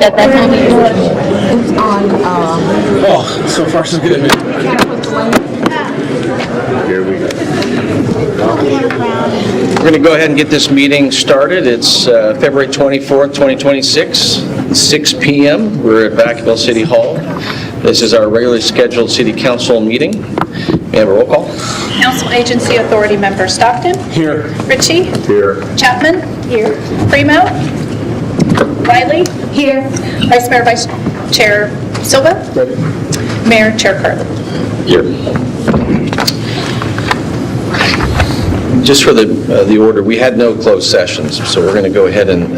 at that time of year. It's on, Oh, so far so good. Here we go. We're going to go ahead and get this meeting started. It's February 24th, 2026, 6 p.m. We're at Vacaville City Hall. This is our regularly scheduled City Council meeting. May I have a roll call? Council Agency Authority Member Stockton. Here. Ritchie. Here. Chapman. Here. Primo. Riley. Here. Vice Mayor, Vice Chair Silva. Ready. Mayor, Chair Carter. Here. Just for the order, we had no closed sessions, so we're going to go ahead and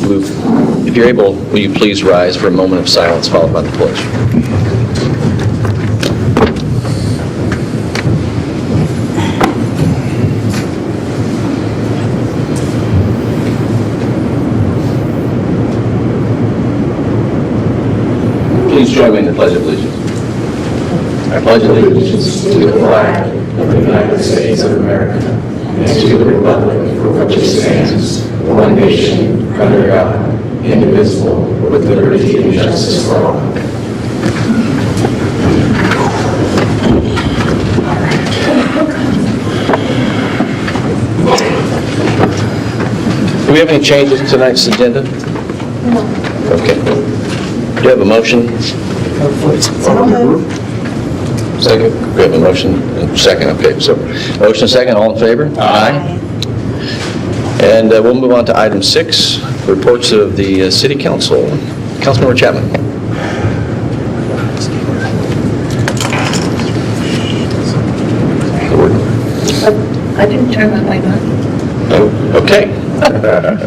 move. If you're able, will you please rise for a moment of silence followed by the pledge? Please join me in the Pledge of Allegiance. I pledge allegiance to the flag of the United States of America and to the republic for which it stands, one nation, under God, indivisible, with liberty and justice for all. Do we have any changes to tonight's agenda? No. Okay. Do you have a motion? Second. We have a motion and second. Okay, so motion and second. All in favor? Aye. And we'll move on to item 6, reports of the City Council. Councilmember Chapman. I didn't turn my mic on. Oh, okay.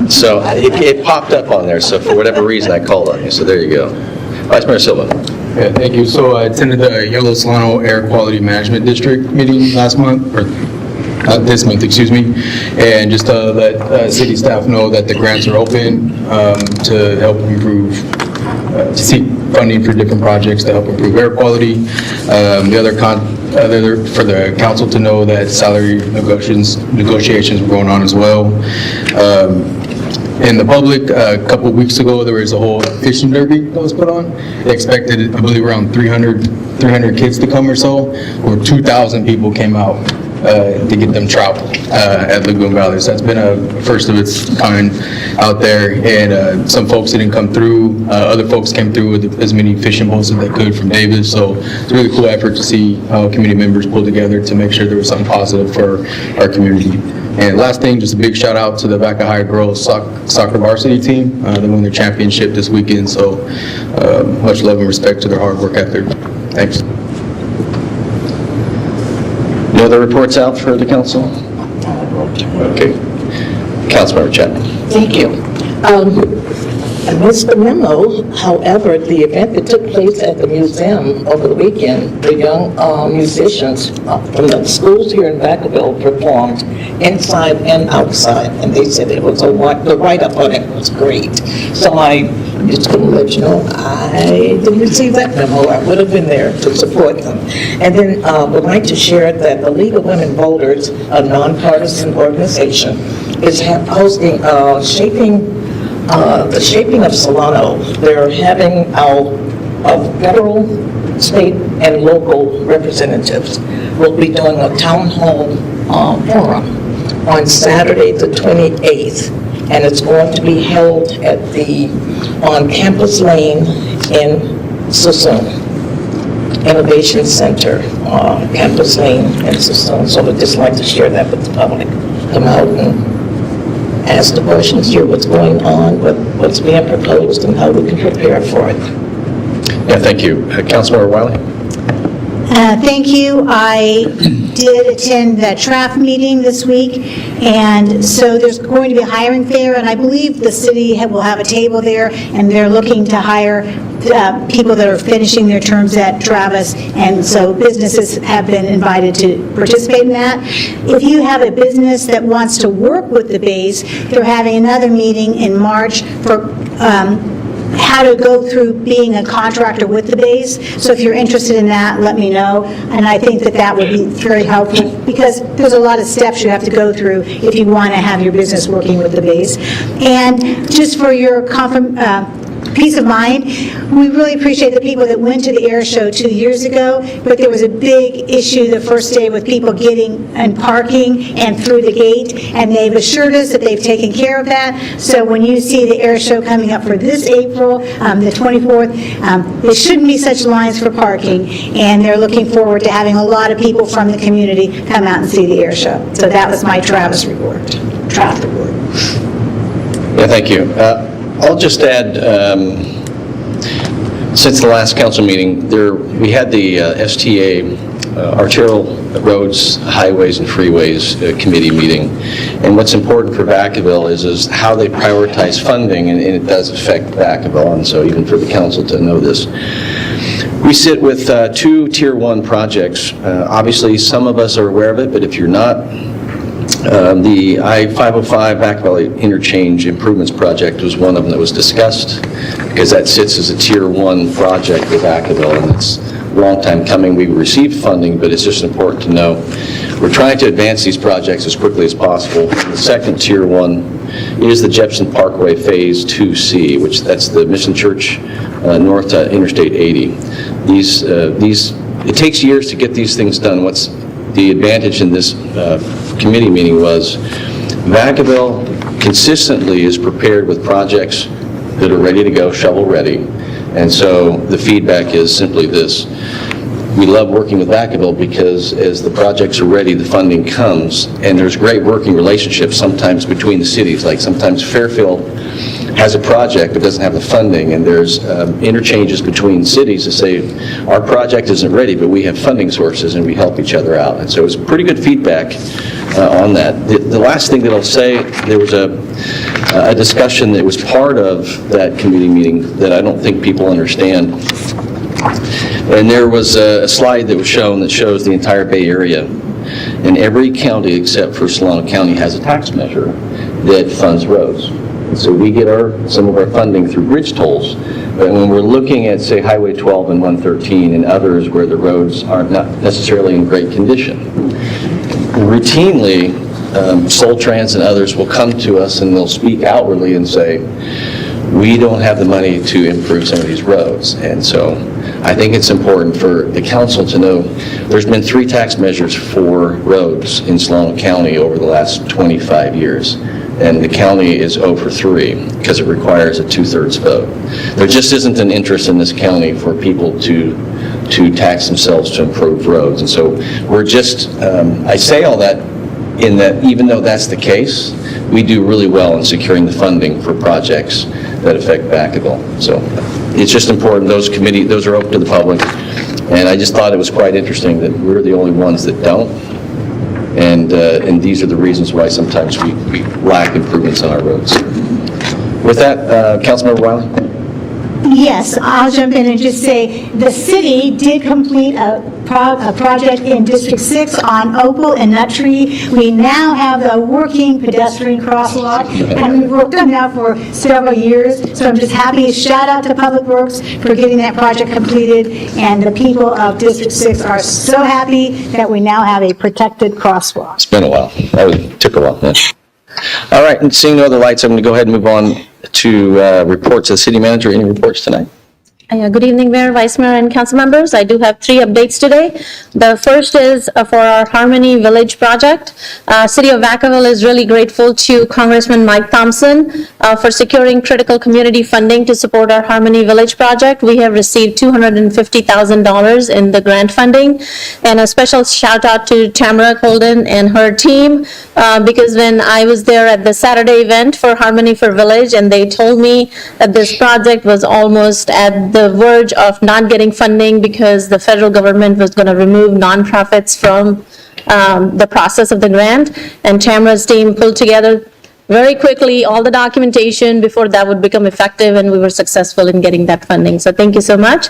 So it popped up on there, so for whatever reason I called on you, so there you go. Vice Mayor Silva. Yeah, thank you. So I attended the Yellow Solano Air Quality Management District meeting last month, or this month, excuse me, and just to let city staff know that the grants are open to help improve, to seek funding for different projects to help improve air quality. For the council to know that salary negotiations were going on as well. In the public, a couple of weeks ago, there was a whole fishing derby that was put on. They expected, I believe, around 300 kids to come or so, or 2,000 people came out to get them trout at Lagoon Valley. So that's been a first of its kind out there, and some folks didn't come through. Other folks came through with as many fishing boats as they could from Davis. So it's a really cool effort to see how community members pulled together to make sure there was something positive for our community. And last thing, just a big shout out to the Vaca High girls soccer varsity team. They won their championship this weekend, so much love and respect to their hard work ethic. Thanks. No other reports out for the council? Okay. Councilmember Chapman. Thank you. I missed the memo. However, the event that took place at the museum over the weekend, the young musicians from the schools here in Vacaville performed inside and outside, and they said it was the write-up on it was great. So I'm just going to let you know, I didn't receive that memo. I would have been there to support them. And then would like to share that the League of Women Voters, a nonpartisan organization, is hosting the Shaping of Solano. They're having our federal, state, and local representatives. We'll be doing a town hall forum on Saturday the 28th, and it's going to be held on Campus Lane in Suisun Innovation Center, Campus Lane in Suisun. So we'd just like to share that with the public. Come out and ask the questions, hear what's going on, what's being proposed, and how we can prepare for it. Yeah, thank you. Councilmember Wiley. Thank you. I did attend the TRAF meeting this week, and so there's going to be a hiring fair, and I believe the city will have a table there, and they're looking to hire people that are finishing their terms at Travis, and so businesses have been invited to participate in that. If you have a business that wants to work with the base, they're having another meeting in March for how to go through being a contractor with the base. So if you're interested in that, let me know. And I think that would be very helpful because there's a lot of steps you have to go through if you want to have your business working with the base. And just for your peace of mind. We really appreciate the people that went to the air show 2 years ago, but there was a big issue the first day with people getting and parking and through the gate, and they've assured us that they've taken care of that. So when you see the air show coming up for this April, the 24th, there shouldn't be such lines for parking, and they're looking forward to having a lot of people from the community come out and see the air show. So that was my Travis report. Traffic report. Yeah, thank you. I'll just add, since the last council meeting, we had the STA, Arterial Roads, Highways, and Freeways Committee meeting. And what's important for Vacaville is how they prioritize funding, and it does affect Vacaville, and so even for the council to know this. We sit with 2 Tier 1 projects. Obviously, some of us are aware of it, but if you're not, the I-505 Vacaville Interchange Improvements Project was one of them that was discussed, because that sits as a Tier 1 project with Vacaville, and it's a long time coming. We received funding, but it's just important to know we're trying to advance these projects as quickly as possible. The second Tier 1 is the Jepson Parkway Phase 2C, which that's the Mission Church north to Interstate 80. It takes years to get these things done. What's the advantage in this committee meeting was Vacaville consistently is prepared with projects that are ready to go, shovel ready. And so the feedback is simply this: we love working with Vacaville because as the projects are ready, the funding comes, and there's great working relationships sometimes between the cities. Like sometimes Fairfield has a project but doesn't have the funding, and there's interchanges between cities to say, our project isn't ready, but we have funding sources, and we help each other out. And so it's pretty good feedback on that. The last thing that I'll say, there was a discussion that was part of that committee meeting that I don't think people understand. And there was a slide that was shown that shows the entire Bay Area. And every county except for Solano County has a tax measure that funds roads. And so we get some of our funding through bridge tolls. But when we're looking at, say, Highway 12 and 113 and others where the roads aren't not necessarily in great condition, routinely, Soul Trans and others will come to us and they'll speak outwardly and say, we don't have the money to improve some of these roads. And so I think it's important for the council to know there's been 3 tax measures for roads in Solano County over the last 25 years. And the county is 0 for 3 because it requires a 2/3 vote. There just isn't an interest in this county for people to tax themselves to improve roads. And so we're just, I say all that in that even though that's the case, we do really well in securing the funding for projects that affect Vacaville. So it's just important, those are open to the public. And I just thought it was quite interesting that we're the only ones that don't. And these are the reasons why sometimes we lack improvements on our roads. With that, Councilmember Wiley? Yes, I'll jump in and just say, the city did complete a project in District 6 on Opal and Nut Tree. We now have a working pedestrian crosswalk, and we've worked on that for several years, so I'm just happy. Shout out to Public Works for getting that project completed, and the people of District 6 are so happy that we now have a protected crosswalk. It's been a while. That took a while. Yeah. All right, and seeing no other lights, I'm going to go ahead and move on to reports of the city manager. Any reports tonight? Good evening, Mayor, Vice Mayor, and council members. I do have 3 updates today. The first is for our Harmony Village project. City of Vacaville is really grateful to Congressman Mike Thompson for securing critical community funding to support our Harmony Village project. We have received $250,000 in the grant funding, and a special shout out to Tamara Colden and her team because when I was there at the Saturday event for Harmony for Village, and they told me that this project was almost at the verge of not getting funding because the federal government was going to remove nonprofits from the process of the grant, and Tamara's team pulled together very quickly all the documentation before that would become effective, and we were successful in getting that funding. So thank you so much.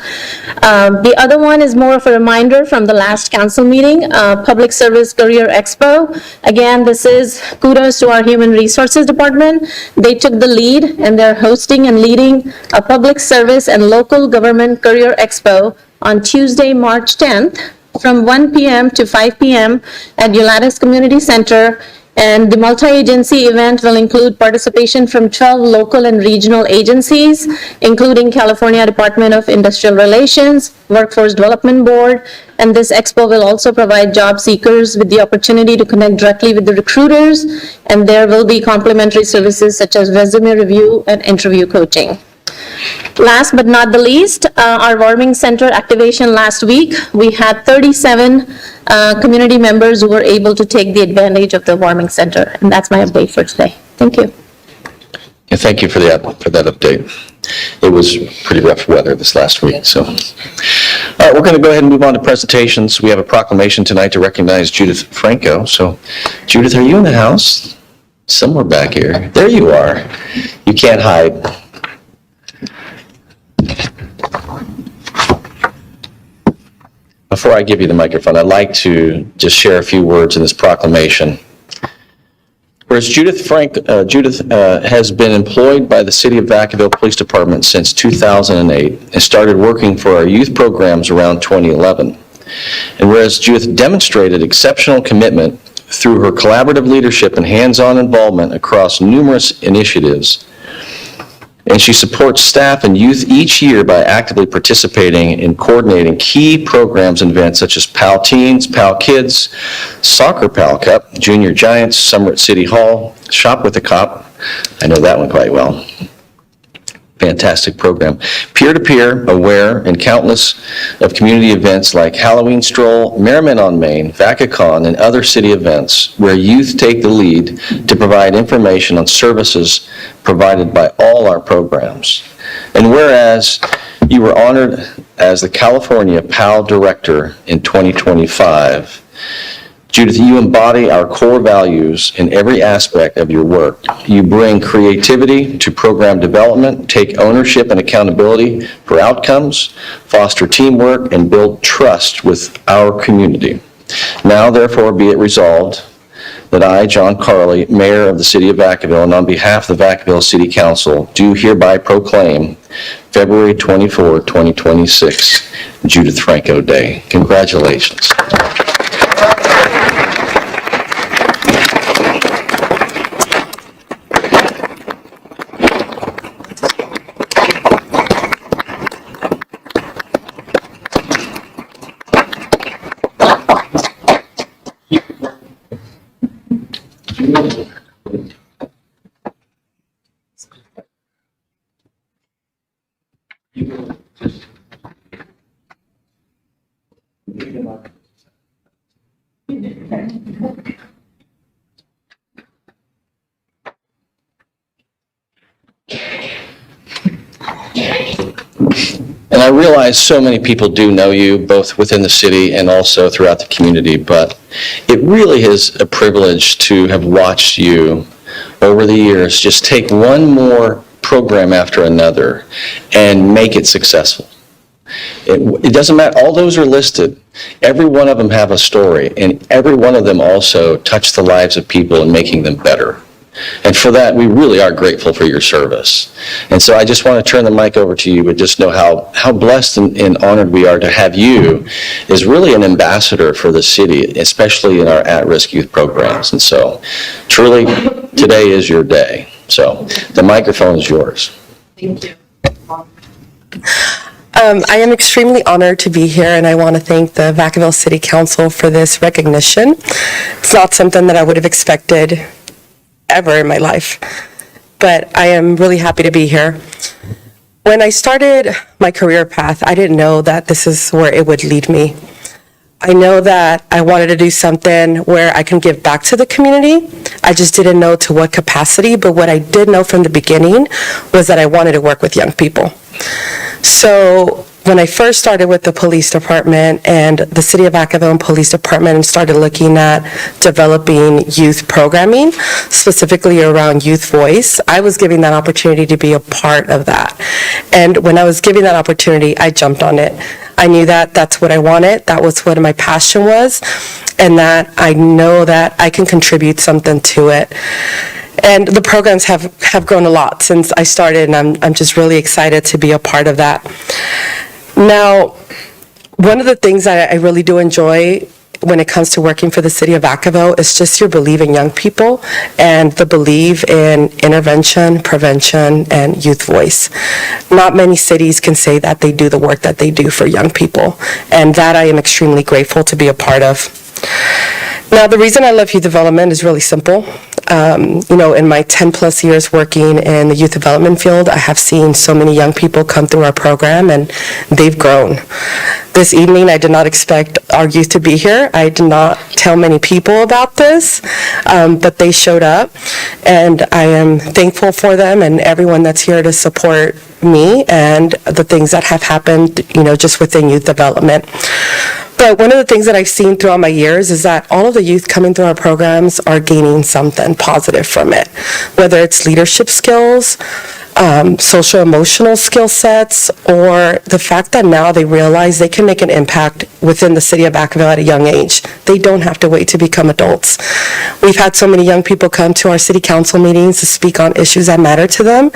The other one is more of a reminder from the last council meeting, Public Service Career Expo. Again, this is kudos to our Human Resources Department. They took the lead, and they're hosting and leading a Public Service and Local Government Career Expo on Tuesday, March 10th from 1 p.m. to 5 p.m. at Ulatis Community Center And the multi-agency event will include participation from 12 local and regional agencies, including California Department of Industrial Relations, Workforce Development Board, and this expo will also provide job seekers with the opportunity to connect directly with the recruiters, and there will be complimentary services such as resume review and interview coaching. Last but not the least, our warming center activation last week, we had 37 community members who were able to take the advantage of the warming center, and that's my update for today. Thank you. And thank you for that update. It was pretty rough weather this last week, so. All right, we're going to go ahead and move on to presentations. We have a proclamation tonight to recognize Judith Franco. So, Judith, are you in the house? Somewhere back here. There you are. You can't hide. Before I give you the microphone, I'd like to just share a few words in this proclamation. Whereas Judith has been employed by the City of Vacaville Police Department since 2008 and started working for our youth programs around 2011. And whereas Judith demonstrated exceptional commitment through her collaborative leadership and hands-on involvement across numerous initiatives, and she supports staff and youth each year by actively participating in coordinating key programs and events such as PAL Teens, PAL Kids, Soccer PAL Cup, Junior Giants, Summer at City Hall, Shop with a Cop. I know that one quite well. Fantastic program. Peer-to-peer, aware, and countless of community events like Halloween Stroll, Merriment on Main, VacaCon, and other city events where youth take the lead to provide information on services provided by all our programs. And whereas you were honored as the California PAL Director in 2025, Judith, you embody our core values in every aspect of your work. You bring creativity to program development, take ownership and accountability for outcomes, foster teamwork, and build trust with our community. Now, therefore, be it resolved that I, John Carley, Mayor of the City of Vacaville, and on behalf of the Vacaville City Council, do hereby proclaim February 24, 2026, Judith Franco Day. Congratulations. And I realize so many people do know you, both within the city and also throughout the community, but it really is a privilege to have watched you over the years just take one more program after another and make it successful. It doesn't matter, all those are listed. Every one of them have a story, and every one of them also touch the lives of people and making them better. And for that, we really are grateful for your service. And so I just want to turn the mic over to you, but just know how blessed and honored we are to have you as really an ambassador for the city, especially in our at-risk youth programs. And so truly, today is your day. So the microphone is yours. Thank you. I am extremely honored to be here, and I want to thank the Vacaville City Council for this recognition. It's not something that I would have expected ever in my life, but I am really happy to be here. When I started my career path, I didn't know that this is where it would lead me. I know that I wanted to do something where I can give back to the community. I just didn't know to what capacity, but what I did know from the beginning was that I wanted to work with young people. So when I first started with the police department and the City of Vacaville Police Department and started looking at developing youth programming, specifically around youth voice, I was given that opportunity to be a part of that. And when I was given that opportunity, I jumped on it. I knew that that's what I wanted, that was what my passion was, and that I know that I can contribute something to it. And the programs have grown a lot since I started, and I'm just really excited to be a part of that. Now, one of the things that I really do enjoy when it comes to working for the city of Vacaville is just your belief in young people and the belief in intervention, prevention, and youth voice. Not many cities can say that they do the work that they do for young people, and that I am extremely grateful to be a part of. Now, the reason I love youth development is really simple. In my 10 plus years working in the youth development field, I have seen so many young people come through our program and they've grown. This evening, I did not expect our youth to be here. I did not tell many people about this, but they showed up, and I am thankful for them and everyone that's here to support me and the things that have happened, just within youth development. But one of the things that I've seen throughout my years is that all of the youth coming through our programs are gaining something positive from it, whether it's leadership skills, social emotional skill sets, or the fact that now they realize they can make an impact within the city of Vacaville at a young age. They don't have to wait to become adults. We've had so many young people come to our city council meetings to speak on issues that matter to them,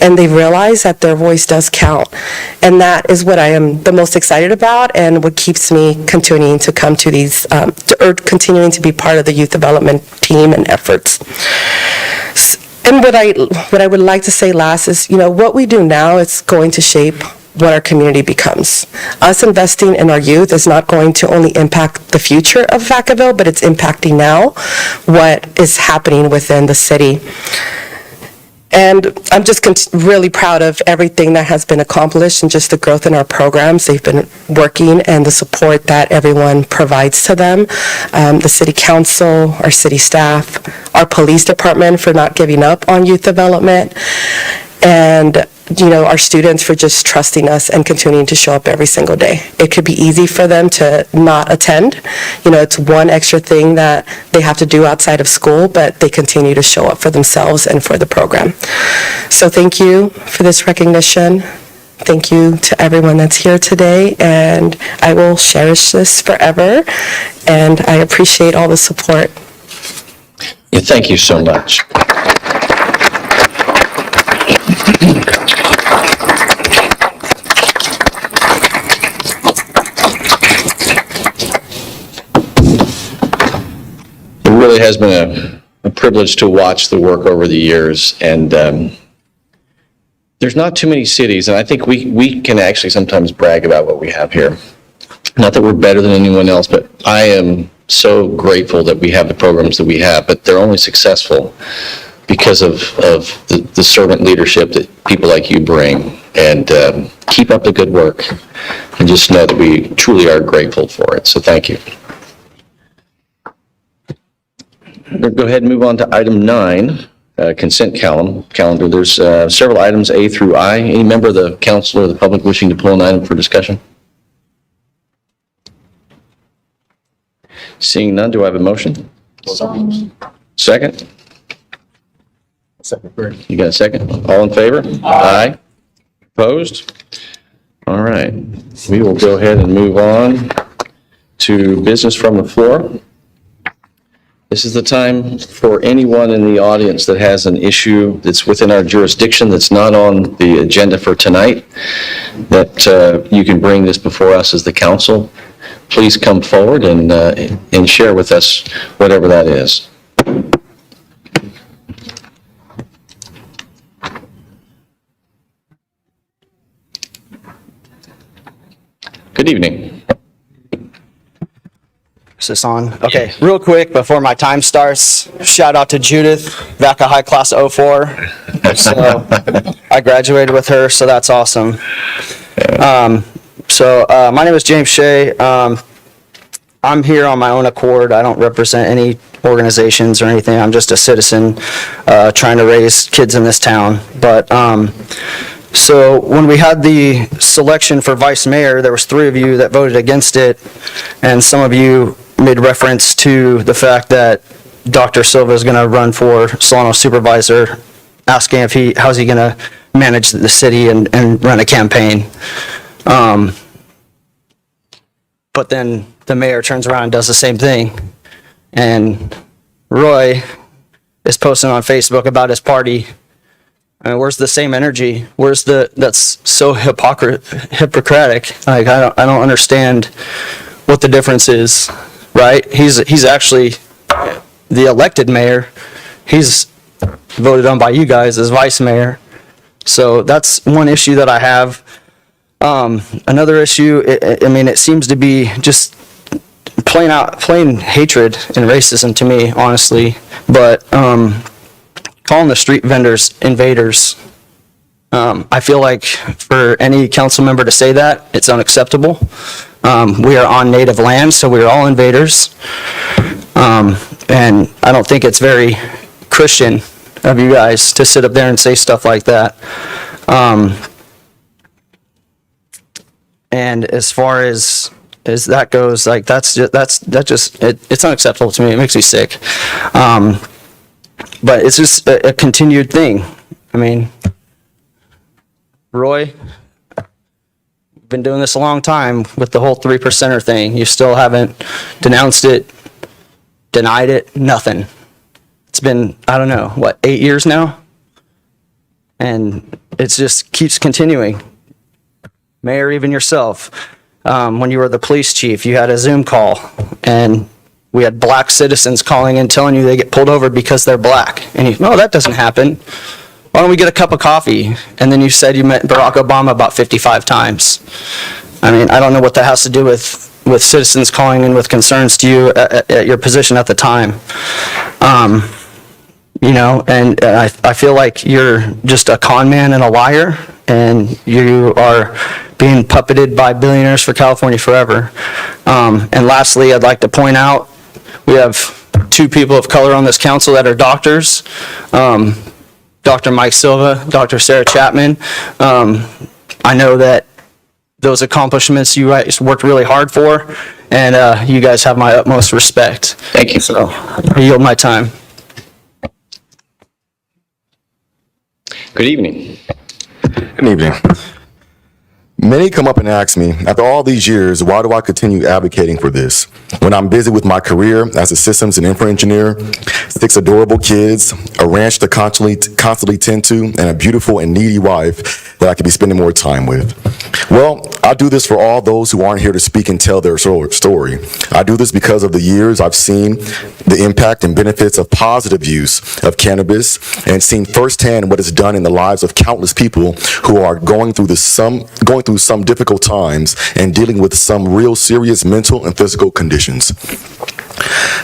and they realize that their voice does count. And that is what I am the most excited about and what keeps me continuing to come to these, or continuing to be part of the youth development team and efforts. And what I would like to say last is, what we do now is going to shape what our community becomes. Us investing in our youth is not going to only impact the future of Vacaville, but it's impacting now what is happening within the city. And I'm just really proud of everything that has been accomplished and just the growth in our programs. They've been working and the support that everyone provides to them. The city council, our city staff, our police department for not giving up on youth development, and our students for just trusting us and continuing to show up every single day. It could be easy for them to not attend. It's one extra thing that they have to do outside of school, but they continue to show up for themselves and for the program. So thank you for this recognition. Thank you to everyone that's here today, and I will cherish this forever, and I appreciate all the support. Yeah, thank you so much. It really has been a privilege to watch the work over the years, and there's not too many cities, and I think we can actually sometimes brag about what we have here. Not that we're better than anyone else, but I am so grateful that we have the programs that we have, but they're only successful because of the servant leadership that people like you bring. And keep up the good work, and just know that we truly are grateful for it. So thank you. We'll go ahead and move on to item 9, consent calendar. There's several items A through I. Any member of the council or the public wishing to pull an item for discussion? Seeing none, do I have a motion? Second? Second. You got a second? All in favor? Aye. Opposed? All right. We will go ahead and move on to business from the floor. This is the time for anyone in the audience that has an issue that's within our jurisdiction that's not on the agenda for tonight, that you can bring this before us as the council. Please come forward and share with us whatever that is. Good evening. Is this on? Okay, real quick before my time starts, shout out to Judith, VACA High Class 04. So I graduated with her, so that's awesome. My name is James Shea. I'm here on my own accord. I don't represent any organizations or anything. I'm just a citizen trying to raise kids in this town. But so when we had the selection for vice mayor, there was 3 of you that voted against it, and some of you made reference to the fact that Dr. Silva is going to run for Solano supervisor, asking how's he going to manage the city and run a campaign. But then the mayor turns around and does the same thing, and Roy is posting on Facebook about his party. I mean, where's the same energy? That's so hypocritic. Like, I don't understand what the difference is. right? He's actually the elected mayor. He's voted on by you guys as vice mayor. So that's one issue that I have. Another issue, it seems to be just plain hatred and racism to me, honestly. But calling the street vendors invaders, I feel like for any council member to say that, it's unacceptable. We are on native land, so we're all invaders. And I don't think it's very Christian of you guys to sit up there and say stuff like that. And as far as that goes, like it's unacceptable to me. It makes me sick. But it's just a continued thing. I mean, Roy, been doing this a long time with the whole 3%er thing. You still haven't denounced it, denied it, nothing. It's been, I don't know, 8 years now? And it just keeps continuing. Mayor, even yourself, when you were the police chief, you had a Zoom call, and we had black citizens calling in telling you they get pulled over because they're black. And no, that doesn't happen. Why don't we get a cup of coffee? And then you said you met Barack Obama about 55 times. I mean, I don't know what that has to do with citizens calling in with concerns to you at your position at the time. And I feel like you're just a con man and a liar, and you are being puppeted by billionaires for California forever. And lastly, I'd like to point out, we have 2 people of color on this council that are doctors. Dr. Mike Silva, Dr. Sarah Chapman. I know that those accomplishments you guys worked really hard for, and you guys have my utmost respect. Thank you. So I yield my time. Good evening. Good evening. Many come up and ask me, after all these years, why do I continue advocating for this? When I'm busy with my career as a systems and infra engineer, 6 adorable kids, a ranch to constantly tend to, and a beautiful and needy wife that I could be spending more time with. Well, I do this for all those who aren't here to speak and tell their story. I do this because of the years I've seen the impact and benefits of positive use of cannabis, and seen firsthand what it's done in the lives of countless people who are going through some difficult times and dealing with some real serious mental and physical conditions.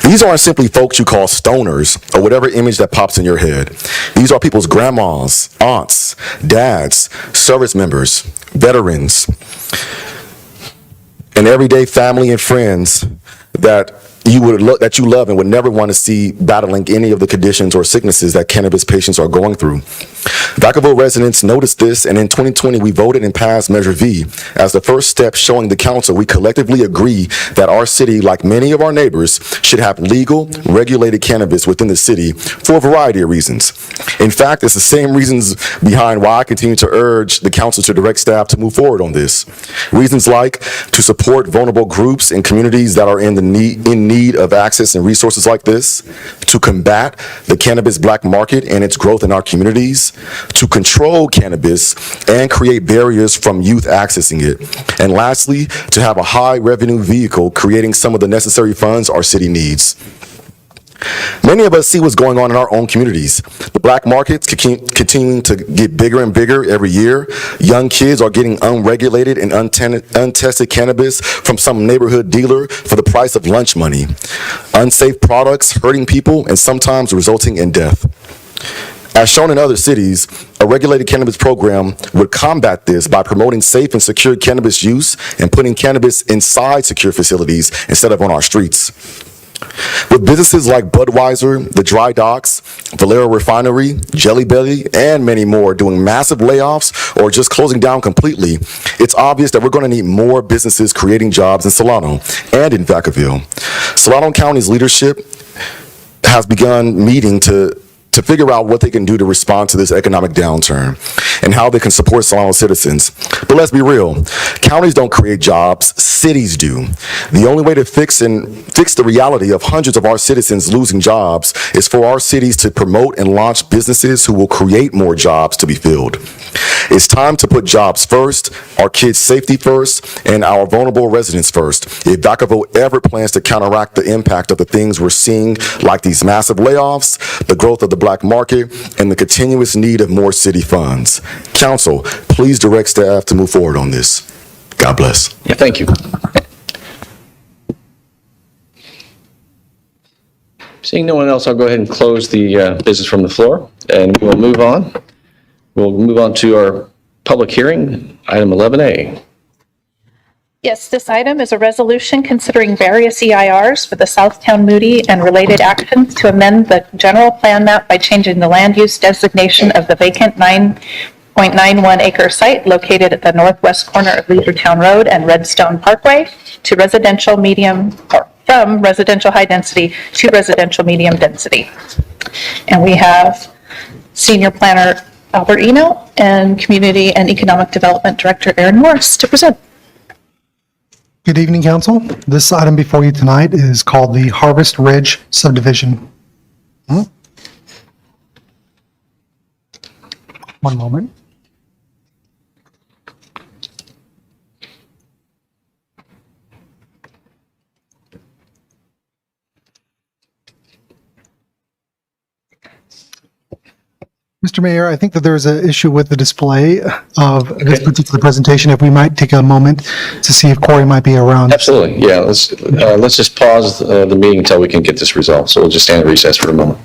These aren't simply folks you call stoners or whatever image that pops in your head. These are people's grandmas, aunts, dads, service members, veterans, and everyday family and friends that you love and would never want to see battling any of the conditions or sicknesses that cannabis patients are going through. Vacaville residents noticed this, and in 2020 we voted and passed Measure V as the first step showing the council we collectively agree that our city, like many of our neighbors, should have legal, regulated cannabis within the city for a variety of reasons. In fact, it's the same reasons behind why I continue to urge the council to direct staff to move forward on this. Reasons like to support vulnerable groups and communities that are in need of access and resources like this, to combat the cannabis black market and its growth in our communities, to control cannabis and create barriers from youth accessing it, and lastly, to have a high revenue vehicle creating some of the necessary funds our city needs. Many of us see what's going on in our own communities. The black market's continuing to get bigger and bigger every year. Young kids are getting unregulated and untested cannabis from some neighborhood dealer for the price of lunch money. Unsafe products hurting people and sometimes resulting in death. As shown in other cities, a regulated cannabis program would combat this by promoting safe and secure cannabis use and putting cannabis inside secure facilities instead of on our streets. With businesses like Budweiser, the Dry Docks, Valero Refinery, Jelly Belly, and many more doing massive layoffs or just closing down completely, it's obvious that we're going to need more businesses creating jobs in Solano and in Vacaville. Solano County's leadership has begun meeting to to figure out what they can do to respond to this economic downturn and how they can support Solano citizens. But let's be real, counties don't create jobs, cities do. The only way to fix the reality of hundreds of our citizens losing jobs is for our cities to promote and launch businesses who will create more jobs to be filled. It's time to put jobs first, our kids' safety first, and our vulnerable residents first. If Vacaville ever plans to counteract the impact of the things we're seeing, like these massive layoffs, the growth of the black market, and the continuous need of more city funds. Council, please direct staff to move forward on this. God bless. Yeah, thank you. Seeing no one else, I'll go ahead and close the business from the floor, and we'll move on. We'll move on to our public hearing, item 11A. Yes, this item is a resolution considering various EIRs for the Southtown Moody and related actions to amend the general plan map by changing the land use designation of the vacant 9.91 acre site located at the northwest corner of Leisure Road and Redstone Parkway to residential medium, or from residential high density to residential medium density. And we have Senior Planner Albert Eno and Community and Economic Development Director Aaron Morris to present. Good evening, Council. This item before you tonight is called the Harvest Ridge Subdivision. One moment. Mr. Mayor, I think that there's an issue with the display of this particular presentation. If we might take a moment to see if Corey might be around. Absolutely, yeah. Let's just pause the meeting until we can get this resolved. So we'll just stand at recess for a moment.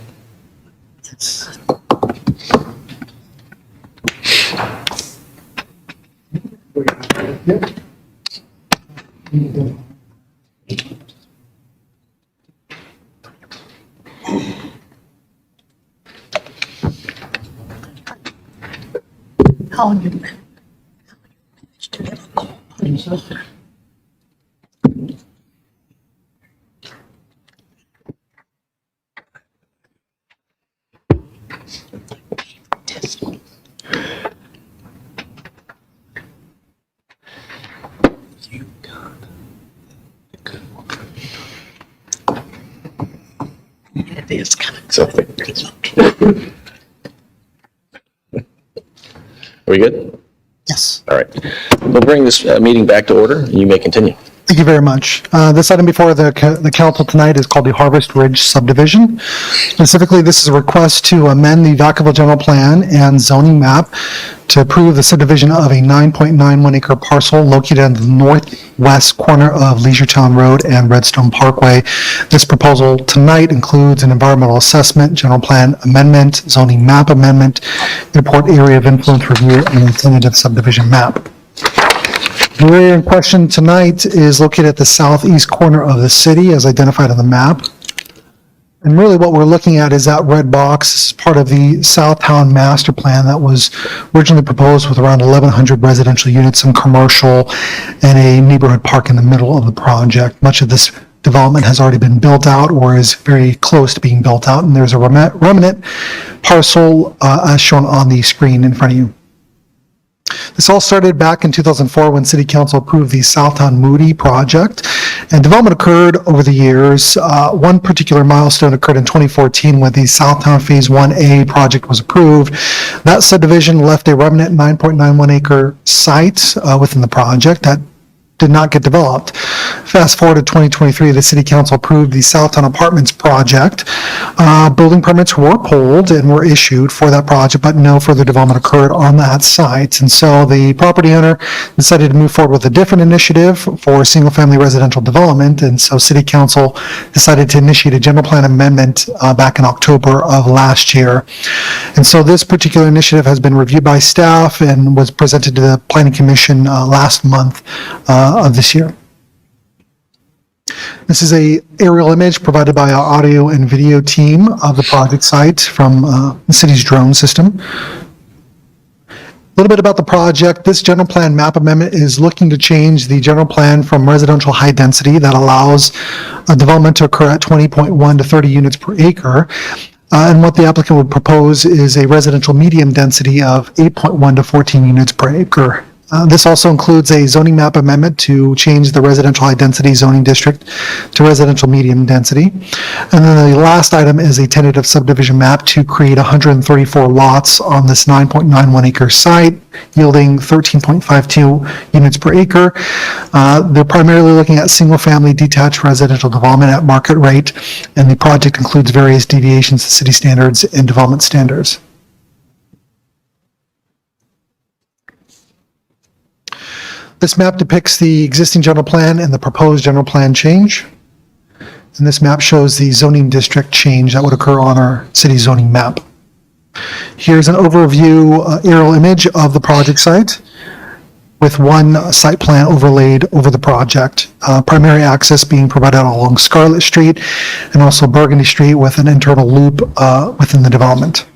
How you manage to have a call? You got a good one. It is kind of So, are we good? Yes. All right. We'll bring this meeting back to order. You may continue. Thank you very much. This item before the council tonight is called the Harvest Ridge Subdivision. Specifically, this is a request to amend the Vacaville General Plan and zoning map to approve the subdivision of a 9.91 acre parcel located on the northwest corner of Leisure Road and Redstone Parkway. This proposal tonight includes an environmental assessment, general plan amendment, zoning map amendment, airport area of influence review, and a tentative subdivision map. The area in question tonight is located at the southeast corner of the city as identified on the map. And really what we're looking at is that red box. This is part of the Southtown Master Plan that was originally proposed with around 1,100 residential units, some commercial, and a neighborhood park in the middle of the project. Much of this development has already been built out or is very close to being built out, and there's a remnant parcel as shown on the screen in front of you. This all started back in 2004 when City Council approved the Southtown Moody project, and development occurred over the years. One particular milestone occurred in 2014 when the Southtown Phase 1A project was approved. That subdivision left a remnant 9.91 acre site within the project that did not get developed. Fast forward to 2023, the City Council approved the Southtown Apartments project. Building permits were pulled and were issued for that project, but no further development occurred on that site. And so the property owner decided to move forward with a different initiative for single-family residential development. And so City Council decided to initiate a general plan amendment back in October of last year. And so this particular initiative has been reviewed by staff and was presented to the Planning Commission last month of this year. This is a aerial image provided by our audio and video team of the project site from the city's drone system. A little bit about the project. This general plan map amendment is looking to change the general plan from residential high density that allows a development to occur at 20.1 to 30 units per acre And what the applicant would propose is a residential medium density of 8.1 to 14 units per acre. This also includes a zoning map amendment to change the residential high density zoning district to residential medium density. And then the last item is a tentative subdivision map to create 134 lots on this 9.91 acre site, yielding 13.52 units per acre. They're primarily looking at single-family detached residential development at market rate, and the project includes various deviations to city standards and development standards. This map depicts the existing general plan and the proposed general plan change. And this map shows the zoning district change that would occur on our city zoning map. Here's an overview aerial image of the project site with one site plan overlaid over the project. Primary access being provided along Scarlet Street and also Burgundy Street with an internal loop within the development.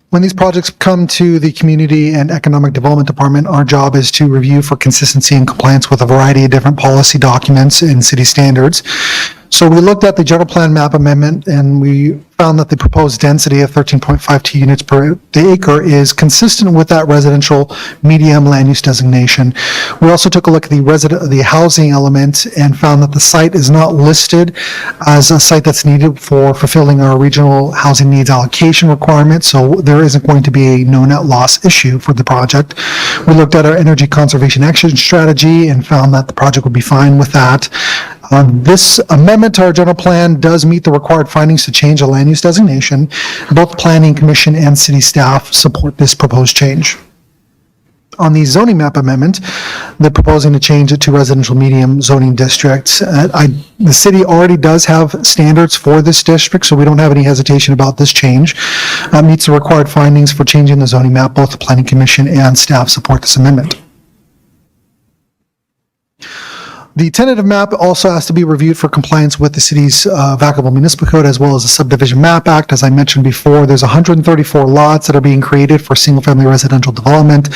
When these projects come to the Community and Economic Development Department, our job is to review for consistency and compliance with a variety of different policy documents and city standards. So we looked at the general plan map amendment and we found that the proposed density of 13.52 units per acre is consistent with that residential medium land use designation. We also took a look at the housing element and found that the site is not listed as a site that's needed for fulfilling our regional housing needs allocation requirement, so there isn't going to be a no net loss issue for the project. We looked at our energy conservation action strategy and found that the project would be fine with that. This amendment to our general plan does meet the required findings to change a land use designation. Both Planning Commission and city staff support this proposed change. On the zoning map amendment, they're proposing to change it to residential medium zoning districts. The city already does have standards for this district, so we don't have any hesitation about this change. Meets the required findings for changing the zoning map. Both the Planning Commission and staff support this amendment. The tentative map also has to be reviewed for compliance with the city's Vacaville Municipal Code as well as the Subdivision Map Act. As I mentioned before, there's 134 lots that are being created for single-family residential development.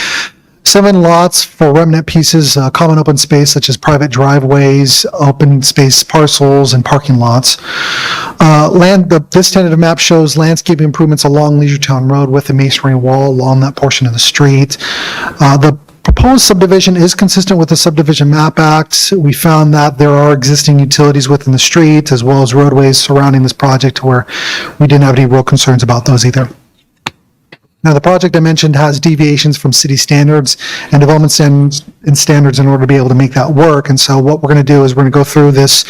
7 lots for remnant pieces, common open space such as private driveways, open space parcels, and parking lots. This tentative map shows landscaping improvements along Leisure Town Road with a masonry wall along that portion of the street. The proposed subdivision is consistent with the Subdivision Map Act. We found that there are existing utilities within the street as well as roadways surrounding this project where we didn't have any real concerns about those either. Now, the project I mentioned has deviations from city standards and development standards in order to be able to make that work. And so what we're going to do is we're going to go through this,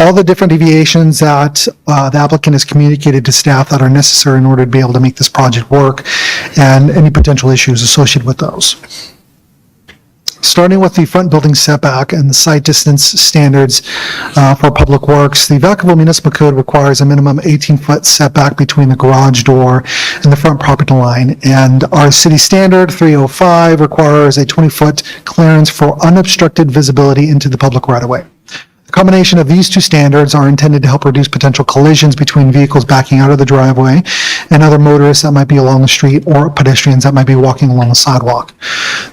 all the different deviations that the applicant has communicated to staff that are necessary in order to be able to make this project work and any potential issues associated with those. Starting with the front building setback and the site distance standards for public works, the Vacaville Municipal Code requires a minimum 18-foot setback between the garage door and the front property line. And our city standard 305 requires a 20-foot clearance for unobstructed visibility into the public right-of-way. The combination of these two standards are intended to help reduce potential collisions between vehicles backing out of the driveway and other motorists that might be along the street or pedestrians that might be walking along the sidewalk.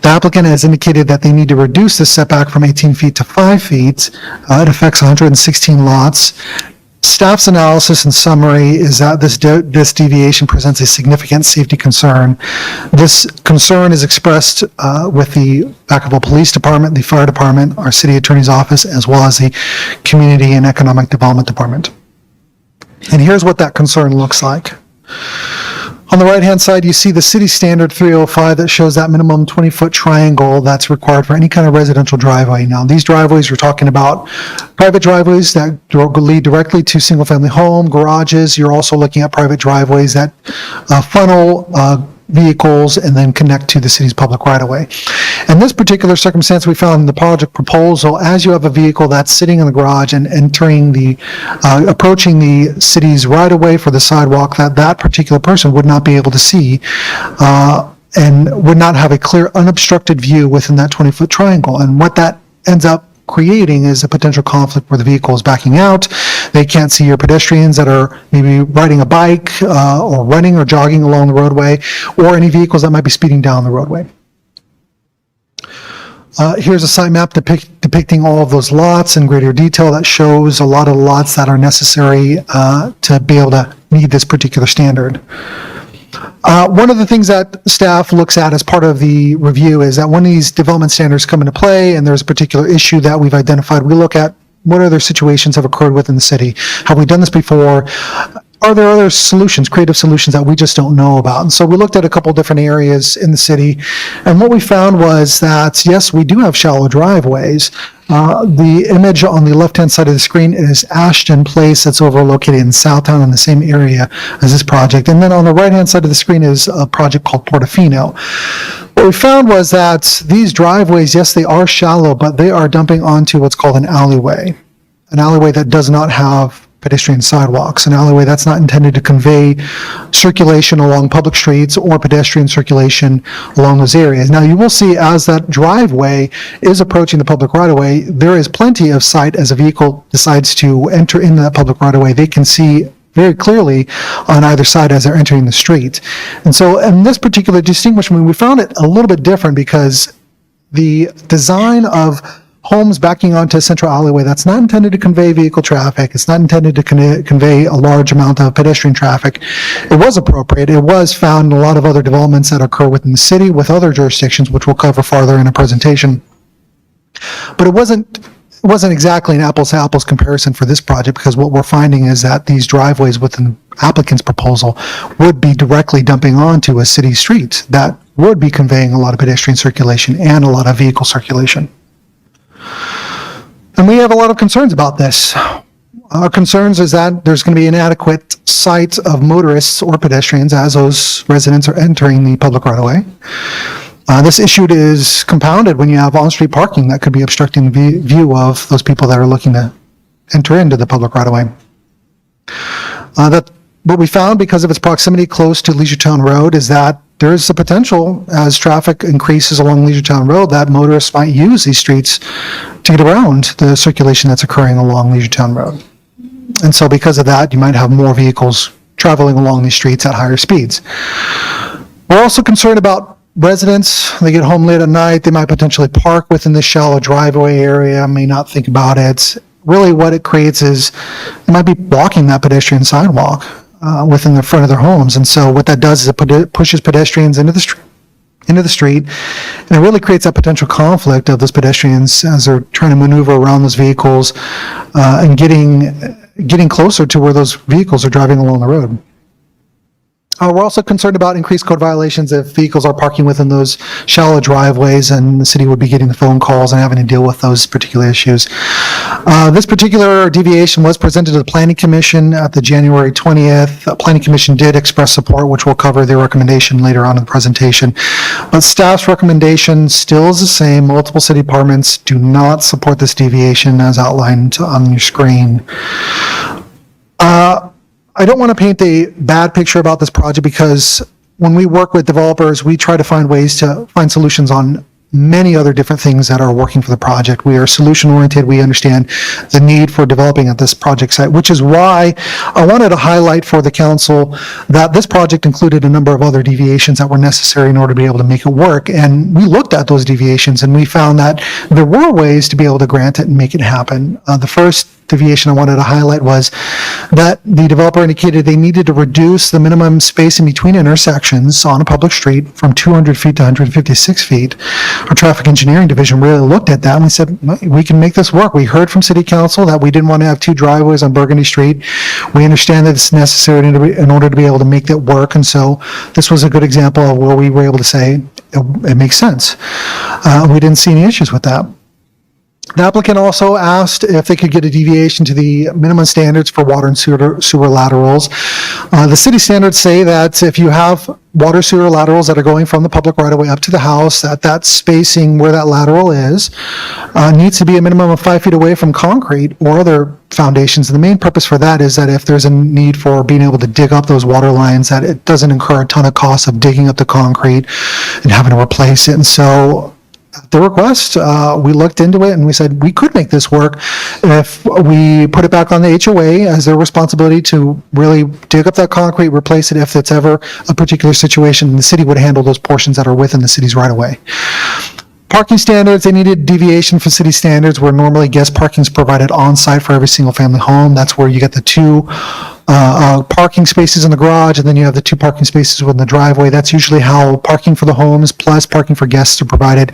The applicant has indicated that they need to reduce the setback from 18 feet to 5 feet. It affects 116 lots. Staff's analysis and summary is that this deviation presents a significant safety concern. This concern is expressed with the Vacaville Police Department, the Fire Department, our City Attorney's Office, as well as the Community and Economic Development Department. And here's what that concern looks like. On the right-hand side, you see the city standard 305 that shows that minimum 20-foot triangle that's required for any kind of residential driveway. Now, these driveways, we're talking about private driveways that lead directly to single-family home, garages. You're also looking at private driveways that funnel vehicles and then connect to the city's public right-of-way. In this particular circumstance, we found in the project proposal, as you have a vehicle that's sitting in the garage and entering approaching the city's right-of-way for the sidewalk, that particular person would not be able to see and would not have a clear, unobstructed view within that 20-foot triangle. And what that ends up creating is a potential conflict where the vehicle is backing out. They can't see your pedestrians that are maybe riding a bike or running or jogging along the roadway, or any vehicles that might be speeding down the roadway. Here's a site map depicting depicting all of those lots in greater detail. That shows a lot of lots that are necessary to be able to meet this particular standard. One of the things that staff looks at as part of the review is that when these development standards come into play and there's a particular issue that we've identified, we look at what other situations have occurred within the city. Have we done this before? Are there other solutions, creative solutions that we just don't know about? And so we looked at a couple different areas in the city, and what we found was that, yes, we do have shallow driveways. The image on the left-hand side of the screen is Ashton Place that's over located in Southtown in the same area as this project. And then on the right-hand side of the screen is a project called Portofino. What we found was that these driveways, yes, they are shallow, but they are dumping onto what's called an alleyway that does not have pedestrian sidewalks, an alleyway that's not intended to convey circulation along public streets or pedestrian circulation along those areas. Now, you will see as that driveway is approaching the public right-of-way, there is plenty of sight as a vehicle decides to enter into that public right-of-way. They can see very clearly on either side as they're entering the street. And so in this particular distinguishment, we found it a little bit different because the design of homes backing onto a central alleyway that's not intended to convey vehicle traffic, it's not intended to convey a large amount of pedestrian traffic. It was appropriate. It was found in a lot of other developments that occur within the city with other jurisdictions, which we'll cover farther in a presentation. But it wasn't exactly an apples to apples comparison for this project, because what we're finding is that these driveways within the applicant's proposal would be directly dumping onto a city street that would be conveying a lot of pedestrian circulation and a lot of vehicle circulation. And we have a lot of concerns about this. Our concerns is that there's going to be inadequate sight of motorists or pedestrians as those residents are entering the public right-of-way. This issue is compounded when you have on-street parking that could be obstructing the view of those people that are looking to enter into the public right-of-way. What we found, because of its proximity close to Leisuretown Road, is that there is a potential, as traffic increases along Leisuretown Road, that motorists might use these streets to get around the circulation that's occurring along Leisuretown Road. And so because of that, you might have more vehicles traveling along these streets at higher speeds. We're also concerned about residents. They get home late at night, they might potentially park within this shallow driveway area, may not think about it. Really what it creates is, it might be blocking that pedestrian sidewalk within the front of their homes. And so what that does is it pushes pedestrians into the street, and it really creates that potential conflict of those pedestrians as they're trying to maneuver around those vehicles and getting closer to where those vehicles are driving along the road. We're also concerned about increased code violations if vehicles are parking within those shallow driveways, and the city would be getting the phone calls and having to deal with those particular issues. This particular deviation was presented to the Planning Commission at the January 20th. The Planning Commission did express support, which we'll cover their recommendation later on in the presentation. But staff's recommendation still is the same. Multiple city departments do not support this deviation as outlined on your screen. I don't want to paint a bad picture about this project, because when we work with developers, we try to find ways to find solutions on many other different things that are working for the project. We are solution oriented. We understand the need for developing at this project site, which is why I wanted to highlight for the council that this project included a number of other deviations that were necessary in order to be able to make it work. And we looked at those deviations and we found that there were ways to be able to grant it and make it happen. The first deviation I wanted to highlight was that the developer indicated they needed to reduce the minimum spacing between intersections on a public street from 200 feet to 156 feet. Our traffic engineering division really looked at that and we said, we can make this work. We heard from city council that we didn't want to have two driveways on Burgundy Street. We understand that it's necessary in order to be able to make that work. And so this was a good example of where we were able to say, it makes sense. We didn't see any issues with that. The applicant also asked if they could get a deviation to the minimum standards for water and sewer laterals. The city standards say that if you have water sewer laterals that are going from the public right-of-way up to the house, that spacing where that lateral is needs to be a minimum of 5 feet away from concrete or other foundations. And the main purpose for that is that if there's a need for being able to dig up those water lines, that it doesn't incur a ton of costs of digging up the concrete and having to replace it. And so at the request, we looked into it and we said we could make this work if we put it back on the HOA as their responsibility to really dig up that concrete, replace it if it's ever a particular situation, and the city would handle those portions that are within the city's right of way. Parking standards, they needed deviation from city standards where normally guest parking is provided on-site for every single-family home. That's where you get the two parking spaces in the garage, and then you have the two parking spaces within the driveway. That's usually how parking for the homes plus parking for guests are provided.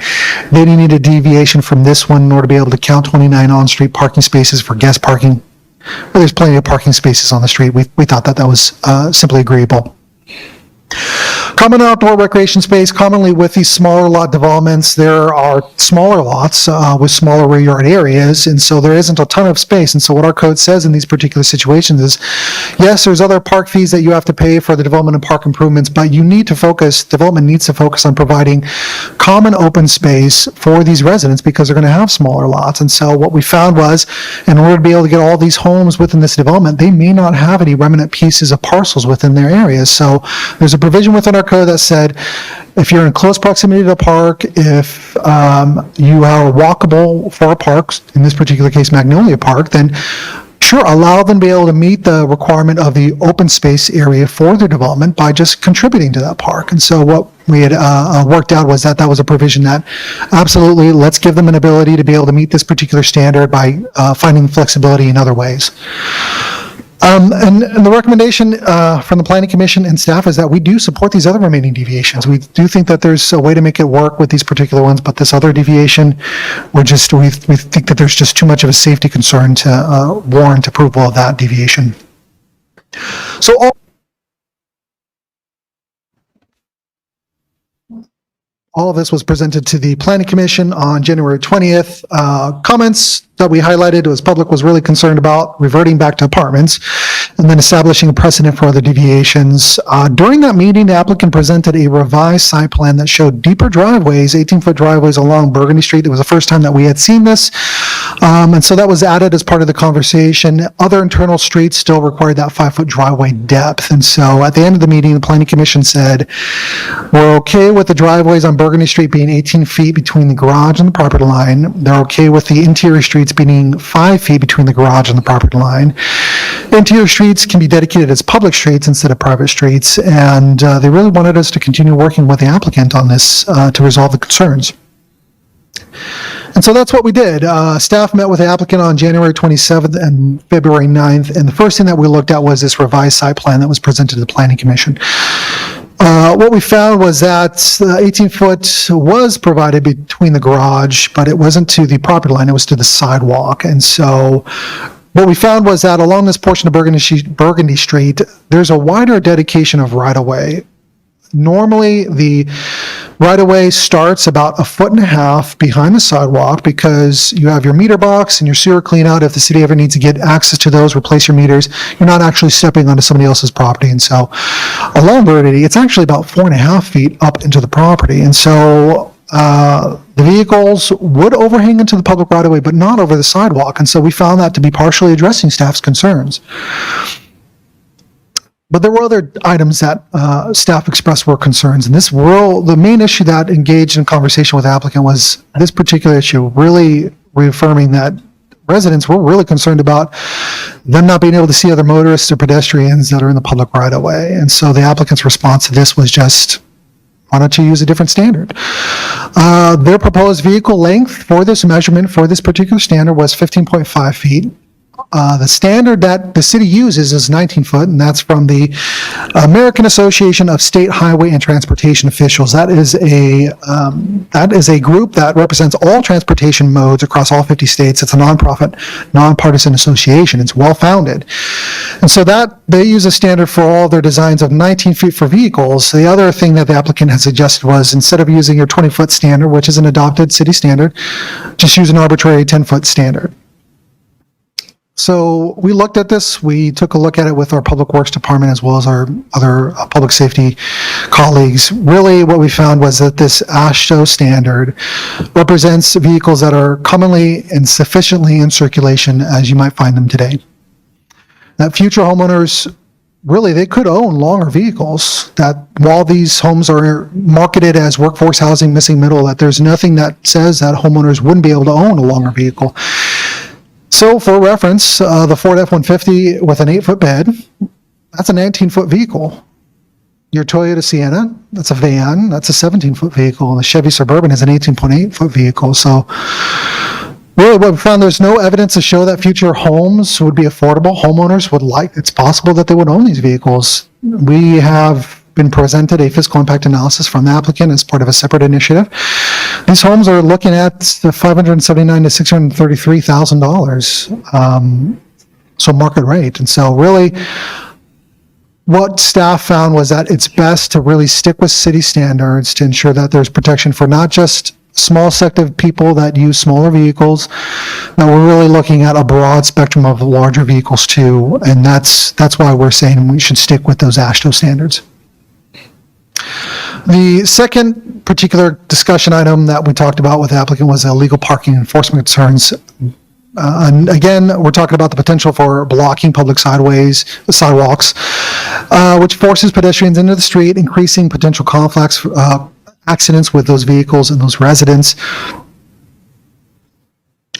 They didn't need a deviation from this one in order to be able to count 29 on-street parking spaces for guest parking. Well, there's plenty of parking spaces on the street. We thought that was simply agreeable. Common outdoor recreation space, commonly with these smaller lot developments, there are smaller lots with smaller rear yard areas, and so there isn't a ton of space. And so what our code says in these particular situations is, yes, there's other park fees that you have to pay for the development of park improvements, but you need to focus, development needs to focus on providing common open space for these residents because they're going to have smaller lots. And so what we found was, in order to be able to get all these homes within this development, they may not have any remnant pieces of parcels within their areas. So there's a provision within our code that said, if you're in close proximity to a park, if you are walkable for a park, in this particular case Magnolia Park, then sure, allow them to be able to meet the requirement of the open space area for their development by just contributing to that park. And so what we had worked out was that was a provision that absolutely, let's give them an ability to be able to meet this particular standard by finding flexibility in other ways. And the recommendation from the Planning Commission and staff is that we do support these other remaining deviations. We do think that there's a way to make it work with these particular ones, but this other deviation, we think that there's just too much of a safety concern to warrant approval of that deviation. So all of this was presented to the Planning Commission on January 20th. Comments that we highlighted was public was really concerned about reverting back to apartments and then establishing a precedent for other deviations. During that meeting, the applicant presented a revised site plan that showed deeper driveways, 18-foot driveways along Burgundy Street. It was the first time that we had seen this. And so that was added as part of the conversation. Other internal streets still required that 5-foot driveway depth. And so at the end of the meeting, the Planning Commission said, we're okay with the driveways on Burgundy Street being 18 feet between the garage and the property line. They're okay with the interior streets being 5 feet between the garage and the property line. Interior streets can be dedicated as public streets instead of private streets, and they really wanted us to continue working with the applicant on this to resolve the concerns. And so that's what we did. Staff met with the applicant on January 27th and February 9th, and the first thing that we looked at was this revised site plan that was presented to the Planning Commission. What we found was that 18-foot was provided between the garage, but it wasn't to the property line, it was to the sidewalk. And so what we found was that along this portion of Burgundy Street, there's a wider dedication of right-of-way. Normally, the right-of-way starts about 1.5 feet behind the sidewalk because you have your meter box and your sewer cleanout. If the city ever needs to get access to those, replace your meters, you're not actually stepping onto somebody else's property. And so along Burgundy, it's actually about 4.5 feet up into the property. And so the vehicles would overhang into the public right-of-way, but not over the sidewalk. And so we found that to be partially addressing staff's concerns. But there were other items that staff expressed were concerns. And the main issue that engaged in conversation with the applicant was this particular issue, really reaffirming that residents were really concerned about them not being able to see other motorists or pedestrians that are in the public right-of-way. And so the applicant's response to this was just, why don't you use a different standard? Their proposed vehicle length for this measurement for this particular standard was 15.5 feet. The standard that the city uses is 19 foot, and that's from the American Association of State Highway and Transportation Officials. That is a group that represents all transportation modes across all 50 states. It's a nonprofit, nonpartisan association. It's well-founded. And so that they use a standard for all their designs of 19 feet for vehicles. The other thing that the applicant had suggested was instead of using your 20-foot standard, which is an adopted city standard, just use an arbitrary 10-foot standard. So we looked at this, we took a look at it with our Public Works Department as well as our other public safety colleagues. Really what we found was that this AASHTO standard represents vehicles that are commonly and sufficiently in circulation as you might find them today. That future homeowners, really they could own longer vehicles, that while these homes are marketed as workforce housing, missing middle, that there's nothing that says that homeowners wouldn't be able to own a longer vehicle. So for reference, the Ford F-150 with an 8-foot bed, that's a 19-foot vehicle. your Toyota Sienna, that's a van, that's a 17-foot vehicle, and the Chevy Suburban is an 18.8-foot vehicle. So really what we found, there's no evidence to show that future homes would be affordable. Homeowners would it's possible that they would own these vehicles. We have been presented a fiscal impact analysis from the applicant as part of a separate initiative. These homes are looking at the $579,000 to $633,000, so market rate. And so really, what staff found was that it's best to really stick with city standards to ensure that there's protection for not just small sect of people that use smaller vehicles, that we're really looking at a broad spectrum of larger vehicles too, and that's why we're saying we should stick with those AASHTO standards. The second particular discussion item that we talked about with the applicant was illegal parking enforcement concerns. And again, we're talking about the potential for blocking public sidewalks, which forces pedestrians into the street, increasing potential conflicts, accidents with those vehicles and those residents.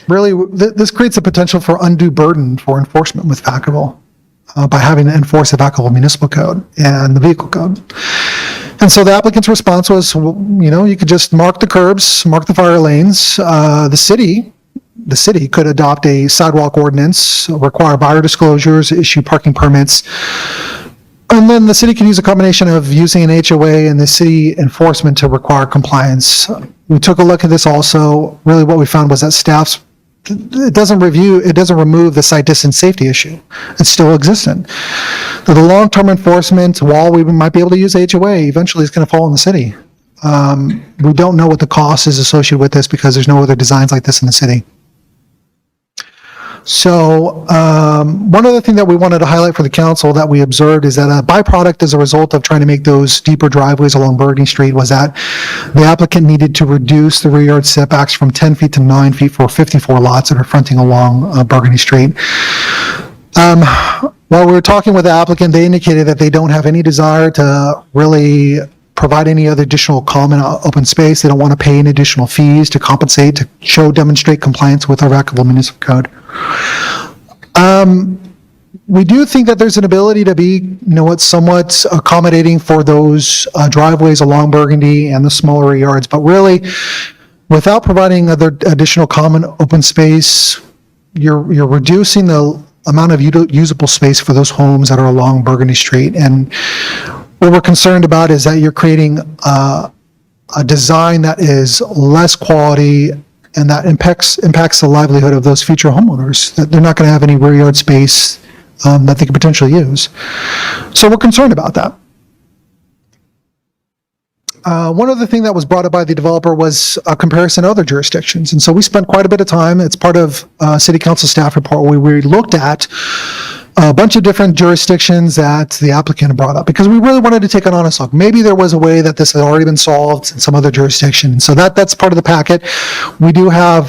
Really, this creates a potential for undue burden for enforcement with Vacaville by having to enforce the Vacaville Municipal Code and the Vehicle Code. And so the applicant's response was, you could just mark the curbs, mark the fire lanes. The city could adopt a sidewalk ordinance, require buyer disclosures, issue parking permits. And then the city can use a combination of using an HOA and the city enforcement to require compliance. We took a look at this also. Really what we found was that it doesn't remove the sight distance safety issue. It's still existent. So the long-term enforcement, while we might be able to use HOA, eventually is going to fall on the city. We don't know what the cost is associated with this because there's no other designs like this in the city. So one other thing that we wanted to highlight for the council that we observed is that a byproduct as a result of trying to make those deeper driveways along Burgundy Street was that the applicant needed to reduce the rear yard setbacks from 10 feet to 9 feet for 54 lots that are fronting along Burgundy Street. While we were talking with the applicant, they indicated that they don't have any desire to really provide any other additional common open space. They don't want to pay any additional fees to compensate, to demonstrate compliance with our Vacaville Municipal Code. We do think that there's an ability to be, somewhat accommodating for those driveways along Burgundy and the smaller yards, but really, without providing other additional common open space, you're reducing the amount of usable space for those homes that are along Burgundy Street. And what we're concerned about is that you're creating a design that is less quality and that impacts the livelihood of those future homeowners, that they're not going to have any rear yard space that they could potentially use. So we're concerned about that. One other thing that was brought up by the developer was a comparison to other jurisdictions. And so we spent quite a bit of time, it's part of City Council staff report, where we looked at a bunch of different jurisdictions that the applicant brought up, because we really wanted to take an honest look. Maybe there was a way that this had already been solved in some other jurisdiction. So that's part of the packet. We do have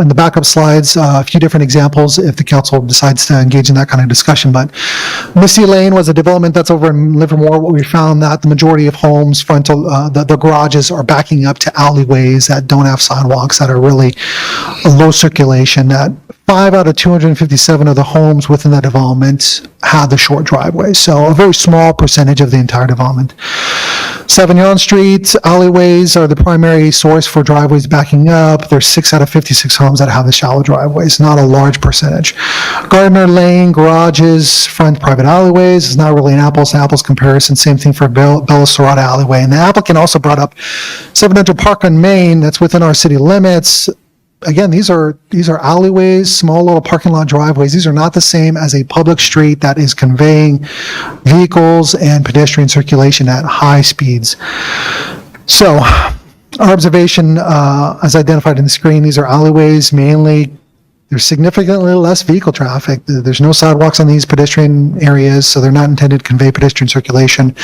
in the backup slides a few different examples if the council decides to engage in that kind of discussion. But Misty Lane was a development that's over in Livermore. What we found that the majority of homes, the garages are backing up to alleyways that don't have sidewalks, that are really low circulation, that 5 out of 257 of the homes within that development had the short driveway. So a very small percentage of the entire development. Savignon Street alleyways are the primary source for driveways backing up. There's 6 out of 56 homes that have the shallow driveways, not a large percentage. Gardner Lane garages front private alleyways. It's not really an apples to apples comparison. Same thing for Bella Serrata alleyway. And the applicant also brought up 700 Park on Main, that's within our city limits. Again, these are alleyways, small little parking lot driveways. These are not the same as a public street that is conveying vehicles and pedestrian circulation at high speeds. So our observation, as identified in the screen, these are alleyways mainly. There's significantly less vehicle traffic. There's no sidewalks on these pedestrian areas, so they're not intended to convey pedestrian circulation.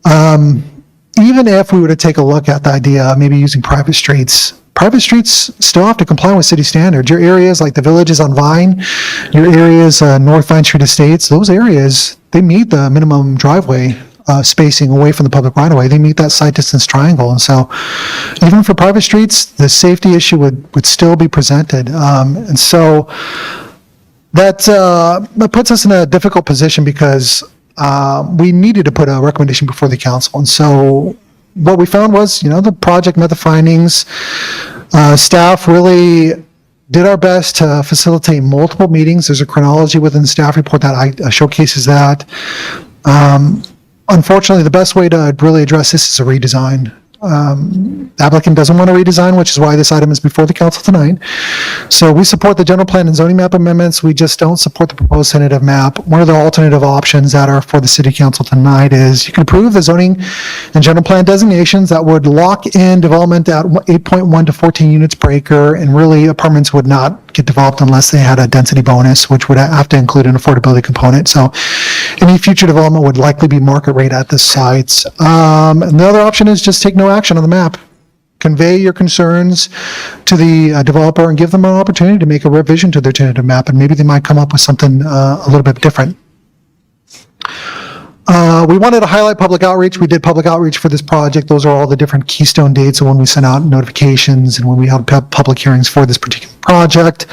Even if we were to take a look at the idea of maybe using private streets still have to comply with city standards. Your areas like the Villages on Vine, your areas North Vine Street Estates, those areas, they meet the minimum driveway spacing away from the public right-of-way. They meet that sight distance triangle. And so even for private streets, the safety issue would still be presented. And so that puts us in a difficult position, because we needed to put a recommendation before the council. And so what we found was, the project met the findings. Staff really did our best to facilitate multiple meetings. There's a chronology within the staff report that showcases that. Unfortunately, the best way to really address this is a redesign. The applicant doesn't want to redesign, which is why this item is before the council tonight. So we support the general plan and zoning map amendments. We just don't support the proposed tentative map. One of the alternative options that are for the city council tonight is you can approve the zoning and general plan designations that would lock in development at 8.1 to 14 units per acre, and really apartments would not get developed unless they had a density bonus, which would have to include an affordability component. So any future development would likely be market rate at the sites. And the other option is just take no action on the map. Convey your concerns to the developer and give them an opportunity to make a revision to their tentative map, and maybe they might come up with something a little bit different. We wanted to highlight public outreach. We did public outreach for this project. Those are all the different keystone dates of when we sent out notifications and when we held public hearings for this particular project.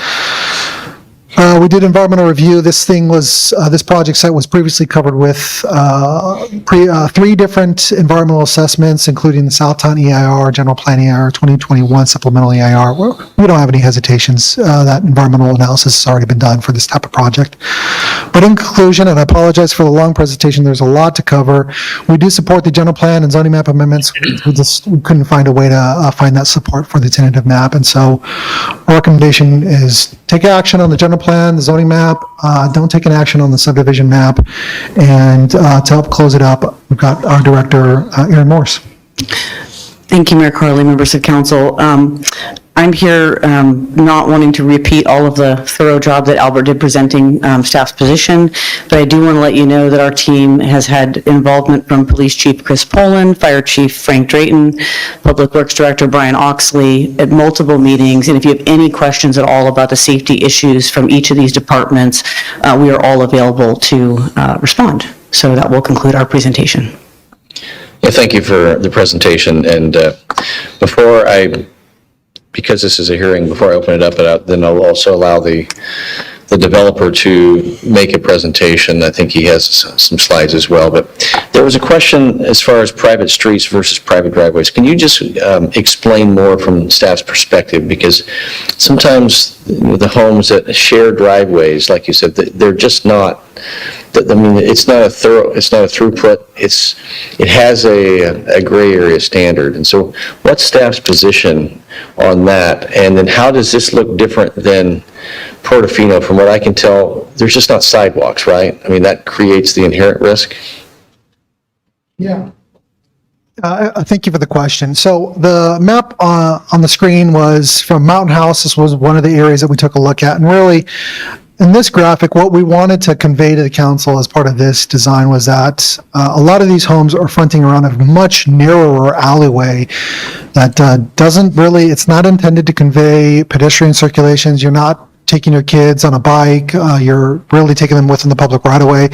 We did environmental review. This project site was previously covered with 3 different environmental assessments, including the Southtown EIR, General Plan EIR, 2021 Supplemental EIR. We don't have any hesitations. That environmental analysis has already been done for this type of project. But in conclusion, and I apologize for the long presentation, there's a lot to cover. We do support the general plan and zoning map amendments. We couldn't find a way to find that support for the tentative map. And so our recommendation is take action on the general plan, the zoning map, don't take an action on the subdivision map. And to help close it up, we've got our director, Aaron Morse. Thank you, Mayor Carley, members of council. I'm here not wanting to repeat all of the thorough job that Albert did presenting staff's position, but I do want to let you know that our team has had involvement from Police Chief Chris Poland, Fire Chief Frank Drayton, Public Works Director Brian Oxley at multiple meetings. And if you have any questions at all about the safety issues from each of these departments, we are all available to respond. So that will conclude our presentation. Yeah, thank you for the presentation. And because this is a hearing, before I open it up, then I'll also allow the developer to make a presentation. I think he has some slides as well. But there was a question as far as private streets versus private driveways. Can you just explain more from staff's perspective? Because sometimes the homes that share driveways, like you said, they're just not. I mean, it's not a throughput. It has a gray area standard. And so, what's staff's position on that? And then, how does this look different than Portofino? From what I can tell, there's just not sidewalks, right? I mean, that creates the inherent risk. Yeah. Thank you for the question. So the map on the screen was from Mountain House. This was one of the areas that we took a look at, and really, in this graphic, what we wanted to convey to the council as part of this design was that a lot of these homes are fronting around a much narrower alleyway that it's not intended to convey pedestrian circulations. You're not taking your kids on a bike. You're really taking them within the public right of way.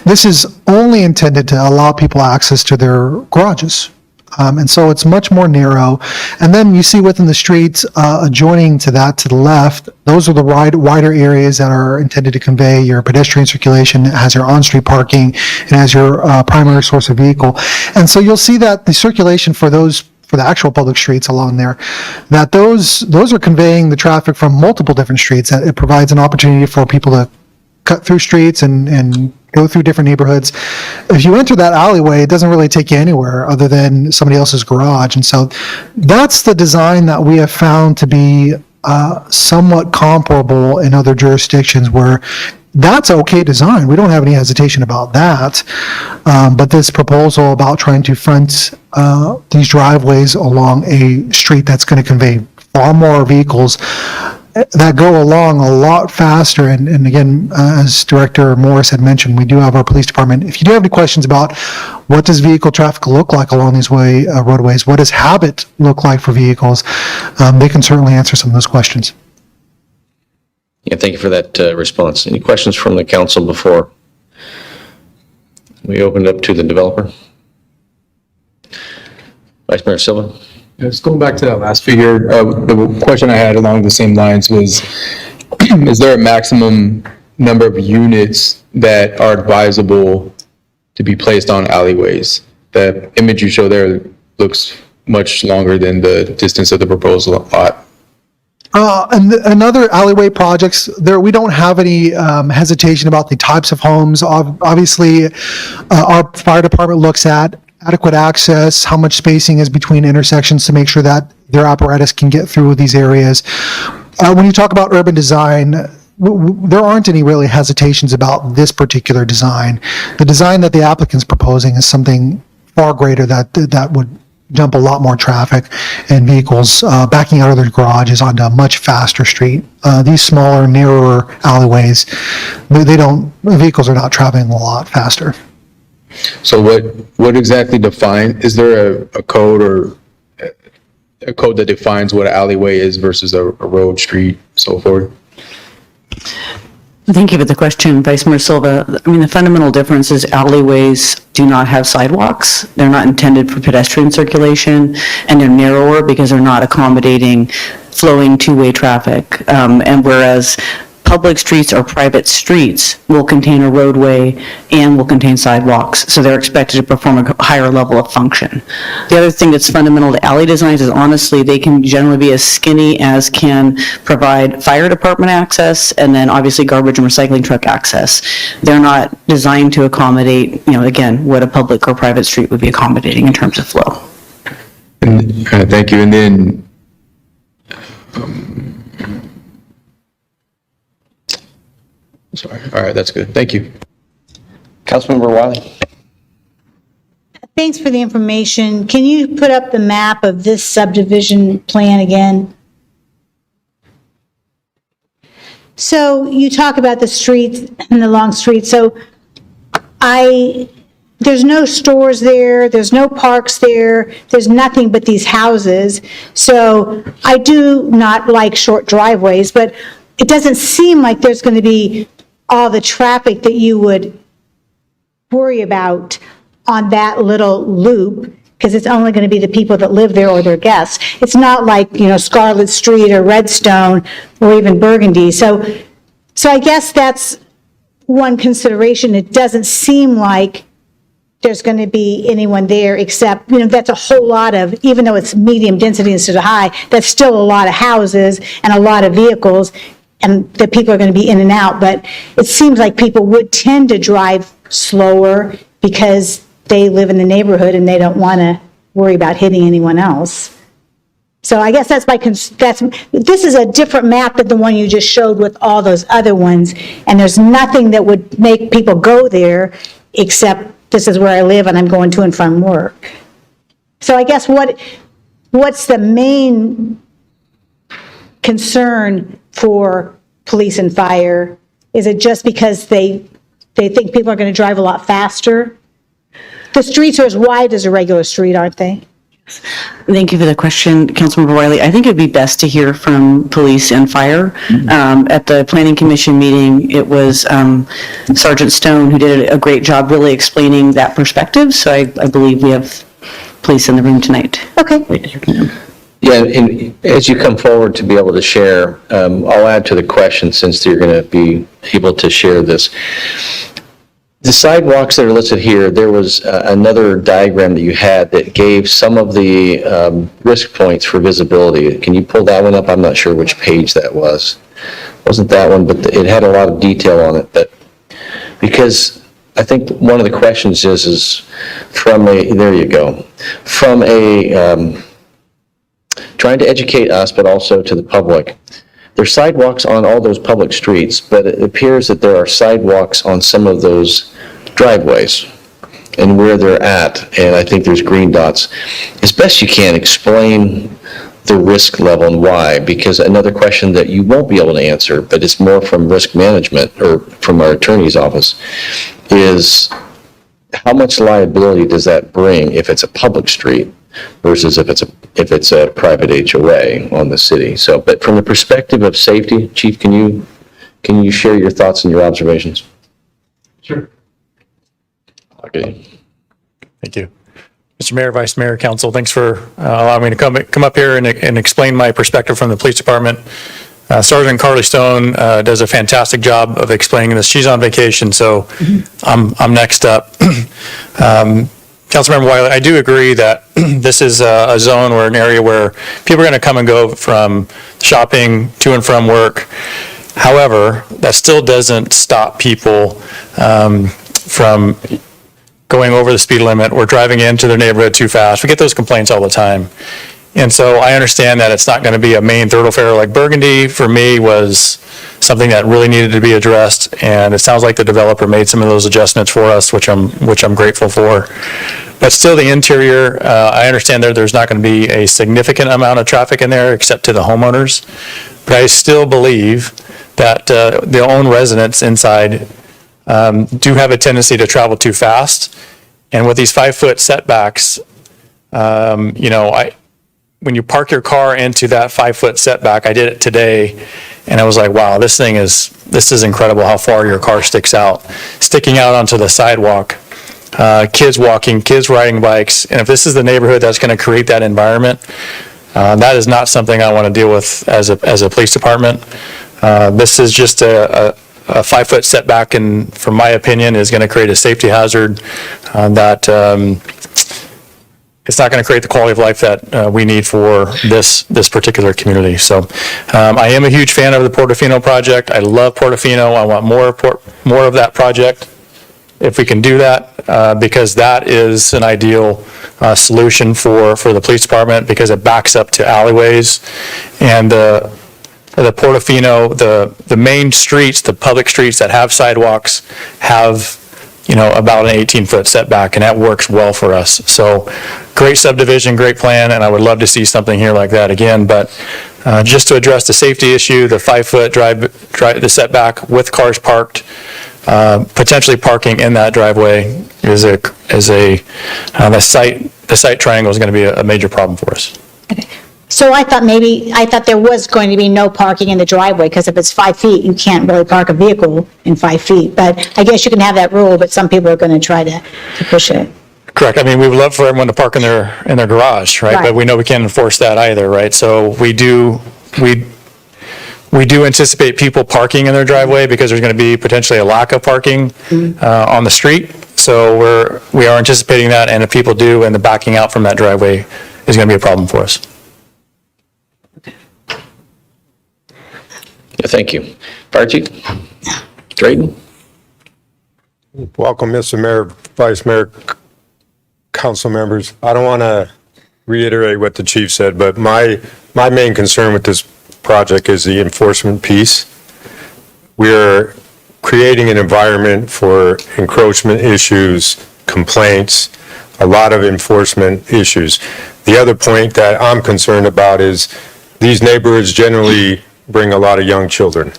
This is only intended to allow people access to their garages. And so it's much more narrow. And then you see within the streets adjoining to that to the left, those are the wider areas that are intended to convey your pedestrian circulation. It has your on-street parking. It has your primary source of vehicle. And so you'll see that the circulation for the actual public streets along there, that those are conveying the traffic from multiple different streets. That it provides an opportunity for people to cut through streets and go through different neighborhoods. If you enter that alleyway, it doesn't really take you anywhere other than somebody else's garage. And so that's the design that we have found to be somewhat comparable in other jurisdictions where that's okay design. We don't have any hesitation about that. But this proposal about trying to front these driveways along a street that's going to convey far more vehicles that go along a lot faster. And again, as Director Morris had mentioned, we do have our police department. If you do have any questions about what does vehicle traffic look like along these roadways, what does habit look like for vehicles, they can certainly answer some of those questions. Yeah, thank you for that response. Any questions from the council before we open it up to the developer? Vice Mayor Silva? Just going back to that last figure, the question I had along the same lines was, is there a maximum number of units that are advisable to be placed on alleyways. The image you show there looks much longer than the distance of the proposed lot. And other alleyway projects, there, we don't have any hesitation about the types of homes. Obviously, our fire department looks at adequate access, how much spacing is between intersections to make sure that their apparatus can get through these areas. When you talk about urban design, there aren't any really hesitations about this particular design. The design that the applicant's proposing is something far greater that would dump a lot more traffic and vehicles backing out of their garages onto a much faster street. These smaller, narrower alleyways, vehicles are not traveling a lot faster. So what exactly is there a code or a code that defines what an alleyway is versus a road, street, so forth? Thank you for the question, Vice Mayor Silva. I mean, the fundamental difference is alleyways do not have sidewalks. They're not intended for pedestrian circulation, and they're narrower because they're not accommodating flowing two-way traffic. And whereas public streets or private streets will contain a roadway and will contain sidewalks, so they're expected to perform a higher level of function. The other thing that's fundamental to alley designs is honestly, they can generally be as skinny as can provide fire department access and then obviously garbage and recycling truck access. They're not designed to accommodate, again, what a public or private street would be accommodating in terms of flow. Thank you. And then, sorry. All right, that's good. Thank you. Councilmember Wiley? Thanks for the information. Can you put up the map of this subdivision plan again? So you talk about the streets and the long streets. So there's no stores there, there's no parks there, there's nothing but these houses. So I do not like short driveways, but it doesn't seem like there's going to be all the traffic that you would worry about on that little loop, because it's only going to be the people that live there or their guests. It's not like, Scarlet Street or Redstone or even Burgundy. So I guess that's one consideration. It doesn't seem like there's going to be anyone there except, that's a whole lot of, even though it's medium density instead of high, that's still a lot of houses and a lot of vehicles, and the people are going to be in and out. But it seems like people would tend to drive slower because they live in the neighborhood and they don't want to worry about hitting anyone else. So I guess this is a different map than the one you just showed with all those other ones, and there's nothing that would make people go there except this is where I live and I'm going to and from work. So I guess what's the main concern for police and fire? Is it just because they think people are going to drive a lot faster? The streets are as wide as a regular street, aren't they? Thank you for the question, Councilmember Wiley. I think it would be best to hear from police and fire. At the Planning Commission meeting, it was Sergeant Stone who did a great job really explaining that perspective. So I believe we have police in the room tonight. Okay. Yeah, and as you come forward to be able to share, I'll add to the question since you're going to be able to share this. The sidewalks that are listed here, there was another diagram that you had that gave some of the risk points for visibility. Can you pull that one up? I'm not sure which page that was. It wasn't that one, but it had a lot of detail on it. But because I think one of the questions is there you go, from a, trying to educate us, but also to the public. There's sidewalks on all those public streets, but it appears that there are sidewalks on some of those driveways and where they're at, and I think there's green dots. As best you can, explain the risk level and why, because another question that you won't be able to answer, but it's more from risk management or from our attorney's office, is how much liability does that bring if it's a public street versus if it's a private HOA on the city. So, but from the perspective of safety, Chief, can you share your thoughts and your observations? Sure. Okay. Thank you. Mr. Mayor, Vice Mayor, Council, thanks for allowing me to come up here and explain my perspective from the police department. Sergeant Carly Stone does a fantastic job of explaining this. She's on vacation, so I'm next up. Councilmember Wiley, I do agree that this is a zone or an area where people are going to come and go from shopping to and from work. However, that still doesn't stop people from going over the speed limit or driving into their neighborhood too fast. We get those complaints all the time. And so I understand that it's not going to be a main thoroughfare like Burgundy. For me, was something that really needed to be addressed, and it sounds like the developer made some of those adjustments for us, which I'm grateful for. But still, the interior, I understand there's not going to be a significant amount of traffic in there except to the homeowners. But I still believe that the own residents inside do have a tendency to travel too fast. And with these 5-foot setbacks, when you park your car into that 5-foot setback, I did it today, and I was like, wow, this is incredible how far your car sticking out onto the sidewalk. Kids walking, kids riding bikes, and if this is the neighborhood that's going to create that environment, that is not something I want to deal with as a police department. This is just a 5-foot setback, and from my opinion, is going to create a safety hazard that it's not going to create the quality of life that we need for this particular community. So I am a huge fan of the Portofino project. I love Portofino. I want more of that project if we can do that, because that is an ideal solution for the police department, because it backs up to alleyways. And the Portofino, the main streets, the public streets that have sidewalks have about an 18-foot setback, and that works well for us. So great subdivision, great plan, and I would love to see something here like that again. But just to address the safety issue, the 5-foot the setback with cars parked, potentially parking in that driveway the site triangle is going to be a major problem for us. Okay. So I thought there was going to be no parking in the driveway, because if it's 5 feet, you can't really park a vehicle in 5 feet. But I guess you can have that rule, but some people are going to try to push it. Correct. I mean, we would love for everyone to park in their garage, right? But we know we can't enforce that either, right? So we do anticipate people parking in their driveway, because there's going to be potentially a lack of parking on the street. So we are anticipating that, and if people do, and the backing out from that driveway is going to be a problem for us. Thank you. Fire Chief Drayton. Welcome, Mr. Mayor, Vice Mayor, council members. I don't want to reiterate what the chief said, but my main concern with this project is the enforcement piece. We're creating an environment for encroachment issues, complaints, a lot of enforcement issues. The other point that I'm concerned about is these neighborhoods generally bring a lot of young children,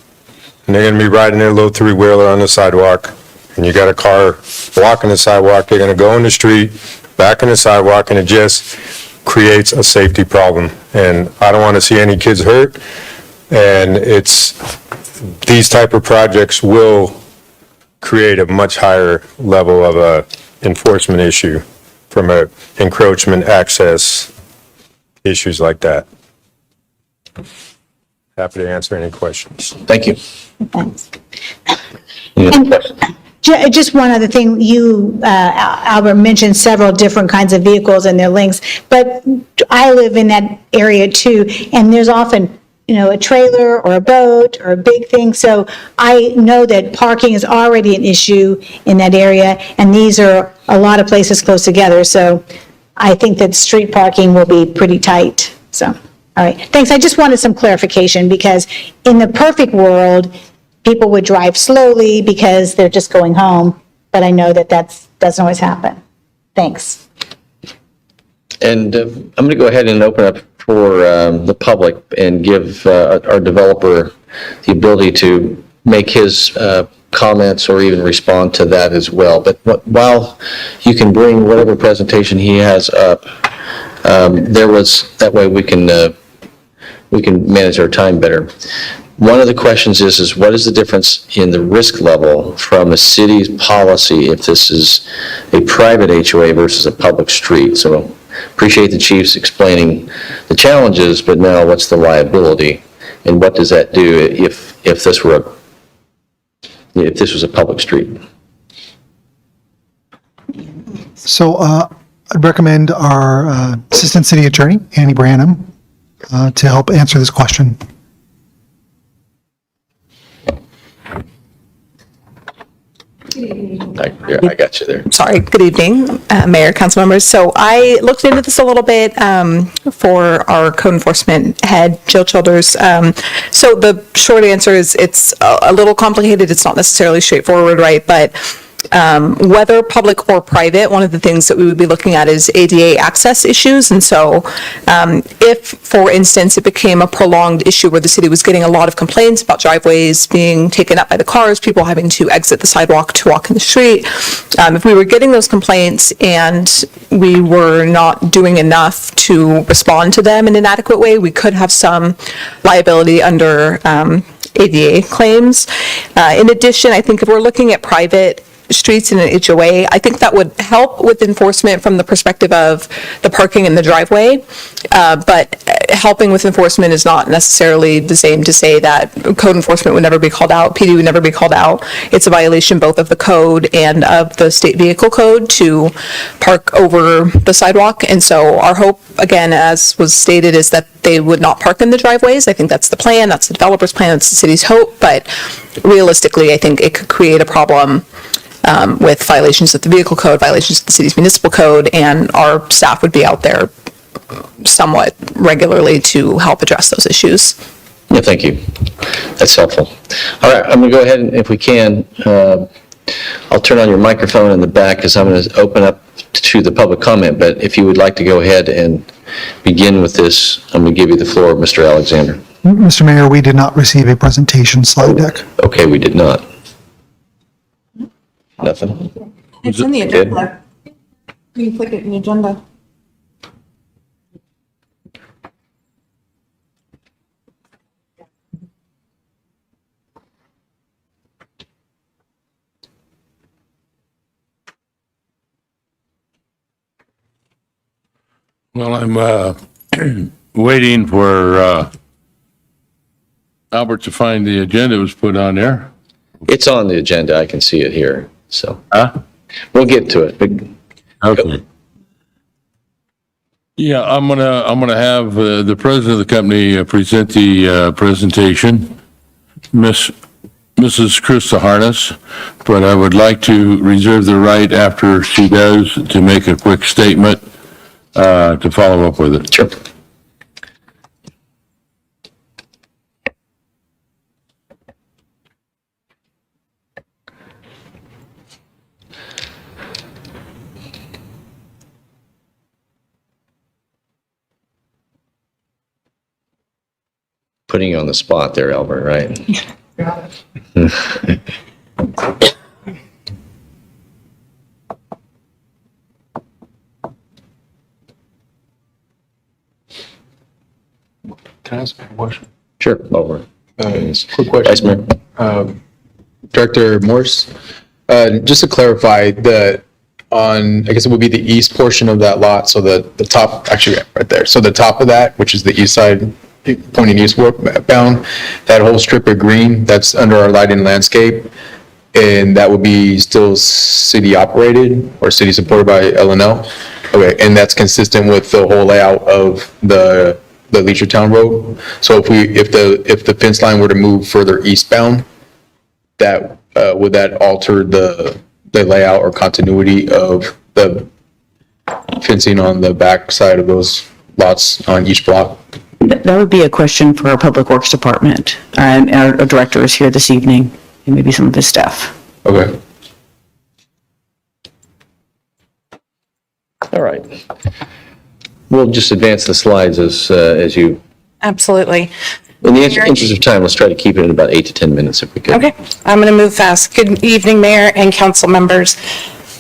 and they're going to be riding their little 3-wheeler on the sidewalk, and you got a car blocking the sidewalk. They're going to go in the street, back in the sidewalk, and it just creates a safety problem. And I don't want to see any kids hurt. And these type of projects will create a much higher level of enforcement issue from a encroachment, access, issues like that. Happy to answer any questions. Thank you. Thanks. Any other questions? Just one other thing, Albert mentioned several different kinds of vehicles and their links, but I live in that area too, and there's often, a trailer or a boat or a big thing, so I know that parking is already an issue in that area, and these are a lot of places close together, so I think that street parking will be pretty tight, so. All right, thanks. I just wanted some clarification, because in the perfect world, people would drive slowly because they're just going home, but I know that doesn't always happen. Thanks. And I'm going to go ahead and open up for the public and give our developer the ability to make his comments or even respond to that as well. But while you can bring whatever presentation he has up, that way we can manage our time better. One of the questions is what is the difference in the risk level from a city's policy if this is a private HOA versus a public street? So appreciate the chiefs explaining the challenges, but now what's the liability? And what does that do if this were if this was a public street? So I'd recommend our Assistant City Attorney, Annie Branham, to help answer this question. I got you there. Sorry, good evening, Mayor, council members. So I looked into this a little bit for our code enforcement head, Jill Childers. So the short answer is it's a little complicated. It's not necessarily straightforward, right? But whether public or private, one of the things that we would be looking at is ADA access issues. And so if, for instance, it became a prolonged issue where the city was getting a lot of complaints about driveways being taken up by the cars, people having to exit the sidewalk to walk in the street, if we were getting those complaints and we were not doing enough to respond to them in an adequate way, we could have some liability under ADA claims. In addition, I think if we're looking at private streets in an HOA, I think that would help with enforcement from the perspective of the parking in the driveway. But helping with enforcement is not necessarily the same to say that code enforcement would never be called out, PD would never be called out. It's a violation both of the code and of the state vehicle code to park over the sidewalk. And so our hope, again, as was stated, is that they would not park in the driveways. I think that's the plan, that's the developer's plan, that's the city's hope. But realistically, I think it could create a problem with violations of the vehicle code, violations of the city's municipal code, and our staff would be out there somewhat regularly to help address those issues. Yeah, thank you. That's helpful. All right, I'm going to go ahead and, if we can, I'll turn on your microphone in the back because I'm going to open up to the public comment. But if you would like to go ahead and begin with this, I'm going to give you the floor, Mr. Alexander. Mr. Mayor, we did not receive a presentation slide deck. Okay, we did not. Nothing? It's in the Good. agenda. You can click it in the agenda. Well, I'm waiting for Albert to find the agenda was put on there. It's on the agenda. I can see it here. So Huh? we'll get to it. But Okay. Yeah, I'm gonna have the president of the company present the presentation, Mrs. Krista Harness, but I would like to reserve the right after she does to make a quick statement to follow up with it. Sure. Putting you on the spot there, Albert, right? Can I ask a question? Sure, over. Quick Vice question. Mayor. Director Morse, just to clarify, I guess it would be the east portion of that lot, so the top, actually right there, so the top of that, which is the east side pointing eastward bound, that whole strip of green, that's under our lighting landscape, and that would be still city operated or city supported by L&L? Okay, and that's consistent with the whole layout of the Leisure-Town Road? So if the fence line were to move further eastbound, that would that alter the layout or continuity of the fencing on the back side of those lots on each block? That would be a question for our Public Works Department, and our director is here this evening, and maybe some of his staff. Okay. All right. We'll just advance the slides as you. Absolutely. In the interest of time, let's try to keep it in about 8 to 10 minutes if we could. Okay, I'm going to move fast. Good evening, Mayor and council members.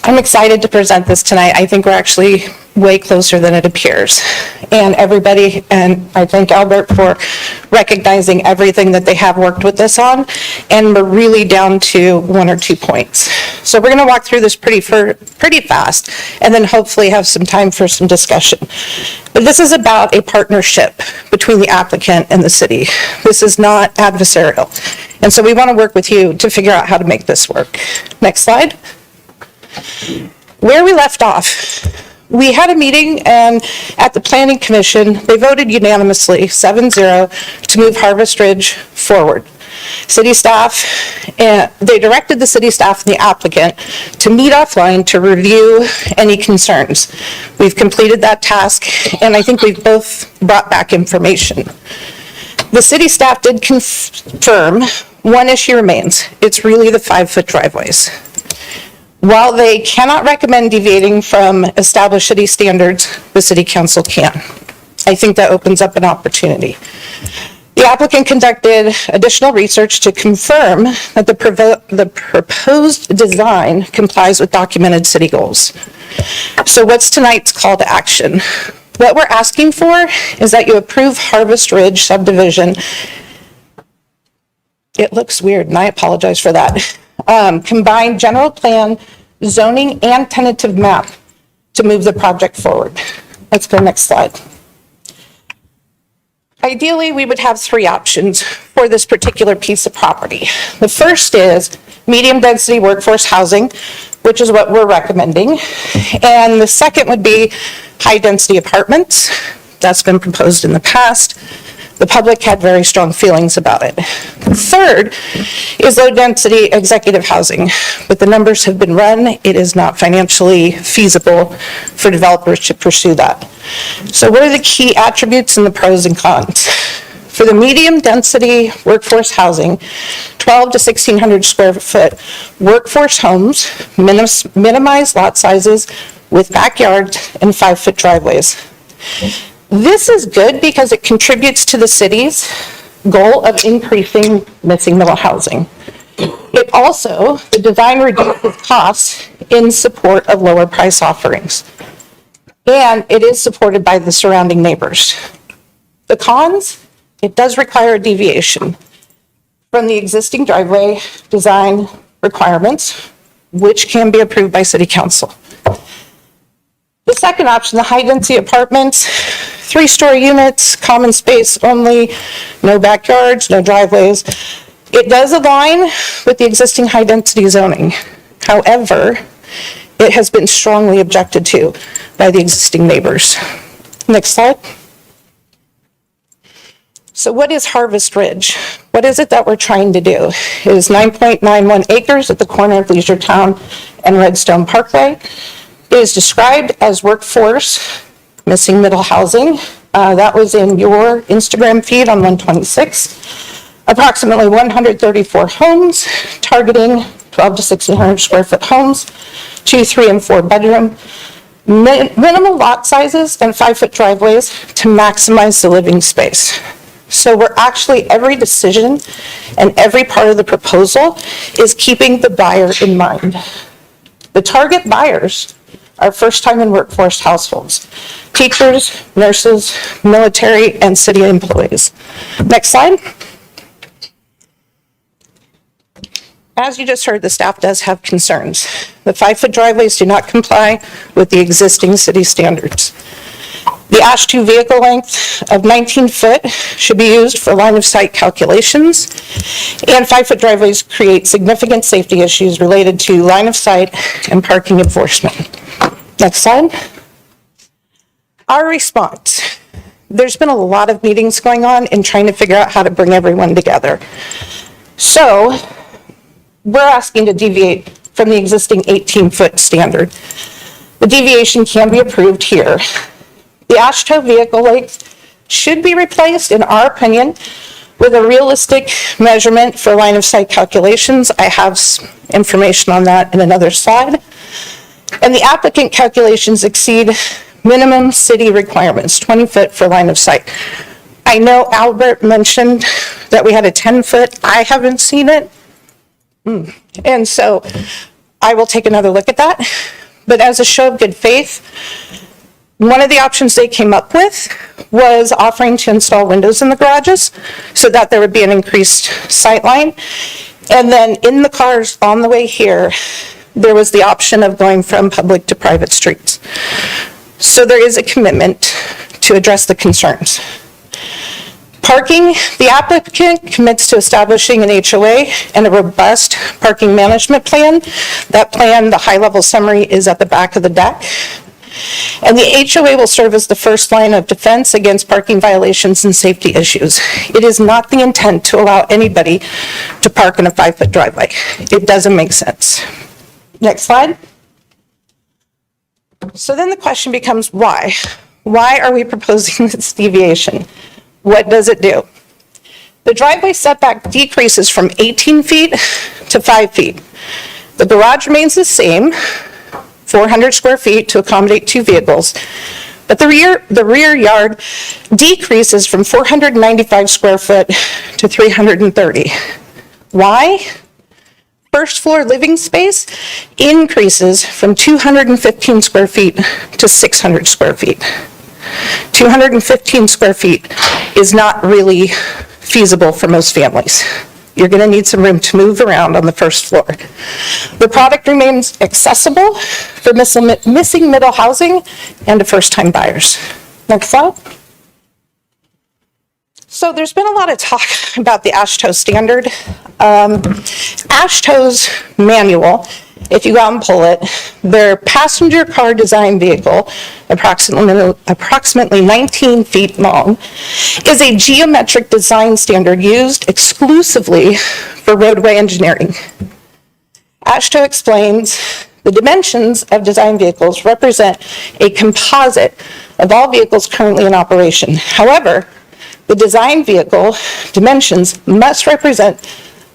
I'm excited to present this tonight. I think we're actually way closer than it appears. And everybody, and I thank Albert for recognizing everything that they have worked with us on, and we're really down to 1 or 2 points. So we're going to walk through this pretty fast, and then hopefully have some time for some discussion. But this is about a partnership between the applicant and the city. This is not adversarial. And so we want to work with you to figure out how to make this work. Next slide. Where we left off, we had a meeting and at the Planning Commission, they voted unanimously, 7-0, to move Harvest Ridge forward. City staff, they directed the city staff and the applicant to meet offline to review any concerns. We've completed that task, and I think we've both brought back information. The city staff did confirm one issue remains. It's really the 5-foot driveways. While they cannot recommend deviating from established city standards, the city council can. I think that opens up an opportunity. The applicant conducted additional research to confirm that the proposed design complies with documented city goals. So what's tonight's call to action? What we're asking for is that you approve Harvest Ridge subdivision. It looks weird, and I apologize for that. Combine general plan, zoning, and tentative map to move the project forward. Let's go next slide. Ideally, we would have 3 options for this particular piece of property. The first is medium-density workforce housing, which is what we're recommending. And the second would be high-density apartments. That's been proposed in the past. The public had very strong feelings about it. The third is low-density executive housing. But the numbers have been run. It is not financially feasible for developers to pursue that. So what are the key attributes and the pros and cons? For the medium-density workforce housing, 12 to 1,600 square foot workforce homes, minimize lot sizes with backyards and 5-foot driveways. This is good because it contributes to the city's goal of increasing missing middle housing. It also, the design reduces costs in support of lower price offerings. And it is supported by the surrounding neighbors. The cons, it does require a deviation from the existing driveway design requirements, which can be approved by City Council. The second option, the high-density apartments, 3-story units, common space only, no backyards, no driveways. It does align with the existing high-density zoning. However, it has been strongly objected to by the existing neighbors. Next slide. So what is Harvest Ridge? What is it that we're trying to do? It is 9.91 acres at the corner of Leisure Town and Redstone Parkway. It is described as workforce missing middle housing. That was in your Instagram feed on 126. Approximately 134 homes, targeting 12 to 1,600 square foot homes, 2, 3, and 4 bedroom. Minimal lot sizes and 5-foot driveways to maximize the living space. So we're actually, every decision and every part of the proposal is keeping the buyer in mind. The target buyers are first-time in workforce households, teachers, nurses, military, and city employees. Next slide. As you just heard, the staff does have concerns. The 5-foot driveways do not comply with the existing city standards. The ASH2 vehicle length of 19 foot should be used for line of sight calculations, and 5-foot driveways create significant safety issues related to line of sight and parking enforcement. Next slide. Our response. There's been a lot of meetings going on in trying to figure out how to bring everyone together. So we're asking to deviate from the existing 18-foot standard. The deviation can be approved here. The ASHTO vehicle length should be replaced, in our opinion, with a realistic measurement for line of sight calculations. I have information on that in another slide. And the applicant calculations exceed minimum city requirements, 20 foot for line of sight. I know Albert mentioned that we had a 10 foot. I haven't seen it. And so I will take another look at that. But as a show of good faith, one of the options they came up with was offering to install windows in the garages so that there would be an increased sight line. And then in the cars on the way here, there was the option of going from public to private streets. So there is a commitment to address the concerns. Parking, the applicant commits to establishing an HOA and a robust parking management plan. That plan, the high-level summary, is at the back of the deck. And the HOA will serve as the first line of defense against parking violations and safety issues. It is not the intent to allow anybody to park in a 5-foot driveway. It doesn't make sense. Next slide. So then the question becomes why? Why are we proposing this deviation? What does it do? The driveway setback decreases from 18 feet to 5 feet. The garage remains the same, 400 square feet to accommodate 2 vehicles, but the rear yard decreases from 495 square foot to 330. Why? First floor living space increases from 215 square feet to 600 square feet. 215 square feet is not really feasible for most families. You're going to need some room to move around on the first floor. The product remains accessible for missing middle housing and to first-time buyers. Next slide. So there's been a lot of talk about the AASHTO standard. AASHTO's manual, if you go out and pull it, their passenger car design vehicle, approximately 19 feet long, is a geometric design standard used exclusively for roadway engineering. AASHTO explains the dimensions of design vehicles represent a composite of all vehicles currently in operation. However, the design vehicle dimensions must represent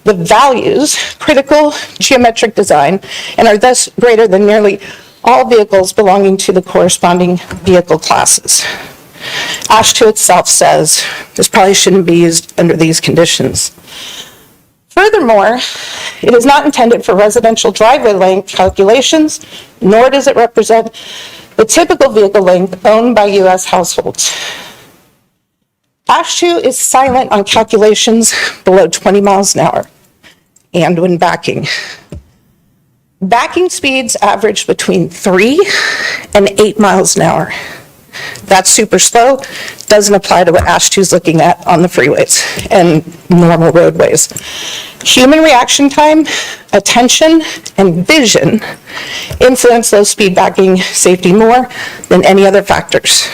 the values, critical geometric design, and are thus greater than nearly all vehicles belonging to the corresponding vehicle classes. AASHTO itself says this probably shouldn't be used under these conditions. Furthermore, it is not intended for residential driveway length calculations, nor does it represent the typical vehicle length owned by U.S. households. AASHTO is silent on calculations below 20 miles an hour and when backing. Backing speeds average between 3 and 8 miles an hour. That's super slow, doesn't apply to what AASHTO is looking at on the freeways and normal roadways. Human reaction time, attention, and vision influence low speed backing safety more than any other factors.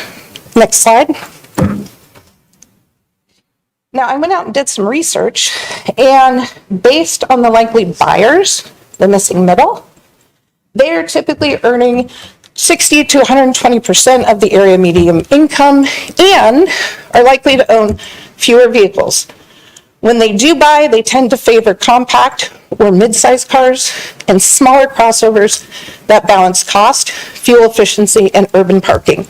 Next slide. Now, I went out and did some research, and based on the likely buyers, the missing middle, they are typically earning 60 to 120% of the area median income and are likely to own fewer vehicles. When they do buy, they tend to favor compact or mid-sized cars and smaller crossovers that balance cost, fuel efficiency, and urban parking.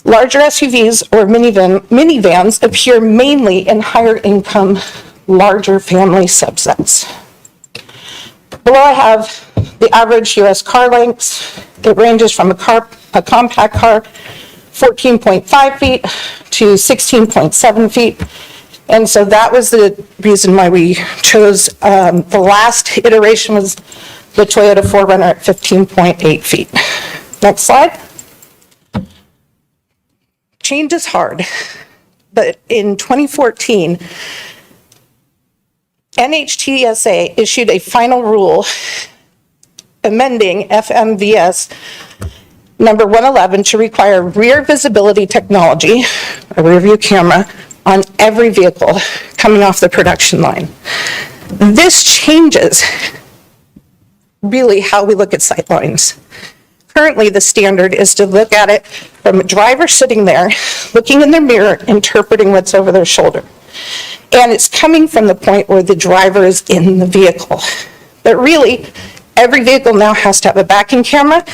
Larger SUVs or minivans appear mainly in higher income, larger family subsets. Below I have the average US car lengths. It ranges from a compact car, 14.5 feet to 16.7 feet. And so that was the reason why we chose, the last iteration was the Toyota 4Runner at 15.8 feet. Next slide. Change is hard, but in 2014, NHTSA issued a final rule amending FMVS number 111 to require rear visibility technology, a rear view camera, on every vehicle coming off the production line. This changes really how we look at sight lines. Currently, the standard is to look at it from a driver sitting there, looking in their mirror, interpreting what's over their shoulder. And it's coming from the point where the driver is in the vehicle. But really, every vehicle now has to have a backing camera.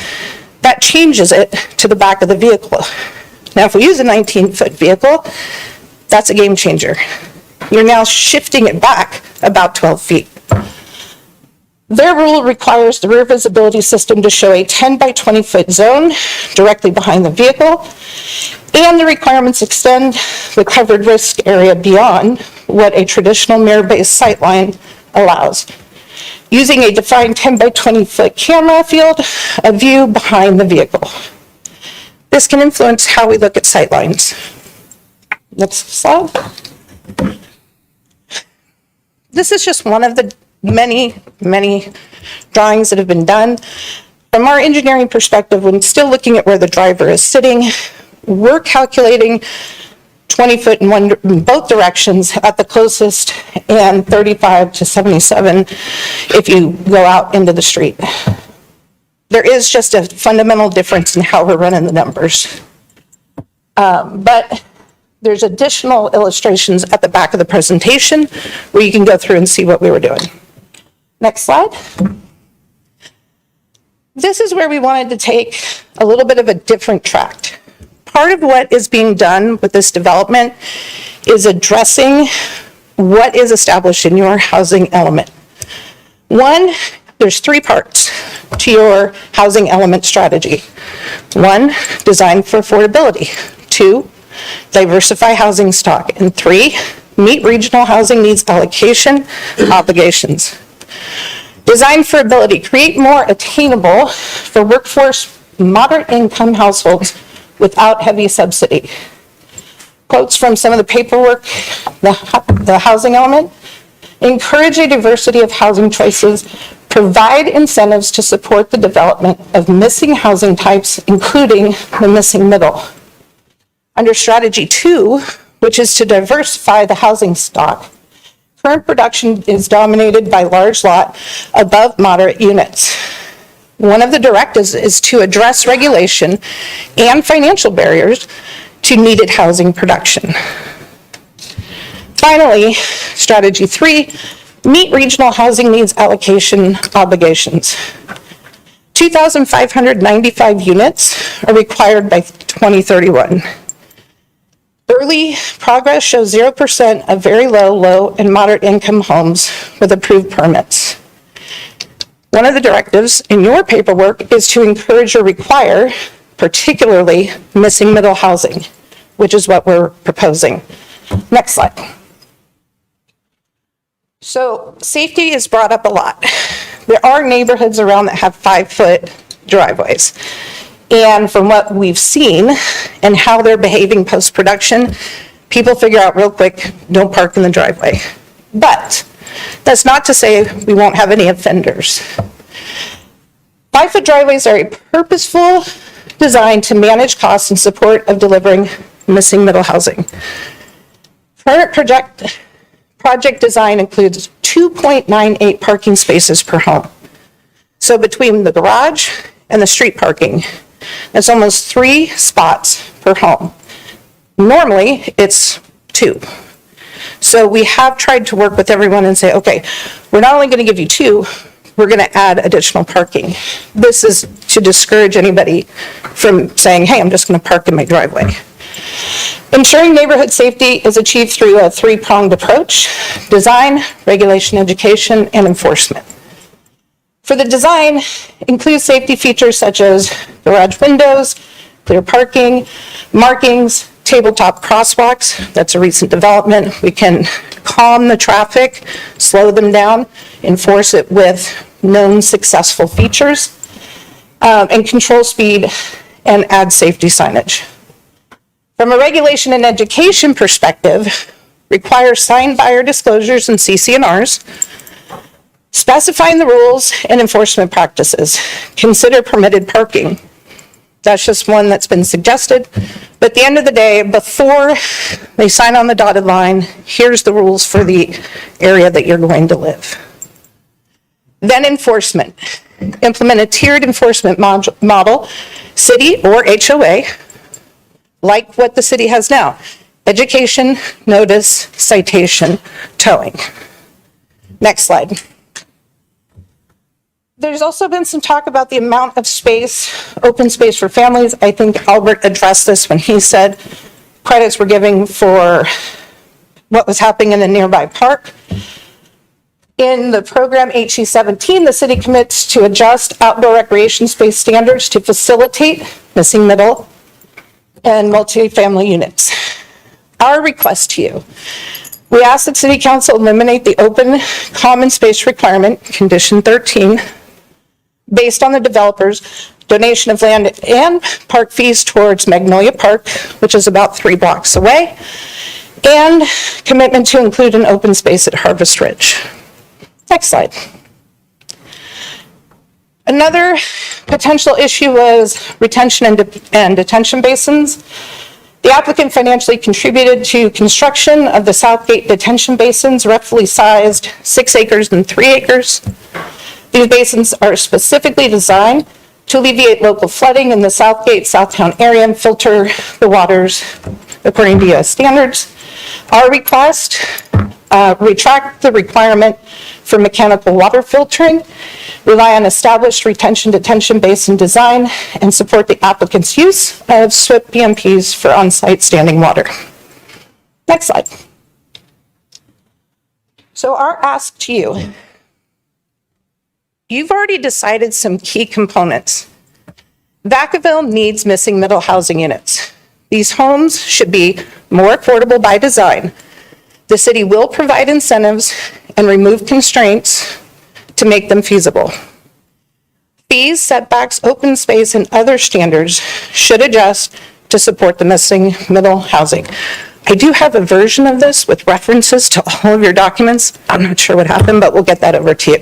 That changes it to the back of the vehicle. Now, if we use a 19-foot vehicle, that's a game changer. You're now shifting it back about 12 feet. Their rule requires the rear visibility system to show a 10 by 20 foot zone directly behind the vehicle, and the requirements extend the covered risk area beyond what a traditional mirror-based sightline allows, using a defined 10 by 20 foot camera field of view behind the vehicle. This can influence how we look at sightlines. Next slide. This is just one of the many drawings that have been done. From our engineering perspective, when still looking at where the driver is sitting, we're calculating 20 foot in both directions at the closest, and 35 to 77 if you go out into the street. There is just a fundamental difference in how we're running the numbers. But there's additional illustrations at the back of the presentation where you can go through and see what we were doing. Next slide. This is where we wanted to take a little bit of a different track. Part of what is being done with this development is addressing what is established in your housing element. One, there's three parts to your housing element strategy. One, design for affordability. Two, diversify housing stock. And three, meet regional housing needs allocation obligations. Design for ability, create more attainable for workforce moderate income households without heavy subsidy. Quotes from some of the paperwork, the housing element: encourage a diversity of housing choices, provide incentives to support the development of missing housing types, including the missing middle. Under strategy 2, which is to diversify the housing stock, current production is dominated by large lot above moderate units. One of the directives is to address regulation and financial barriers to needed housing production. Finally, strategy 3, meet regional housing needs allocation obligations. 2,595 units are required by 2031. Early progress shows 0% of very low, and moderate income homes with approved permits. One of the directives in your paperwork is to encourage or require, particularly missing middle housing, which is what we're proposing. Next slide. So safety is brought up a lot. There are neighborhoods around that have 5-foot driveways. And from what we've seen and how they're behaving post-production, people figure out real quick, don't park in the driveway. But that's not to say we won't have any offenders. 5-foot driveways are a purposeful design to manage costs in support of delivering missing middle housing. Current project design includes 2.98 parking spaces per home. So between the garage and the street parking, that's almost 3 spots per home. Normally, it's 2. So we have tried to work with everyone and say, okay, we're not only going to give you 2, we're going to add additional parking. This is to discourage anybody from saying, hey, I'm just going to park in my driveway. Ensuring neighborhood safety is achieved through a 3-pronged approach: design, regulation, education, and enforcement. For the design, include safety features such as garage windows, clear parking, markings, tabletop crosswalks. That's a recent development. We can calm the traffic, slow them down, enforce it with known successful features, and control speed and add safety signage. From a regulation and education perspective, require signed buyer disclosures and CC&Rs, specifying the rules and enforcement practices. Consider permitted parking. That's just one that's been suggested. But at the end of the day, before they sign on the dotted line, here's the rules for the area that you're going to live. Then enforcement. Implement a tiered enforcement model, city or HOA, like what the city has now: education, notice, citation, towing. Next slide. There's also been some talk about the amount of space, open space for families. I think Albert addressed this when he said credits were giving for what was happening in the nearby park. In the program HE17, the city commits to adjust outdoor recreation space standards to facilitate missing middle and multifamily units. Our request to you, we ask that City Council eliminate the open common space requirement, condition 13, based on the developer's donation of land and park fees towards Magnolia Park, which is about 3 blocks away, and commitment to include an open space at Harvest Ridge. Next slide. Another potential issue was retention and detention basins. The applicant financially contributed to construction of the Southgate detention basins, roughly sized 6 acres and 3 acres. These basins are specifically designed to alleviate local flooding in the Southgate, Southtown area and filter the waters according to US standards. Our request, retract the requirement for mechanical water filtering, rely on established retention detention basin design, and support the applicant's use of SWIP BMPs for on-site standing water. Next slide. So our ask to you, you've already decided some key components. Vacaville needs missing middle housing units. These homes should be more affordable by design. The city will provide incentives and remove constraints to make them feasible. Fees, setbacks, open space, and other standards should adjust to support the missing middle housing. I do have a version of this with references to all of your documents. I'm not sure what happened, but we'll get that over to you.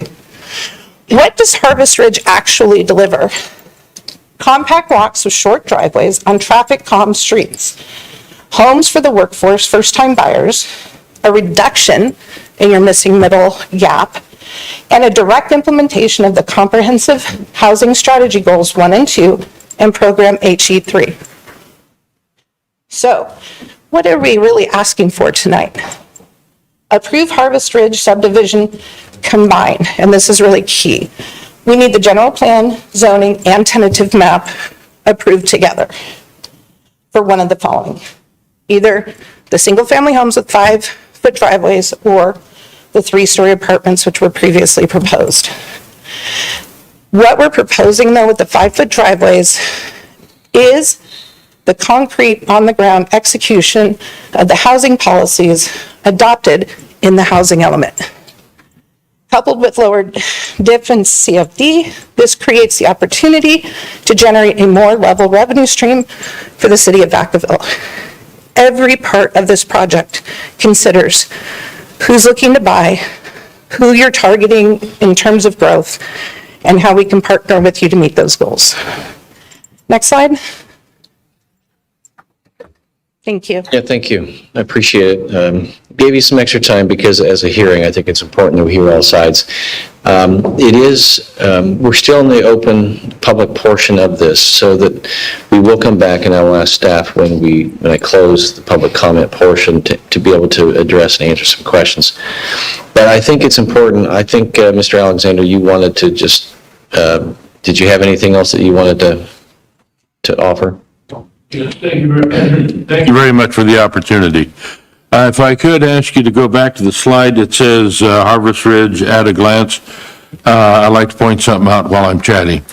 What does Harvest Ridge actually deliver? Compact lots with short driveways on traffic-calm streets, homes for the workforce, first-time buyers, a reduction in your missing middle gap, and a direct implementation of the comprehensive housing strategy goals 1 and 2 and program HE3. So, what are we really asking for tonight? Approve Harvest Ridge subdivision combined, and this is really key. We need the general plan, zoning, and tentative map approved together for one of the following. Either the single-family homes with 5-foot driveways or the 3-story apartments which were previously proposed. What we're proposing though with the 5-foot driveways is the concrete on-the-ground execution of the housing policies adopted in the housing element. Coupled with lower DIF and CFD, this creates the opportunity to generate a more level revenue stream for the city of Vacaville. Every part of this project considers who's looking to buy, who you're targeting in terms of growth, and how we can partner with you to meet those goals. Next slide. Thank you. Yeah, thank you. I appreciate it. Gave you some extra time because as a hearing, I think it's important that we hear all sides. We're still in the open public portion of this, so that we will come back and I will ask staff when I close the public comment portion to be able to address and answer some questions. But I think it's important. I think, Mr. Alexander, you wanted to just, did you have anything else that you wanted to offer? Yes, thank you very much for the opportunity. If I could ask you to go back to the slide that says Harvest Ridge at a glance, I'd like to point something out while I'm chatting.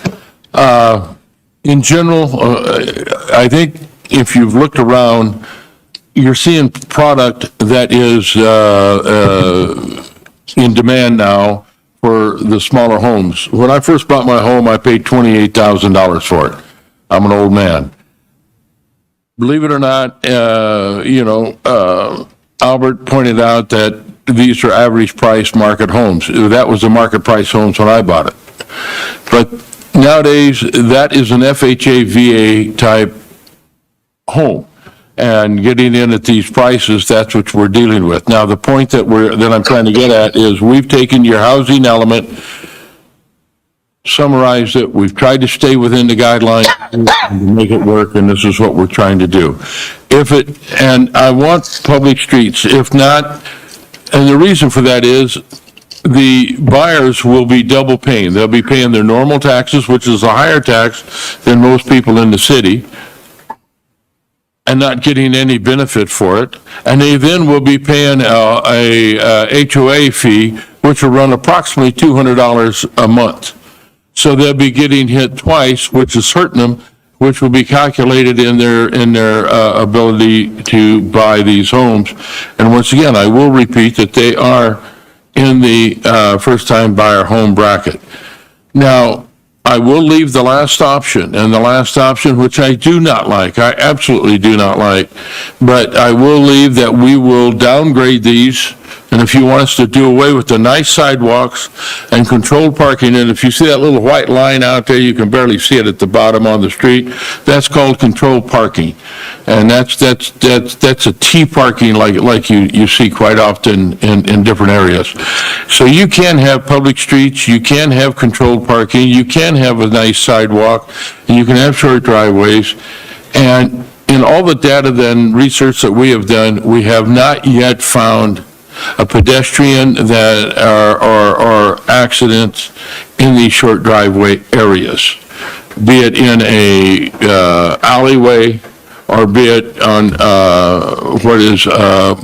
In general, I think if you've looked around, you're seeing product that is in demand now for the smaller homes. When I first bought my home, I paid $28,000 for it. I'm an old man. Believe it or not, Albert pointed out that these are average price market homes. That was the market price homes when I bought it. But nowadays, that is an FHA, VA type home. And getting in at these prices, that's what we're dealing with. Now, the point that I'm trying to get at is we've taken your housing element, summarized it, we've tried to stay within the guidelines and make it work, and this is what we're trying to do. And I want public streets, if not, and the reason for that is the buyers will be double paying. They'll be paying their normal taxes, which is a higher tax than most people in the city, and not getting any benefit for it. And they then will be paying a HOA fee which will run approximately $200 a month. So they'll be getting hit twice, which is hurting them, which will be calculated in their ability to buy these homes. And once again, I will repeat that they are in the first-time buyer home bracket. Now, I will leave the last option, and the last option, which I do not like, I absolutely do not like, but I will leave that we will downgrade these, and if you want us to do away with the nice sidewalks and controlled parking, and if you see that little white line out there, you can barely see it at the bottom on the street, that's called controlled parking. And that's a T parking like you see quite often in different areas. So you can have public streets, you can have controlled parking, you can have a nice sidewalk, and you can have short driveways. And in all the data then research that we have done, we have not yet found a pedestrian that or accidents in these short driveway areas, be it in a alleyway or be it on what is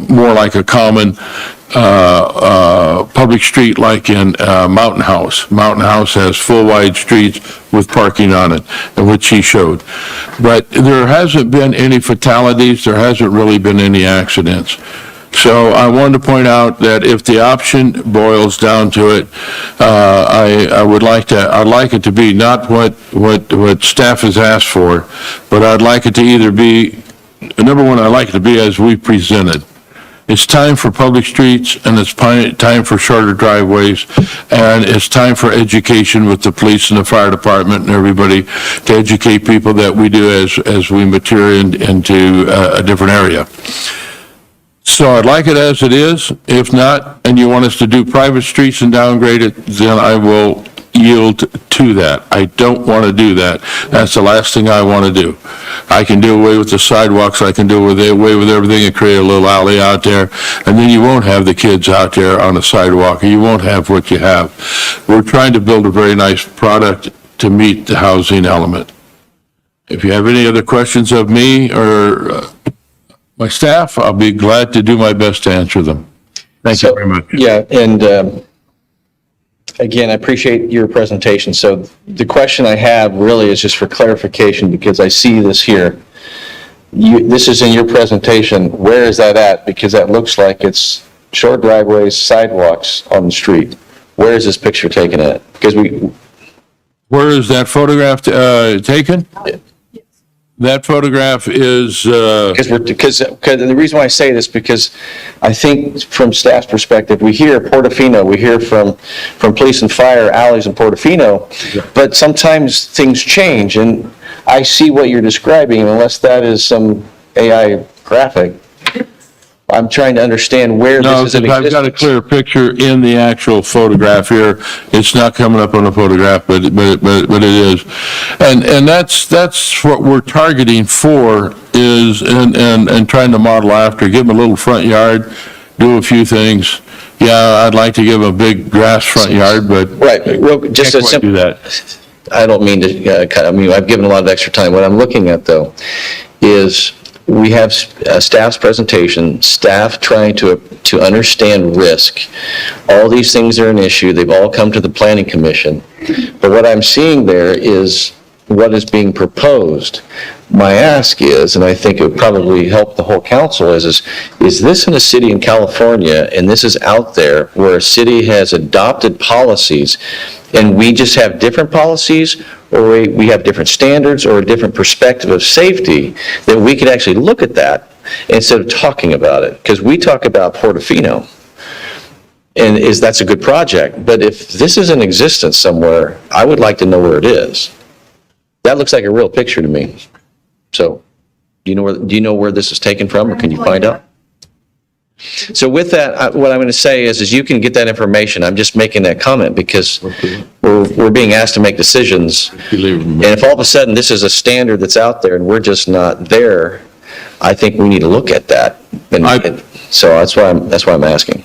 more like a common public street like in Mountain House. Mountain House has full wide streets with parking on it, which he showed. But there hasn't been any fatalities, there hasn't really been any accidents. So I wanted to point out that if the option boils down to it, I'd like it to be not what staff has asked for, but I'd like it to either be, number one, I'd like it to be as we presented. It's time for public streets, and it's time for shorter driveways, and it's time for education with the police and the fire department and everybody to educate people that we do as we mature into a different area. So I'd like it as it is. If not, and you want us to do private streets and downgrade it, then I will yield to that. I don't want to do that. That's the last thing I want to do. I can do away with the sidewalks, I can do away with everything and create a little alley out there, and then you won't have the kids out there on the sidewalk, and you won't have what you have. We're trying to build a very nice product to meet the housing element. If you have any other questions of me or my staff, I'll be glad to do my best to answer them. Thank you very much. Yeah, and again, I appreciate your presentation. So the question I have really is just for clarification, because I see this here. This is in your presentation. Where is that at? Because that looks like it's short driveways, sidewalks on the street. Where is this picture taken at? Because Where is that photograph taken? That photograph is... Because the reason why I say this, because I think from staff's perspective, we hear Portofino, we hear from police and fire, alleys in Portofino, but sometimes things change, and I see what you're describing, and unless that is some AI graphic, I'm trying to understand where this is in existence. I've got a clear picture in the actual photograph here. It's not coming up on the photograph, but it is. And that's what we're targeting for is, and trying to model after, give them a little front yard, do a few things. Yeah, I'd like to give them a big grass front yard, but right. Well, just can't quite do that. I don't mean to, I've given a lot of extra time. What I'm looking at though is we have staff's presentation, staff trying to understand risk. All these things are an issue. They've all come to the Planning Commission. But what I'm seeing there is what is being proposed. My ask is, and I think it would probably help the whole council, is this in a city in California, and this is out there, where a city has adopted policies, and we just have different policies, or we have different standards, or a different perspective of safety, that we can actually look at that instead of talking about it. Because we talk about Portofino, and that's a good project, but if this is in existence somewhere, I would like to know where it is. That looks like a real picture to me. So, do you know where this is taken from, or can you find out? So with that, what I'm going to say is you can get that information. I'm just making that comment because we're being asked to make decisions. And if all of a sudden this is a standard that's out there and we're just not there, I think we need to look at that. And so that's why I'm asking.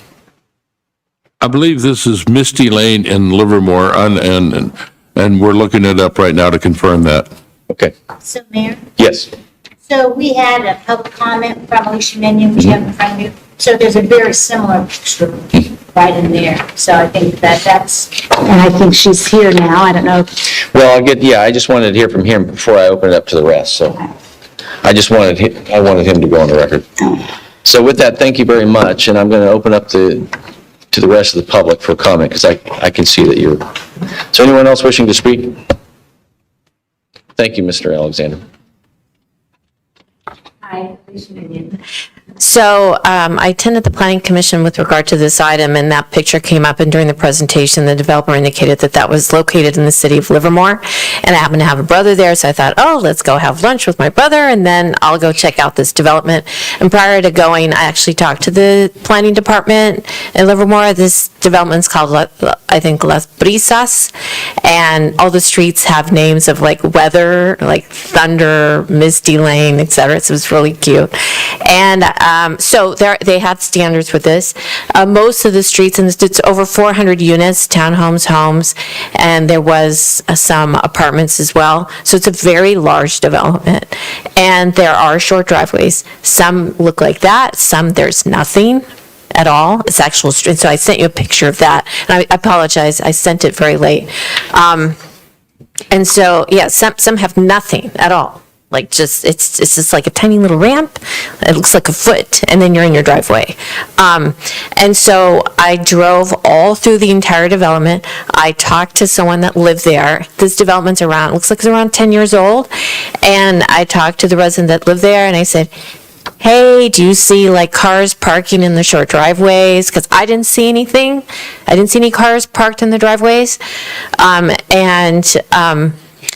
I believe this is Misty Lane in Livermore, and we're looking it up right now to confirm that. Okay. So, Mayor? Yes. So we had a public comment from Alicia Minion, which you have in front of you. So there's a very similar picture right in there. So I think that's, and I think she's here now. I don't know. Well, I just wanted to hear from him before I open it up to the rest, so. I wanted him to go on the record. So with that, thank you very much, and I'm going to open up to the rest of the public for comment, because I can see that you're. So anyone else wishing to speak? Thank you, Mr. Alexander. Hi, so I attended the Planning Commission with regard to this item, and that picture came up, and during the presentation, the developer indicated that that was located in the city of Livermore, and I happen to have a brother there, so I thought, oh, let's go have lunch with my brother, and then I'll go check out this development. And prior to going, I actually talked to the planning department in Livermore. This development's called, I think, Las Brisas, and all the streets have names of like weather, like Thunder, Misty Lane, etc. So it was really cute. And so they had standards with this. Most of the streets, and it's over 400 units, townhomes, homes, and there was some apartments as well. So it's a very large development. And there are short driveways. Some look like that, some there's nothing at all. It's actual street. So I sent you a picture of that. And I apologize, I sent it very late. And so, yeah, some have nothing at all. Like just, it's just like a tiny little ramp. It looks like a foot, and then you're in your driveway. And so I drove all through the entire development. I talked to someone that lived there. This development's around, looks like it's around 10 years old. And I talked to the resident that lived there, and I said, hey, do you see like cars parking in the short driveways? Because I didn't see anything. I didn't see any cars parked in the driveways.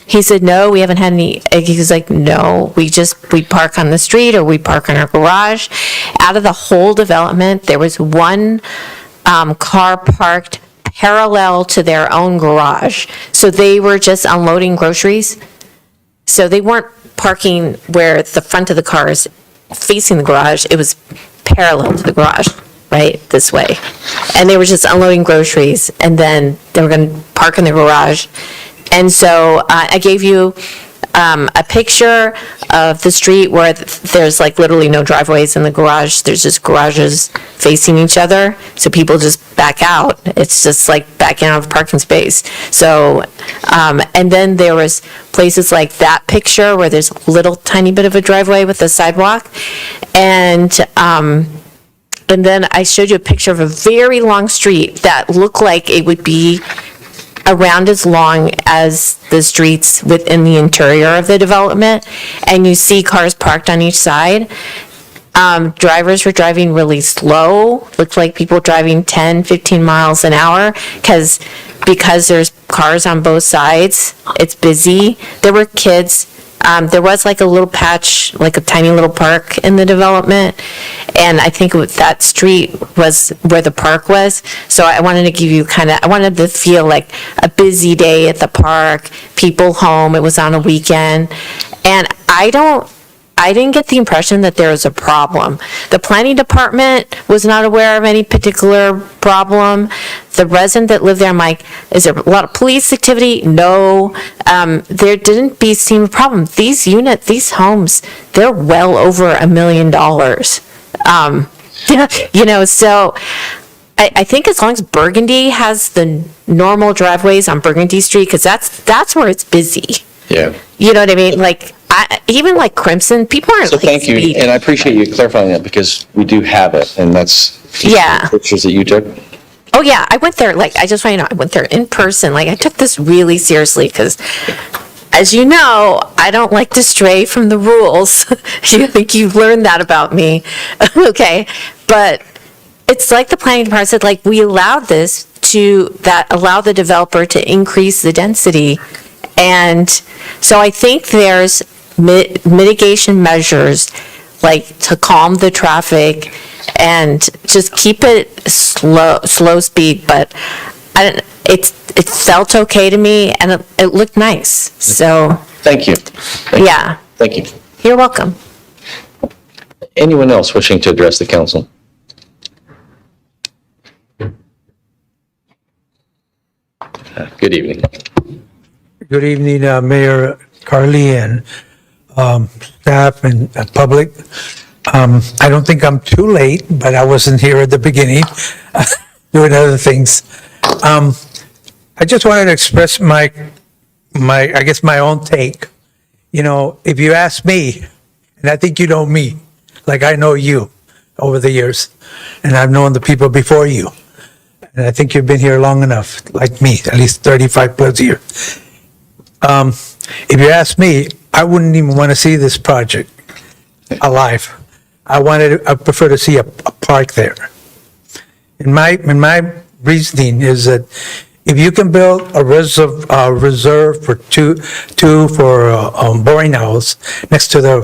He said, no, we haven't had any. He was like, no, we park on the street or we park in our garage. Out of the whole development, there was one car parked parallel to their own garage. So they were just unloading groceries. So they weren't parking where the front of the car is facing the garage. It was parallel to the garage, right, this way. And they were just unloading groceries, and then they were going to park in the garage. And so I gave you a picture of the street where there's like literally no driveways in the garage. There's just garages facing each other. So people just back out. It's just like backing out of a parking space. So, and then there was places like that picture where there's a little tiny bit of a driveway with a sidewalk. And then I showed you a picture of a very long street that looked like it would be around as long as the streets within the interior of the development, and you see cars parked on each side. Drivers were driving really slow, looked like people driving 10, 15 miles an hour, because there's cars on both sides, it's busy. There were kids. There was like a little patch, like a tiny little park in the development, and I think that street was where the park was. So I wanted to give you I wanted to feel like a busy day at the park, people home, it was on a weekend, and I didn't get the impression that there was a problem. The planning department was not aware of any particular problem. The resident that lived there, I'm like, is there a lot of police activity? No. There didn't seem a problem. These homes, they're well over $1 million. So I think as long as Burgundy has the normal driveways on Burgundy Street, because that's where it's busy. Yeah. You know what I mean? Like, even like Crimson, people aren't So like thank you, speeding. and I appreciate you clarifying that, because we do have it, and that's Yeah. pictures that you took. Oh, yeah, I went there, like, I just want you to know, I went there in person. Like, I took this really seriously because, as you know, I don't like to stray from the rules. You think you've learned that about me. Okay, but it's like the planning department said, like, we allowed this allow the developer to increase the density. And so I think there's mitigation measures, like to calm the traffic and just keep it slow speed. But it felt okay to me, and it looked nice. So Thank you. yeah, Thank you. you're welcome. Anyone else wishing to address the council? Good evening. Good evening, Mayor Carly and staff and public. I don't think I'm too late, but I wasn't here at the beginning. doing other things. I just wanted to express my, I guess my own take. You know, if you ask me, and I think you know me, like I know you over the years, and I've known the people before you. And I think you've been here long enough, like me, at least 35 plus years. If you ask me, I wouldn't even want to see this project alive. I prefer to see a park there. And my reasoning is that if you can build a reserve for two for boarding houses next to the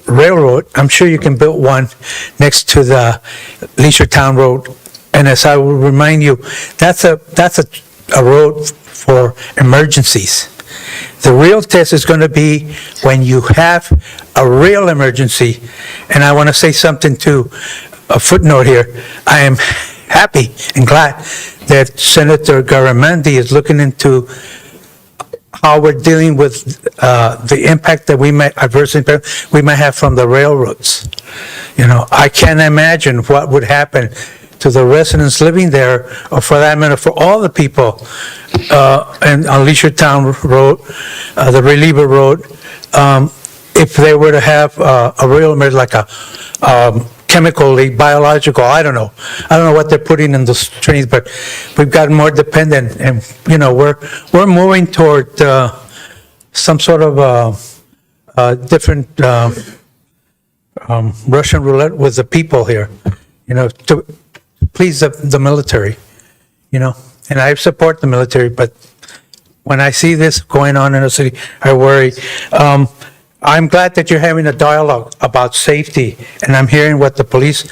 railroad, I'm sure you can build one next to the Leisure Town Road. And as I will remind you, that's a road for emergencies. The real test is going to be when you have a real emergency. And I want to say something too, a footnote here. I am happy and glad that Senator Garamendi is looking into how we're dealing with the impact that adverse impact we might have from the railroads. You know, I can't imagine what would happen to the residents living there, or for that matter, for all the people on Leisure Town Road, the Reliever Road, if they were to have a real, like a chemically, biological, I don't know what they're putting in those trains, but we've gotten more dependent, and you know, we're moving toward some sort of different Russian roulette with the people here, you know, to please the military, you know, and I support the military, but when I see this going on in the city, I worry. I'm glad that you're having a dialogue about safety, and I'm hearing what the police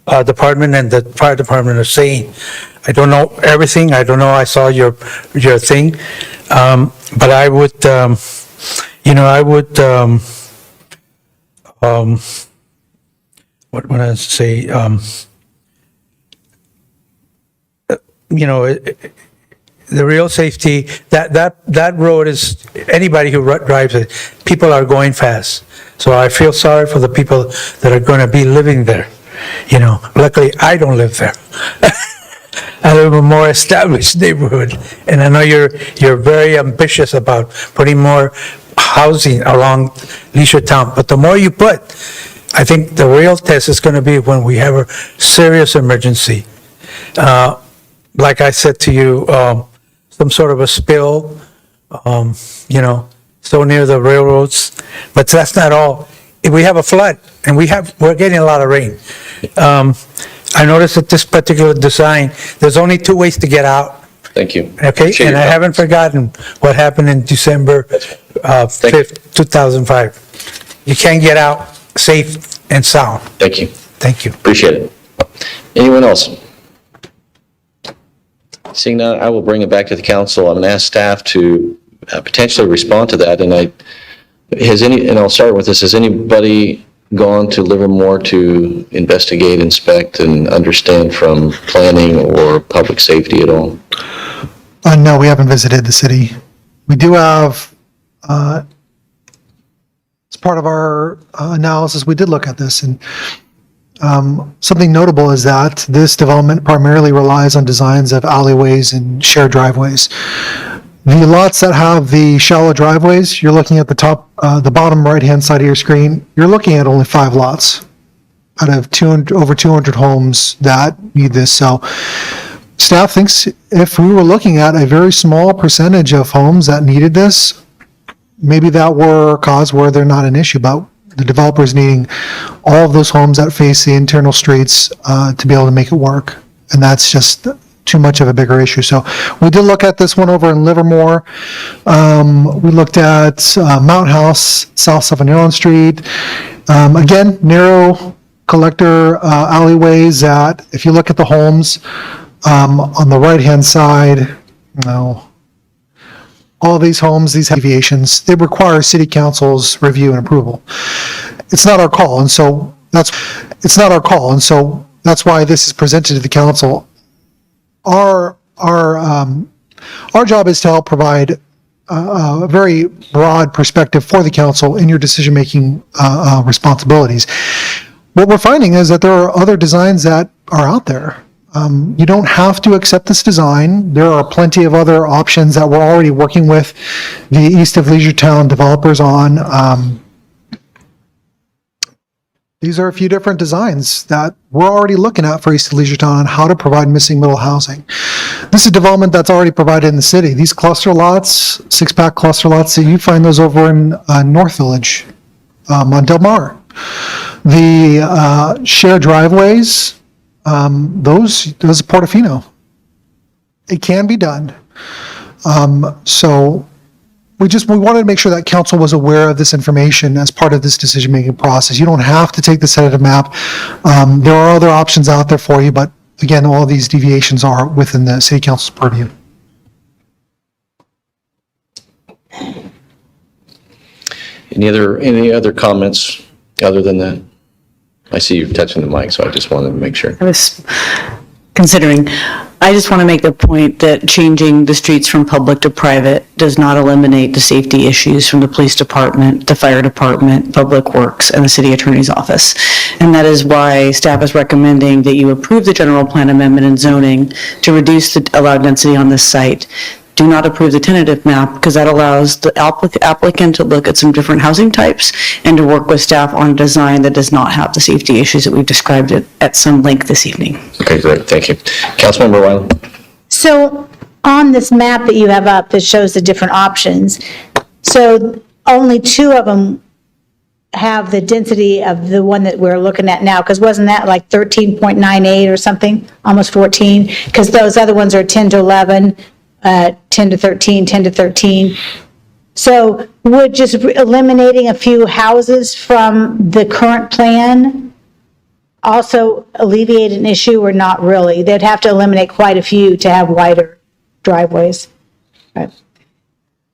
department and the fire department are saying. I don't know everything. I don't know. I saw your thing, but I would, you know, I would, what would I say? You know, the real safety, that road is, anybody who drives it, people are going fast. So I feel sorry for the people that are going to be living there. You know, luckily I don't live there. I live in a more established neighborhood. And I know you're very ambitious about putting more housing along Leisure Town. But the more you put, I think the real test is going to be when we have a serious emergency. Like I said to you, some sort of a spill, you know, so near the railroads. But that's not all. If we have a flood, and we're getting a lot of rain. I noticed that this particular design, there's only two ways to get out. Thank you. Okay, and I haven't forgotten what happened in December 5th, 2005. You can't get out safe and sound. Thank you. Thank you. Appreciate it. Anyone else? Seeing none, I will bring it back to the council. I'm going to ask staff to potentially respond to that. And I'll start with this. Has anybody gone to Livermore to investigate, inspect, and understand from planning or public safety at all? No, we haven't visited the city. We do have, as part of our analysis, we did look at this, and something notable is that this development primarily relies on designs of alleyways and shared driveways. The lots that have the shallow driveways, you're looking at the bottom right-hand side of your screen, you're looking at only 5 lots out of over 200 homes that need this. So staff thinks if we were looking at a very small percentage of homes that needed this, maybe that were a cause where they're not an issue, but the developers needing all of those homes that face the internal streets to be able to make it work. And that's just too much of a bigger issue. So we did look at this one over in Livermore. We looked at Mount House, South 71 Street. Again, narrow collector alleyways that, if you look at the homes on the right-hand side, all these homes, these deviations, they require city council's review and approval. It's not our call, and so that's why this is presented to the council. Our job is to help provide a very broad perspective for the council in your decision-making responsibilities. What we're finding is that there are other designs that are out there. You don't have to accept this design. There are plenty of other options that we're already working with the East of Leisure Town developers on. These are a few different designs that we're already looking at for East of Leisure Town on how to provide missing middle housing. This is development that's already provided in the city. These cluster lots, 6-pack cluster lots, you find those over in North Village on Del Mar. The shared driveways, those are Portofino. It can be done. So we wanted to make sure that council was aware of this information as part of this decision-making process. You don't have to take the tentative map. There are other options out there for you, but again, all these deviations are within the city council's purview. Any other comments other than that? I see you touching the mic, so I just wanted to make sure. I was considering, I just want to make the point that changing the streets from public to private does not eliminate the safety issues from the police department, the fire department, public works, and the city attorney's office. And that is why staff is recommending that you approve the general plan amendment and zoning to reduce the allowed density on this site. Do not approve the tentative map because that allows the applicant to look at some different housing types and to work with staff on a design that does not have the safety issues that we've described at some length this evening. Okay, great, thank you. Councilmember Wyland? So on this map that you have up that shows the different options, so only 2 of them have the density of the one that we're looking at now, because wasn't that like 13.98 or something, almost 14? Because those other ones are 10 to 11, 10 to 13, 10 to 13. So would just eliminating a few houses from the current plan also alleviate an issue, or not really? They'd have to eliminate quite a few to have wider driveways. All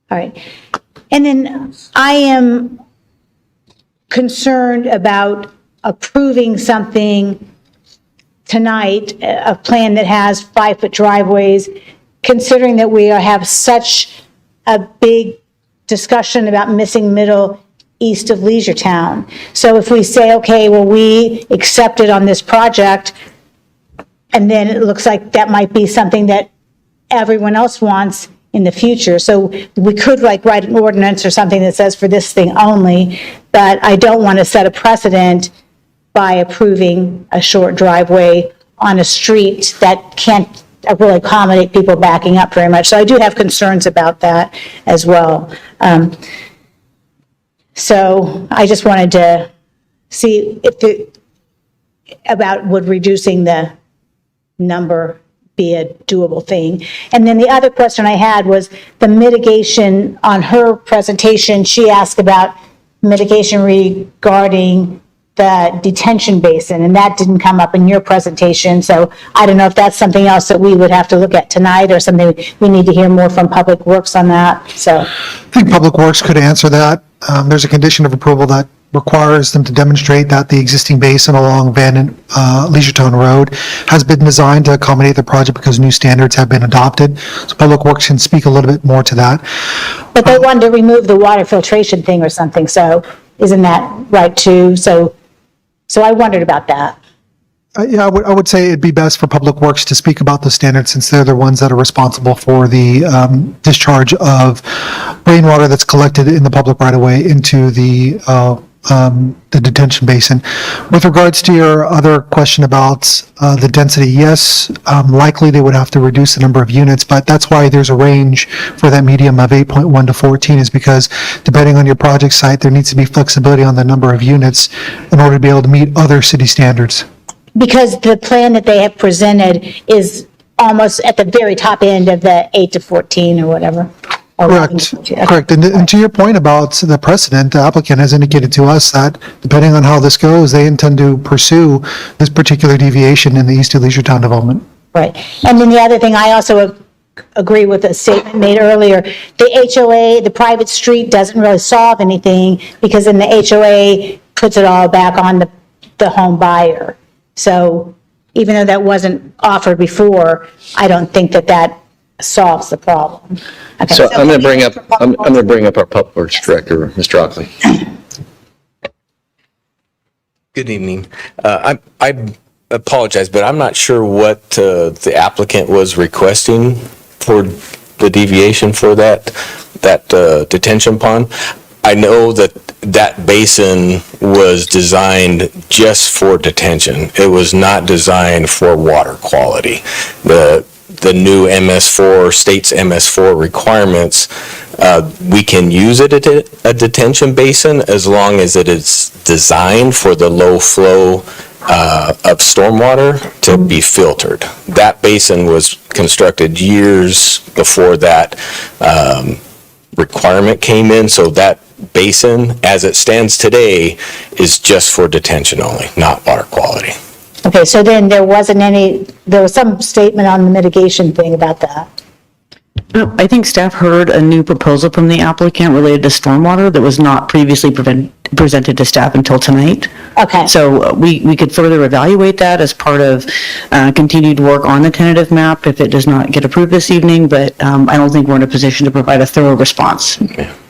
right. And then I am concerned about approving something tonight, a plan that has 5-foot driveways, considering that we have such a big discussion about missing middle east of Leisure Town. So if we say, okay, well, we accept it on this project, and then it looks like that might be something that everyone else wants in the future. So we could like write an ordinance or something that says for this thing only, but I don't want to set a precedent by approving a short driveway on a street that can't really accommodate people backing up very much. So I do have concerns about that as well. So I just wanted to see if would reducing the number be a doable thing. And then the other question I had was the mitigation. On her presentation, she asked about mitigation regarding the detention basin, and that didn't come up in your presentation. So I don't know if that's something else that we would have to look at tonight, or something we need to hear more from Public Works on that. So I think Public Works could answer that. There's a condition of approval that requires them to demonstrate that the existing basin along Van and Leisure Town Road has been designed to accommodate the project because new standards have been adopted. So Public Works can speak a little bit more to that. but they wanted to remove the water filtration thing or something. So isn't that right too? So I wondered about that. Yeah, I would say it'd be best for Public Works to speak about the standards, since they're the ones that are responsible for the discharge of rainwater that's collected in the public right-of-way into the detention basin. With regards to your other question about the density, yes, likely they would have to reduce the number of units, but that's why there's a range for that medium of 8.1 to 14, is because depending on your project site, there needs to be flexibility on the number of units in order to be able to meet other city standards. Because the plan that they have presented is almost at the very top end of the 8 to 14 or whatever. Correct. And to your point about the precedent, the applicant has indicated to us that depending on how this goes, they intend to pursue this particular deviation in the East of Leisure Town development. Right. And then the other thing, I also agree with a statement made earlier. The HOA, the private street, doesn't really solve anything, because then the HOA puts it all back on the home buyer. So even though that wasn't offered before, I don't think that solves the problem. Okay. So I'm going to bring up our Public Works Director, Mr. Ockley. Good evening. I apologize, but I'm not sure what the applicant was requesting for the deviation for that detention pond. I know that that basin was designed just for detention. It was not designed for water quality. The new MS4, state's MS4 requirements, we can use it at a detention basin as long as it is designed for the low flow of stormwater to be filtered. That basin was constructed years before that requirement came in, so that basin, as it stands today, is just for detention only, not water quality. Okay, so then there was some statement on the mitigation thing about that. I think staff heard a new proposal from the applicant related to stormwater that was not previously presented to staff until tonight. Okay. So we could further evaluate that as part of continued work on the tentative map if it does not get approved this evening, but I don't think we're in a position to provide a thorough response.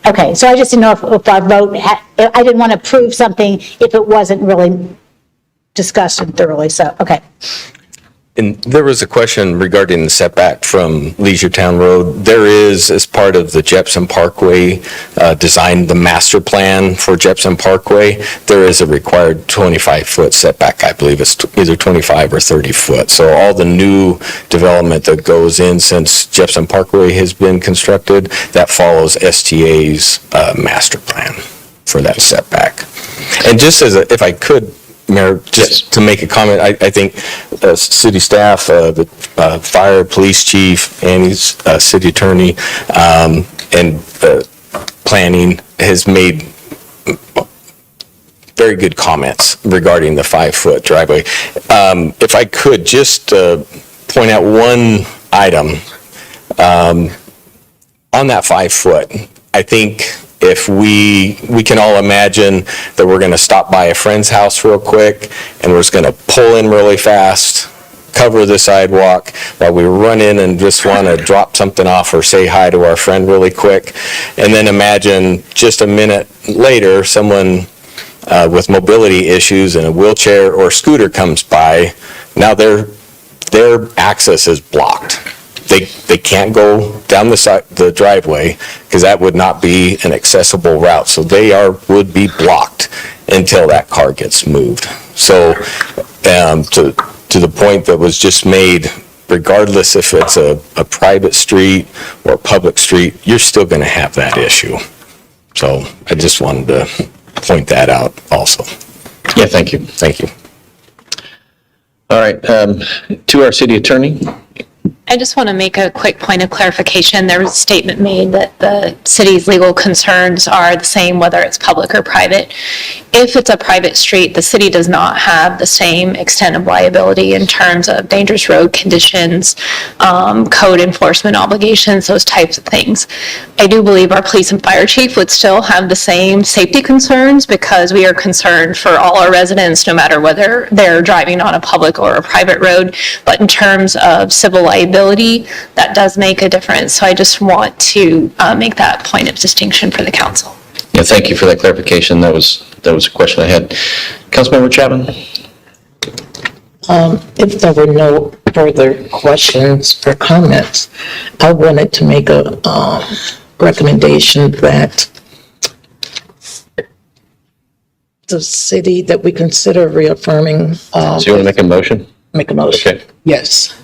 Okay, so I just didn't know if our vote, I didn't want to approve something if it wasn't really discussed thoroughly, so, okay. And there was a question regarding the setback from Leisure Town Road. There is, as part of the Jepson Parkway design, the master plan for Jepson Parkway, there is a required 25-foot setback. I believe it's either 25 or 30 foot. So all the new development that goes in since Jepson Parkway has been constructed, that follows STA's master plan for that setback. And just as if I could, Mayor, just to make a comment, I think city staff, the fire, police chief, Annie's city attorney, and planning has made very good comments regarding the 5-foot driveway. If I could just point out one item on that 5-foot, I think if we can all imagine that we're going to stop by a friend's house real quick and we're just going to pull in really fast, cover the sidewalk while we run in and just want to drop something off or say hi to our friend really quick, and then imagine just a minute later someone with mobility issues in a wheelchair or scooter comes by. Now their access is blocked. They can't go down the driveway because that would not be an accessible route. So they would be blocked until that car gets moved. So to the point that was just made, regardless if it's a private street or a public street, you're still going to have that issue. So I just wanted to point that out also. Yeah, thank you. Thank you. All right, to our city attorney. I just want to make a quick point of clarification. There was a statement made that the city's legal concerns are the same whether it's public or private. If it's a private street, the city does not have the same extent of liability in terms of dangerous road conditions, code enforcement obligations, those types of things. I do believe our police and fire chief would still have the same safety concerns because we are concerned for all our residents, no matter whether they're driving on a public or a private road. But in terms of civil liability, that does make a difference. So I just want to make that point of distinction for the council. Yeah, thank you for that clarification. That was a question I had. Councilmember Chapman? If there were no further questions or comments, I wanted to make a recommendation that the city, that we consider reaffirming. So you want to make a motion? Make a motion. Okay. Yes.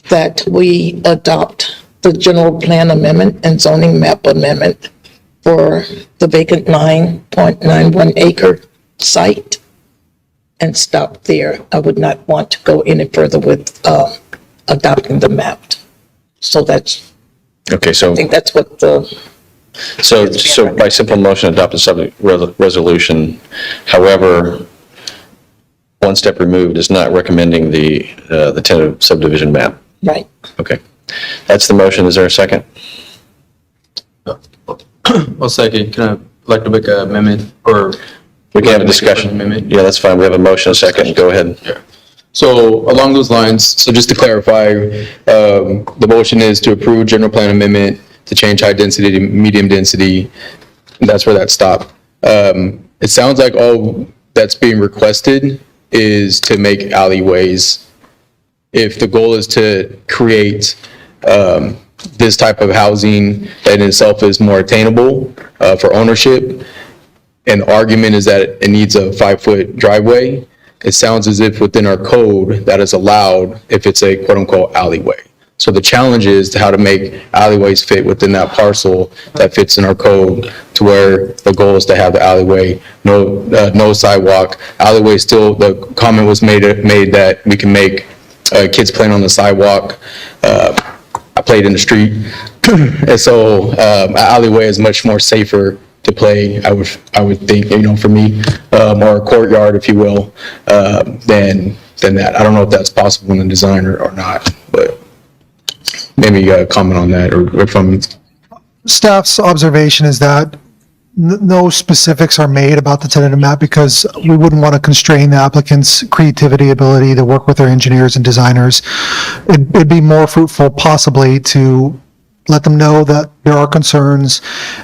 That we adopt the general plan amendment and zoning map amendment for the vacant 9.91 acre site and stop there. I would not want to go any further with adopting the map. So that's, Okay, so. I think that's what the. So by simple motion, adopt the resolution. However, one step removed is not recommending the tentative subdivision map. Right. Okay. That's the motion. Is there a second? I'll second. Can I like to make an amendment or? We can have a discussion. Amendment? Yeah, that's fine. We have a motion, a second. Go ahead. Yeah. So along those lines, so just to clarify, the motion is to approve general plan amendment to change high density to medium density. And that's where that stopped. It sounds like all that's being requested is to make alleyways. If the goal is to create this type of housing that in itself is more attainable for ownership, and the argument is that it needs a 5-foot driveway, it sounds as if within our code that is allowed if it's a quote-unquote alleyway. So the challenge is how to make alleyways fit within that parcel that fits in our code, to where the goal is to have the alleyway, no sidewalk. Alleyway still, the comment was made that we can make kids playing on the sidewalk. I played in the street, and so alleyway is much more safer to play, I would think, for me, or a courtyard, if you will, than that. I don't know if that's possible in the design or not, but maybe comment on that, or if I'm... Staff's observation is that no specifics are made about the tentative map because we wouldn't want to constrain the applicant's creativity ability to work with their engineers and designers. It'd be more fruitful possibly to let them know that there are concerns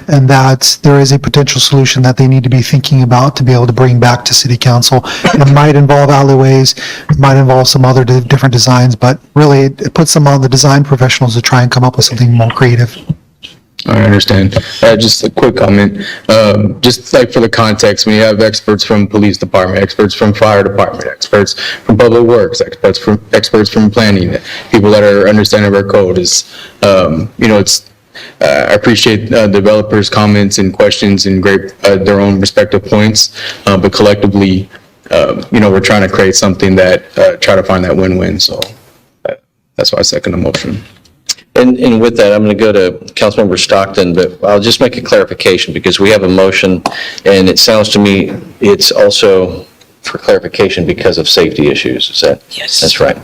and that there is a potential solution that they need to be thinking about to be able to bring back to City Council. It might involve alleyways, it might involve some other different designs, but really it puts them on the design professionals to try and come up with something more creative. I understand. Just a quick comment. Just like for the context, we have experts from police department, experts from fire department, experts from public works, experts from planning, people that are understanding of our code. I appreciate developers' comments and questions and great their own respective points, but collectively, we're trying to create something that try to find that win-win. So that's why I second the motion. And with that, I'm going to go to Councilmember Stockton, but I'll just make a clarification because we have a motion, and it sounds to me it's also for clarification because of safety issues. Is that? Yes. That's right.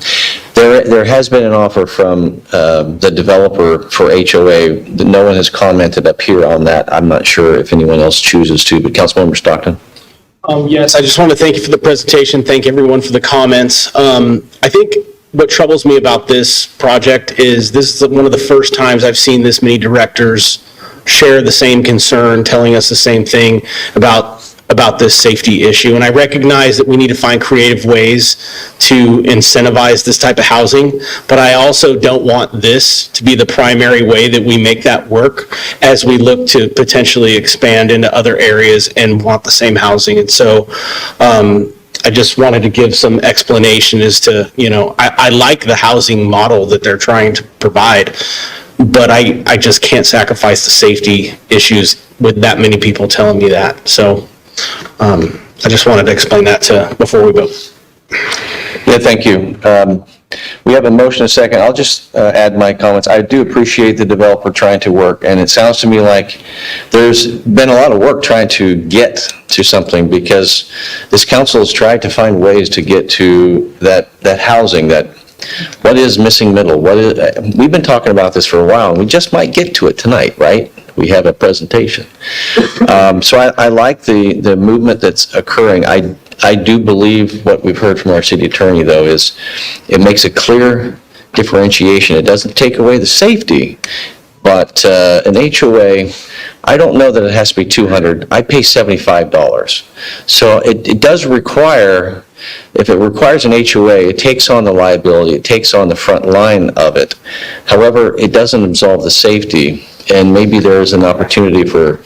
There has been an offer from the developer for HOA. No one has commented up here on that. I'm not sure if anyone else chooses to, but Councilmember Stockton. Yes, I just want to thank you for the presentation. Thank everyone for the comments. I think what troubles me about this project is this is one of the first times I've seen this many directors share the same concern, telling us the same thing about this safety issue. And I recognize that we need to find creative ways to incentivize this type of housing, but I also don't want this to be the primary way that we make that work as we look to potentially expand into other areas and want the same housing. And so, I just wanted to give some explanation as to, I like the housing model that they're trying to provide, but I just can't sacrifice the safety issues with that many people telling me that. So I just wanted to explain that before we vote. Yeah, thank you. We have a motion, a second. I'll just add my comments. I do appreciate the developer trying to work, and it sounds to me like there's been a lot of work trying to get to something because this council has tried to find ways to get to that housing, what is missing middle? We've been talking about this for a while, and we just might get to it tonight, right? We have a presentation. So I like the movement that's occurring. I do believe what we've heard from our city attorney, though, is it makes a clear differentiation. It doesn't take away the safety, but an HOA, I don't know that it has to be $200. I pay $75. So it does require, if it requires an HOA, it takes on the liability, it takes on the front line of it. However, it doesn't absolve the safety. And maybe there is an opportunity for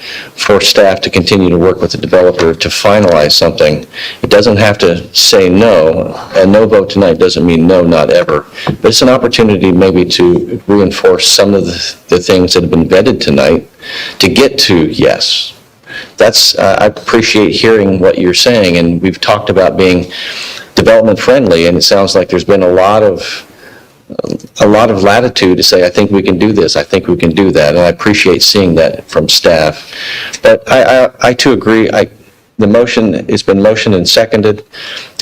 staff to continue to work with the developer to finalize something. It doesn't have to say no. A no vote tonight doesn't mean no, not ever. But it's an opportunity maybe to reinforce some of the things that have been vetted tonight to get to yes. I appreciate hearing what you're saying, and we've talked about being development friendly, and it sounds like there's been a lot of latitude to say, I think we can do this, I think we can do that, and I appreciate seeing that from staff. But I too agree, the motion has been motioned and seconded.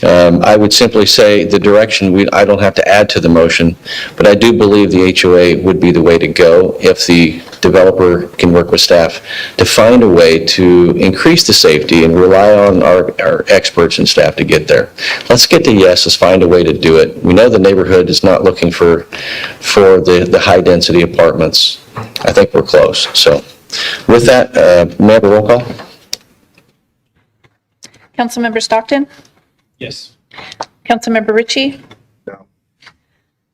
I would simply say the direction, I don't have to add to the motion, but I do believe the HOA would be the way to go if the developer can work with staff to find a way to increase the safety and rely on our experts and staff to get there. Let's get to yes, let's find a way to do it. We know the neighborhood is not looking for the high density apartments. I think we're close. So with that, may I have a roll call? Councilmember Stockton? Yes. Councilmember Ritchie? No.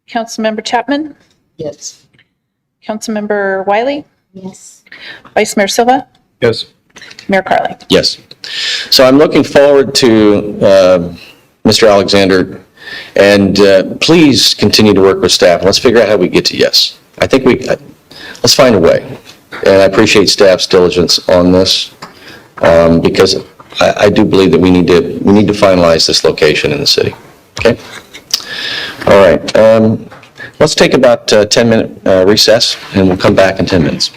Councilmember Chapman? Yes. Councilmember Wiley? Yes. Vice Mayor Silva? Yes. Mayor Carley? Yes. So I'm looking forward to Mr. Alexander, and please continue to work with staff. Let's figure out how we get to yes. I think let's find a way. And I appreciate staff's diligence on this because I do believe that we need to finalize this location in the city. Okay? All right. Let's take about a 10-minute recess, and we'll come back in 10 minutes.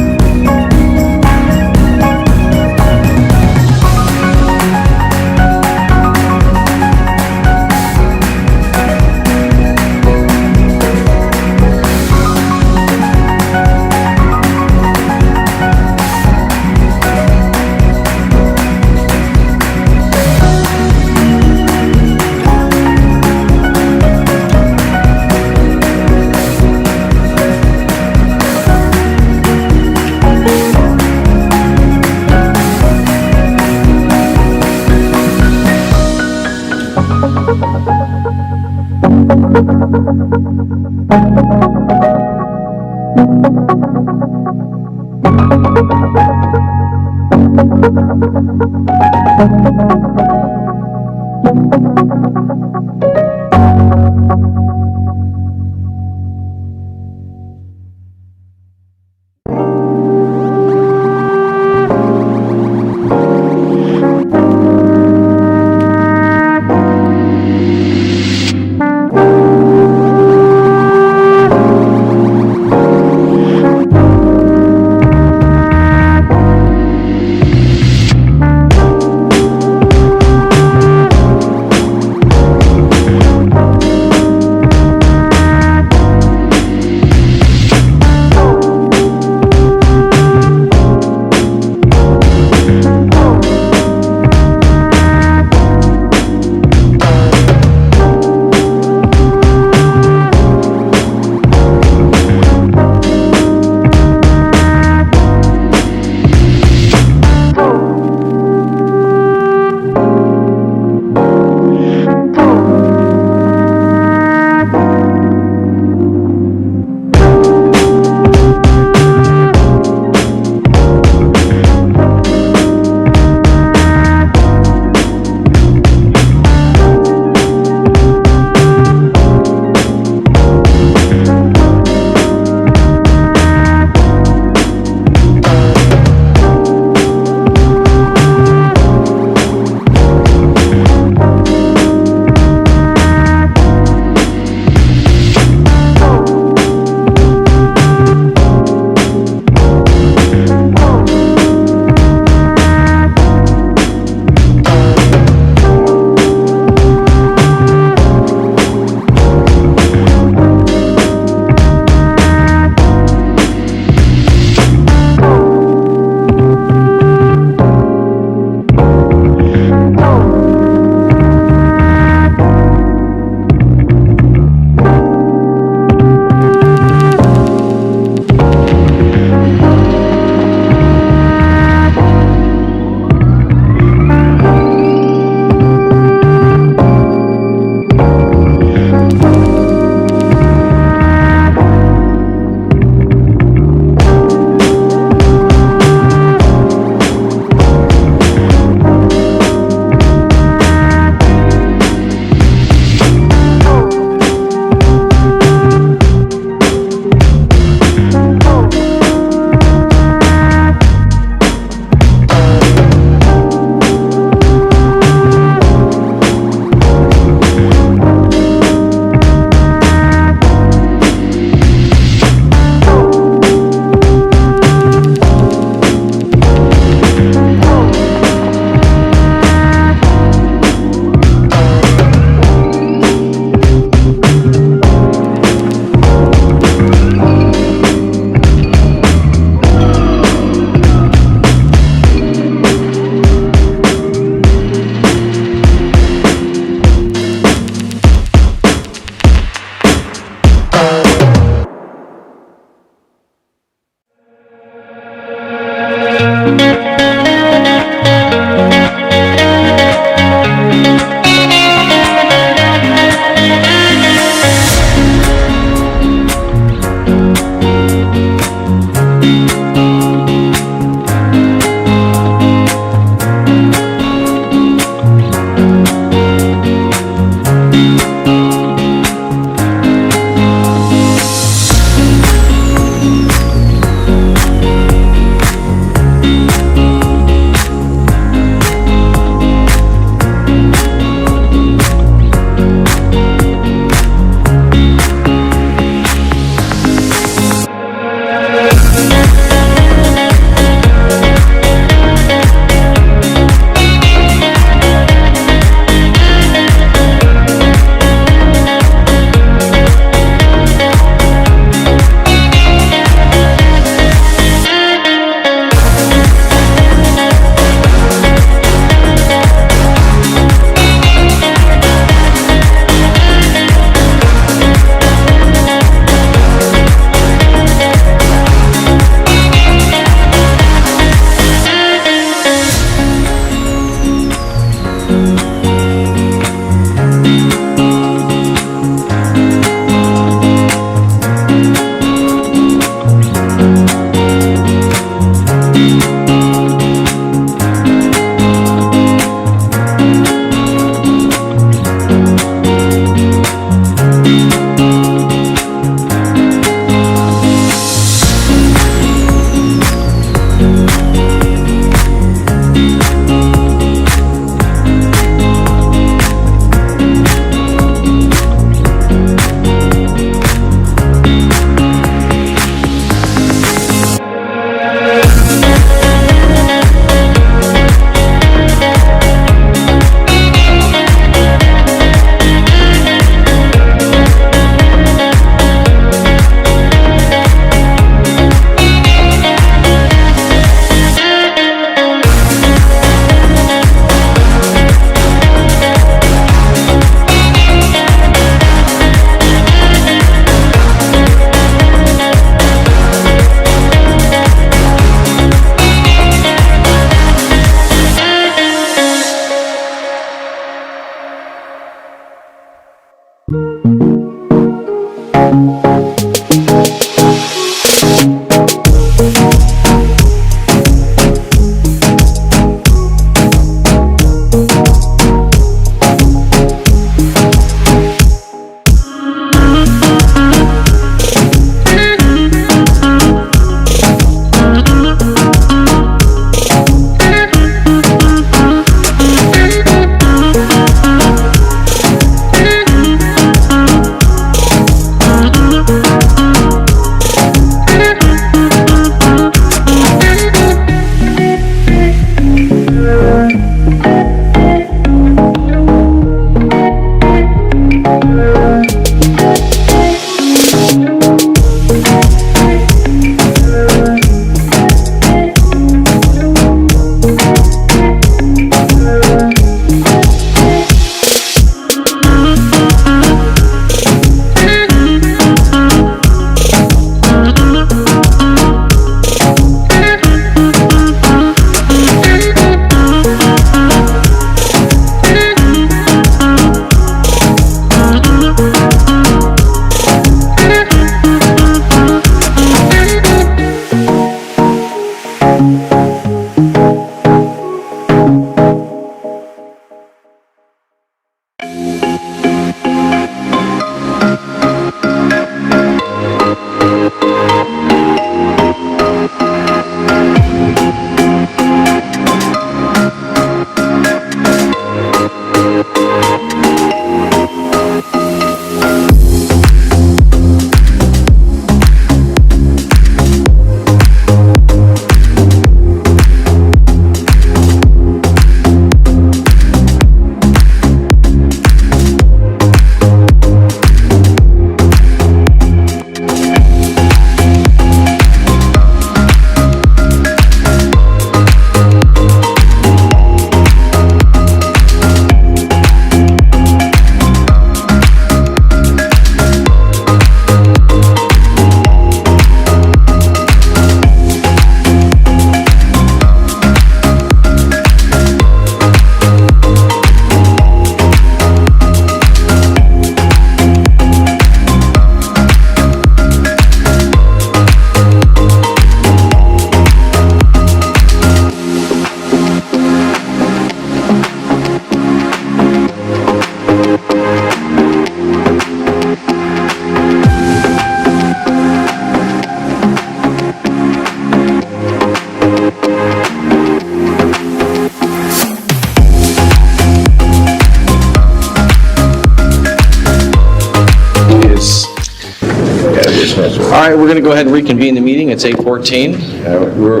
All right, we're going to go ahead and reconvene the meeting. It's 8:14. We're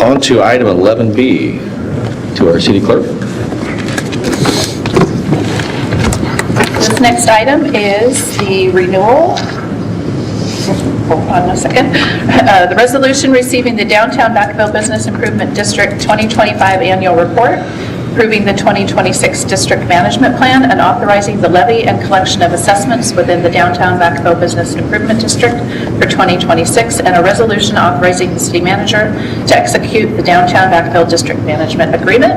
on to item 11B, to our city clerk. This next item is the renewal. Hold on a second. The resolution receiving the Downtown Vacaville Business Improvement District 2025 Annual Report, approving the 2026 District Management Plan, and authorizing the levy and collection of assessments within the Downtown Vacaville Business Improvement District for 2026, and a resolution authorizing the city manager to execute the Downtown Vacaville District Management Agreement.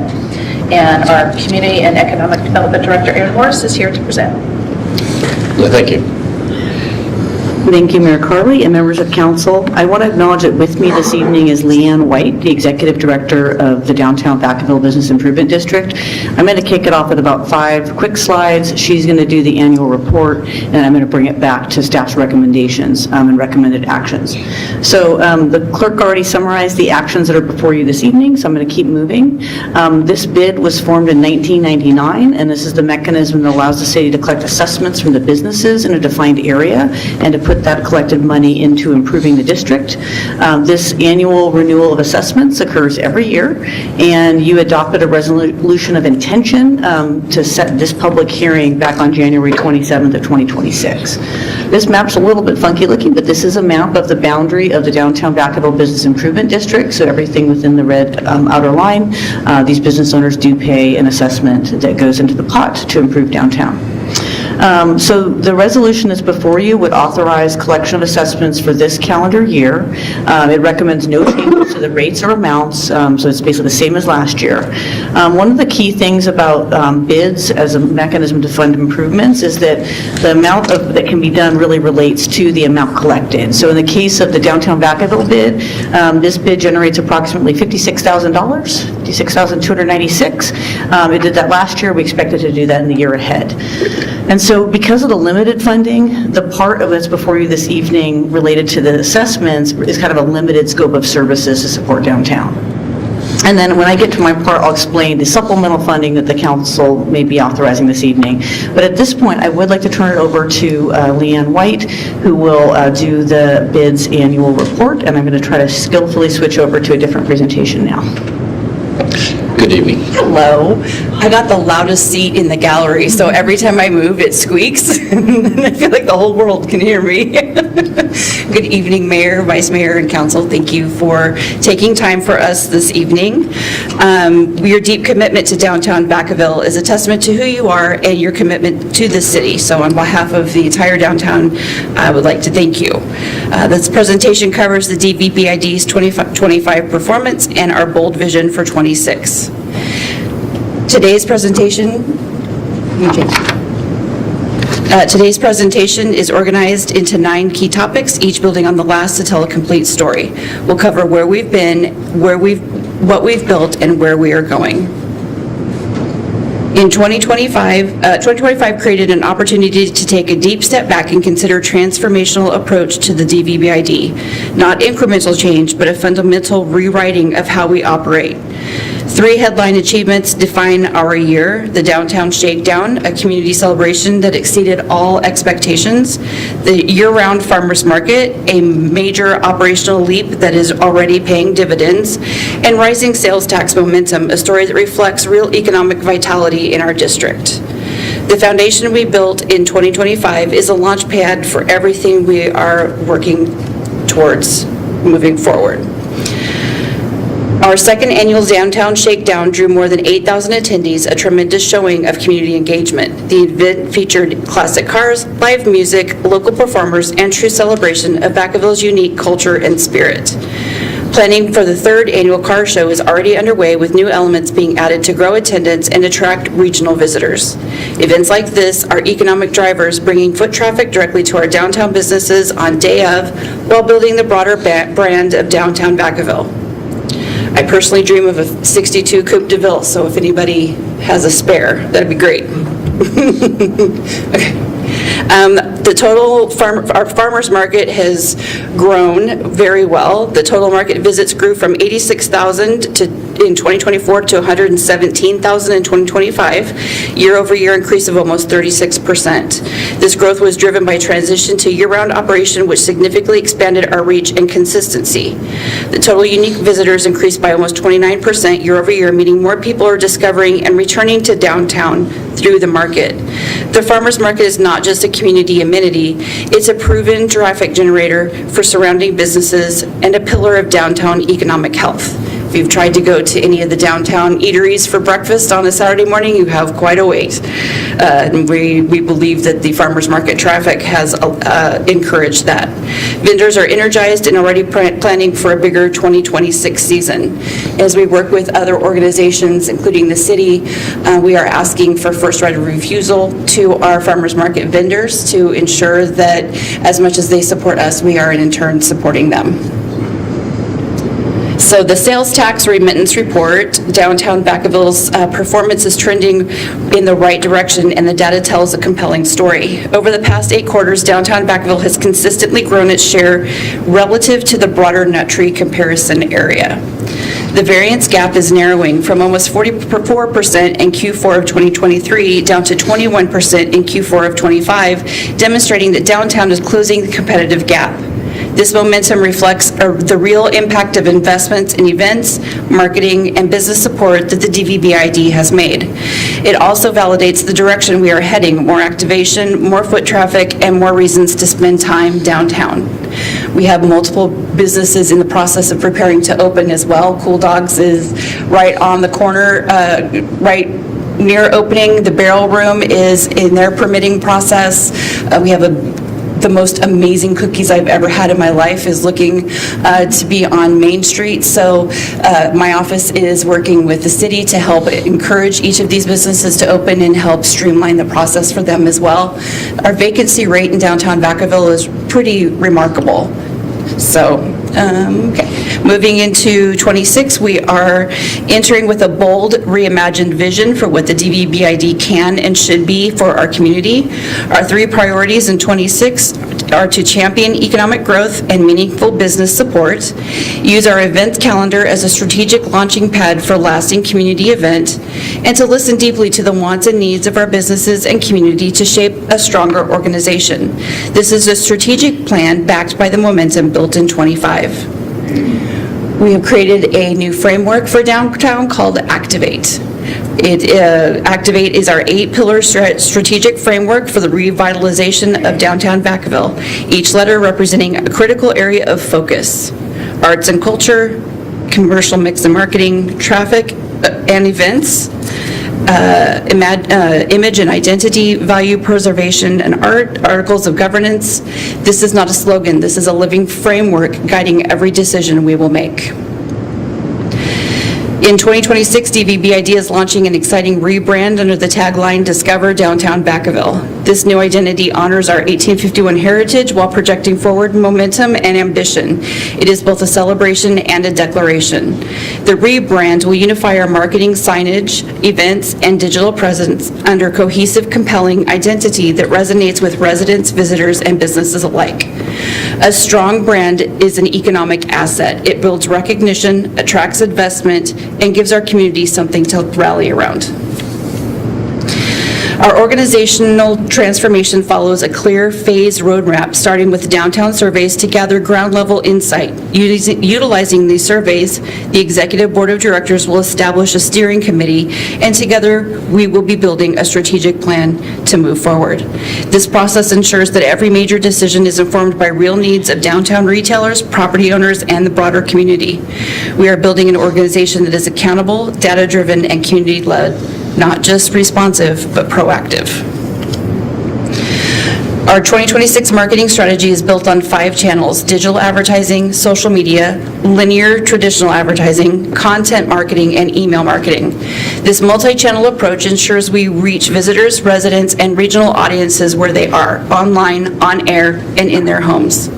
And our Community and Economic Development Director, Aaron Morris, is here to present. Thank you. Thank you, Mayor Carley and members of council. I want to acknowledge that with me this evening is Leanne White, the Executive Director of the Downtown Vacaville Business Improvement District. I'm going to kick it off with about 5 quick slides. She's going to do the annual report, and I'm going to bring it back to staff's recommendations and recommended actions. So the clerk already summarized the actions that are before you this evening, so I'm going to keep moving. This bid was formed in 1999, and this is the mechanism that allows the city to collect assessments from the businesses in a defined area and to put that collected money into improving the district. This annual renewal of assessments occurs every year, and you adopted a resolution of intention to set this public hearing back on January 27th of 2026. This map's a little bit funky looking, but this is a map of the boundary of the Downtown Vacaville Business Improvement District, so everything within the red outer line, these business owners do pay an assessment that goes into the pot to improve downtown. So the resolution that's before you would authorize collection of assessments for this calendar year. It recommends no changes to the rates or amounts, so it's basically the same as last year. One of the key things about bids as a mechanism to fund improvements is that the amount that can be done really relates to the amount collected. So in the case of the Downtown Vacaville bid, this bid generates approximately $56,000, $56,296. It did that last year. We expected to do that in the year ahead. And so because of the limited funding, the part of that's before you this evening related to the assessments is kind of a limited scope of services to support downtown. And then when I get to my part, I'll explain the supplemental funding that the council may be authorizing this evening. But at this point, I would like to turn it over to Leanne White, who will do the bids annual report, and I'm going to try to skillfully switch over to a different presentation now. Good evening. Hello. I got the loudest seat in the gallery, so every time I move, it squeaks. And I feel like the whole world can hear me. Good evening, Mayor, Vice Mayor, and Council. Thank you for taking time for us this evening. Your deep commitment to downtown Vacaville is a testament to who you are and your commitment to the city. So on behalf of the entire downtown, I would like to thank you. This presentation covers the DVBID's 25 performance and our bold vision for 26. Today's presentation is organized into 9 key topics, each building on the last to tell a complete story. We'll cover where we've been, what we've built, and where we are going. In 2025 created an opportunity to take a deep step back and consider transformational approach to the DVBID. Not incremental change, but a fundamental rewriting of how we operate. 3 headline achievements define our year: the Downtown Shakedown, a community celebration that exceeded all expectations; the year-round farmers market, a major operational leap that is already paying dividends; and rising sales tax momentum, a story that reflects real economic vitality in our district. The foundation we built in 2025 is a launch pad for everything we are working towards moving forward. Our second annual Downtown Shakedown drew more than 8,000 attendees, a tremendous showing of community engagement. The event featured classic cars, live music, local performers, and true celebration of Vacaville's unique culture and spirit. Planning for the 3rd annual car show is already underway, with new elements being added to grow attendance and attract regional visitors. Events like this are economic drivers, bringing foot traffic directly to our downtown businesses on day of, while building the broader brand of downtown Vacaville. I personally dream of a 62 Coupe de Ville, so if anybody has a spare, that'd be great. Okay. The total our farmers market has grown very well. The total market visits grew from 86,000 to in 2024 to 117,000 in 2025, year-over-year increase of almost 36%. This growth was driven by transition to year-round operation, which significantly expanded our reach and consistency. The total unique visitors increased by almost 29% year-over-year, meaning more people are discovering and returning to downtown through the market. The farmers market is not just a community amenity, it's a proven traffic generator for surrounding businesses and a pillar of downtown economic health. If you've tried to go to any of the downtown eateries for breakfast on a Saturday morning, you have quite a wait. And we believe that the farmers market traffic has encouraged that. Vendors are energized and already planning for a bigger 2026 season. As we work with other organizations, including the city, we are asking for first right of refusal to our farmers market vendors to ensure that as much as they support us, we are in turn supporting them. So the sales tax remittance report, downtown Vacaville's performance is trending in the right direction, and the data tells a compelling story. Over the past 8 quarters, downtown Vacaville has consistently grown its share relative to the broader Nut Tree comparison area. The variance gap is narrowing from almost 44% in Q4 of 2023 down to 21% in Q4 of 25, demonstrating that downtown is closing the competitive gap. This momentum reflects the real impact of investments in events, marketing, and business support that the DVBID has made. It also validates the direction we are heading: more activation, more foot traffic, and more reasons to spend time downtown. We have multiple businesses in the process of preparing to open as well. Cool Dogs is right on the corner, right near opening. The Barrel Room is in their permitting process. We have the most amazing cookies I've ever had in my life is looking to be on Main Street. So my office is working with the city to help encourage each of these businesses to open and help streamline the process for them as well. Our vacancy rate in downtown Vacaville is pretty remarkable. So, okay. Moving into 26, we are entering with a bold, reimagined vision for what the DVBID can and should be for our community. Our 3 priorities in 26 are to champion economic growth and meaningful business support, use our event calendar as a strategic launching pad for lasting community event, and to listen deeply to the wants and needs of our businesses and community to shape a stronger organization. This is a strategic plan backed by the momentum built in 25. We have created a new framework for downtown called Activate. Activate is our 8-pillar strategic framework for the revitalization of downtown Vacaville, each letter representing a critical area of focus: arts and culture, commercial mix and marketing, traffic and events, image and identity, value preservation and art, articles of governance. This is not a slogan. This is a living framework guiding every decision we will make. In 2026, DVBID is launching an exciting rebrand under the tagline Discover Downtown Vacaville. This new identity honors our 1851 heritage while projecting forward momentum and ambition. It is both a celebration and a declaration. The rebrand will unify our marketing, signage, events, and digital presence under cohesive, compelling identity that resonates with residents, visitors, and businesses alike. A strong brand is an economic asset. It builds recognition, attracts investment, and gives our community something to rally around. Our organizational transformation follows a clear phased roadmap, starting with downtown surveys to gather ground-level insight. Utilizing these surveys, the Executive Board of Directors will establish a steering committee, and together we will be building a strategic plan to move forward. This process ensures that every major decision is informed by real needs of downtown retailers, property owners, and the broader community. We are building an organization that is accountable, data-driven, and community-led. Not just responsive, but proactive. Our 2026 marketing strategy is built on 5 channels: digital advertising, social media, linear traditional advertising, content marketing, and email marketing. This multi-channel approach ensures we reach visitors, residents, and regional audiences where they are, online, on air, and in their homes.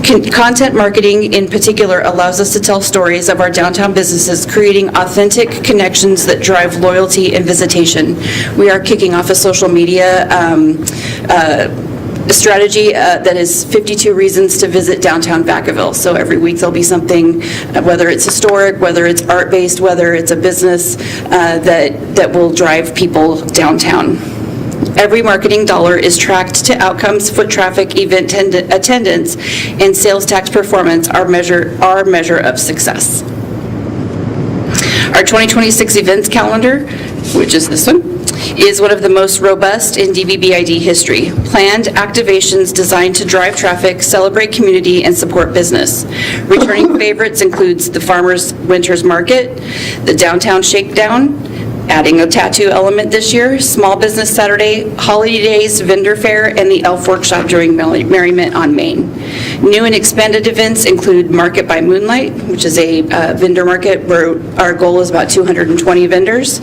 Content marketing in particular allows us to tell stories of our downtown businesses, creating authentic connections that drive loyalty and visitation. We are kicking off a social media a strategy that is 52 reasons to visit downtown Vacaville. So every week there'll be something, whether it's historic, whether it's art-based, whether it's a business that will drive people downtown. Every marketing dollar is tracked to outcomes, foot traffic, event attendance, and sales tax performance, our measure of success. Our 2026 events calendar, which is this one, is one of the most robust in DVBID history. Planned activations designed to drive traffic, celebrate community, and support business. Returning favorites includes the Farmers Winter's Market, the Downtown Shakedown, adding a tattoo element this year, Small Business Saturday, Holidays Vendor Fair, and the Elf Workshop during Merriment on Main. New and expanded events include Market by Moonlight, which is a vendor market where our goal is about 220 vendors,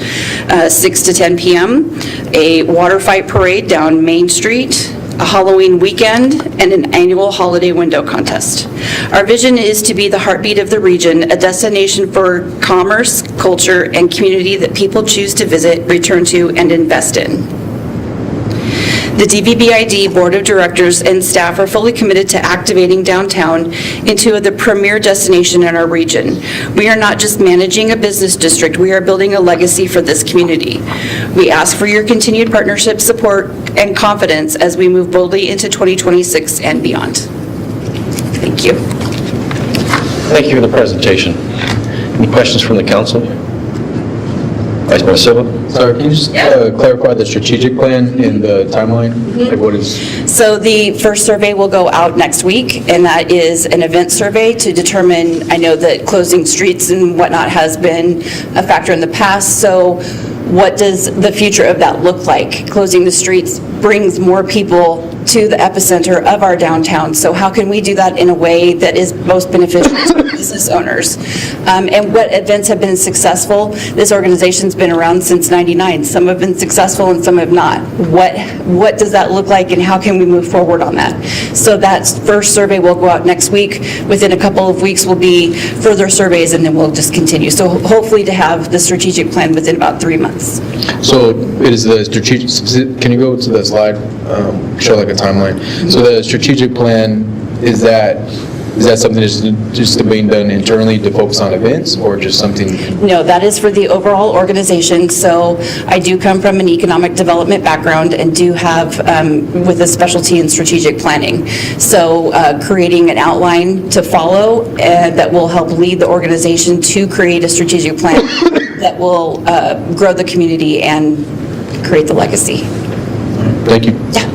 6 to 10 p.m., a water fight parade down Main Street, a Halloween weekend, and an annual holiday window contest. Our vision is to be the heartbeat of the region, a destination for commerce, culture, and community that people choose to visit, return to, and invest in. The DVBID Board of Directors and staff are fully committed to activating downtown into the premier destination in our region. We are not just managing a business district, we are building a legacy for this community. We ask for your continued partnership, support, and confidence as we move boldly into 2026 and beyond. Thank you. Thank you for the presentation. Any questions from the council? Vice Mayor Silva? Sorry, can you just clarify the strategic plan and the timeline? Like what is? So the first survey will go out next week, and that is an event survey to determine, I know that closing streets and whatnot has been a factor in the past, so what does the future of that look like? Closing the streets brings more people to the epicenter of our downtown, so how can we do that in a way that is most beneficial to business owners? And what events have been successful? This organization's been around since '99. Some have been successful and some have not. What does that look like, and how can we move forward on that? So that first survey will go out next week. Within a couple of weeks will be further surveys, and then we'll just continue. So hopefully to have the strategic plan within about 3 months. So it is the strategic, can you go to the slide, show like a timeline? So the strategic plan, is that something that's just being done internally to focus on events, or just something? No, that is for the overall organization. So I do come from an economic development background and do have with a specialty in strategic planning. So creating an outline to follow that will help lead the organization to create a strategic plan that will grow the community and create the legacy. Thank you. Yeah.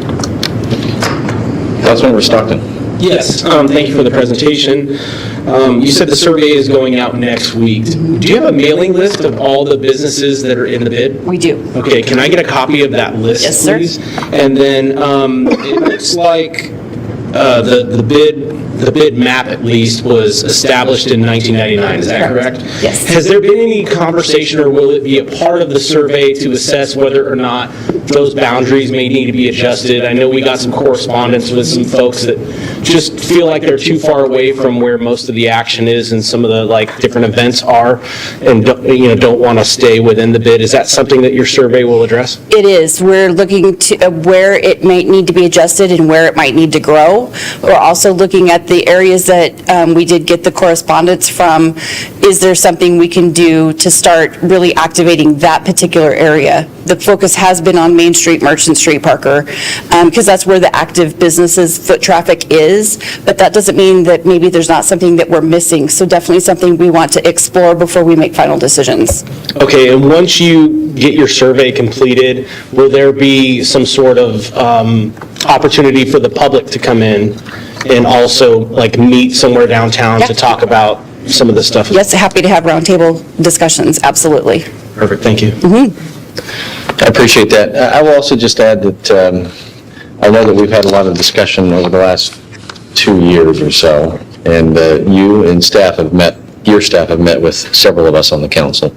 Councilmember Stockton? Yes, thank you for the presentation. You said the survey is going out next week. Do you have a mailing list of all the businesses that are in the bid? We do. Okay, can I get a copy of that list, Yes, sir. please? And then it looks like the bid map, at least, was established in 1999, is that correct? Yes. Has there been any conversation, or will it be a part of the survey to assess whether or not those boundaries may need to be adjusted? I know we got some correspondence with some folks that just feel like they're too far away from where most of the action is and some of the different events are, and don't want to stay within the bid. Is that something that your survey will address? It is. We're looking to where it might need to be adjusted and where it might need to grow. We're also looking at the areas that we did get the correspondence from. Is there something we can do to start really activating that particular area? The focus has been on Main Street, Merchant Street, Parker, because that's where the active businesses foot traffic is, but that doesn't mean that maybe there's not something that we're missing. So definitely something we want to explore before we make final decisions. Okay, and once you get your survey completed, will there be some sort of opportunity for the public to come in and also meet somewhere downtown to talk about some of the stuff? Yes, happy to have roundtable discussions, absolutely. Perfect, thank you. I appreciate that. I will also just add that I know that we've had a lot of discussion over the last 2 years or so, and you and your staff have met with several of us on the council.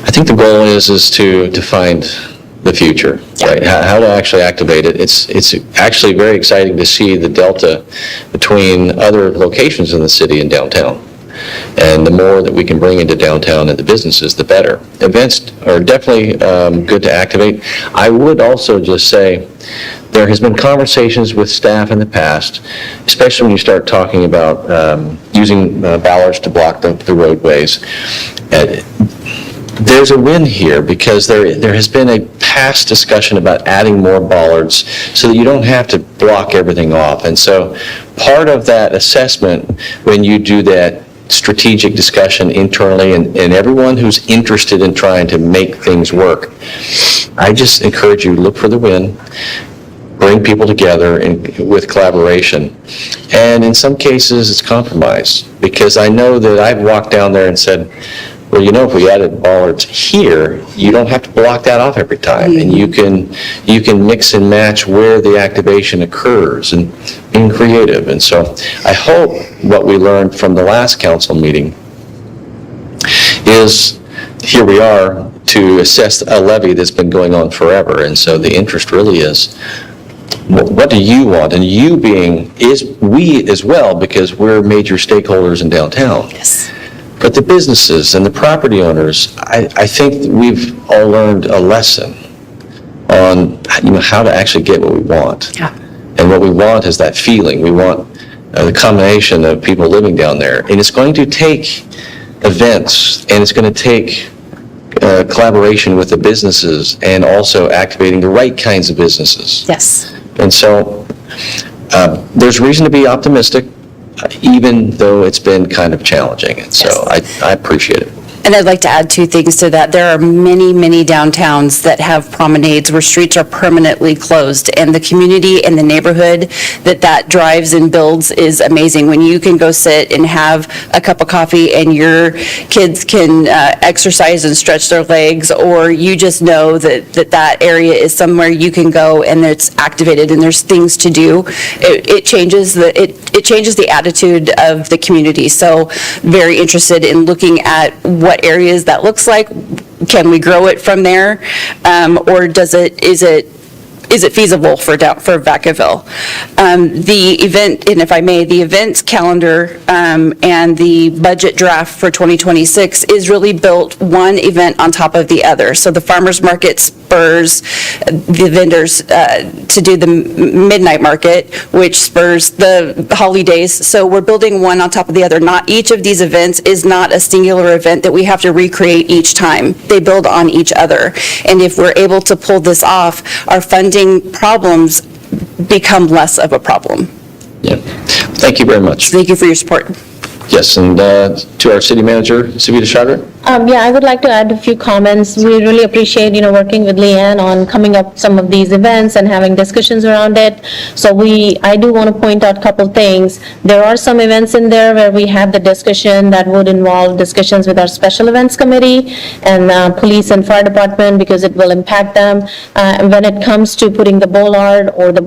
I think the goal is to find the future, right? How to actually activate it. It's actually very exciting to see the delta between other locations in the city and downtown. And the more that we can bring into downtown and the businesses, the better. Events are definitely good to activate. I would also just say, there has been conversations with staff in the past, especially when you start talking about using ballards to block the roadways. There's a win here because there has been a past discussion about adding more bollards so that you don't have to block everything off. And so part of that assessment, when you do that strategic discussion internally and everyone who's interested in trying to make things work, I just encourage you to look for the win, bring people together with collaboration. And in some cases, it's compromise, because I know that I've walked down there and said, well, you know, if we added bollards here, you don't have to block that off every time. And you can mix and match where the activation occurs and being creative. And so I hope what we learned from the last council meeting is here we are to assess a levy that's been going on forever. And so the interest really is, what do you want? And you being is we as well, because we're major stakeholders in downtown. Yes. But the businesses and the property owners, I think we've all learned a lesson on how to actually get what we want. Yeah. And what we want is that feeling. We want the combination of people living down there. And it's going to take events, and it's going to take collaboration with the businesses and also activating the right kinds of businesses. Yes. And so there's reason to be optimistic, even though it's been kind of challenging. And so I appreciate it. And I'd like to add two things to that. There are many, many downtowns that have promenades where streets are permanently closed, and the community and the neighborhood that drives and builds is amazing. When you can go sit and have a cup of coffee and your kids can exercise and stretch their legs, or you just know that area is somewhere you can go and it's activated and there's things to do, it changes the attitude of the community. So very interested in looking at what areas that looks like. Can we grow it from there, or is it feasible for Vacaville? The event, and if I may, the events calendar and the budget draft for 2026 is really built one event on top of the other. So the farmers market spurs the vendors to do the midnight market, which spurs the holidays. So we're building one on top of the other. Not each of these events is not a singular event that we have to recreate each time. They build on each other. And if we're able to pull this off, our funding problems become less of a problem. Yeah. Thank you very much. Thank you for your support. Yes, and to our city manager, Savita Shadra. Yeah, I would like to add a few comments. We really appreciate, working with Leanne on coming up with some of these events and having discussions around it. So I do want to point out a couple things. There are some events in there where we have the discussion that would involve discussions with our special events committee and police and fire department, because it will impact them. When it comes to putting the bollard or the,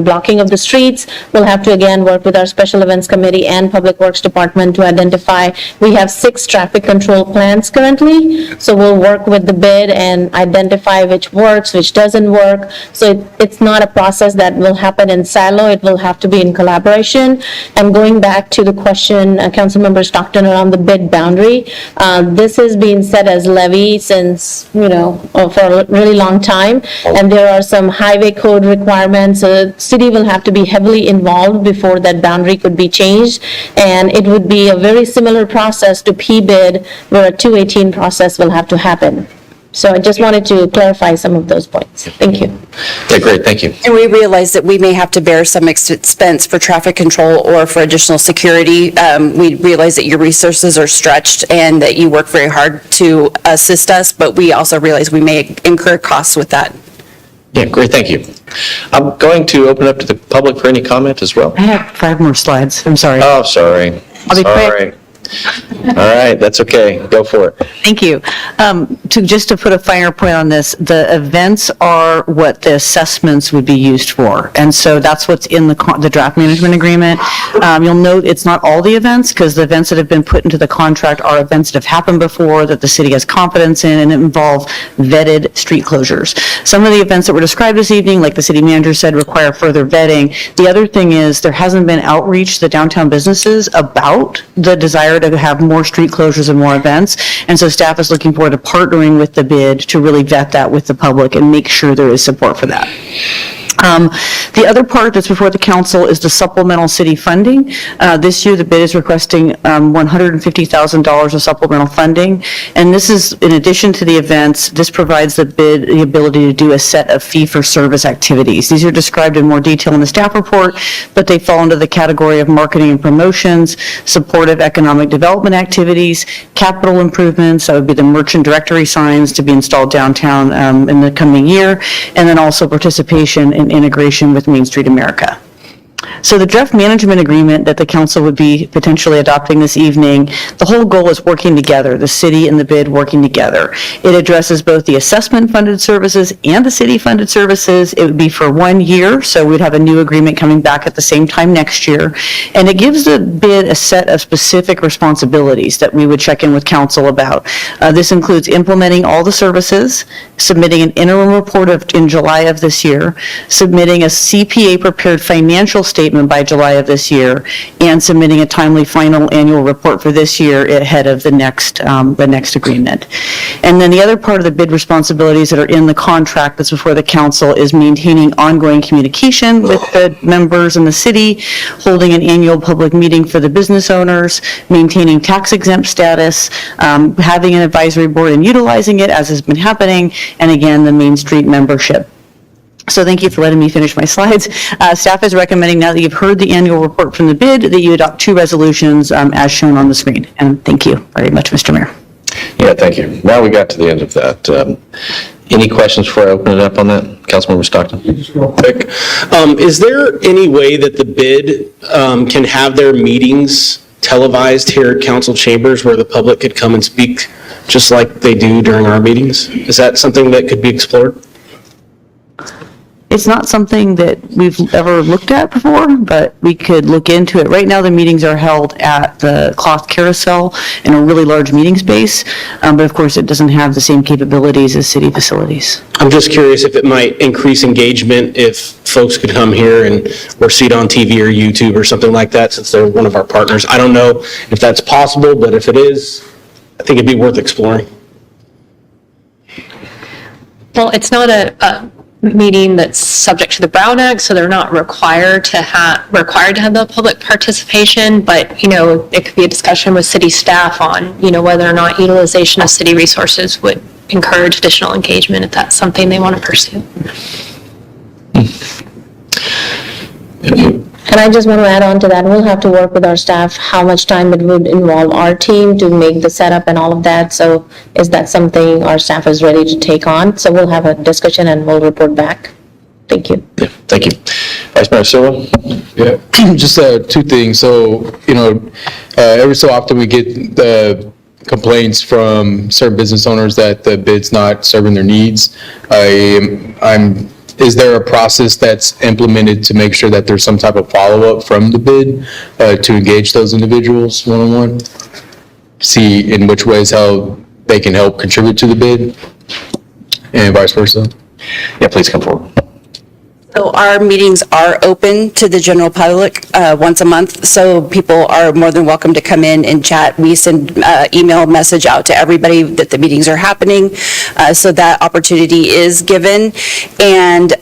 blocking of the streets, we'll have to again work with our special events committee and public works department to identify. We have 6 traffic control plans currently, so we'll work with the bid and identify which works, which doesn't work. So it's not a process that will happen in silo, it will have to be in collaboration. And going back to the question Councilmember Stockton around the bid boundary, this has been set as levy since, for a really long time, and there are some highway code requirements. The city will have to be heavily involved before that boundary could be changed, and it would be a very similar process to P-bid, where a 218 process will have to happen. So I just wanted to clarify some of those points. Thank you. Yeah, great, thank you. And we realize that we may have to bear some expense for traffic control or for additional security. We realize that your resources are stretched and that you work very hard to assist us, but we also realize we may incur costs with that. Yeah, great, thank you. I'm going to open up to the public for any comment as well. I have 5 more slides. I'm sorry. Oh, sorry. I'll be quick. Sorry. All right, that's okay. Go for it. Thank you. Just to put a finer point on this, the events are what the assessments would be used for. And so that's what's in the draft management agreement. You'll note it's not all the events, because the events that have been put into the contract are events that have happened before, that the city has confidence in, and involve vetted street closures. Some of the events that were described this evening, like the city manager said, require further vetting. The other thing is there hasn't been outreach to the downtown businesses about the desired there to have more street closures and more events. And so staff is looking forward to partnering with the bid to really vet that with the public and make sure there is support for that. The other part that's before the council is the supplemental city funding. This year, the bid is requesting $150,000 of supplemental funding, and this is in addition to the events. This provides the bid the ability to do a set of fee-for-service activities. These are described in more detail in the staff report, but they fall into the category of marketing and promotions, supportive economic development activities, capital improvements, that would be the merchant directory signs to be installed downtown in the coming year, and then also participation in integration with Main Street America. So the draft management agreement that the council would be potentially adopting this evening, the whole goal is working together, the city and the bid working together. It addresses both the assessment-funded services and the city-funded services. It would be for 1 year, so we'd have a new agreement coming back at the same time next year. And it gives the bid a set of specific responsibilities that we would check in with council about. This includes implementing all the services, submitting an interim report in July of this year, submitting a CPA-prepared financial statement by July of this year, and submitting a timely final annual report for this year ahead of the next agreement. And then the other part of the bid responsibilities that are in the contract that's before the council is maintaining ongoing communication with the members in the city, holding an annual public meeting for the business owners, maintaining tax exempt status, having an advisory board and utilizing it as has been happening, and again, the Main Street membership. So thank you for letting me finish my slides. Staff is recommending, now that you've heard the annual report from the bid, that you adopt 2 resolutions as shown on the screen. And thank you very much, Mr. Mayor. Yeah, thank you. Now we got to the end of that. Any questions before I open it up on that? Councilmember Stockton? Just real quick. Is there any way that the bid can have their meetings televised here at council chambers where the public could come and speak just like they do during our meetings? Is that something that could be explored? It's not something that we've ever looked at before, but we could look into it. Right now, the meetings are held at the Cloth Carousel in a really large meeting space, but of course, it doesn't have the same capabilities as city facilities. I'm just curious if it might increase engagement if folks could come here and or see it on TV or YouTube or something like that, since they're one of our partners. I don't know if that's possible, but if it is, I think it'd be worth exploring. Well, it's not a meeting that's subject to the Brown Act, so they're not required to have the public participation, but, you know, it could be a discussion with city staff on, you know, whether or not utilization of city resources would encourage additional engagement if that's something they want to pursue. And I just want to add on to that, we'll have to work with our staff, how much time it would involve our team to make the setup and all of that. So is that something our staff is ready to take on? So we'll have a discussion and we'll report back. Thank you. Yeah, thank you. Vice Mayor Silva? Yeah, just 2 things. So, you know, every so often we get the complaints from certain business owners that the bid's not serving their needs. Is there a process that's implemented to make sure that there's some type of follow-up from the bid to engage those individuals one-on-one? See in which ways how they can help contribute to the bid and vice versa? Yeah, please come forward. So our meetings are open to the general public once a month, so people are more than welcome to come in and chat. We send email message out to everybody that the meetings are happening, so that opportunity is given. And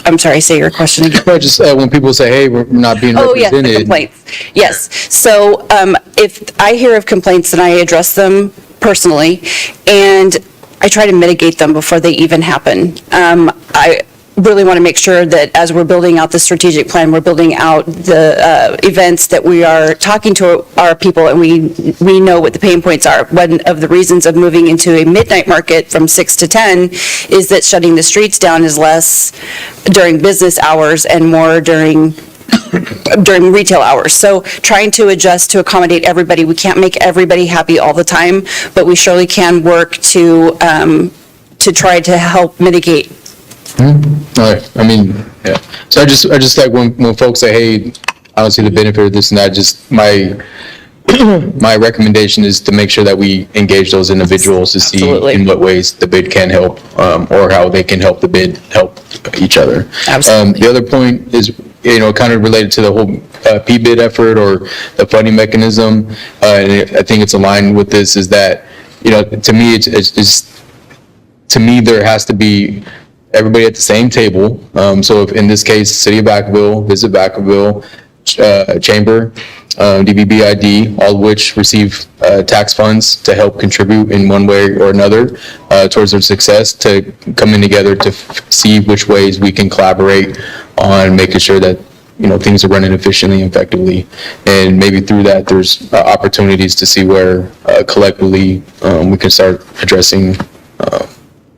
I'm sorry, say your question again. Well, just when people say, hey, we're not being represented. Oh, yes, the complaints. Yes. So if I hear of complaints, then I address them personally, and I try to mitigate them before they even happen. I really want to make sure that as we're building out the strategic plan, we're building out the events, that we are talking to our people and we know what the pain points are. One of the reasons of moving into a midnight market from 6 to 10 is that shutting the streets down is less during business hours and more during retail hours. So trying to adjust to accommodate everybody. We can't make everybody happy all the time, but we surely can work to try to help mitigate. All right. I mean, yeah. So I just like when folks say, hey, I don't see the benefit of this and that, just my recommendation is to make sure that we engage those individuals to see in what ways the bid can help or how they can help the bid help each other. Absolutely. The other point is kind of related to the whole PBID effort or the funding mechanism. And I think it's aligned with this is that, to me, to me, there has to be everybody at the same table. So if in this case, City of Vacaville, Visit Vacaville, Chamber, DVBID, all of which receive tax funds to help contribute in one way or another towards their success, to coming together to see which ways we can collaborate on making sure that things are running efficiently and effectively. And maybe through that, there's opportunities to see where collectively we can start addressing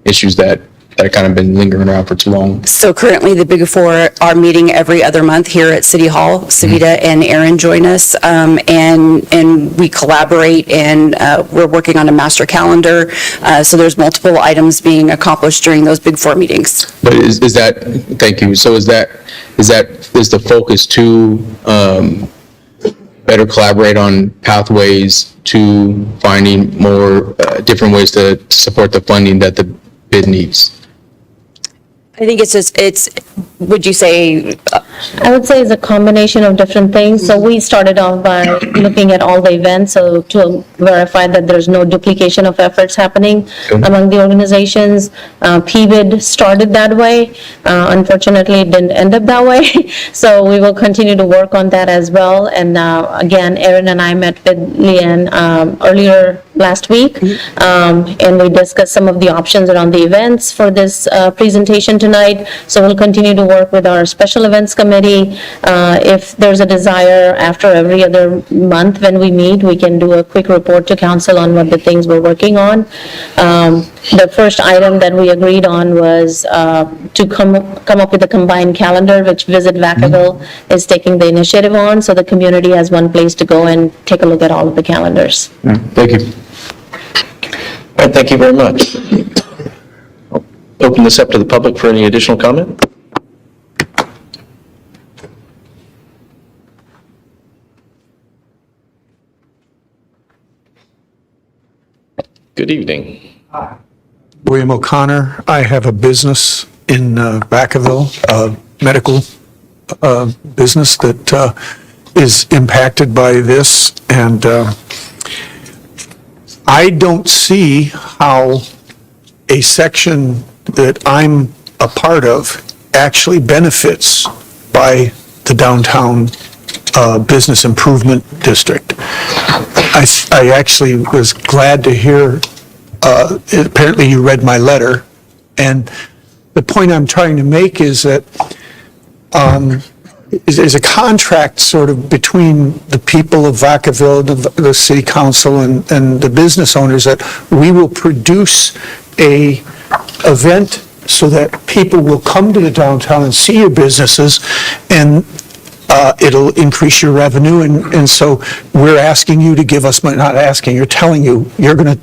issues that have kind of been lingering around for too long. So currently, the Big Four are meeting every other month here at City Hall. Savita and Aaron join us, and we collaborate, and we're working on a master calendar. So there's multiple items being accomplished during those Big Four meetings. But is that, thank you, so is the focus to better collaborate on pathways to finding more different ways to support the funding that the bid needs? I think would you say? I would say it's a combination of different things. So we started off by looking at all the events, so to verify that there's no duplication of efforts happening among the organizations. PBID started that way. Unfortunately, it didn't end up that way. So we will continue to work on that as well. And again, Aaron and I met with Leanne earlier last week, and we discussed some of the options around the events for this presentation tonight. So we'll continue to work with our special events committee. If there's a desire, after every other month when we meet, we can do a quick report to council on what the things we're working on. The first item that we agreed on was to come up with a combined calendar, which Visit Vacaville is taking the initiative on, so the community has one place to go and take a look at all of the calendars. Thank you. All right, thank you very much. I'll open this up to the public for any additional comment. Good evening. William O'Connor. I have a business in Vacaville, a medical business that is impacted by this, and I don't see how a section that I'm a part of actually benefits by the downtown business improvement district. I actually was glad to hear, apparently you read my letter, and the point I'm trying to make is that is a contract sort of between the people of Vacaville, the city council, and the business owners, that we will produce a event so that people will come to the downtown and see your businesses, and it'll increase your revenue. And so we're asking you to give us money, not asking, you're telling you, you're going to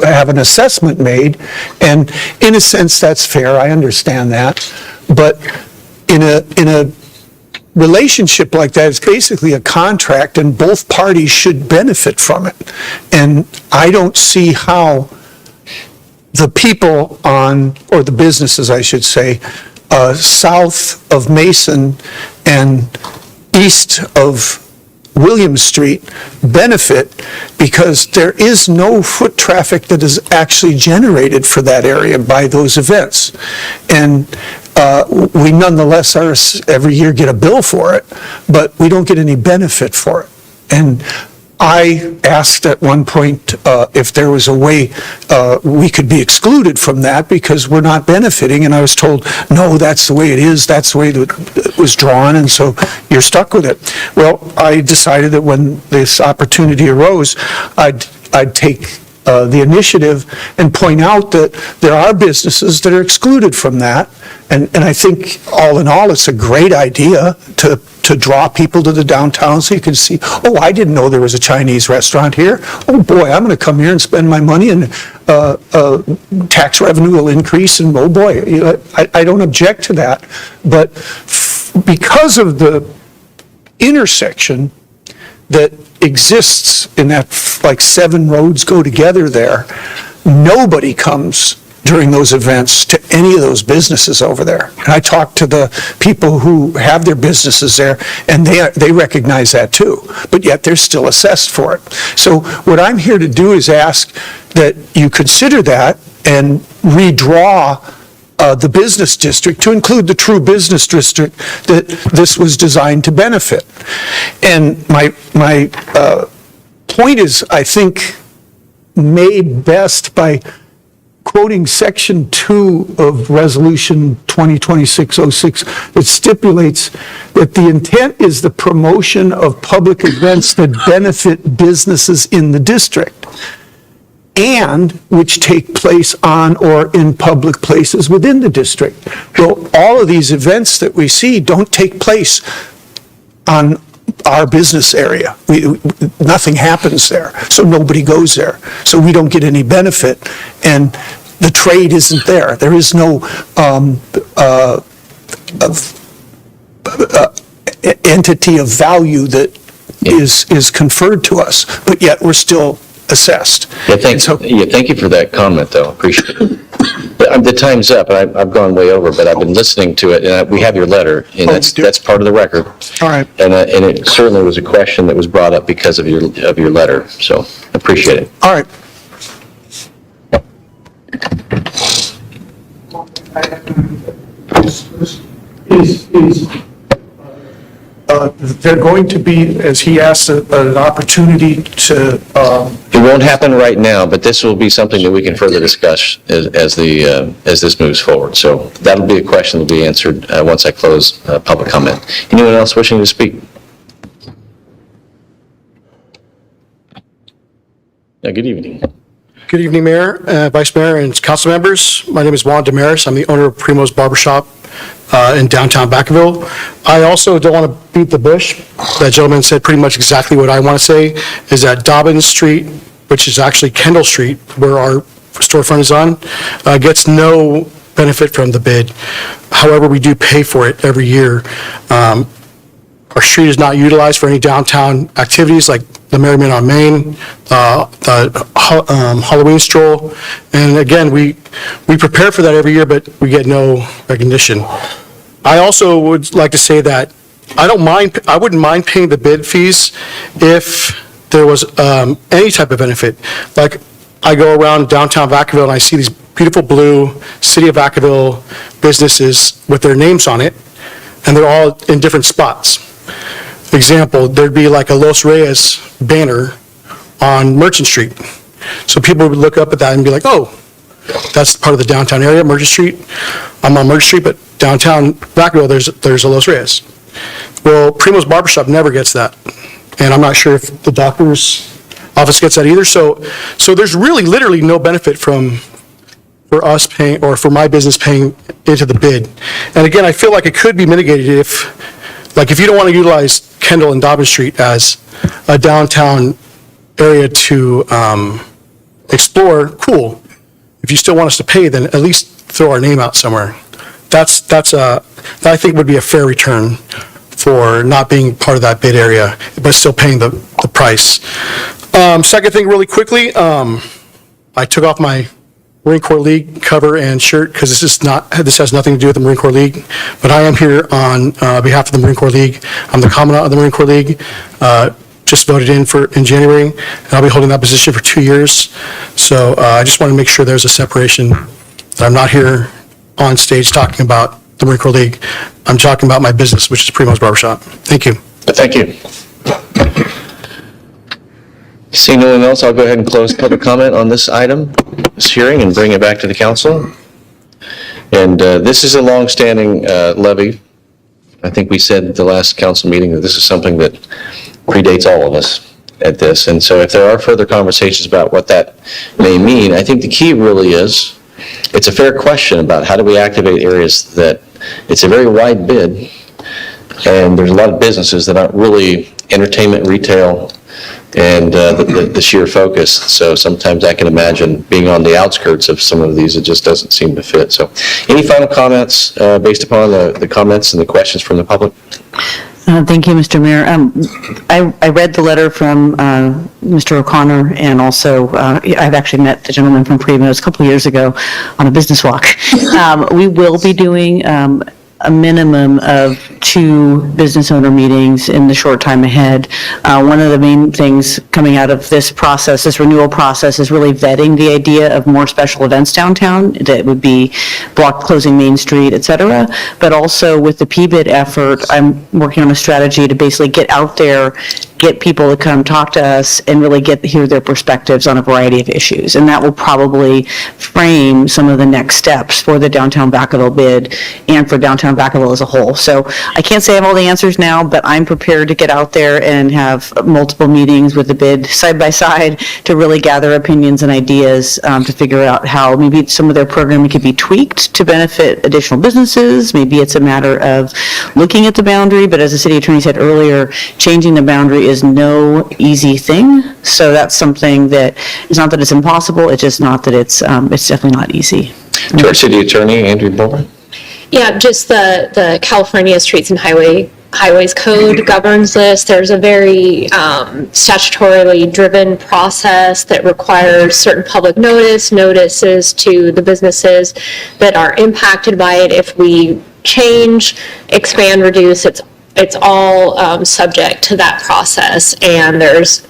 have an assessment made. And in a sense, that's fair. I understand that. But in a relationship like that, it's basically a contract, and both parties should benefit from it. And I don't see how the people or the businesses, I should say, south of Mason and east of William Street benefit, because there is no foot traffic that is actually generated for that area by those events. And we nonetheless every year get a bill for it, but we don't get any benefit for it. And I asked at one point if there was a way we could be excluded from that because we're not benefiting, and I was told, no, that's the way it is, that's the way it was drawn, and so you're stuck with it. Well, I decided that when this opportunity arose, I'd take the initiative and point out that there are businesses that are excluded from that, and I think all in all, it's a great idea to draw people to the downtown so you can see, oh, I didn't know there was a Chinese restaurant here. Oh boy, I'm going to come here and spend my money, and tax revenue will increase, and oh boy, I don't object to that. But because of the intersection that exists in that, like 7 roads go together there, nobody comes during those events to any of those businesses over there. And I talked to the people who have their businesses there, and they recognize that too, but yet they're still assessed for it. So what I'm here to do is ask that you consider that and redraw the business district to include the true business district that this was designed to benefit. And my point is, I think, made best by quoting Section 2 of Resolution 2026-06, that stipulates that the intent is the promotion of public events that benefit businesses in the district and which take place on or in public places within the district. Well, all of these events that we see don't take place on our business area. Nothing happens there, so nobody goes there. So we don't get any benefit, and the trade isn't there. There is no entity of value that is conferred to us, but yet we're still assessed. Yeah, thank you for that comment, though. Appreciate it. The time's up. I've gone way over, but I've been listening to it, and we have your letter, and that's part of the record. All right. And it certainly was a question that was brought up because of your letter. So appreciate it. All right. They're going to be, as he asked, an opportunity to... It won't happen right now, but this will be something that we can further discuss as this moves forward. So that'll be a question that will be answered once I close public comment. Anyone else wishing to speak? Yeah, good evening. Good evening, Mayor, Vice Mayor, and council members. My name is Juan Damaris. I'm the owner of Primo's Barbershop in downtown Vacaville. I also don't want to beat the bush. That gentleman said pretty much exactly what I want to say, is that Dobbins Street, which is actually Kendall Street, where our storefront is on, gets no benefit from the bid. However, we do pay for it every year. Our street is not utilized for any downtown activities like the Merriment on Main, the Halloween stroll. And again, we prepare for that every year, but we get no recognition. I also would like to say that I wouldn't mind paying the bid fees if there was any type of benefit. Like, I go around downtown Vacaville and I see these beautiful blue City of Vacaville businesses with their names on it, and they're all in different spots. Example, there'd be like a Los Reyes banner on Merchant Street. So people would look up at that and be like, oh, that's part of the downtown area, Merchant Street. I'm on Merchant Street, but downtown Vacaville, there's a Los Reyes. Well, Primo's Barbershop never gets that. And I'm not sure if the doctor's office gets that either. So there's really literally no benefit for us paying, or for my business paying into the bid. And again, I feel like it could be mitigated if you don't want to utilize Kendall and Dobbins Street as a downtown area to explore, cool. If you still want us to pay, then at least throw our name out somewhere. That I think would be a fair return for not being part of that bid area, but still paying the price. Second thing, really quickly, I took off my Marine Corps League cover and shirt because this has nothing to do with the Marine Corps League, but I am here on behalf of the Marine Corps League. I'm the Commandant of the Marine Corps League, just voted in January, and I'll be holding that position for 2 years. So I just want to make sure there's a separation, that I'm not here on stage talking about the Marine Corps League. I'm talking about my business, which is Primo's Barbershop. Thank you. Thank you. Seeing no one else, I'll go ahead and close public comment on this item, this hearing, and bring it back to the council. And this is a long-standing levy. I think we said at the last council meeting that this is something that predates all of us at this. And so if there are further conversations about what that may mean, I think the key really is, it's a fair question about how do we activate areas that, it's a very wide bid, and there's a lot of businesses that aren't really entertainment, retail, and the sheer focus. So sometimes I can imagine being on the outskirts of some of these, it just doesn't seem to fit. So any final comments based upon the comments and the questions from the public? Thank you, Mr. Mayor. I read the letter from Mr. O'Connor, and also I've actually met the gentleman from Primo's a couple of years ago on a business walk. We will be doing a minimum of 2 business owner meetings in the short time ahead. One of the main things coming out of this process, this renewal process, is really vetting the idea of more special events downtown that would be block closing Main Street, et cetera. But also with the PBID effort, I'm working on a strategy to basically get out there, get people to come talk to us, and really hear their perspectives on a variety of issues. And that will probably frame some of the next steps for the downtown Vacaville bid and for downtown Vacaville as a whole. So I can't say I have all the answers now, but I'm prepared to get out there and have multiple meetings with the bid side by side to really gather opinions and ideas to figure out how maybe some of their programming could be tweaked to benefit additional businesses. Maybe it's a matter of looking at the boundary, but as the city attorney said earlier, changing the boundary is no easy thing. So that's something that it's not that it's impossible, it's just not that it's definitely not easy. To our city attorney, Andrew Bowman. Yeah, just the California Streets and Highways Code governs this. There's a very statutorily driven process that requires certain public notices to the businesses that are impacted by it. If we change, expand, reduce, it's all subject to that process, and there's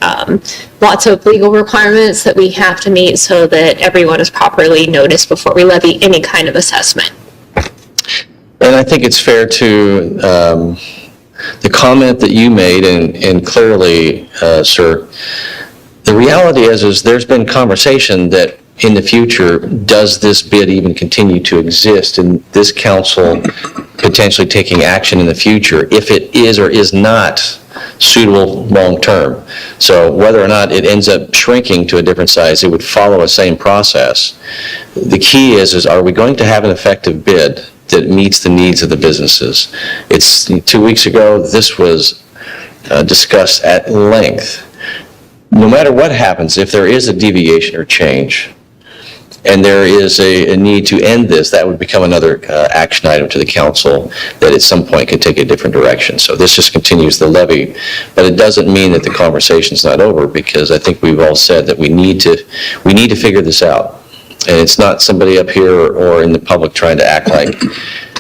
lots of legal requirements that we have to meet so that everyone is properly noticed before we levy any kind of assessment. And I think it's fair to the comment that you made, and clearly, sir, the reality is there's been conversation that in the future, does this bid even continue to exist, and this council potentially taking action in the future if it is or is not suitable long-term. So whether or not it ends up shrinking to a different size, it would follow a same process. The key is are we going to have an effective bid that meets the needs of the businesses? It's 2 weeks ago, this was discussed at length. No matter what happens, if there is a deviation or change, and there is a need to end this, that would become another action item to the council that at some point could take a different direction. So this just continues the levy, but it doesn't mean that the conversation's not over, because I think we've all said that we need to figure this out. And it's not somebody up here or in the public trying to act like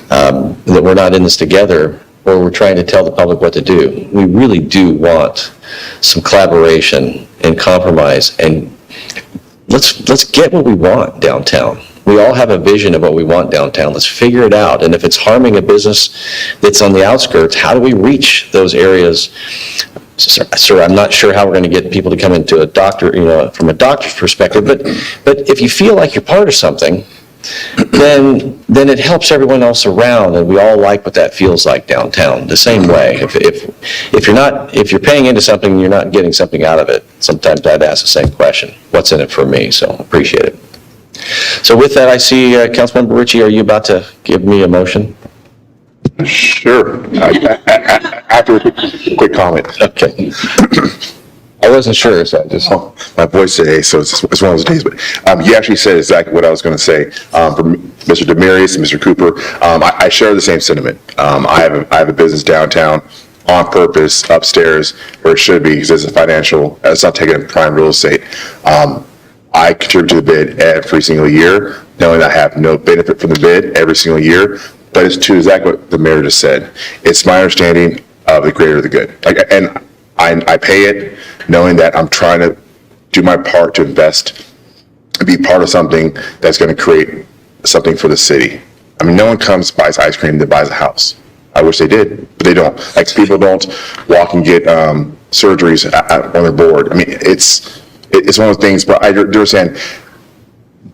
that we're not in this together, or we're trying to tell the public what to do. We really do want some collaboration and compromise, and let's get what we want downtown. We all have a vision of what we want downtown. Let's figure it out. And if it's harming a business that's on the outskirts, how do we reach those areas? Sir, I'm not sure how we're going to get people to come into a doctor, from a doctor's perspective, but if you feel like you're part of something, then it helps everyone else around, and we all like what that feels like downtown. The same way, if you're paying into something and you're not getting something out of it, sometimes I'd ask the same question: what's in it for me? So appreciate it. So with that, I see Councilmember Ritchie. Are you about to give me a motion? Sure. After a quick comment. Okay. I wasn't sure, so I just... my voice today, so it's one of those days, but you actually said exactly what I was going to say. For Mr. Demarius and Mr. Cooper, I share the same sentiment. I have a business downtown on purpose, upstairs, where it should be, because it's not taking up prime real estate. I contribute to the bid every single year, knowing I have no benefit from the bid every single year, but it's to exactly what the mayor just said. It's my understanding of the greater the good. And I pay it knowing that I'm trying to do my part to invest and be part of something that's going to create something for the city. I mean, no one comes, buys ice cream, that buys a house. I wish they did, but they don't. Like, people don't walk and get surgeries on their board. I mean, it's one of those things, but I understand.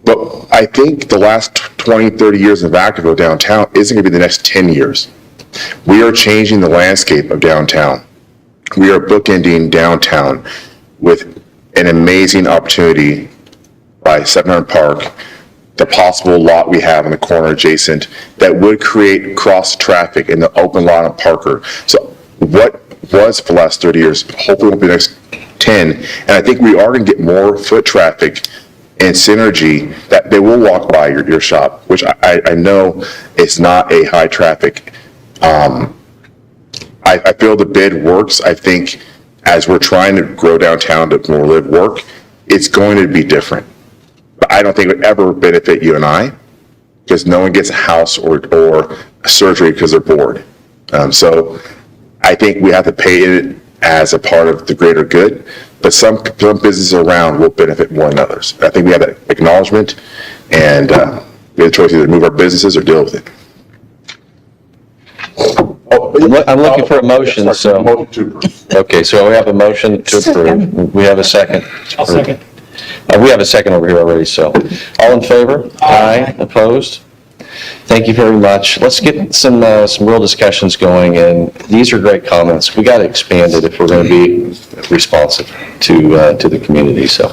But I think the last 20, 30 years in Vacaville downtown isn't going to be the next 10 years. We are changing the landscape of downtown. We are bookending downtown with an amazing opportunity by 700 Park, the possible lot we have in the corner adjacent that would create cross traffic in the open lot of Parker. So what was for the last 30 years, hopefully won't be the next 10. And I think we are going to get more foot traffic and synergy that they will walk by your shop, which I know it's not a high traffic I feel the bid works. I think as we're trying to grow downtown to more live work, it's going to be different. But I don't think it would ever benefit you and I, because no one gets a house or a surgery because they're bored. So I think we have to pay it as a part of the greater good, but some businesses around will benefit more than others. I think we have that acknowledgement, and we have the choice either to move our businesses or deal with it. I'm looking for a motion, so. Okay, so we have a motion to approve. We have a second. I'll second. We have a second over here already, so. All in favor? Aye. Opposed? Thank you very much. Let's get some real discussions going, and these are great comments. We got to expand it if we're going to be responsive to the community, so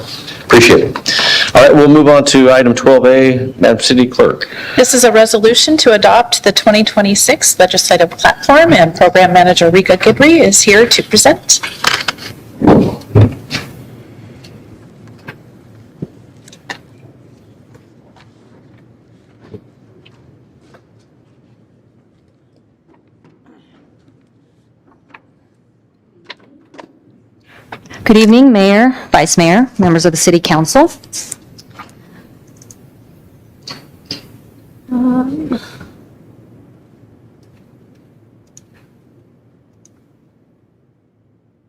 appreciate it. All right, we'll move on to item 12A, Madam City Clerk. This is a resolution to adopt the 2026 legislative platform, and Program Manager Rika Gidry is here to present. Good evening, Mayor, Vice Mayor, members of the City Council.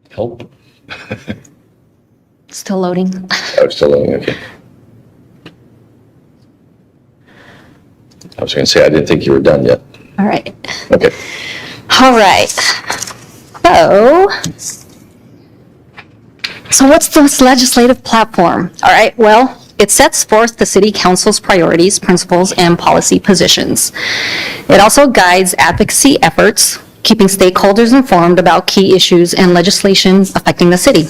Help. Still loading. Oh, still loading, okay. I was going to say, I didn't think you were done yet. All right. Okay. All right. So what's this legislative platform? All right, well, it sets forth the City Council's priorities, principles, and policy positions. It also guides advocacy efforts, keeping stakeholders informed about key issues and legislation affecting the city.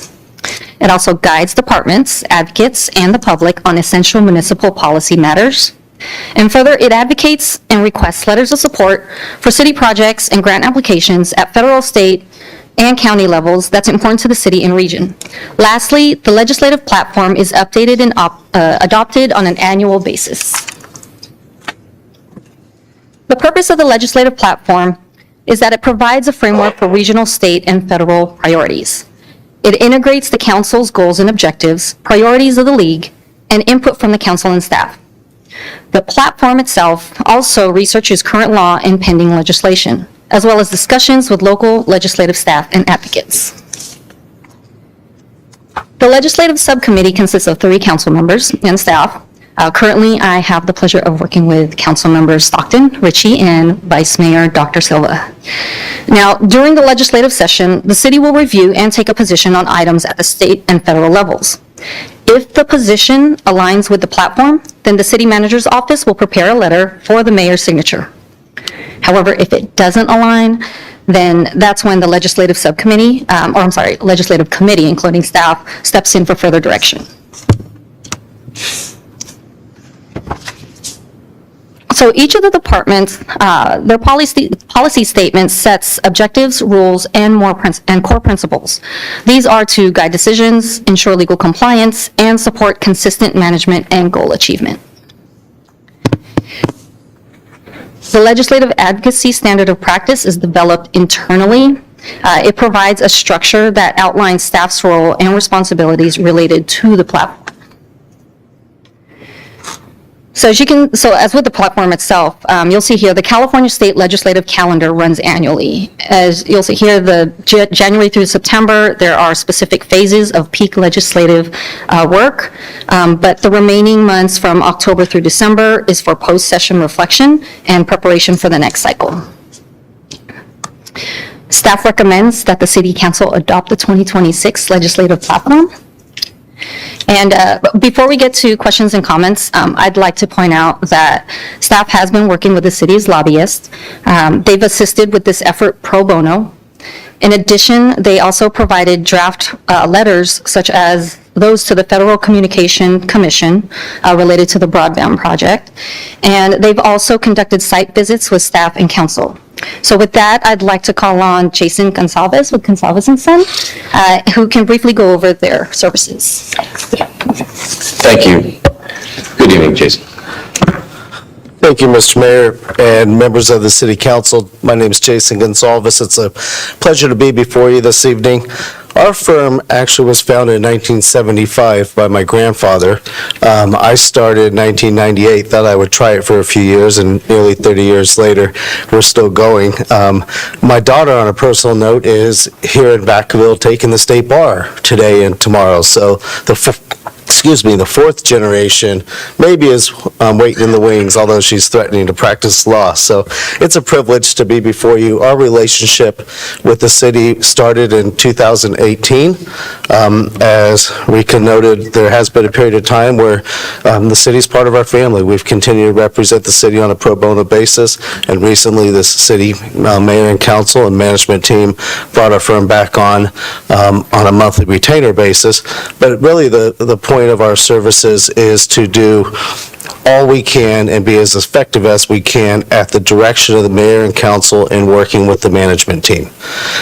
It also guides departments, advocates, and the public on essential municipal policy matters. And further, it advocates and requests letters of support for city projects and grant applications at federal, state, and county levels that's important to the city and region. Lastly, the legislative platform is updated and adopted on an annual basis. The purpose of the legislative platform is that it provides a framework for regional, state, and federal priorities. It integrates the council's goals and objectives, priorities of the league, and input from the council and staff. The platform itself also researches current law and pending legislation, as well as discussions with local legislative staff and advocates. The legislative subcommittee consists of 3 council members and staff. Currently, I have the pleasure of working with council members Stockton, Ritchie, and Vice Mayor Dr. Silva. Now, during the legislative session, the city will review and take a position on items at the state and federal levels. If the position aligns with the platform, then the city manager's office will prepare a letter for the mayor's signature. However, if it doesn't align, then that's when the legislative subcommittee, legislative committee, including staff, steps in for further direction. So each of the departments, their policy statement sets objectives, rules, and core principles. These are to guide decisions, ensure legal compliance, and support consistent management and goal achievement. The legislative advocacy standard of practice is developed internally. It provides a structure that outlines staff's role and responsibilities related to the platform. So as with the platform itself, you'll see here the California State Legislative Calendar runs annually. As you'll see here, the January through September, there are specific phases of peak legislative work, but the remaining months from October through December is for post-session reflection and preparation for the next cycle. Staff recommends that the City Council adopt the 2026 legislative platform. And before we get to questions and comments, I'd like to point out that staff has been working with the city's lobbyists. They've assisted with this effort pro bono. In addition, they also provided draft letters such as those to the Federal Communication Commission related to the broadband project. And they've also conducted site visits with staff and council. So with that, I'd like to call on Jason Gonsalves with Gonsalves & Son, who can briefly go over their services. Thank you. Good evening, Jason. Thank you, Mr. Mayor and members of the City Council. My name is Jason Gonsalves. It's a pleasure to be before you this evening. Our firm actually was founded in 1975 by my grandfather. I started in 1998, thought I would try it for a few years, and nearly 30 years later, we're still going. My daughter, on a personal note, is here in Vacaville taking the state bar today and tomorrow. So the fourth generation maybe is waiting in the wings, although she's threatening to practice law. So it's a privilege to be before you. Our relationship with the city started in 2018. As Rika noted, there has been a period of time where the city's part of our family. We've continued to represent the city on a pro bono basis, and recently the city mayor and council and management team brought our firm back on a monthly retainer basis. But really the point of our services is to do all we can and be as effective as we can at the direction of the mayor and council in working with the management team.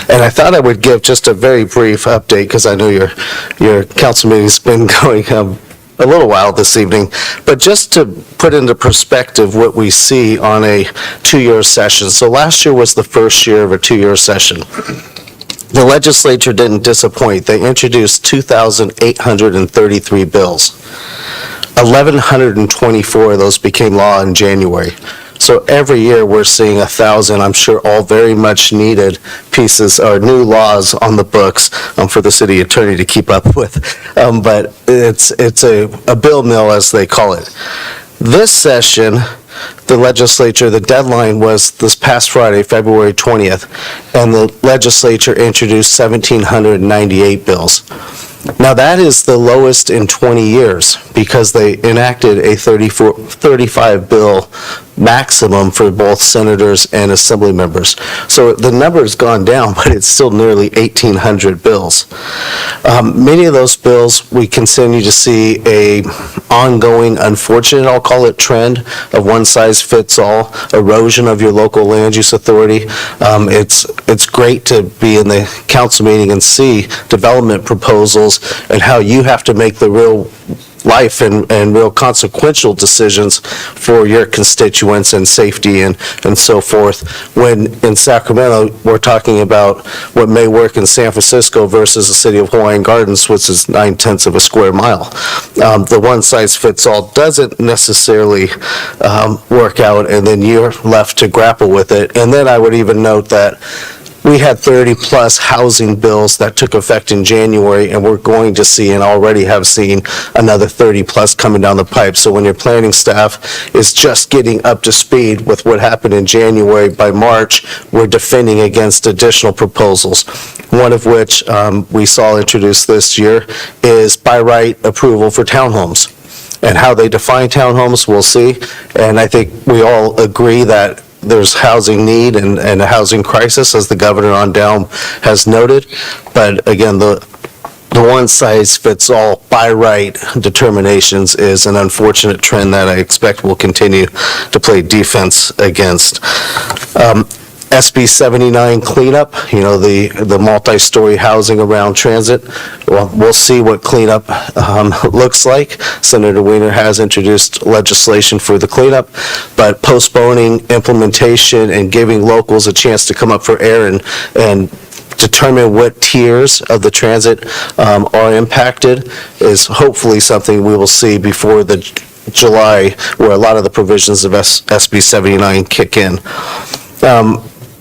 And I thought I would give just a very brief update because I know your council meeting's been going a little while this evening, but just to put into perspective what we see on a two-year session. So last year was the first year of a two-year session. The legislature didn't disappoint. They introduced 2,833 bills. 1,124 of those became law in January. So every year we're seeing 1,000, I'm sure all very much needed pieces or new laws on the books for the city attorney to keep up with. But it's a bill mill, as they call it. This session, the legislature, the deadline was this past Friday, February 20th, and the legislature introduced 1,798 bills. Now that is the lowest in 20 years because they enacted a 35 bill maximum for both senators and assembly members. So the number has gone down, but it's still nearly 1,800 bills. Many of those bills, we continue to see a ongoing, unfortunate, I'll call it, trend of one-size-fits-all, erosion of your local land use authority. It's great to be in the council meeting and see development proposals and how you have to make the real life and real consequential decisions for your constituents and safety and so forth. When in Sacramento, we're talking about what may work in San Francisco versus the city of Hawaiian Gardens, which is 9/10 of a square mile. The one-size-fits-all doesn't necessarily work out, and then you're left to grapple with it. And then I would even note that we had 30-plus housing bills that took effect in January, and we're going to see and already have seen another 30-plus coming down the pipe. So when your planning staff is just getting up to speed with what happened in January, by March, we're defending against additional proposals, one of which we saw introduced this year is by right approval for townhomes. And how they define townhomes, we'll see. And I think we all agree that there's housing need and a housing crisis, as the governor on down has noted. But again, the one-size-fits-all by right determinations is an unfortunate trend that I expect will continue to play defense against. SB 79 cleanup, the multi-story housing around transit. Well, we'll see what cleanup looks like. Senator Wiener has introduced legislation for the cleanup, but postponing implementation and giving locals a chance to come up for air and determine what tiers of the transit are impacted is hopefully something we will see before the July, where a lot of the provisions of SB 79 kick in.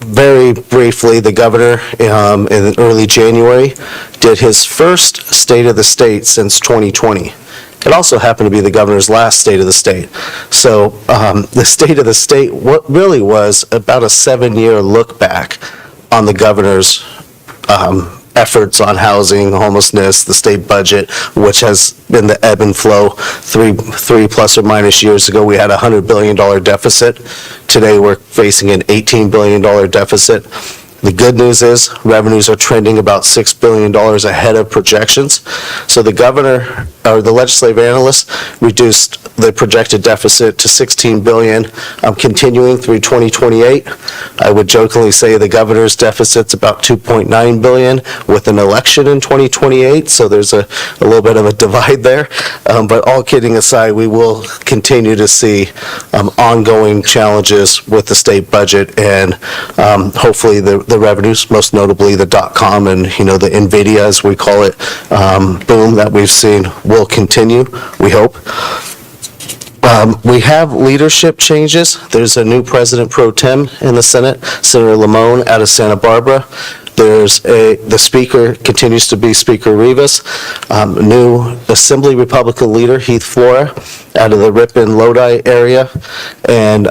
Very briefly, the governor in early January did his first State of the State since 2020. It also happened to be the governor's last State of the State. So the State of the State, what really was about a 7-year look back on the governor's efforts on housing, homelessness, the state budget, which has been the ebb and flow. Three plus or minus years ago, we had a $100 billion deficit. Today, we're facing an $18 billion deficit. The good news is revenues are trending about $6 billion ahead of projections. So the governor or the legislative analysts reduced the projected deficit to 16 billion, continuing through 2028. I would jokingly say the governor's deficit's about 2.9 billion with an election in 2028, so there's a little bit of a divide there. But all kidding aside, we will continue to see ongoing challenges with the state budget, and hopefully the revenues, most notably the .com and, the NVIDIA, as we call it, boom that we've seen will continue, we hope. We have leadership changes. There's a new president pro tem in the Senate, Senator Lamone out of Santa Barbara. The speaker continues to be Speaker Rivas. New Assembly Republican leader, Heath Flora, out of the Ripon Lodi area. And,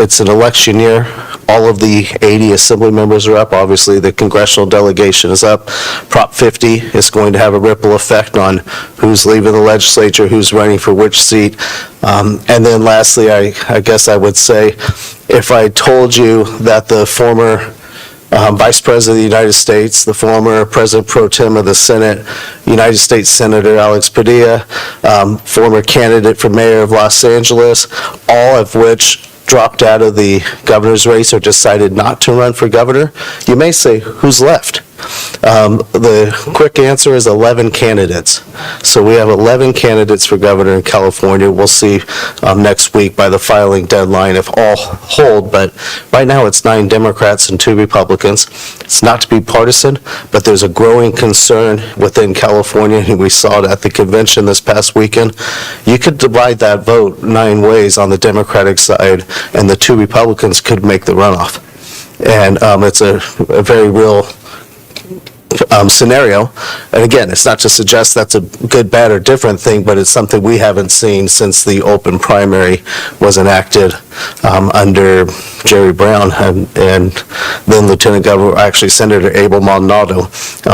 it's an election year. All of the 80 Assembly members are up. Obviously, the congressional delegation is up. Prop 50 is going to have a ripple effect on who's leaving the legislature, who's running for which seat. And then lastly, I guess I would say, if I told you that the former Vice President of the United States, the former President Pro Tem of the Senate, United States Senator Alex Padilla, former candidate for mayor of Los Angeles, all of which dropped out of the governor's race or decided not to run for governor, you may say, who's left? The quick answer is 11 candidates. So we have 11 candidates for governor in California. We'll see next week by the filing deadline if all hold, but right now it's 9 Democrats and 2 Republicans. It's not to be partisan, but there's a growing concern within California, and we saw it at the convention this past weekend. You could divide that vote 9 ways on the Democratic side, and the 2 Republicans could make the runoff. And it's a very real scenario. And again, it's not to suggest that's a good, bad, or different thing, but it's something we haven't seen since the open primary was enacted under Jerry Brown, and then Lieutenant Governor, actually Senator Abel Maldonado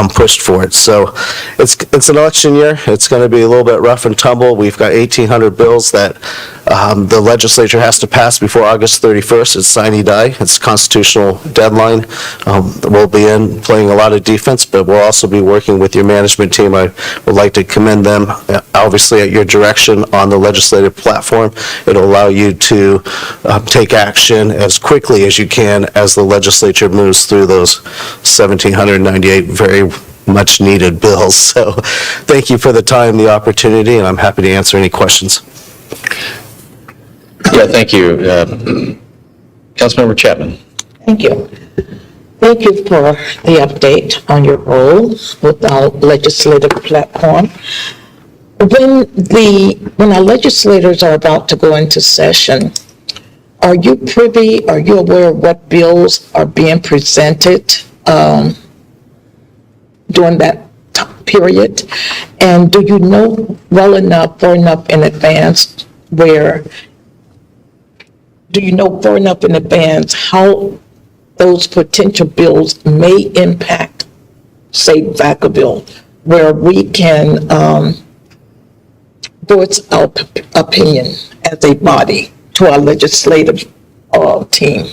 pushed for it. So it's an election year. It's going to be a little bit rough and tumble. We've got 1,800 bills that the legislature has to pass before August 31st. It's sine die. It's a constitutional deadline. We'll be playing a lot of defense, but we'll also be working with your management team. I would like to commend them, obviously, at your direction on the legislative platform. It'll allow you to take action as quickly as you can as the legislature moves through those 1,798 very much needed bills. So thank you for the time, the opportunity, and I'm happy to answer any questions. Yeah, thank you. Councilmember Chapman. Thank you. Thank you for the update on your role with our legislative platform. When our legislators are about to go into session, are you aware of what bills are being presented during that period? And do you know far enough in advance how those potential bills may impact, say, Vacaville, where we can voice our opinion as a body to our legislative team,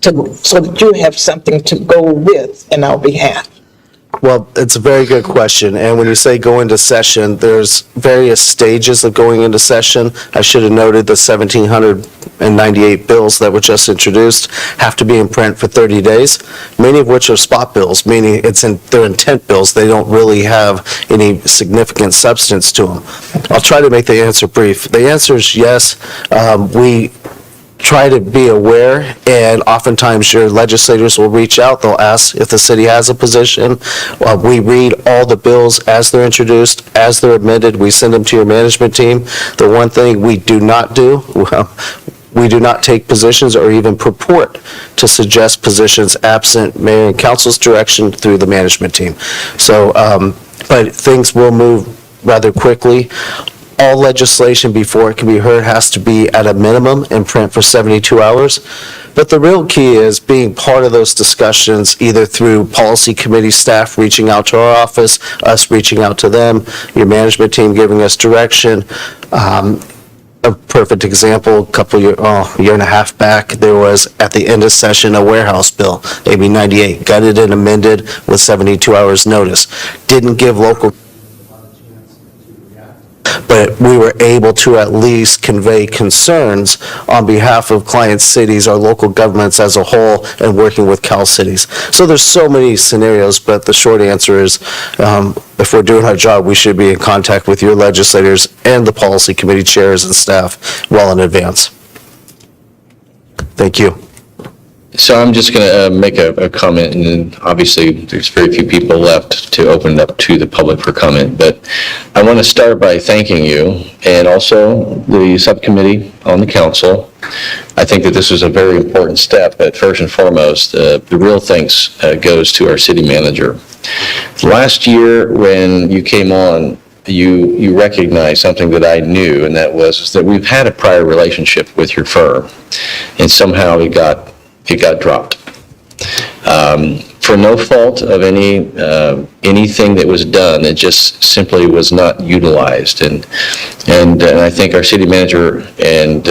so that you have something to go with in our behalf? Well, it's a very good question. And when you say go into session, there's various stages of going into session. I should have noted the 1,798 bills that were just introduced have to be in print for 30 days, many of which are spot bills, meaning they're intent bills. They don't really have any significant substance to them. I'll try to make the answer brief. The answer is yes. We try to be aware, and oftentimes your legislators will reach out. They'll ask if the city has a position. We read all the bills as they're introduced, as they're amended. We send them to your management team. The one thing we do not do, we do not take positions or even purport to suggest positions absent mayor and council's direction through the management team. So, but things will move rather quickly. All legislation before it can be heard has to be at a minimum in print for 72 hours. But the real key is being part of those discussions, either through policy committee staff reaching out to our office, us reaching out to them, your management team giving us direction. A perfect example, year and a half back, there was, at the end of session, a warehouse bill, AB 98, gutted and amended with 72 hours notice. Didn't give local but we were able to at least convey concerns on behalf of client cities, our local governments as a whole, and working with Cal cities. So there's so many scenarios, but the short answer is, if we're doing our job, we should be in contact with your legislators and the policy committee chairs and staff well in advance. Thank you. So I'm just going to make a comment, and then obviously there's very few people left to open it up to the public for comment, but I want to start by thanking you and also the subcommittee on the council. I think that this was a very important step, but first and foremost, the real thanks goes to our city manager. Last year when you came on, you recognized something that I knew, and that was that we've had a prior relationship with your firm, and somehow it got dropped. For no fault of anything that was done, it just simply was not utilized. And I think our city manager and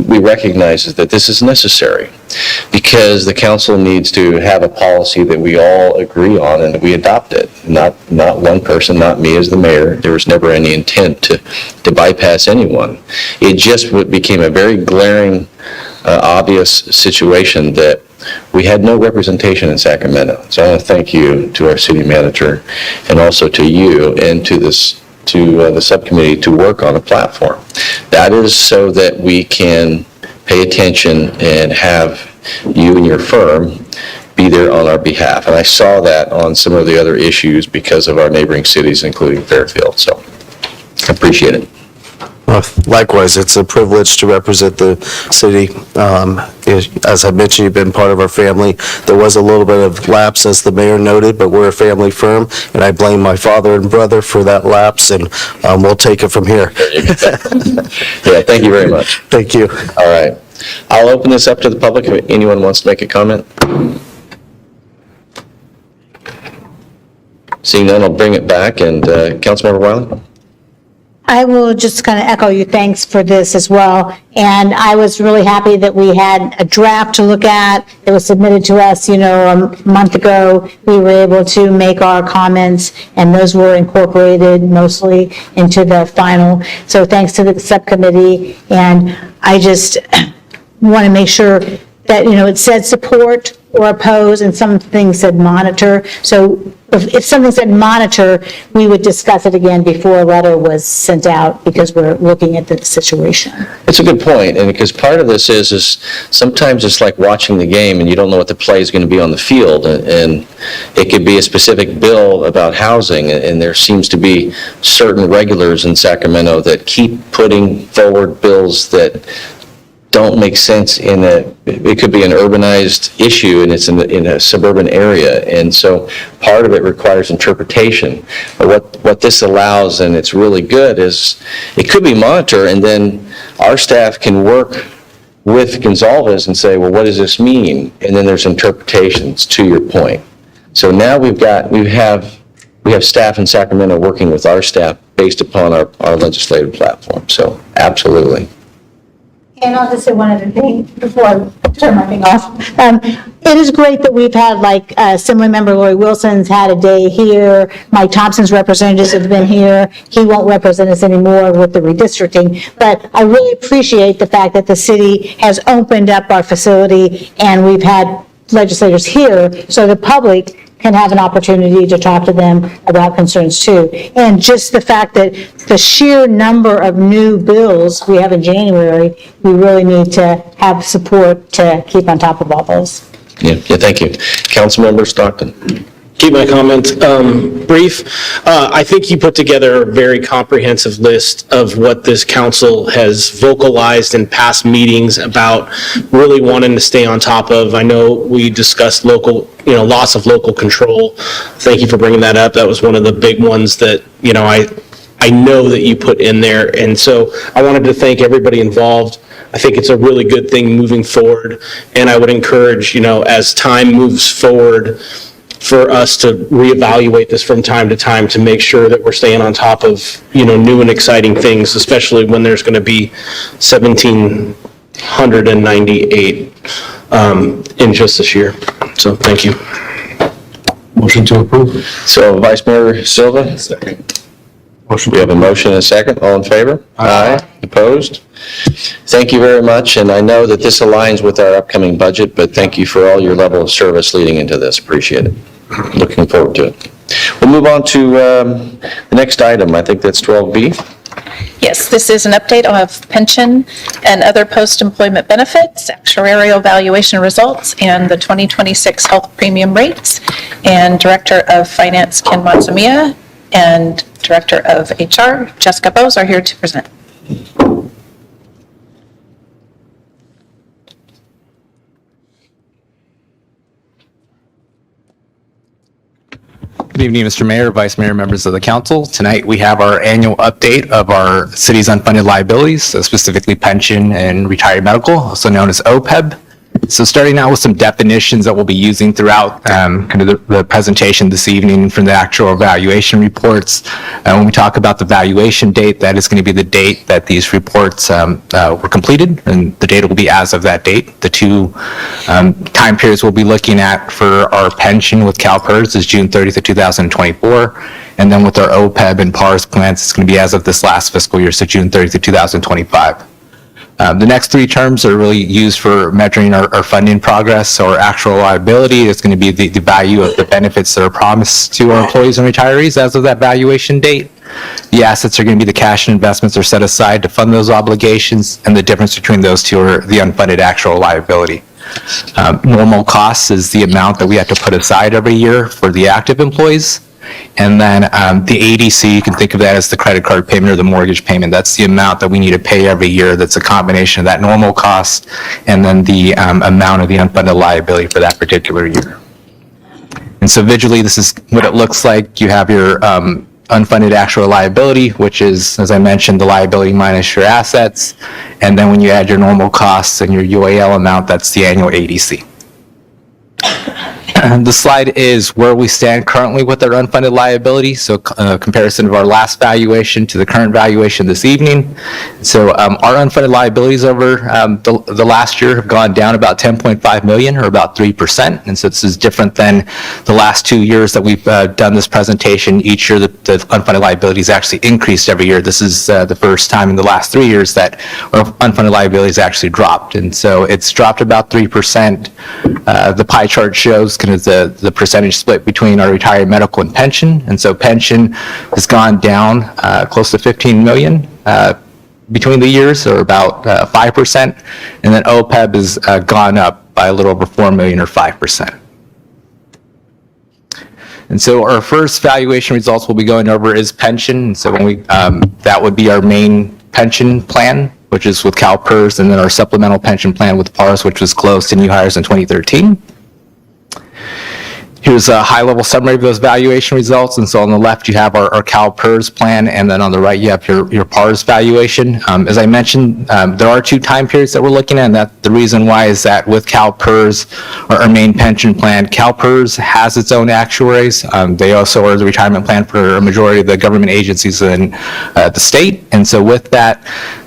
we recognize that this is necessary because the council needs to have a policy that we all agree on and we adopt it. Not one person, not me as the mayor. There was never any intent to bypass anyone. It just became a very glaring obvious situation that we had no representation in Sacramento. So I want to thank you to our city manager and also to you and to the subcommittee to work on a platform. That is so that we can pay attention and have you and your firm be there on our behalf. And I saw that on some of the other issues because of our neighboring cities, including Fairfield. So I appreciate it. Likewise, it's a privilege to represent the city. As I mentioned, you've been part of our family. There was a little bit of lapse, as the mayor noted, but we're a family firm, and I blame my father and brother for that lapse, and we'll take it from here. Yeah, thank you very much. Thank you. All right. I'll open this up to the public if anyone wants to make a comment. Seeing none, I'll bring it back, and Councilmember Wiley? I will just kind of echo your thanks for this as well. And I was really happy that we had a draft to look at. It was submitted to us, a month ago. We were able to make our comments, and those were incorporated mostly into the final. So thanks to the subcommittee. And I just want to make sure that, it said support or oppose, and some things said monitor. So if something said monitor, we would discuss it again before a letter was sent out because we're looking at the situation. It's a good point, and because part of this is sometimes it's like watching the game and you don't know what the play is going to be on the field, and it could be a specific bill about housing, and there seems to be certain regulars in Sacramento that keep putting forward bills that don't make sense it could be an urbanized issue and it's in a suburban area. And so part of it requires interpretation. But what this allows, and it's really good, is it could be monitor, and then our staff can work with Gonzalez and say, well, what does this mean? And then there's interpretations to your point. So now we have staff in Sacramento working with our staff based upon our legislative platform. So absolutely. And I'll just say one other thing before I turn my thing off. It is great that we've had, like, Assembly Member Lori Wilson's had a day here. Mike Thompson's representatives have been here. He won't represent us anymore with the redistricting. But I really appreciate the fact that the city has opened up our facility and we've had legislators here so the public can have an opportunity to talk to them about concerns too. And just the fact that the sheer number of new bills we have in January, we really need to have support to keep on top of all those. Yeah, thank you. Councilmember Stockton. Keep my comments brief. I think you put together a very comprehensive list of what this council has vocalized in past meetings about really wanting to stay on top of. I know we discussed loss of local control. Thank you for bringing that up. That was one of the big ones that, I know that you put in there. And so I wanted to thank everybody involved. I think it's a really good thing moving forward. And I would encourage, as time moves forward, for us to reevaluate this from time to time to make sure that we're staying on top of, new and exciting things, especially when there's going to be 1,798 in just this year. So thank you. Motion to approve. So Vice Mayor Silva. Second. We have a motion and a second. All in favor? Aye. Opposed? Thank you very much, and I know that this aligns with our upcoming budget, but thank you for all your level of service leading into this. Appreciate it. Looking forward to it. We'll move on to the next item. I think that's 12B. Yes, this is an update of pension and other post-employment benefits, actuarial valuation results, and the 2026 health premium rates. And Director of Finance, Ken Matsumiya, and Director of HR, Jessica Bose, are here to present. Good evening, Mr. Mayor, Vice Mayor, members of the council. Tonight we have our annual update of our city's unfunded liabilities, so specifically pension and retired medical, also known as OPEB. So starting out with some definitions that we'll be using throughout kind of the presentation this evening from the actual valuation reports. When we talk about the valuation date, that is going to be the date that these reports were completed, and the data will be as of that date. The two time periods we'll be looking at for our pension with CalPERS is June 30th of 2024, and then with our OPEB and PARS plans, it's going to be as of this last fiscal year, so June 30th of 2025. The next three terms are really used for measuring our funding progress. So our actual liability is going to be the value of the benefits that are promised to our employees and retirees as of that valuation date. The assets are going to be the cash and investments are set aside to fund those obligations, and the difference between those two are the unfunded actual liability. Normal costs is the amount that we have to put aside every year for the active employees. And then the ADC, you can think of that as the credit card payment or the mortgage payment. That's the amount that we need to pay every year. That's a combination of that normal cost and then the amount of the unfunded liability for that particular year. And so visually, this is what it looks like. You have your unfunded actual liability, which is, as I mentioned, the liability minus your assets. And then when you add your normal costs and your UAL amount, that's the annual ADC. The slide is where we stand currently with our unfunded liability, so comparison of our last valuation to the current valuation this evening. So our unfunded liabilities over the last year have gone down about 10.5 million, or about 3%, and so this is different than the last 2 years that we've done this presentation. Each year the unfunded liabilities actually increased every year. This is the first time in the last 3 years that our unfunded liabilities actually dropped, and so it's dropped about 3%. The pie chart shows kind of the percentage split between our retired medical and pension. And so pension has gone down close to 15 million between the years, or about 5%. And then OPEB has gone up by a little over 4 million, or 5%. And so our first valuation results we'll be going over is pension. And so when we that would be our main pension plan, which is with CalPERS, and then our supplemental pension plan with PARS, which was closed to new hires in 2013. Here's a high-level summary of those valuation results. And so on the left, you have our CalPERS plan, and then on the right, you have your PARS valuation. As I mentioned, there are two time periods that we're looking at, and that the reason why is that with CalPERS, our main pension plan, CalPERS has its own actuaries. They also are the retirement plan for a majority of the government agencies in the state. And so with that,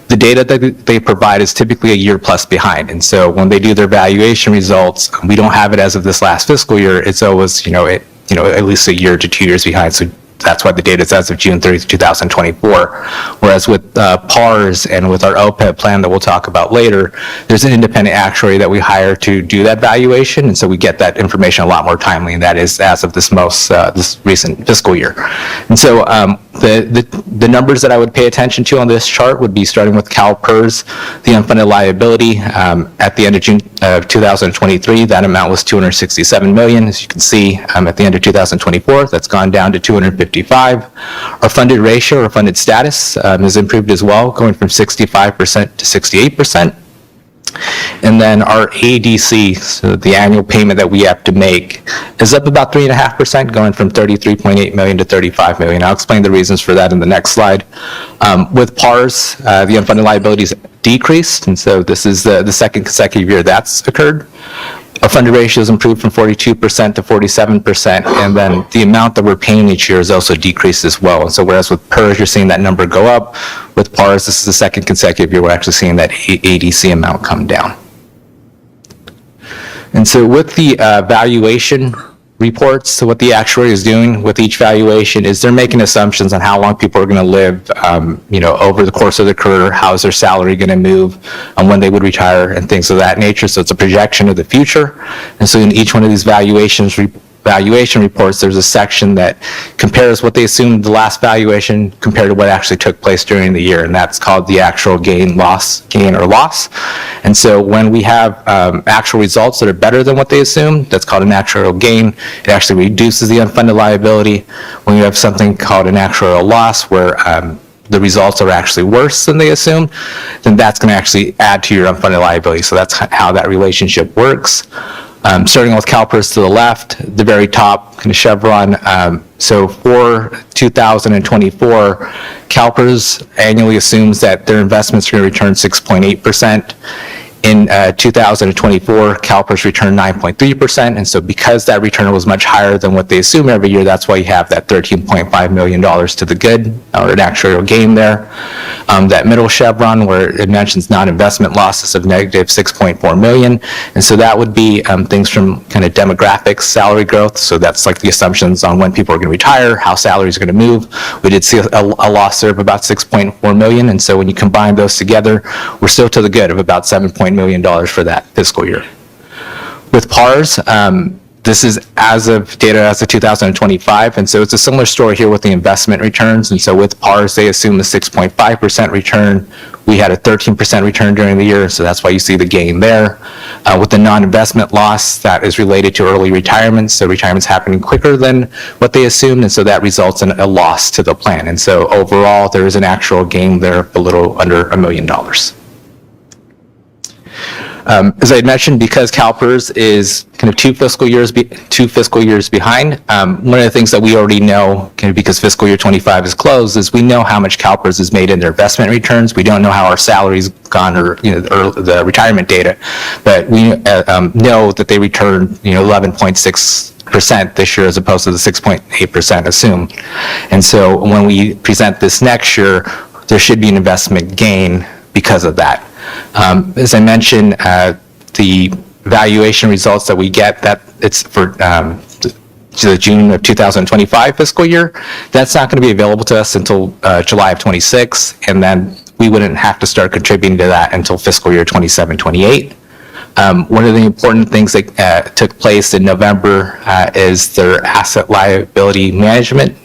the data that they provide is typically a year plus behind. And so when they do their valuation results, we don't have it as of this last fiscal year. It's always, at least a year to 2 years behind. So that's why the data is as of June 30th, 2024. Whereas with PARS and with our OPEB plan that we'll talk about later, there's an independent actuary that we hire to do that valuation. And so we get that information a lot more timely, and that is as of this this recent fiscal year. And so the numbers that I would pay attention to on this chart would be starting with CalPERS, the unfunded liability at the end of June 2023, that amount was 267 million. As you can see, at the end of 2024, that's gone down to 255. Our funded ratio, or funded status, has improved as well, going from 65% to 68%. And then our ADC, so the annual payment that we have to make, is up about 3.5%, going from 33.8 million to 35 million. I'll explain the reasons for that in the next slide. With PARS, the unfunded liabilities decreased, and so this is the second consecutive year that's occurred. Our funded ratio has improved from 42% to 47%, and then the amount that we're paying each year has also decreased as well. And so whereas with PERS, you're seeing that number go up, with PARS, this is the second consecutive year we're actually seeing that ADC amount come down. And so with the valuation reports. So what the actuary is doing with each valuation is they're making assumptions on how long people are going to live, over the course of their career, how is their salary going to move, and when they would retire, and things of that nature. So it's a projection of the future. And so in each one of these valuation reports, there's a section that compares what they assumed the last valuation compared to what actually took place during the year, and that's called the actual gain or loss. And so when we have actual results that are better than what they assumed, that's called an actuarial gain. It actually reduces the unfunded liability. When you have something called an actuarial loss, where the results are actually worse than they assumed, then that's going to actually add to your unfunded liability. So that's how that relationship works. Starting with CalPERS to the left, the very top kind of chevron. So for 2024, CalPERS annually assumes that their investments are going to return 6.8%. In 2024, CalPERS returned 9.3%, and so because that return was much higher than what they assume every year, that's why you have that $13.5 million to the good, or an actuarial gain there. That middle chevron where it mentions non-investment losses of negative 6.4 million, and so that would be things from kind of demographics, salary growth, so that's like the assumptions on when people are going to retire, how salaries are going to move. We did see a loss there of about 6.4 million, and so when you combine those together, we're still to the good of about $7 million for that fiscal year. With PARS, this is as of 2025, and so it's a similar story here with the investment returns. And so with PARS, they assume the 6.5% return. We had a 13% return during the year, so that's why you see the gain there. With the non-investment loss, that is related to early retirement, so retirement's happening quicker than what they assumed, and so that results in a loss to the plan. And so overall, there is an actual gain there of a little under $1 million. As I had mentioned, because CalPERS is kind of two fiscal years behind, one of the things that we already know, kind of because fiscal year 25 is closed, is we know how much CalPERS has made in their investment returns. We don't know how our salaries gone or the retirement data, but we know that they returned 11.6% this year as opposed to the 6.8% assumed. And so when we present this next year, there should be an investment gain because of that. As I mentioned, the valuation results that we get, that it's for the June of 2025 fiscal year, that's not going to be available to us until July of 26, and then we wouldn't have to start contributing to that until fiscal year 27-28. One of the important things that took place in November is their asset liability management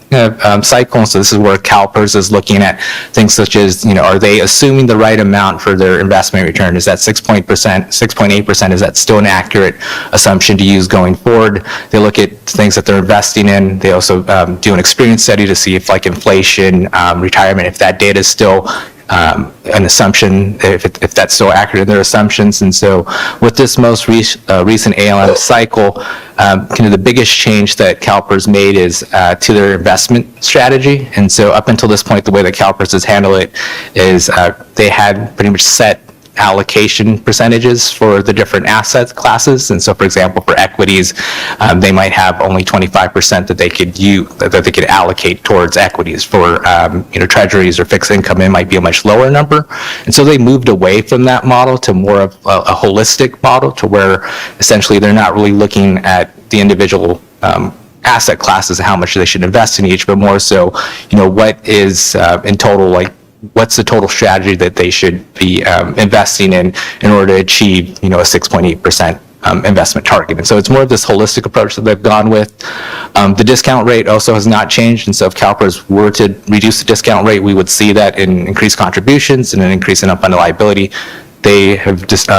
cycle. So this is where CalPERS is looking at things such as, are they assuming the right amount for their investment return? Is that 6.8%? Is that still an accurate assumption to use going forward? They look at things that they're investing in. They also do an experience study to see if, like inflation, retirement, if that data is still an assumption, if that's still accurate in their assumptions. And so with this most recent ALM cycle, kind of the biggest change that CalPERS made is to their investment strategy. And so up until this point, the way that CalPERS has handled it is they had pretty much set allocation percentages for the different asset classes. And so, for example, for equities, they might have only 25% that they could allocate towards equities. For treasuries or fixed income, it might be a much lower number. And so they moved away from that model to more of a holistic model, to where essentially they're not really looking at the individual asset classes and how much they should invest in each, but more so, what is in total, like, what's the total strategy that they should be investing in order to achieve, a 6.8% investment target. And so it's more of this holistic approach that they've gone with. The discount rate also has not changed. And so if CalPERS were to reduce the discount rate, we would see that in increased contributions and an increase in unfunded liability. They have just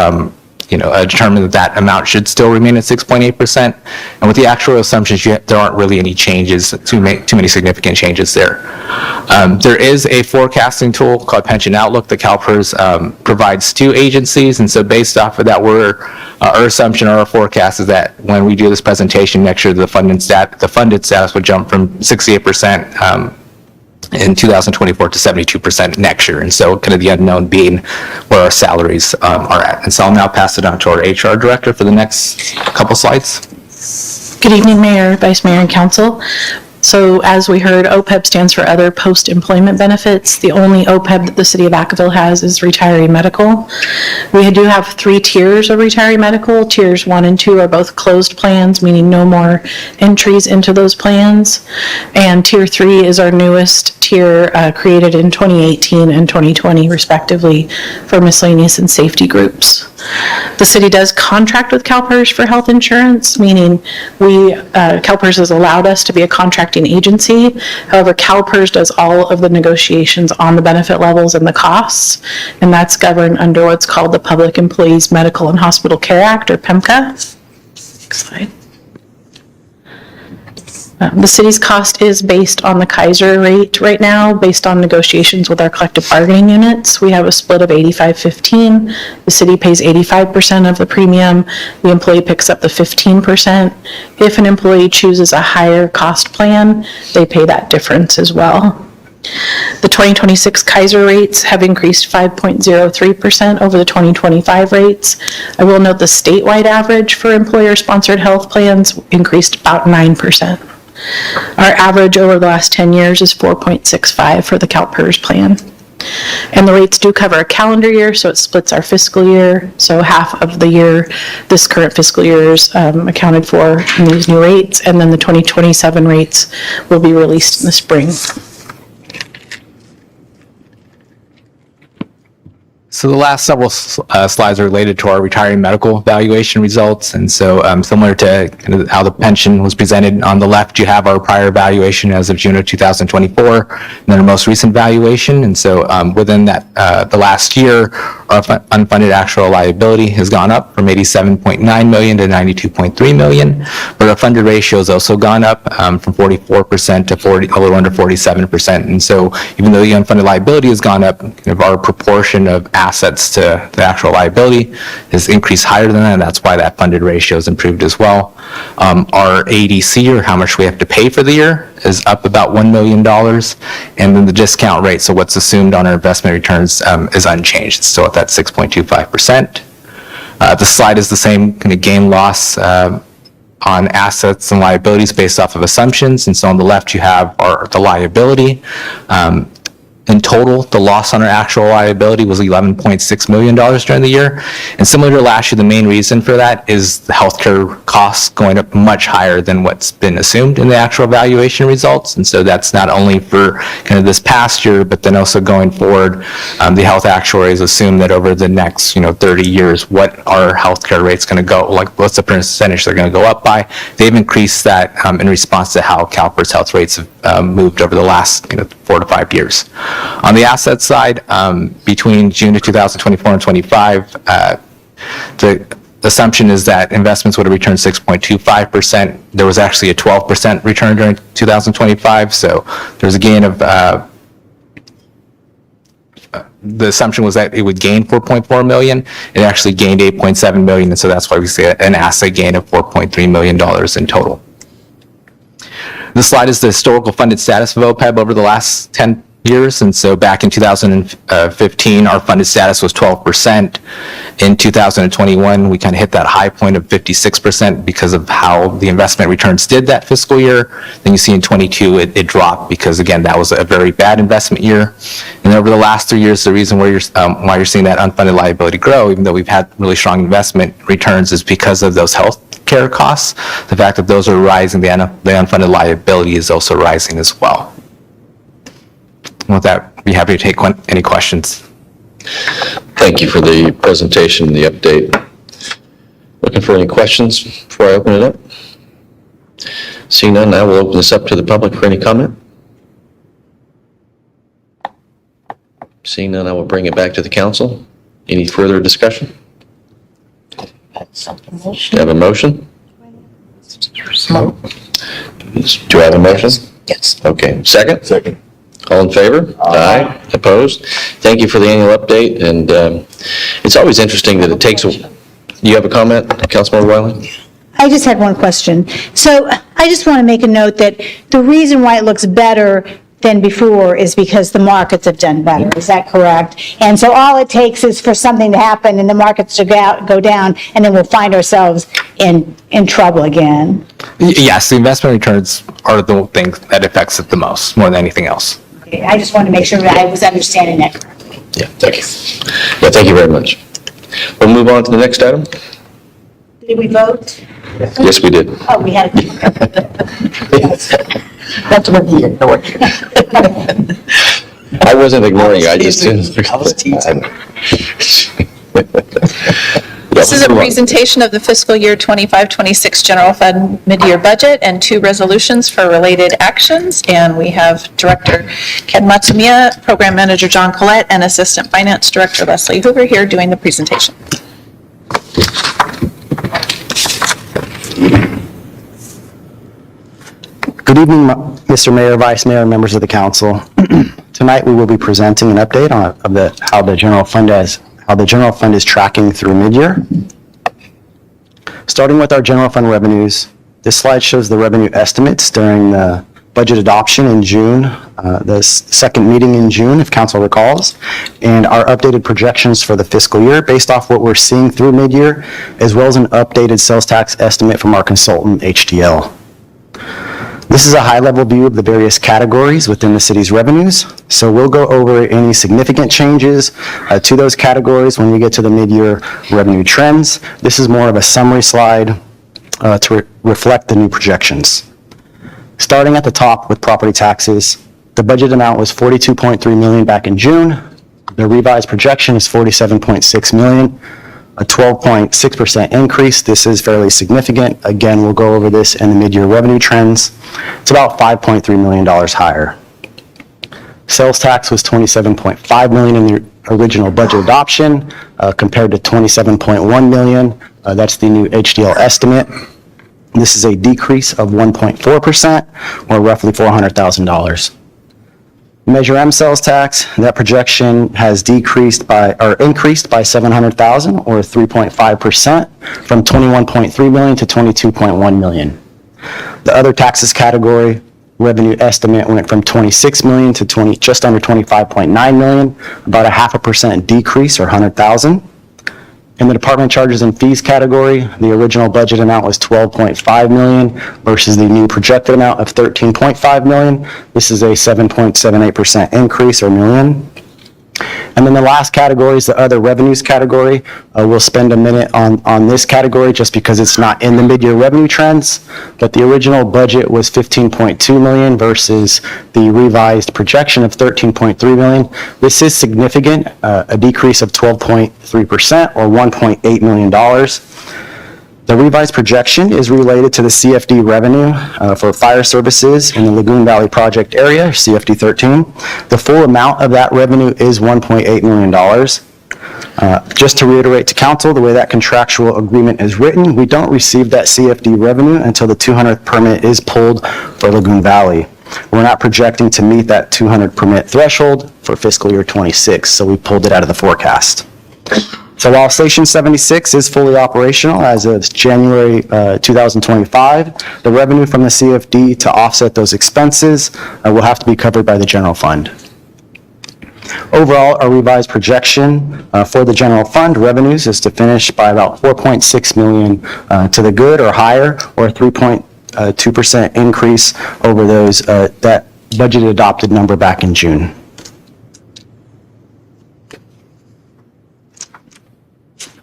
determined that amount should still remain at 6.8%. And with the actual assumptions, there aren't really any changes, too many significant changes there. There is a forecasting tool called Pension Outlook that CalPERS provides to agencies. And so based off of that, our assumption or our forecast is that when we do this presentation next year, the funded status would jump from 68% in 2024 to 72% next year. And so kind of the unknown being where our salaries are at. And so I'll now pass it on to our HR director for the next couple slides. Good evening, Mayor, Vice Mayor, and Council. So as we heard, OPEB stands for Other Post-Employment Benefits. The only OPEB that the city of Vacaville has is retiree medical. We do have 3 tiers of retiree medical. Tiers 1 and 2 are both closed plans, meaning no more entries into those plans. And tier 3 is our newest tier, created in 2018 and 2020 respectively for miscellaneous and safety groups. The city does contract with CalPERS for health insurance, meaning CalPERS has allowed us to be a contracting agency. However, CalPERS does all of the negotiations on the benefit levels and the costs, and that's governed under what's called the Public Employees Medical and Hospital Care Act, or PEMCA. Next slide. The city's cost is based on the Kaiser rate right now, based on negotiations with our collective bargaining units. We have a split of 85-15. The city pays 85% of the premium. The employee picks up the 15%. If an employee chooses a higher cost plan, they pay that difference as well. The 2026 Kaiser rates have increased 5.03% over the 2025 rates. I will note the statewide average for employer-sponsored health plans increased about 9%. Our average over the last 10 years is 4.65 for the CalPERS plan. And the rates do cover a calendar year, so it splits our fiscal year. So half of the year, this current fiscal year is accounted for in these new rates, and then the 2027 rates will be released in the spring. So the last several slides are related to our retiree medical valuation results. And so similar to kind of how the pension was presented, on the left you have our prior valuation as of June of 2024, and then our most recent valuation. And so within that, the last year, our unfunded actual liability has gone up from $87.9 million to $92.3 million, but our funded ratio has also gone up from 44% to a little under 47%. And so even though the unfunded liability has gone up, kind of our proportion of assets to the actual liability has increased higher than that, and that's why that funded ratio has improved as well. Our ADC, or how much we have to pay for the year, is up about $1 million, and then the discount rate, so what's assumed on our investment returns, is unchanged. It's still at that 6.25%. The slide is the same kind of gain loss on assets and liabilities based off of assumptions, and so on the left you have the liability. In total, the loss on our actual liability was $11.6 million during the year. And similar to last year, the main reason for that is the healthcare costs going up much higher than what's been assumed in the actual valuation results. And so that's not only for kind of this past year, but then also going forward, the health actuaries assume that over the next 30 years, what our healthcare rate's going to go, like what's the percentage they're going to go up by. They've increased that in response to how CalPERS health rates have moved over the last 4 to 5 years. On the asset side, between June of 2024 and 25, the assumption is that investments would have returned 6.25%. There was actually a 12% return during 2025, so there's a gain of, the assumption was that it would gain 4.4 million. It actually gained 8.7 million, and so that's why we see an asset gain of $4.3 million in total. This slide is the historical funded status of OPEB over the last 10 years, and so back in 2015, our funded status was 12%. In 2021, we kind of hit that high point of 56% because of how the investment returns did that fiscal year. Then you see in 22, it dropped because, again, that was a very bad investment year. And over the last 3 years, the reason why you're seeing that unfunded liability grow, even though we've had really strong investment returns, is because of those health care costs. The fact that those are rising, the unfunded liability is also rising as well. With that, I'd be happy to take any questions. Thank you for the presentation and the update. Looking for any questions before I open it up? Seeing none, I will open this up to the public for any comment. Seeing none, I will bring it back to the council. Any further discussion? Do you have a motion? Do I have a motion? Yes. Okay. Second? Second. All in favor? Aye. Opposed? Thank you for the annual update, and it's always interesting that it takes you have a comment, Councilmember Wiley? I just had one question. So I just want to make a note that the reason why it looks better than before is because the markets have done better. Is that correct? And so all it takes is for something to happen and the markets to go down, and then we'll find ourselves in trouble again. Yes, the investment returns are the thing that affects it the most, more than anything else. Okay, I just wanted to make sure that I was understanding that correctly. Yeah, thank you. Yeah, thank you very much. We'll move on to the next item. Did we vote? Yes, we did. Oh, we had. That's what he ignored. I wasn't ignoring you, I just didn't. This is a presentation of the fiscal year 25-26 general fund mid-year budget and 2 resolutions for related actions. And we have Director Ken Matsumiya, Program Manager John Collette, and Assistant Finance Director Leslie Hoover here doing the presentation. Good evening, Mr. Mayor, Vice Mayor, and members of the council. Tonight, we will be presenting an update on how the general fund is tracking through mid-year. Starting with our general fund revenues, this slide shows the revenue estimates during the budget adoption in June, the second meeting in June, if council recalls, and our updated projections for the fiscal year based off what we're seeing through mid-year, as well as an updated sales tax estimate from our consultant, HDL. This is a high-level view of the various categories within the city's revenues. So we'll go over any significant changes to those categories when we get to the mid-year revenue trends. This is more of a summary slide to reflect the new projections. Starting at the top with property taxes, the budget amount was $42.3 million back in June. The revised projection is $47.6 million. A 12.6% increase. This is fairly significant. Again, we'll go over this in the mid-year revenue trends. It's about $5.3 million higher. Sales tax was $27.5 million in the original budget adoption compared to $27.1 million. That's the new HDL estimate. This is a decrease of 1.4% or roughly $400,000. Measure M sales tax, that projection has increased by $700,000 or 3.5% from $21.3 million to $22.1 million. The other taxes category revenue estimate went from $26 million to just under $25.9 million, about a 0.5% decrease or $100,000. In the department charges and fees category, the original budget amount was $12.5 million versus the new projected amount of $13.5 million. This is a 7.78% increase or million. And then the last category is the other revenues category. We'll spend a minute on this category just because it's not in the mid-year revenue trends, but the original budget was $15.2 million versus the revised projection of $13.3 million. This is significant, a decrease of 12.3% or $1.8 million. The revised projection is related to the CFD revenue for fire services in the Lagoon Valley project area, CFD 13. The full amount of that revenue is $1.8 million. Just to reiterate to council, the way that contractual agreement is written, we don't receive that CFD revenue until the 200th permit is pulled for Lagoon Valley. We're not projecting to meet that 200 permit threshold for fiscal year 26, so we pulled it out of the forecast. So while Station 76 is fully operational as of January 2025, the revenue from the CFD to offset those expenses will have to be covered by the general fund. Overall, our revised projection for the general fund revenues is to finish by about $4.6 million to the good or higher, or a 3.2% increase over those that budget adopted number back in June.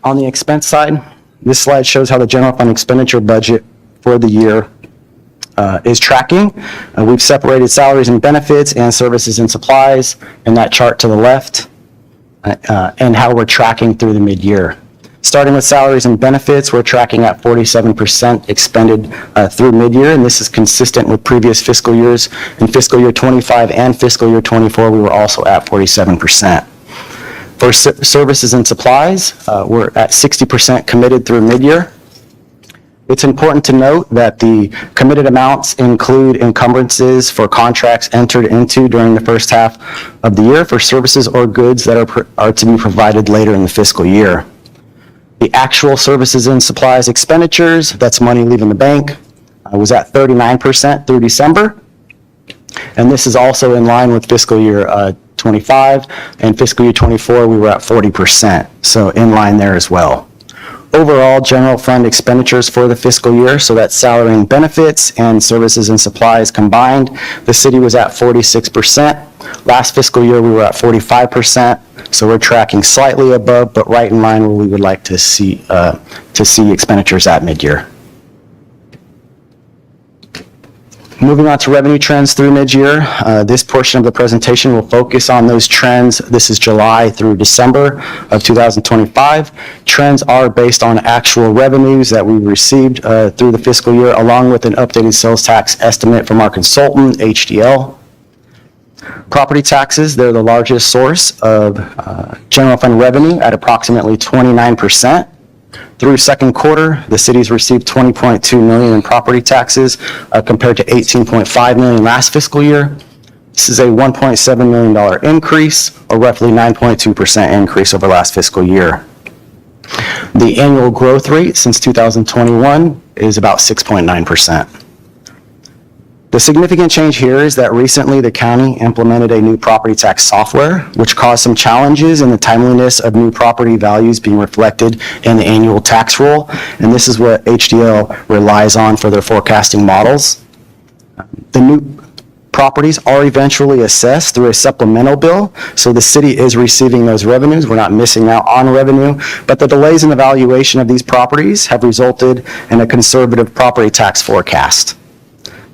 On the expense side, this slide shows how the general fund expenditure budget for the year is tracking. We've separated salaries and benefits and services and supplies in that chart to the left, and how we're tracking through the mid-year. Starting with salaries and benefits, we're tracking at 47% expended through mid-year, and this is consistent with previous fiscal years. In fiscal year 25 and fiscal year 24, we were also at 47%. For services and supplies, we're at 60% committed through mid-year. It's important to note that the committed amounts include encumbrances for contracts entered into during the first half of the year for services or goods that are to be provided later in the fiscal year. The actual services and supplies expenditures, that's money leaving the bank, was at 39% through December. And this is also in line with fiscal year 25, and fiscal year 24, we were at 40%, so in line there as well. Overall, general fund expenditures for the fiscal year, so that's salary and benefits and services and supplies combined, the city was at 46%. Last fiscal year, we were at 45%, so we're tracking slightly above, but right in line where we would like to see expenditures at mid-year. Moving on to revenue trends through mid-year, this portion of the presentation will focus on those trends. This is July through December of 2025. Trends are based on actual revenues that we received through the fiscal year, along with an updated sales tax estimate from our consultant, HDL. Property taxes, they're the largest source of general fund revenue at approximately 29%. Through second quarter, the city's received $20.2 million in property taxes compared to $18.5 million last fiscal year. This is a $1.7 million increase, or roughly 9.2% increase over last fiscal year. The annual growth rate since 2021 is about 6.9%. The significant change here is that recently the county implemented a new property tax software, which caused some challenges in the timeliness of new property values being reflected in the annual tax roll, and this is what HDL relies on for their forecasting models. The new properties are eventually assessed through a supplemental bill, so the city is receiving those revenues. We're not missing out on revenue, but the delays in the valuation of these properties have resulted in a conservative property tax forecast.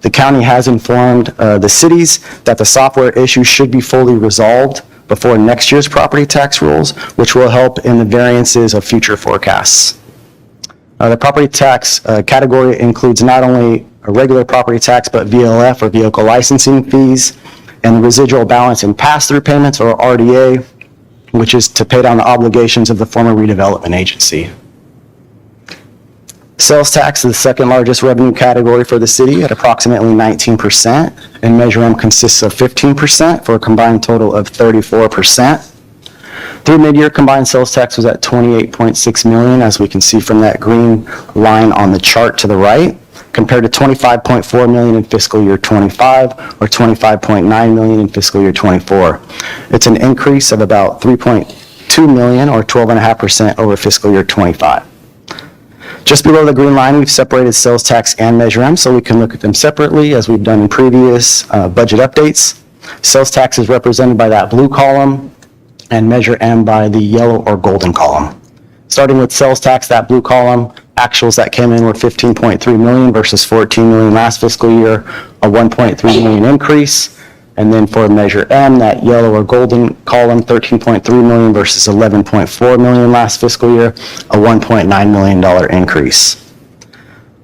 The county has informed the cities that the software issue should be fully resolved before next year's property tax rules, which will help in the variances of future forecasts. The property tax category includes not only a regular property tax, but VLF, or vehicle licensing fees, and the residual balance in pass-through payments, or RDA, which is to pay down the obligations of the former redevelopment agency. Sales tax is the second largest revenue category for the city at approximately 19%, and Measure M consists of 15% for a combined total of 34%. Through mid-year, combined sales tax was at $28.6 million, as we can see from that green line on the chart to the right, compared to $25.4 million in fiscal year 25 or $25.9 million in fiscal year 24. It's an increase of about $3.2 million or 12.5% over fiscal year 25. Just below the green line, we've separated sales tax and Measure M so we can look at them separately as we've done in previous budget updates. Sales tax is represented by that blue column and Measure M by the yellow or golden column. Starting with sales tax, that blue column, actuals that came in were $15.3 million versus $14 million last fiscal year, a $1.3 million increase. And then for Measure M, that yellow or golden column, $13.3 million versus $11.4 million last fiscal year, a $1.9 million increase.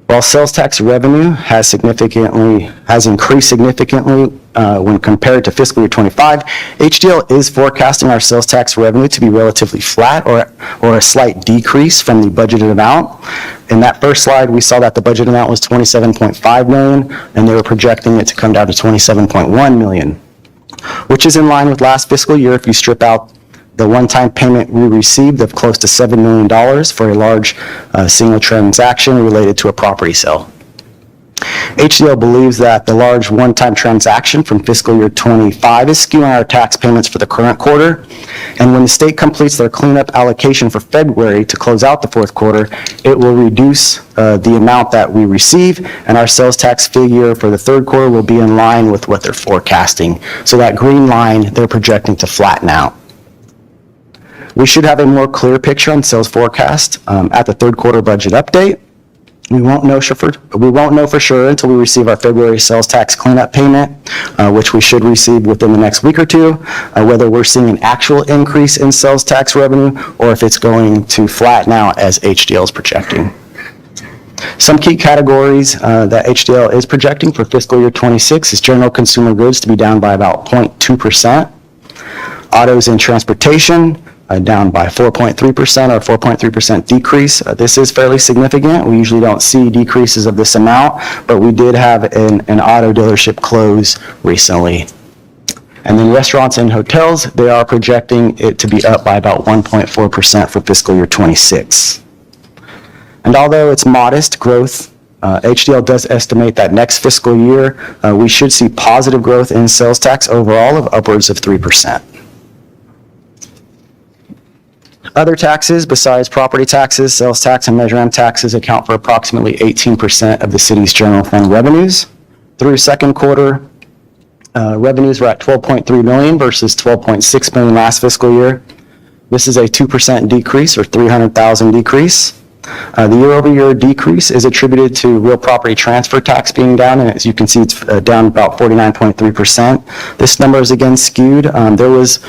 While sales tax revenue has increased significantly when compared to fiscal year 25, HDL is forecasting our sales tax revenue to be relatively flat or a slight decrease from the budgeted amount. In that first slide, we saw that the budget amount was $27.5 million, and they were projecting it to come down to $27.1 million, which is in line with last fiscal year if you strip out the one-time payment we received of close to $7 million for a large single transaction related to a property sale. HDL believes that the large one-time transaction from fiscal year 25 is skewing our tax payments for the current quarter. And when the state completes their cleanup allocation for February to close out the fourth quarter, it will reduce the amount that we receive, and our sales tax figure for the third quarter will be in line with what they're forecasting. So that green line, they're projecting to flatten out. We should have a more clear picture on sales forecast at the third quarter budget update. We won't know for sure until we receive our February sales tax cleanup payment, which we should receive within the next week or two, whether we're seeing an actual increase in sales tax revenue or if it's going to flatten out as HDL is projecting. Some key categories that HDL is projecting for fiscal year 26 is general consumer goods to be down by about 0.2%. Autos and transportation down by 4.3% or 4.3% decrease. This is fairly significant. We usually don't see decreases of this amount, but we did have an auto dealership close recently. And then restaurants and hotels, they are projecting it to be up by about 1.4% for fiscal year 26. And although it's modest growth, HDL does estimate that next fiscal year, we should see positive growth in sales tax overall of upwards of 3%. Other taxes besides property taxes, sales tax, and Measure M taxes account for approximately 18% of the city's general fund revenues. Through second quarter, revenues were at $12.3 million versus $12.6 million last fiscal year. This is a 2% decrease or $300,000 decrease. The year-over-year decrease is attributed to real property transfer tax being down, and as you can see, it's down about 49.3%. This number is again skewed. There was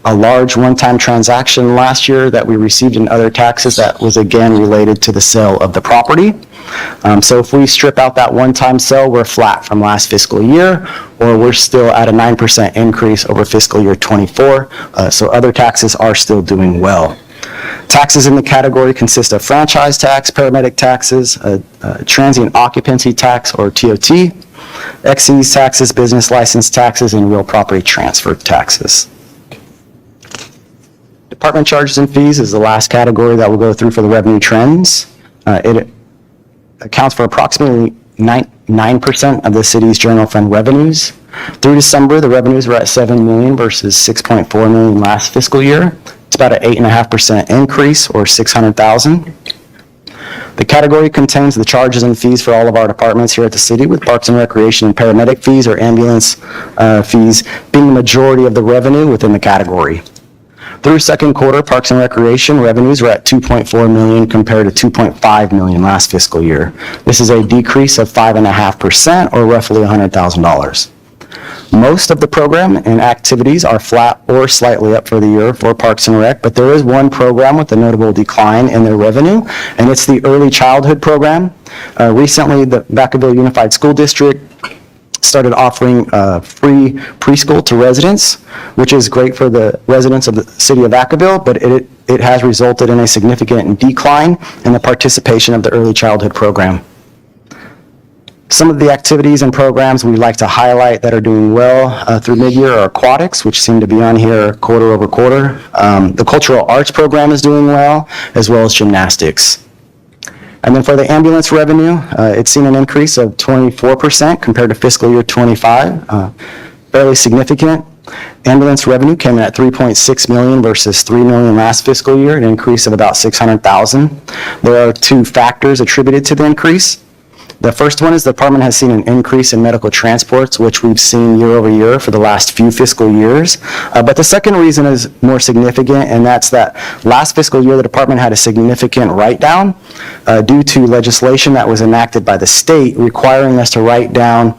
a large one-time transaction last year that we received in other taxes that was again related to the sale of the property. So if we strip out that one-time sale, we're flat from last fiscal year, or we're still at a 9% increase over fiscal year 24. So other taxes are still doing well. Taxes in the category consist of franchise tax, paramedic taxes, transient occupancy tax or TOT, excise taxes, business license taxes, and real property transfer taxes. Department charges and fees is the last category that we'll go through for the revenue trends. It accounts for approximately 9% of the city's general fund revenues. Through December, the revenues were at $7 million versus $6.4 million last fiscal year. It's about an 8.5% increase or $600,000. The category contains the charges and fees for all of our departments here at the city, with Parks and Recreation and paramedic fees or ambulance fees being the majority of the revenue within the category. Through second quarter, Parks and Recreation revenues were at $2.4 million compared to $2.5 million last fiscal year. This is a decrease of 5.5% or roughly $100,000. Most of the program and activities are flat or slightly up for the year for Parks and Rec, but there is one program with a notable decline in their revenue, and it's the early childhood program. Recently, the Vacaville Unified School District started offering free preschool to residents, which is great for the residents of the city of Vacaville, but it has resulted in a significant decline in the participation of the early childhood program. Some of the activities and programs we'd like to highlight that are doing well through mid-year are aquatics, which seem to be on here quarter over quarter. The cultural arts program is doing well, as well as gymnastics. And then for the ambulance revenue, it's seen an increase of 24% compared to fiscal year 25, fairly significant. Ambulance revenue came in at $3.6 million versus $3 million last fiscal year, an increase of about $600,000. There are two factors attributed to the increase. The first one is the department has seen an increase in medical transports, which we've seen year over year for the last few fiscal years. But the second reason is more significant, and that's that last fiscal year, the department had a significant write-down due to legislation that was enacted by the state requiring us to write down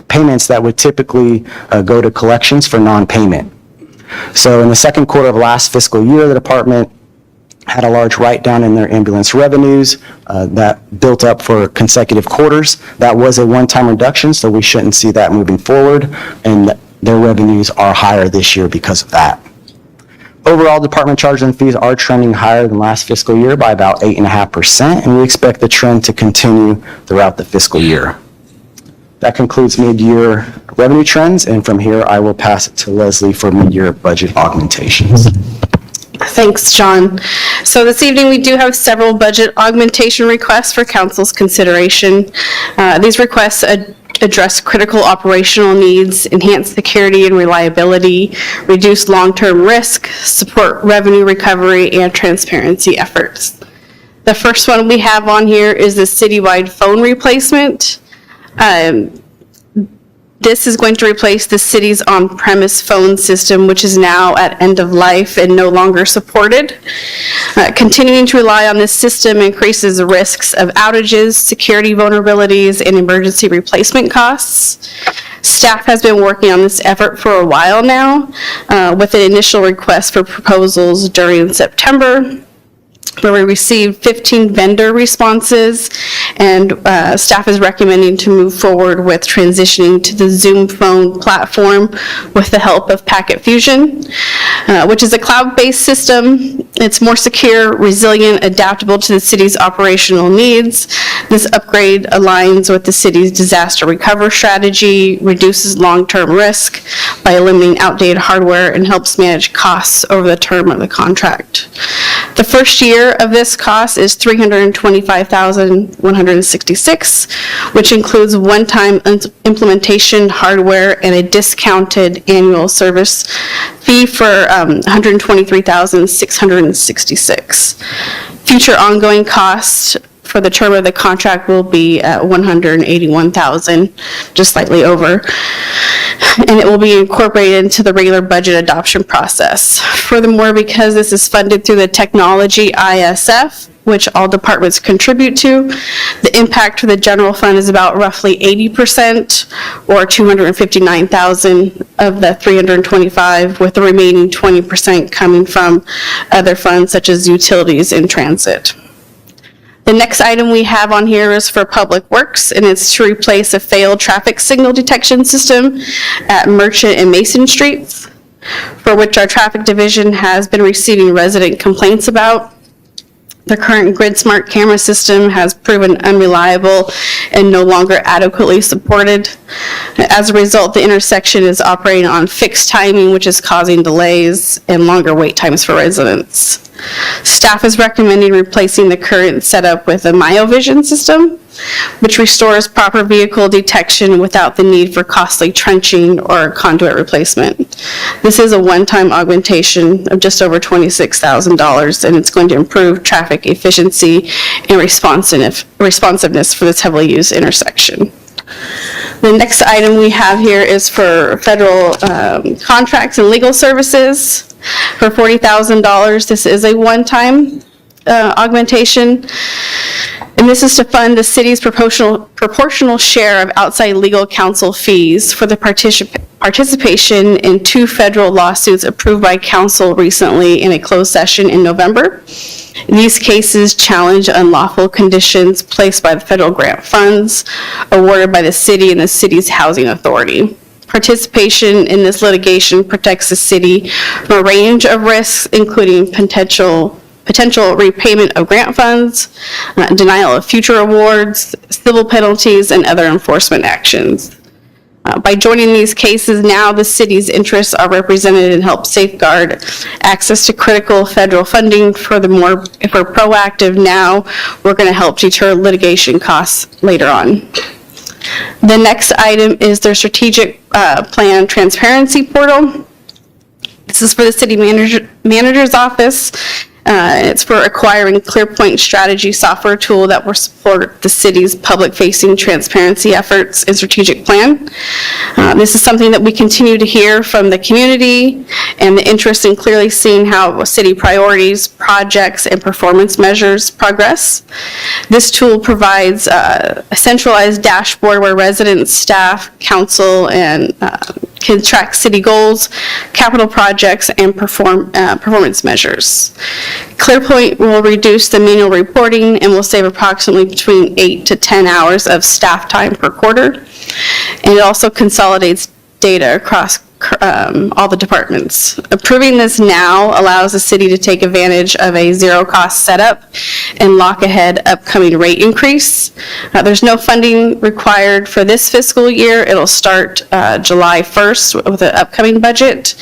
payments that would typically go to collections for non-payment. So in the second quarter of last fiscal year, the department had a large write-down in their ambulance revenues that built up for consecutive quarters. That was a one-time reduction, so we shouldn't see that moving forward, and their revenues are higher this year because of that. Overall, department charges and fees are trending higher than last fiscal year by about 8.5%, and we expect the trend to continue throughout the fiscal year. That concludes mid-year revenue trends, and from here, I will pass it to Leslie for mid-year budget augmentations. Thanks, John. So this evening, we do have several budget augmentation requests for council's consideration. These requests address critical operational needs, enhance security and reliability, reduce long-term risk, support revenue recovery, and transparency efforts. The first one we have on here is the citywide phone replacement. This is going to replace the city's on-premise phone system, which is now at end of life and no longer supported. Continuing to rely on this system increases the risks of outages, security vulnerabilities, and emergency replacement costs. Staff has been working on this effort for a while now, with an initial request for proposals during September, where we received 15 vendor responses, and staff is recommending to move forward with transitioning to the Zoom phone platform with the help of Packet Fusion, which is a cloud-based system. It's more secure, resilient, adaptable to the city's operational needs. This upgrade aligns with the city's disaster recovery strategy, reduces long-term risk by eliminating outdated hardware, and helps manage costs over the term of the contract. The first year of this cost is $325,166, which includes one-time implementation hardware and a discounted annual service fee for $123,666. Future ongoing costs for the term of the contract will be $181,000, just slightly over, and it will be incorporated into the regular budget adoption process. Furthermore, because this is funded through the technology ISF, which all departments contribute to, the impact for the general fund is about roughly 80%, or $259,000 of the $325,000, with the remaining 20% coming from other funds such as utilities and transit. The next item we have on here is for Public Works, and it's to replace a failed traffic signal detection system at Merchant and Mason Streets, for which our traffic division has been receiving resident complaints about. The current Grid Smart camera system has proven unreliable and no longer adequately supported. As a result, the intersection is operating on fixed timing, which is causing delays and longer wait times for residents. Staff is recommending replacing the current setup with a MyoVision system, which restores proper vehicle detection without the need for costly trenching or conduit replacement. This is a one-time augmentation of just over $26,000, and it's going to improve traffic efficiency and responsiveness for this heavily used intersection. The next item we have here is for federal contracts and legal services for $40,000. This is a one-time augmentation, and this is to fund the city's proportional share of outside legal counsel fees for the participation in 2 federal lawsuits approved by council recently in a closed session in November. These cases challenge unlawful conditions placed by the federal grant funds awarded by the city and the city's housing authority. Participation in this litigation protects the city from a range of risks, including potential repayment of grant funds, denial of future awards, civil penalties, and other enforcement actions. By joining these cases now, the city's interests are represented and help safeguard access to critical federal funding. Furthermore, if we're proactive now, we're going to help deter litigation costs later on. The next item is their strategic plan transparency portal. This is for the city manager's office. It's for acquiring ClearPoint strategy software tool that will support the city's public-facing transparency efforts and strategic plan. This is something that we continue to hear from the community and the interest in clearly seeing how city priorities, projects, and performance measures progress. This tool provides a centralized dashboard where residents, staff, council, and can track city goals, capital projects, and performance measures. ClearPoint will reduce the manual reporting and will save approximately between 8 to 10 hours of staff time per quarter. And it also consolidates data across all the departments. Approving this now allows the city to take advantage of a zero-cost setup and lock ahead upcoming rate increase. There's no funding required for this fiscal year. It'll start July 1st with the upcoming budget.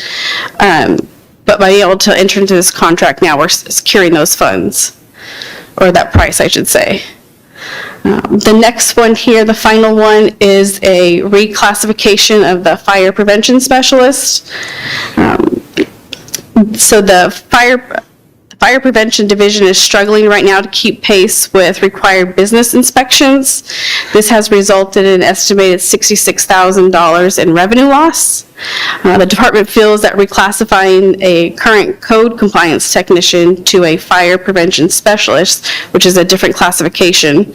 But by being able to enter into this contract now, we're securing those funds, or that price, I should say. The next one here, the final one, is a reclassification of the fire prevention specialist. So the Fire Prevention Division is struggling right now to keep pace with required business inspections. This has resulted in an estimated $66,000 in revenue loss. The department feels that reclassifying a current code compliance technician to a fire prevention specialist, which is a different classification,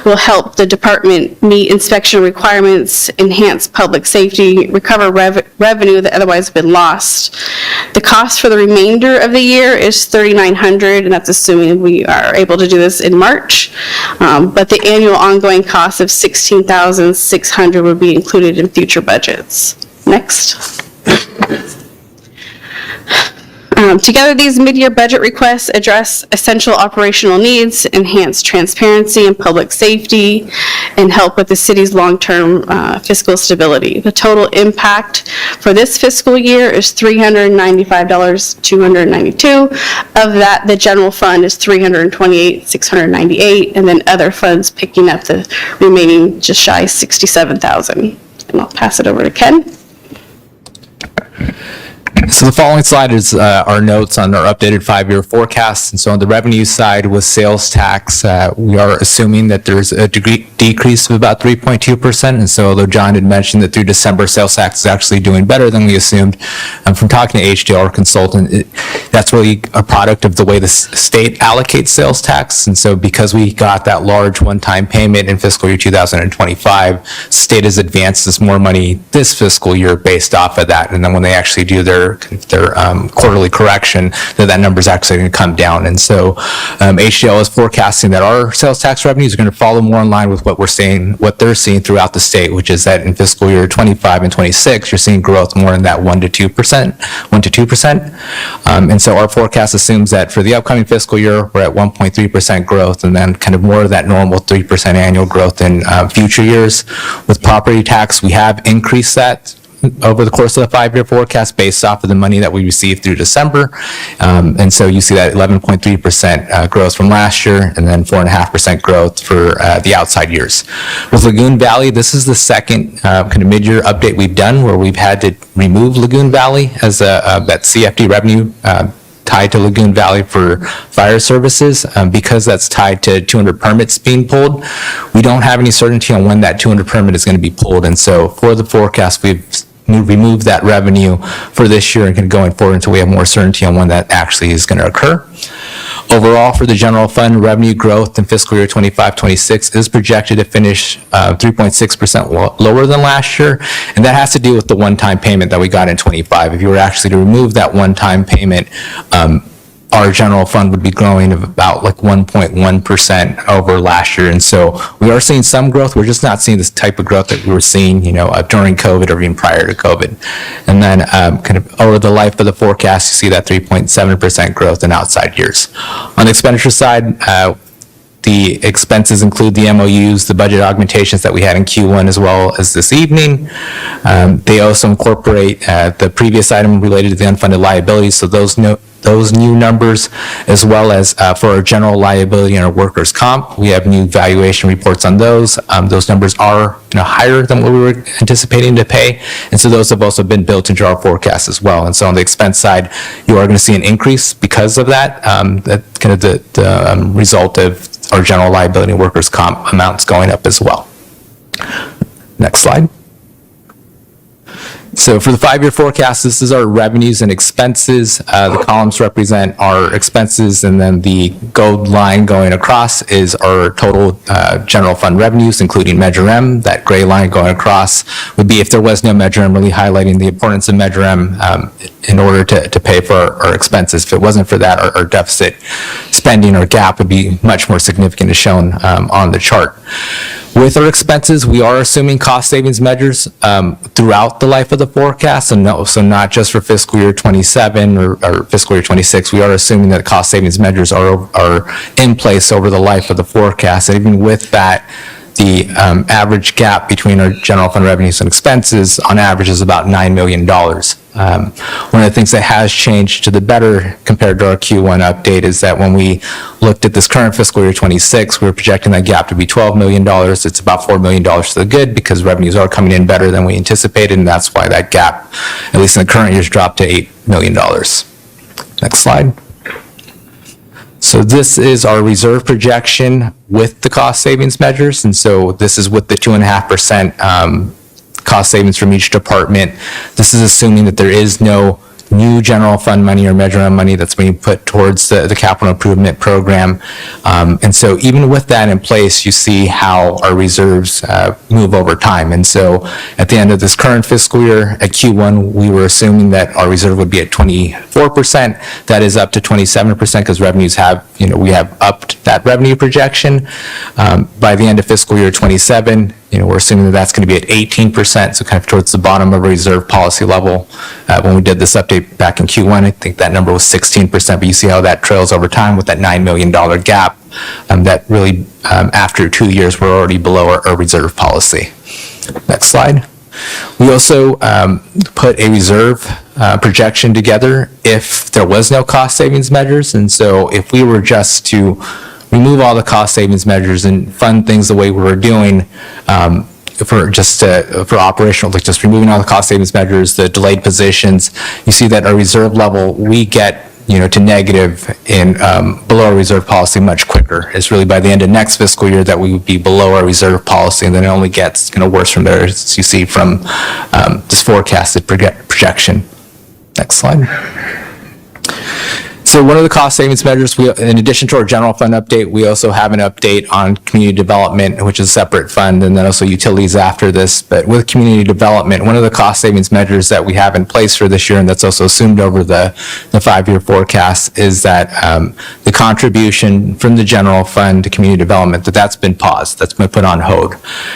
will help the department meet inspection requirements, enhance public safety, recover revenue that otherwise has been lost. The cost for the remainder of the year is $3,900, and that's assuming we are able to do this in March. But the annual ongoing cost of $16,600 would be included in future budgets. Next. Together, these mid-year budget requests address essential operational needs, enhance transparency and public safety, and help with the city's long-term fiscal stability. The total impact for this fiscal year is $395,292. Of that, the general fund is $328,698, and then other funds picking up the remaining just shy $67,000. And I'll pass it over to Ken. So the following slide is our notes on our updated 5-year forecast. And so on the revenue side with sales tax, we are assuming that there's a decrease of about 3.2%. And so although John had mentioned that through December, sales tax is actually doing better than we assumed, from talking to HDL, our consultant, that's really a product of the way the state allocates sales tax. And so because we got that large one-time payment in fiscal year 2025, state has advanced us more money this fiscal year based off of that. And then when they actually do their quarterly correction, that number is actually going to come down. And so HDL is forecasting that our sales tax revenues are going to follow more in line with what they're seeing throughout the state, which is that in fiscal year 25 and 26, you're seeing growth more in that 1 to 2%. And so our forecast assumes that for the upcoming fiscal year, we're at 1.3% growth, and then kind of more of that normal 3% annual growth in future years. With property tax, we have increased that over the course of the 5-year forecast based off of the money that we received through December. And so you see that 11.3% growth from last year, and then 4.5% growth for the outside years. With Lagoon Valley, this is the second kind of mid-year update we've done where we've had to remove Lagoon Valley as that CFD revenue tied to Lagoon Valley for fire services. Because that's tied to 200 permits being pulled, we don't have any certainty on when that 200 permit is going to be pulled. And so for the forecast, we've removed that revenue for this year and going forward until we have more certainty on when that actually is going to occur. Overall, for the general fund, revenue growth in fiscal year 25-26 is projected to finish 3.6% lower than last year, and that has to do with the one-time payment that we got in 25. If you were actually to remove that one-time payment, our general fund would be growing of about like 1.1% over last year. And so we are seeing some growth. We're just not seeing this type of growth that we were seeing, during COVID or even prior to COVID. And then kind of over the life of the forecast, you see that 3.7% growth in outside years. On the expenditure side, the expenses include the MOUs, the budget augmentations that we had in Q1 as well as this evening. They also incorporate the previous item related to the unfunded liabilities, so those new numbers, as well as for our general liability and our workers' comp. We have new valuation reports on those. Those numbers are higher than what we were anticipating to pay, and so those have also been built into our forecast as well. And so on the expense side, you are going to see an increase because of that. That's kind of the result of our general liability and workers' comp amounts going up as well. Next slide. So for the 5-year forecast, this is our revenues and expenses. The columns represent our expenses, and then the gold line going across is our total general fund revenues, including Measure M. That gray line going across would be if there was no Measure M, really highlighting the importance of Measure M in order to pay for our expenses. If it wasn't for that, our deficit spending or gap would be much more significant as shown on the chart. With our expenses, we are assuming cost savings measures throughout the life of the forecast, so not just for fiscal year 27 or fiscal year 26. We are assuming that cost savings measures are in place over the life of the forecast. And even with that, the average gap between our general fund revenues and expenses on average is about $9 million. One of the things that has changed to the better compared to our Q1 update is that when we looked at this current fiscal year 26, we were projecting that gap to be $12 million. It's about $4 million to the good because revenues are coming in better than we anticipated, and that's why that gap, at least in the current year, dropped to $8 million. Next slide. So this is our reserve projection with the cost savings measures, and so this is with the 2.5% cost savings from each department. This is assuming that there is no new general fund money or Measure M money that's being put towards the capital improvement program. And so even with that in place, you see how our reserves move over time. And so at the end of this current fiscal year, at Q1, we were assuming that our reserve would be at 24%. That is up to 27% because revenues we have upped that revenue projection. By the end of fiscal year 27, we're assuming that that's going to be at 18%, so kind of towards the bottom of a reserve policy level. When we did this update back in Q1, I think that number was 16%, but you see how that trails over time with that $9 million gap. That really, after 2 years, we're already below our reserve policy. Next slide. We also put a reserve projection together if there was no cost savings measures. And so if we were just to remove all the cost savings measures and fund things the way we were doing, for operational, like just removing all the cost savings measures, the delayed positions, you see that our reserve level, we get to negative and below our reserve policy much quicker. It's really by the end of next fiscal year that we would be below our reserve policy, and then it only gets worse from there, as you see from this forecasted projection. Next slide. So one of the cost savings measures, in addition to our general fund update, we also have an update on community development, which is a separate fund, and then also utilities after this. But with community development, one of the cost savings measures that we have in place for this year, and that's also assumed over the 5-year forecast, is that the contribution from the general fund to community development, that's been paused, that's been put on hold.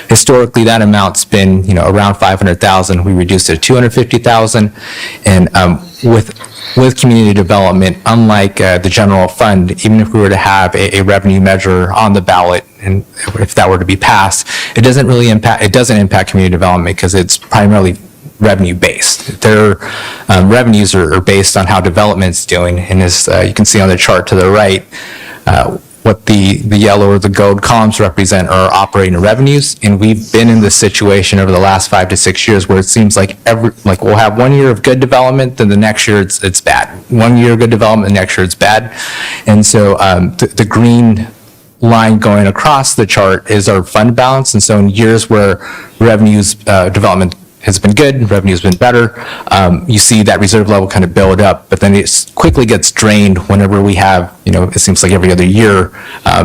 Historically, that amount's been around $500,000. We reduced it to $250,000, and with community development, unlike the general fund, even if we were to have a revenue measure on the ballot, and if that were to be passed, it doesn't impact community development because it's primarily revenue based. Their revenues are based on how development's doing, and as you can see on the chart to the right, what the yellow or the gold columns represent are operating revenues, and we've been in this situation over the last 5 to 6 years where it seems like we'll have 1 year of good development, then the next year it's bad. 1 year of good development, the next year it's bad. And so the green line going across the chart is our fund balance, and so in years where revenues development has been good, revenue's been better, you see that reserve level kind of build up, but then it quickly gets drained whenever we have, it seems like every other year,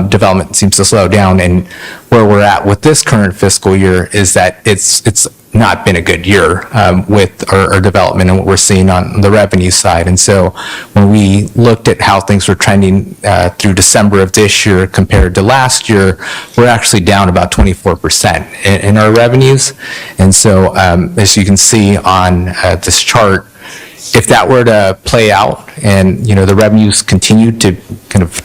development seems to slow down. And where we're at with this current fiscal year is that it's not been a good year with our development and what we're seeing on the revenue side. And so when we looked at how things were trending through December of this year compared to last year, we're actually down about 24% in our revenues. And so as you can see on this chart, if that were to play out and, the revenues continue to kind of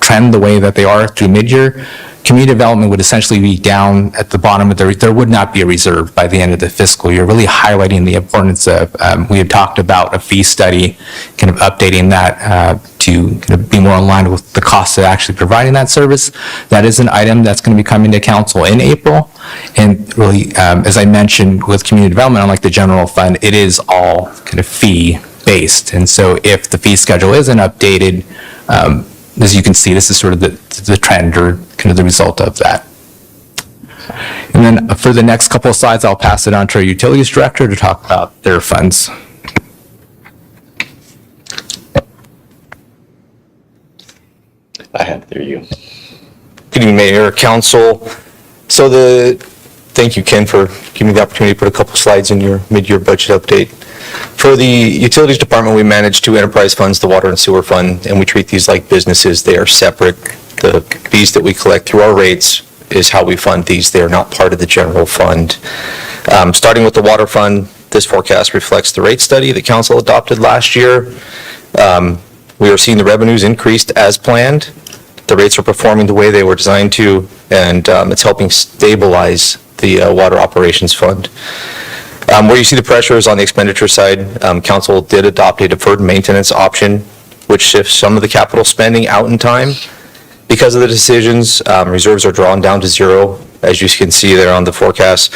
trend the way that they are through mid-year, community development would essentially be down at the bottom of there would not be a reserve by the end of the fiscal year, really highlighting the importance of, we had talked about a fee study, kind of updating that to kind of be more in line with the cost of actually providing that service. That is an item that's going to be coming to council in April. And really, as I mentioned, with community development, unlike the general fund, it is all kind of fee based. And so if the fee schedule isn't updated, as you can see, this is sort of the trend or kind of the result of that. And then for the next couple of slides, I'll pass it on to our utilities director to talk about their funds. There you go. Good evening, Mayor, Council. Thank you, Ken, for giving me the opportunity to put a couple slides in your mid-year budget update. For the utilities department, we manage 2 enterprise funds, the water and sewer fund, and we treat these like businesses. They are separate. The fees that we collect through our rates is how we fund these. They are not part of the general fund. Starting with the water fund, this forecast reflects the rate study the council adopted last year. We are seeing the revenues increased as planned. The rates are performing the way they were designed to, and it's helping stabilize the water operations fund. Where you see the pressures on the expenditure side, council did adopt a deferred maintenance option, which shifts some of the capital spending out in time. Because of the decisions, reserves are drawn down to 0, as you can see there on the forecast.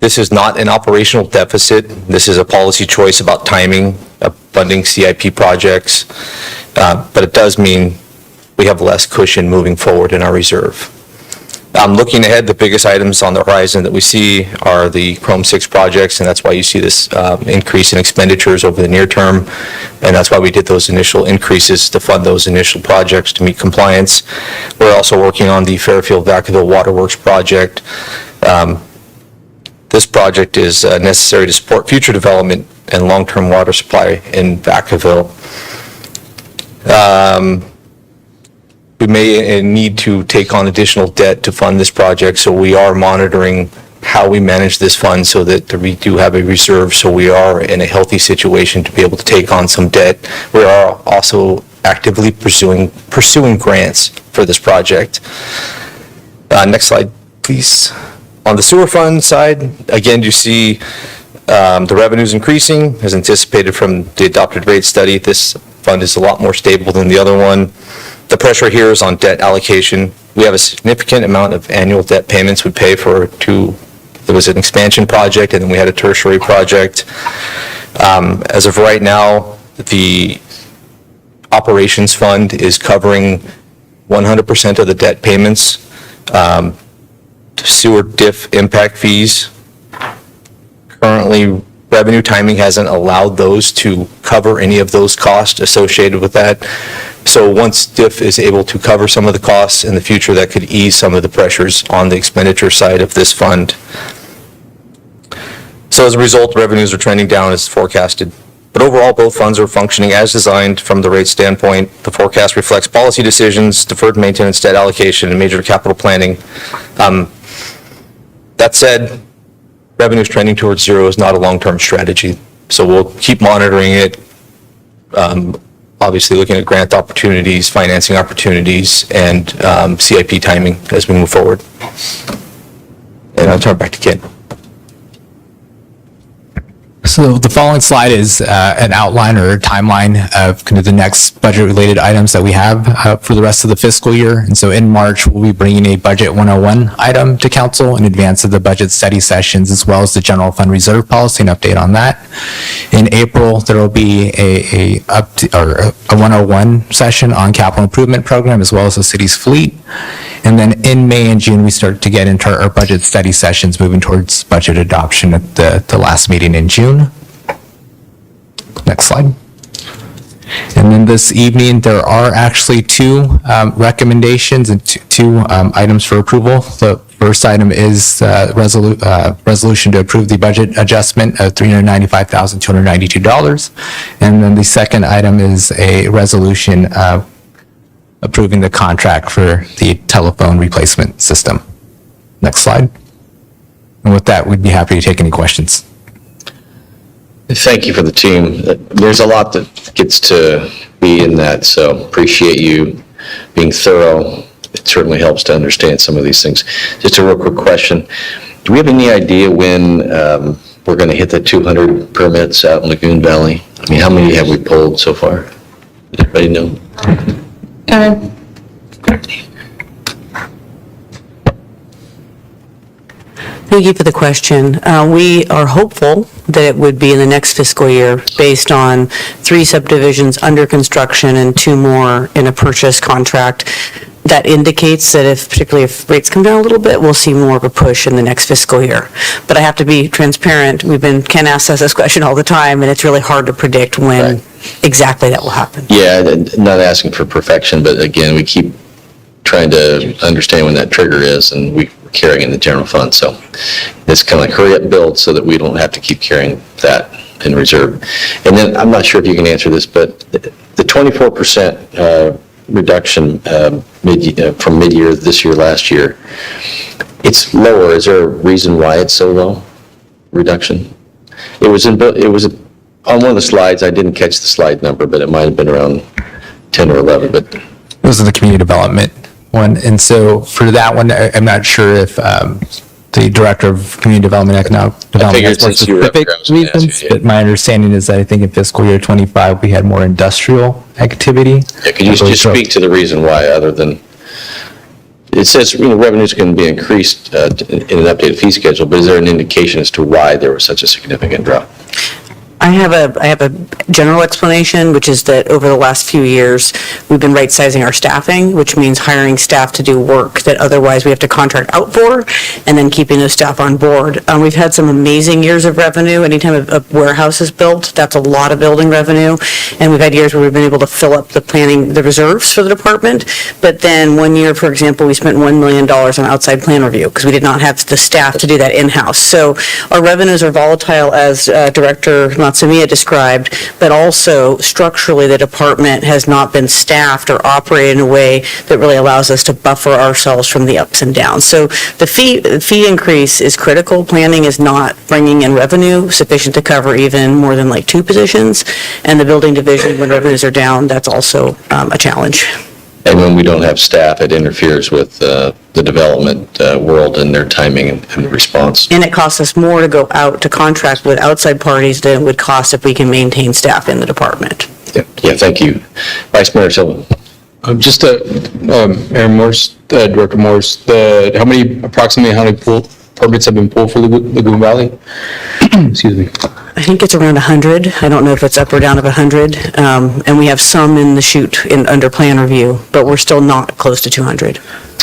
This is not an operational deficit. This is a policy choice about timing of funding CIP projects, but it does mean we have less cushion moving forward in our reserve. Looking ahead, the biggest items on the horizon that we see are the Chrome 6 projects, and that's why you see this increase in expenditures over the near term, and that's why we did those initial increases to fund those initial projects to meet compliance. We're also working on the Vacaville Waterworks project. This project is necessary to support future development and long-term water supply in Vacaville. we may need to take on additional debt to fund this project, so we are monitoring how we manage this fund so that we do have a reserve, so we are in a healthy situation to be able to take on some debt. We are also actively pursuing grants for this project. Next slide, please. On the sewer fund side, again, you see the revenues increasing as anticipated from the adopted rate study. This fund is a lot more stable than the other one. The pressure here is on debt allocation. We have a significant amount of annual debt payments we pay for there was an expansion project and then we had a tertiary project. As of right now, the operations fund is covering 100% of the debt payments. Sewer diff impact fees. Currently, revenue timing hasn't allowed those to cover any of those costs associated with that. So once DIF is able to cover some of the costs in the future, that could ease some of the pressures on the expenditure side of this fund. So as a result, revenues are trending down as forecasted. But overall, both funds are functioning as designed from the rate standpoint. The forecast reflects policy decisions, deferred maintenance, debt allocation, and major capital planning. That said, revenues trending towards zero is not a long-term strategy. So we'll keep monitoring it, obviously looking at grant opportunities, financing opportunities, and CIP timing as we move forward. And I'll turn it back to Ken. So the following slide is an outline or a timeline of kind of the next budget-related items that we have for the rest of the fiscal year. And so in March, we'll be bringing a Budget 101 item to council in advance of the budget study sessions, as well as the general fund reserve policy, an update on that. In April, there will be a 101 session on capital improvement program, as well as the city's fleet. And then in May and June, we start to get into our budget study sessions, moving towards budget adoption at the last meeting in June. Next slide. And then this evening, there are actually two recommendations and two items for approval. The first item is resolution to approve the budget adjustment of $395,292. And then the second item is a resolution approving the contract for the telephone replacement system. Next slide. And with that, we'd be happy to take any questions. Thank you for the team. There's a lot that gets to be in that, so appreciate you being thorough. It certainly helps to understand some of these things. Just a real quick question. Do we have any idea when we're going to hit the 200 permits out in Lagoon Valley? I mean, how many have we pulled so far? Does everybody know? Thank you for the question. We are hopeful that it would be in the next fiscal year based on 3 subdivisions under construction and 2 more in a purchase contract. That indicates that particularly if rates come down a little bit, we'll see more of a push in the next fiscal year. But I have to be transparent. Ken asks us this question all the time, and it's really hard to predict when exactly that will happen. Yeah, not asking for perfection, but again, we keep trying to understand when that trigger is, and we're carrying in the general fund. So it's kind of like hurry up and build so that we don't have to keep carrying that in reserve. And then I'm not sure if you can answer this, but the 24% reduction from mid-year this year, last year, it's lower. Is there a reason why it's so low, reduction? It was on one of the slides. I didn't catch the slide number, but it might have been around 10 or 11. But those are the community development one. And so for that one, I'm not sure if the Director of Community Development, Economic Development has more specific reasons, but my understanding is that I think in fiscal year 25, we had more industrial activity. Yeah, could you just speak to the reason why, other than, it says revenues can be increased in an updated fee schedule, but is there an indication as to why there was such a significant drop? I have a general explanation, which is that over the last few years, we've been right-sizing our staffing, which means hiring staff to do work that otherwise we have to contract out for, and then keeping those staff on board. We've had some amazing years of revenue. Anytime a warehouse is built, that's a lot of building revenue. And we've had years where we've been able to fill up the reserves for the department. But then one year, for example, we spent $1 million on outside plan review because we did not have the staff to do that in-house. So our revenues are volatile, as Director Samia described, but also structurally, the department has not been staffed or operated in a way that really allows us to buffer ourselves from the ups and downs. So the fee increase is critical. Planning is not bringing in revenue sufficient to cover even more than like 2 positions. And the building division, when revenues are down, that's also a challenge. And when we don't have staff, it interferes with the development world and their timing and response. And it costs us more to go out to contract with outside parties than it would cost if we can maintain staff in the department. Yeah, thank you. Vice Mayor Silva. Just Mayor Morse, Director Morse, how many permits have been pulled for Lagoon Valley? Excuse me. I think it's around 100. I don't know if it's up or down of 100. And we have some in the chute under plan review, but we're still not close to 200.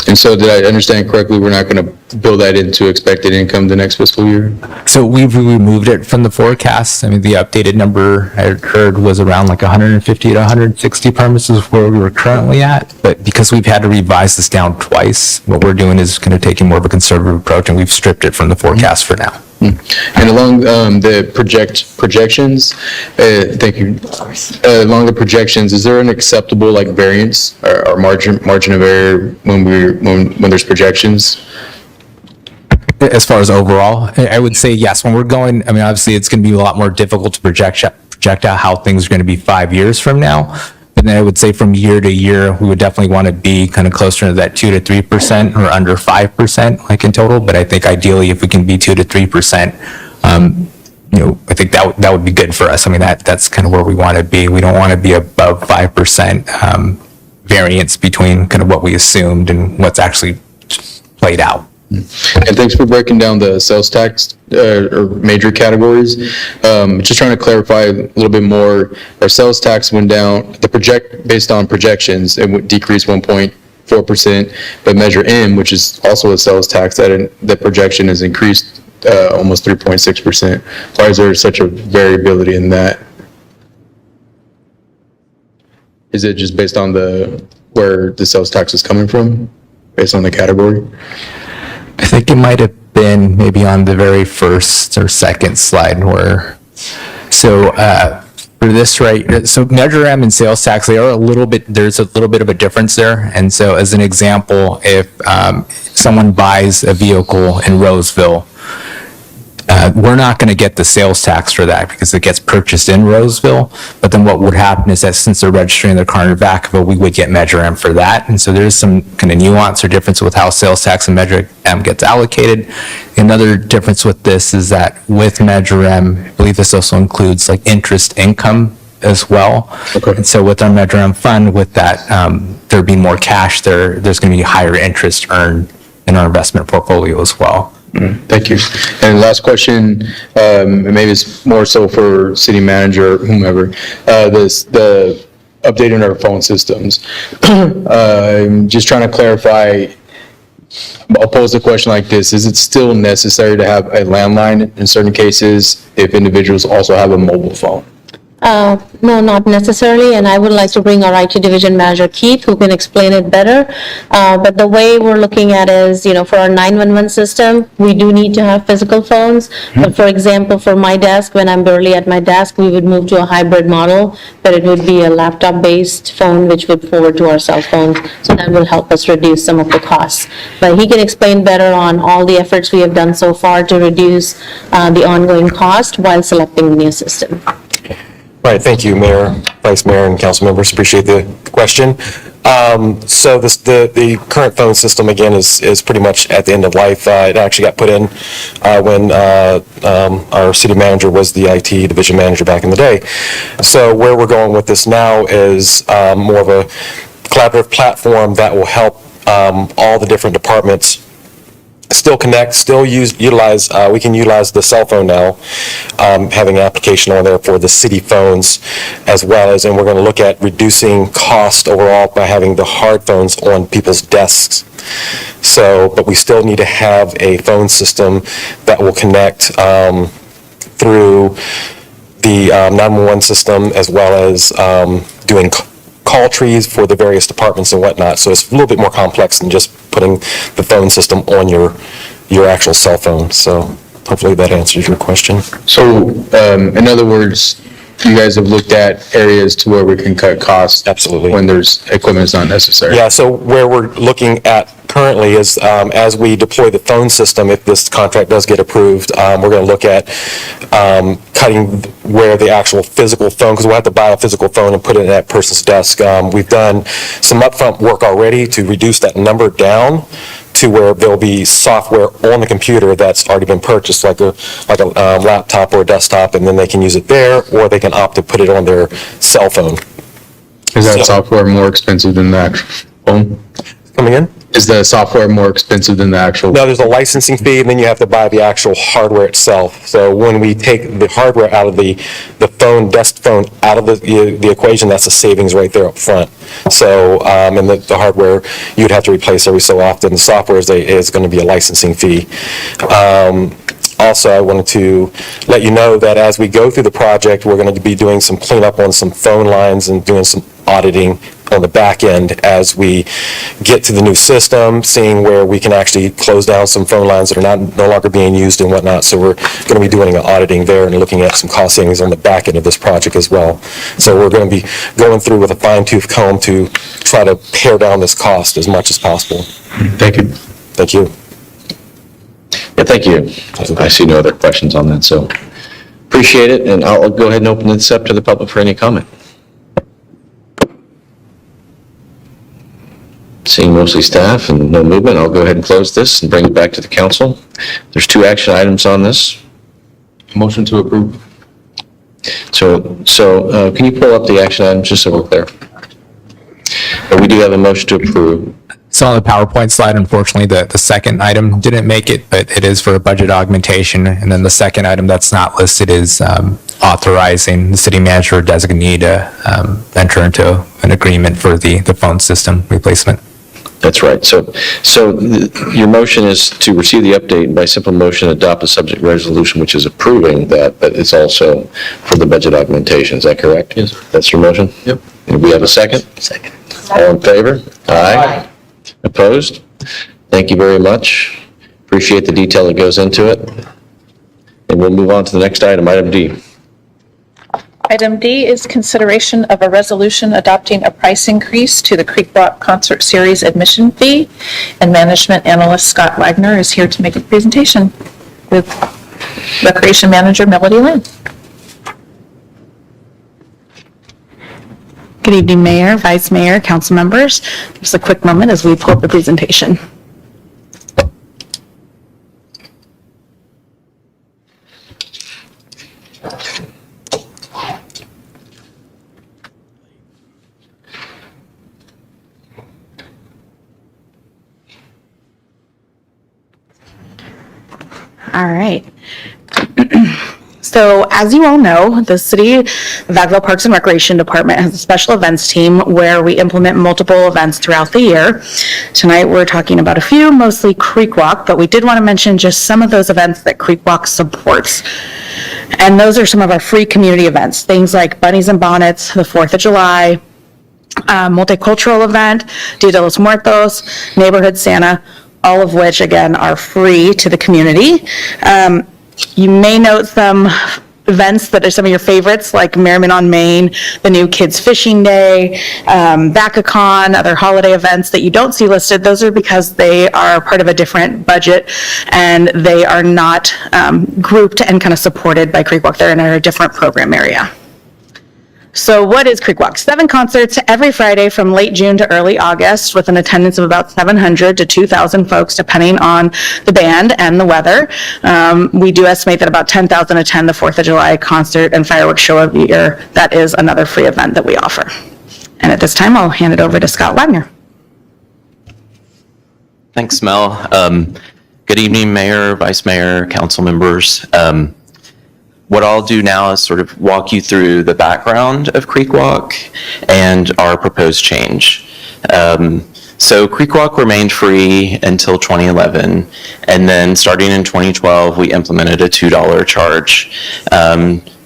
And so did I understand correctly, we're not going to build that into expected income the next fiscal year? So we've removed it from the forecast. I mean, the updated number I heard was around like 150 to 160 permits is where we were currently at. But because we've had to revise this down twice, what we're doing is kind of taking more of a conservative approach, and we've stripped it from the forecast for now. And along the projections, thank you. Along the projections, is there an acceptable like variance or margin of error when there's projections? As far as overall, I would say yes. When we're going, I mean, obviously it's going to be a lot more difficult to project out how things are going to be 5 years from now. But then I would say from year to year, we would definitely want to be kind of closer to that 2 to 3% or under 5% like in total. But I think ideally if we can be 2 to 3%, I think that would be good for us. I mean, that's kind of where we want to be. We don't want to be above 5% variance between kind of what we assumed and what's actually played out. And thanks for breaking down the sales tax or major categories. Just trying to clarify a little bit more. Our sales tax went down, based on projections, it would decrease 1.4%, but Measure M, which is also a sales tax, the projection has increased almost 3.6%. Why is there such a variability in that? Is it just based on where the sales tax is coming from, based on the category? I think it might have been maybe on the very first or second slide for this, right? So Measure M and sales tax, there's a little bit of a difference there. And so as an example, if someone buys a vehicle in Roseville, we're not going to get the sales tax for that because it gets purchased in Roseville. But then what would happen is that since they're registering their car in Vacaville, we would get Measure M for that. And so there's some kind of nuance or difference with how sales tax and Measure M gets allocated. Another difference with this is that with Measure M, I believe this also includes like interest income as well. Okay. And so with our Measure M fund, with that, there'd be more cash there. There's going to be higher interest earned in our investment portfolio as well. Thank you. And last question, maybe it's more so for city manager or whomever, the updating our phone systems. I'm just trying to clarify, I'll pose a question like this. Is it still necessary to have a landline in certain cases if individuals also have a mobile phone? No, not necessarily, and I would like to bring our IT division manager, Keith, who can explain it better. But the way we're looking at is, for our 911 system, we do need to have physical phones. But for example, for my desk, when I'm barely at my desk, we would move to a hybrid model, but it would be a laptop-based phone which would forward to our cell phones, so that will help us reduce some of the costs. But he can explain better on all the efforts we have done so far to reduce the ongoing cost while selecting the new system. All right, thank you, Mayor, Vice Mayor, and council members. Appreciate the question. So the current phone system, again, is pretty much at the end of life. It actually got put in when our city manager was the IT division manager back in the day. So where we're going with this now is more of a collaborative platform that will help all the different departments still connect, utilize, we can utilize the cell phone now, having an application on there for the city phones as well as, and we're going to look at reducing cost overall by having the hard phones on people's desks. So, but we still need to have a phone system that will connect through the 911 system as well as doing call trees for the various departments and whatnot. So it's a little bit more complex than just putting the phone system on your actual cell phone. So hopefully that answers your question. So, in other words, you guys have looked at areas to where we can cut costs? Absolutely. When there's equipment that's not necessary? Yeah, so where we're looking at currently is, as we deploy the phone system, if this contract does get approved, we're going to look at cutting where the actual physical phone, because we'll have to buy a physical phone and put it in that person's desk. We've done some upfront work already to reduce that number down to where there'll be software on the computer that's already been purchased, like a laptop or a desktop, and then they can use it there, or they can opt to put it on their cell phone. Is that software more expensive than the actual phone? Coming in? Is the software more expensive than the actual? No, there's a licensing fee, and then you have to buy the actual hardware itself. So when we take the hardware out of the phone, desk phone, out of the equation, that's a savings right there up front. So, and the hardware, you'd have to replace every so often. The software is going to be a licensing fee. Also, I wanted to let you know that as we go through the project, we're going to be doing some cleanup on some phone lines and doing some auditing on the back end as we get to the new system, seeing where we can actually close down some phone lines that are no longer being used and whatnot. So we're going to be doing an auditing there and looking at some cost savings on the back end of this project as well. So we're going to be going through with a fine-tooth comb to try to pare down this cost as much as possible. Thank you. Thank you. Yeah, thank you. I see no other questions on that, so appreciate it, and I'll go ahead and open this up to the public for any comment. Seeing mostly staff and no movement, I'll go ahead and close this and bring it back to the council. There's 2 action items on this. Motion to approve. So can you pull up the action items just so we're clear? But we do have a motion to approve. So on the PowerPoint slide, unfortunately, the second item didn't make it, but it is for a budget augmentation. And then the second item that's not listed is authorizing the city manager or designee to enter into an agreement for the phone system replacement. That's right. So your motion is to receive the update and by simple motion adopt a subject resolution which is approving that, but it's also for the budget augmentation. Is that correct? Yes. That's your motion? Yep. And we have a second? Second. All in favor? Aye. Opposed? Thank you very much. Appreciate the detail that goes into it. And we'll move on to the next item, item D. Item D is consideration of a resolution adopting a price increase to the Creek Walk Concert Series admission fee. And Management Analyst Scott Wagner is here to make a presentation with Recreation Manager Melody Lynn. Good evening, Mayor, Vice Mayor, council members. Just a quick moment as we pull up the presentation. All right. So as you all know, the City of Vacaville Parks and Recreation Department has a special events team where we implement multiple events throughout the year. Tonight we're talking about a few, mostly Creek Walk, but we did want to mention just some of those events that Creek Walk supports. And those are some of our free community events, things like Bunnies and Bonnets, the 4th of July, multicultural event, Dia de los Muertos, Neighborhood Santa, all of which, again, are free to the community. You may note some events that are some of your favorites, like Merriman on Main, the new Kids Fishing Day, Vacacon, other holiday events that you don't see listed. Those are because they are part of a different budget and they are not grouped and kind of supported by Creek Walk. They're in a different program area. So what is Creek Walk? 7 concerts every Friday from late June to early August with an attendance of about 700 to 2,000 folks depending on the band and the weather. We do estimate that about 10,000 attend the 4th of July concert and fireworks show of the year. That is another free event that we offer. And at this time, I'll hand it over to Scott Wagner. Thanks, Mel. Good evening, Mayor, Vice Mayor, council members. What I'll do now is sort of walk you through the background of Creek Walk and our proposed change. So Creek Walk remained free until 2011, and then starting in 2012, we implemented a $2 charge.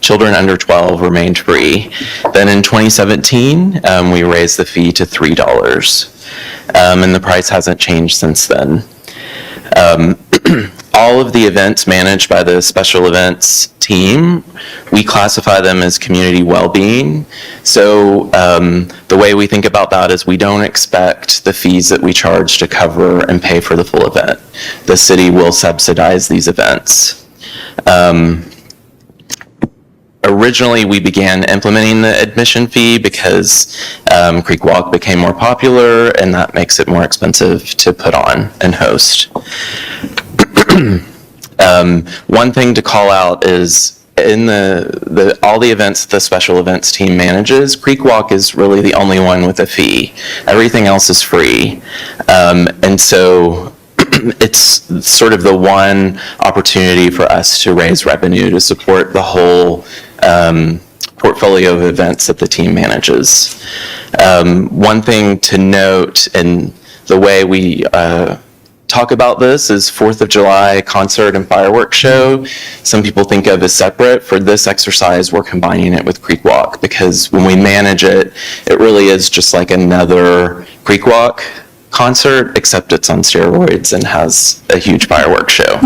Children under 12 remained free. Then in 2017, we raised the fee to $3, and the price hasn't changed since then. all of the events managed by the special events team, we classify them as community well-being. So the way we think about that is we don't expect the fees that we charge to cover and pay for the full event. The city will subsidize these events. Originally, we began implementing the admission fee because Creek Walk became more popular, and that makes it more expensive to put on and host. One thing to call out is in all the events the special events team manages, Creek Walk is really the only one with a fee. Everything else is free. And so it's sort of the one opportunity for us to raise revenue to support the whole portfolio of events that the team manages. One thing to note, and the way we talk about this, is 4th of July concert and fireworks show. Some people think of as separate. For this exercise, we're combining it with Creek Walk, because when we manage it, it really is just like another Creek Walk concert, except it's on steroids and has a huge fireworks show.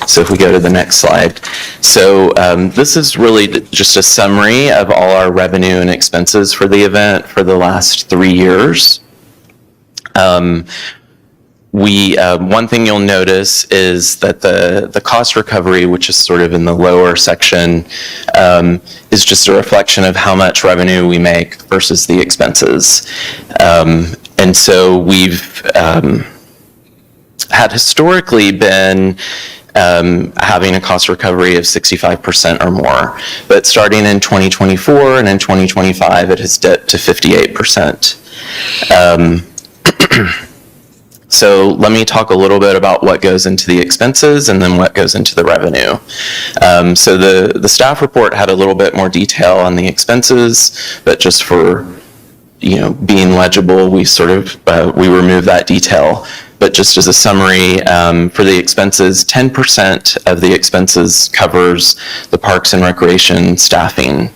So if we go to the next slide. So this is really just a summary of all our revenue and expenses for the event for the last 3 years. One thing you'll notice is that the cost recovery, which is sort of in the lower section, is just a reflection of how much revenue we make versus the expenses. And so we've had historically been having a cost recovery of 65% or more. But starting in 2024 and in 2025, it has dipped to 58%. So let me talk a little bit about what goes into the expenses and then what goes into the revenue. So the staff report had a little bit more detail on the expenses, but just for being legible, we sort of we remove that detail. But just as a summary, for the expenses, 10% of the expenses covers the Parks and Recreation staffing.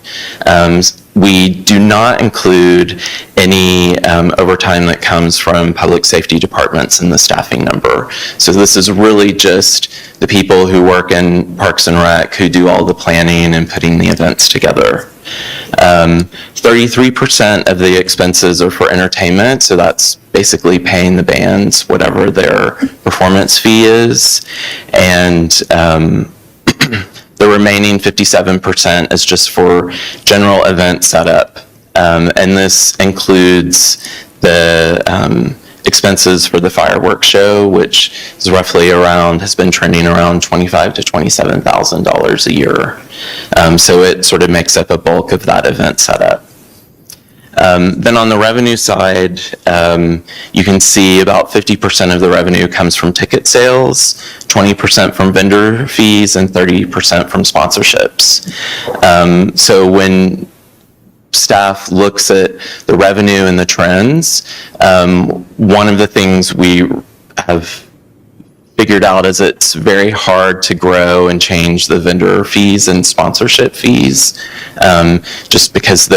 We do not include any overtime that comes from public safety departments in the staffing number. So this is really just the people who work in Parks and Rec who do all the planning and putting the events together. 33% of the expenses are for entertainment, so that's basically paying the bands whatever their performance fee is, and the remaining 57% is just for general event setup, and this includes the expenses for the fireworks show, which is roughly has been trending around $25,000 to $27,000 a year. So it sort of makes up a bulk of that event setup. Then on the revenue side, you can see about 50% of the revenue comes from ticket sales, 20% from vendor fees, and 30% from sponsorships. So when staff looks at the revenue and the trends, one of the things we have figured out is it's very hard to grow and change the vendor fees and sponsorship fees, just because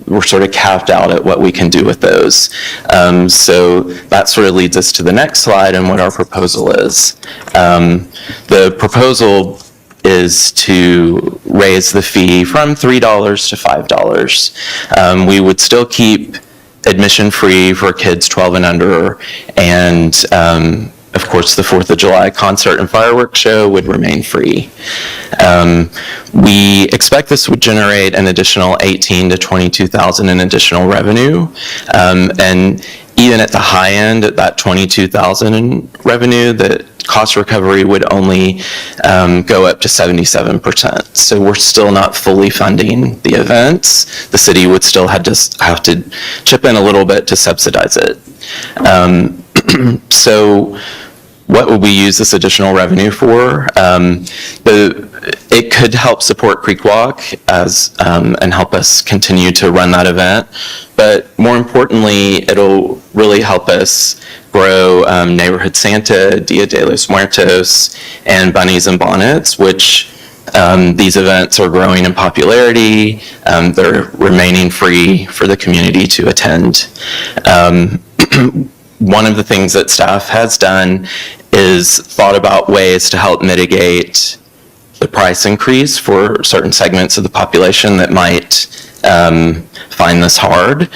we're sort of capped out at what we can do with those. So that sort of leads us to the next slide and what our proposal is. The proposal is to raise the fee from $3 to $5. We would still keep admission free for kids 12 and under, and of course, the 4th of July concert and fireworks show would remain free. We expect this would generate an additional $18,000 to $22,000 in additional revenue. And even at the high end, at that $22,000 in revenue, the cost recovery would only go up to 77%. So we're still not fully funding the events. The city would still have to chip in a little bit to subsidize it. So what would we use this additional revenue for? It could help support Creek Walk and help us continue to run that event. But more importantly, it'll really help us grow Neighborhood Santa, Dia de los Muertos, and Bunnies and Bonnets, which these events are growing in popularity. They're remaining free for the community to attend. One of the things that staff has done is thought about ways to help mitigate the price increase for certain segments of the population that might find this hard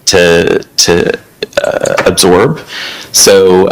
to absorb. So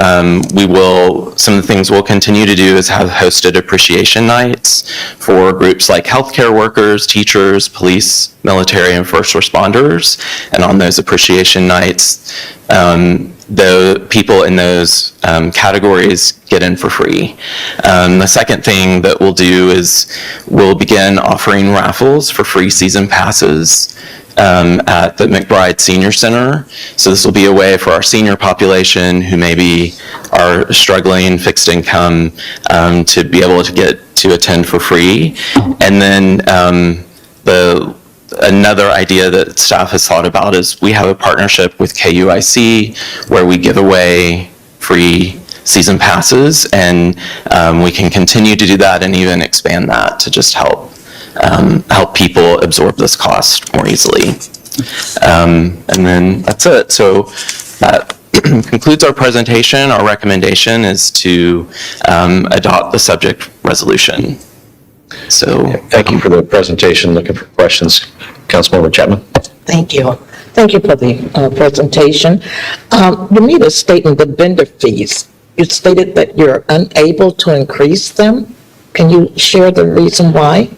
some of the things we'll continue to do is have hosted appreciation nights for groups like healthcare workers, teachers, police, military, and first responders. And on those appreciation nights, the people in those categories get in for free. The second thing that we'll do is we'll begin offering raffles for free season passes at the McBride Senior Center. So this will be a way for our senior population who maybe are struggling, fixed income, to be able to get to attend for free. And then another idea that staff has thought about is we have a partnership with KUIC where we give away free season passes, and we can continue to do that and even expand that to just help people absorb this cost more easily. And then that's it. So that concludes our presentation. Our recommendation is to adopt the subject resolution. So Thank you for the presentation. Looking for questions. Councilmember Chapman. Thank you. Thank you for the presentation. You made a statement, the vendor fees. You stated that you're unable to increase them. Can you share the reason why?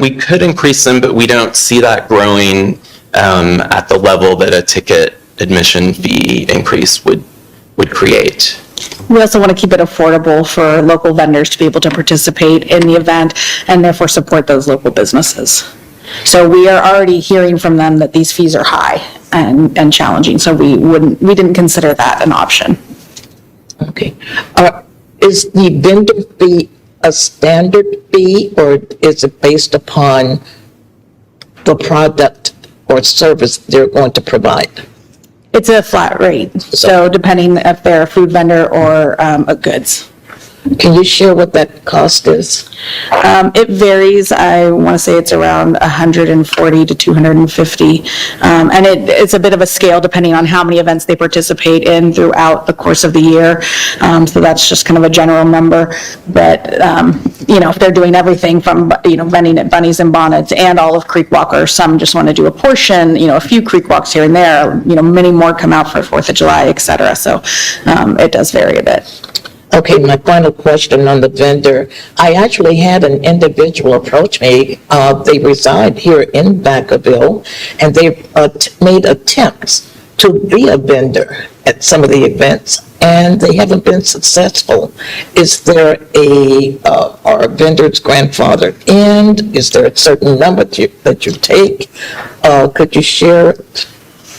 We could increase them, but we don't see that growing at the level that a ticket admission fee increase would create. We also want to keep it affordable for local vendors to be able to participate in the event and therefore support those local businesses. So we are already hearing from them that these fees are high and challenging, so we didn't consider that an option. Okay. Is the vendor fee a standard fee, or is it based upon the product or service they're going to provide? It's a flat rate, so depending if they're a food vendor or a goods. Can you share what that cost is? It varies. I want to say it's around 140 to 250. And it's a bit of a scale depending on how many events they participate in throughout the course of the year. So that's just kind of a general number. But, if they're doing everything from, vending at Bunnies and Bonnets and all of Creek Walk, or some just want to do a portion, a few Creek Walks here and there, many more come out for 4th of July, et cetera. So it does vary a bit. Okay, my final question on the vendor. I actually had an individual approach me. They reside here in Vacaville, and they've made attempts to be a vendor at some of the events, and they haven't been successful. Is there are vendors grandfathered in? Is there a certain number that you take? Could you share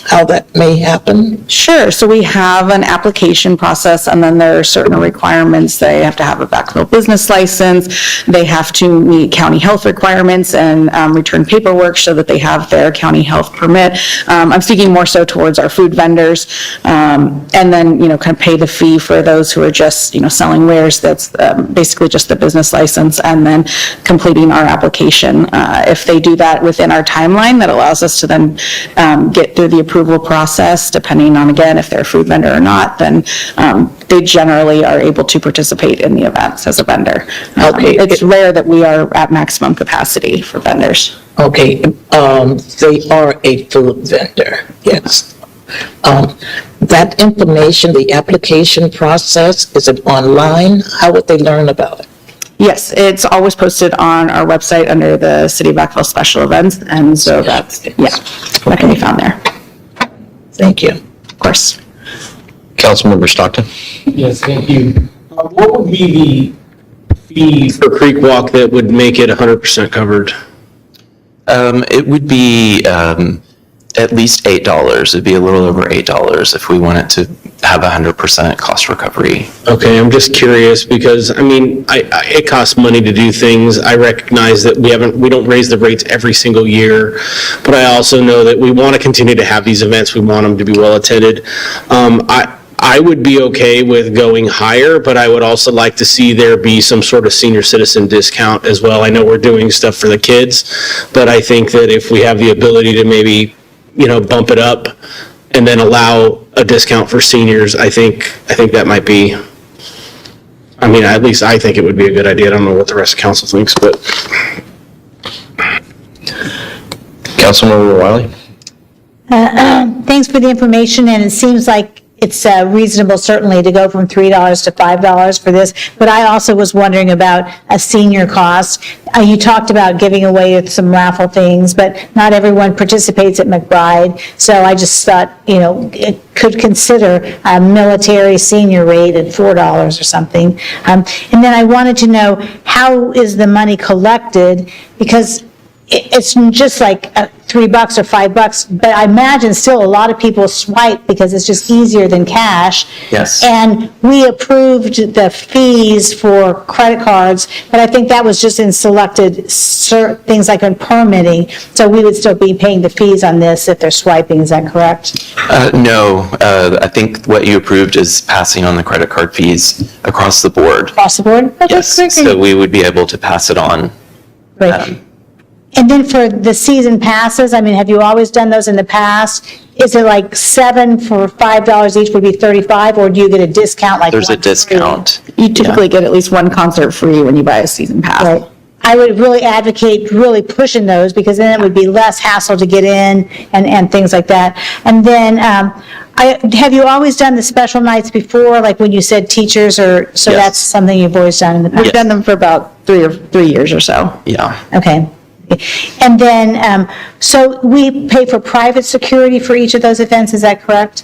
how that may happen? Sure. So we have an application process, and then there are certain requirements. They have to have a Vacaville business license. They have to meet county health requirements and return paperwork so that they have their county health permit. I'm speaking more so towards our food vendors, and then, kind of pay the fee for those who are just, selling wares. That's basically just the business license, and then completing our application. If they do that within our timeline, that allows us to then get through the approval process, depending on, again, if they're a food vendor or not, then they generally are able to participate in the events as a vendor. Okay. It's rare that we are at maximum capacity for vendors. Okay, they are a food vendor, yes. That information, the application process, is it online? How would they learn about it? Yes, it's always posted on our website under the City of Vacaville Special Events, and so that can be found there. Thank you. Of course. Councilmember Stockton. Yes, thank you. What would be the fee for Creek Walk that would make it 100% covered? It would be at least $8. It'd be a little over $8 if we wanted to have 100% cost recovery. Okay, I'm just curious because, it costs money to do things. I recognize that we don't raise the rates every single year, but I also know that we want to continue to have these events. We want them to be well attended. I would be okay with going higher, but I would also like to see there be some sort of senior citizen discount as well. I know we're doing stuff for the kids, but I think that if we have the ability to maybe, bump it up and then allow a discount for seniors, I think that might be, I mean, at least I think it would be a good idea. I don't know what the rest of council thinks, but. Councilmember Wiley? Thanks for the information, and it seems like it's reasonable certainly to go from $3 to $5 for this, but I also was wondering about a senior cost. You talked about giving away some raffle things, but not everyone participates at McBride, so I just thought, it could consider a military senior rate at $4 or something. And then I wanted to know, how is the money collected? Because it's just like $3 or $5, but I imagine still a lot of people swipe because it's just easier than cash. Yes. And we approved the fees for credit cards, but I think that was just in selected things like in permitting. So we would still be paying the fees on this if they're swiping, is that correct? No, I think what you approved is passing on the credit card fees across the board. Across the board? Okay, Yes, great. so we would be able to pass it on. Great. And then for the season passes, I mean, have you always done those in the past? Is it like 7 for $5 each would be 35, or do you get a discount like? There's a discount. You typically get at least one concert free when you buy a season pass. Right. I would really advocate really pushing those, because then it would be less hassle to get in and things like that. And then, have you always done the special nights before, like when you said teachers, or, so Yes. that's something you've always done in the past? We've done them for about 3 years or so. Yeah. Okay. And then, so we pay for private security for each of those events, is that correct?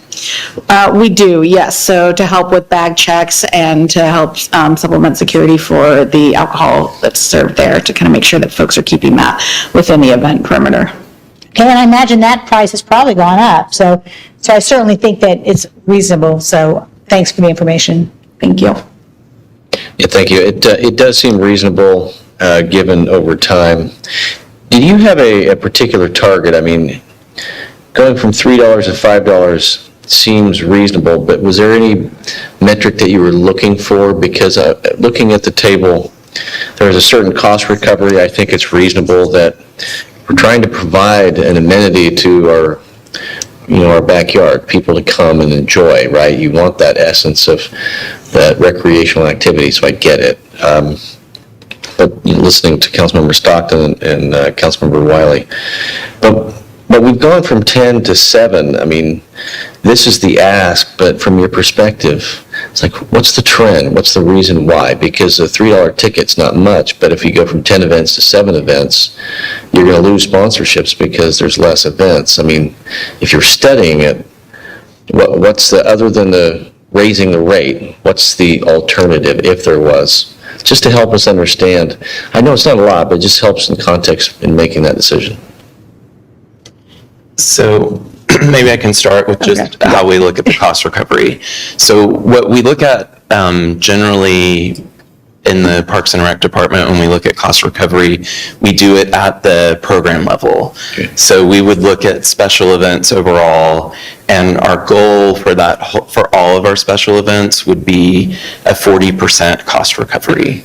We do, yes. So to help with bag checks and to help supplement security for the alcohol that's served there, to kind of make sure that folks are keeping that within the event perimeter. Okay, and I imagine that price has probably gone up, so I certainly think that it's reasonable, so thanks for the information. Thank you. Yeah, thank you. It does seem reasonable, given over time. Did you have a particular target? I mean, going from $3 to $5 seems reasonable, but was there any metric that you were looking for? Because looking at the table, there was a certain cost recovery. I think it's reasonable that we're trying to provide an amenity to our backyard, people to come and enjoy, right? You want that essence of that recreational activity, so I get it. But listening to Councilmember Stockton and Councilmember Wiley, but we've gone from 10 to 7. I mean, this is the ask, but from your perspective, it's like, what's the trend? What's the reason why? Because a $3 ticket's not much, but if you go from 10 events to 7 events, you're going to lose sponsorships because there's less events. I mean, if you're studying it, what's the, other than the raising the rate, what's the alternative if there was? Just to help us understand. I know it's not a lot, but it just helps in context in making that decision. So maybe I can start with just how we look at the cost recovery. So what we look at generally in the Parks and Rec department, when we look at cost recovery, we do it at the program level. Okay. So we would look at special events overall, and our goal for that, for all of our special events would be a 40% cost recovery.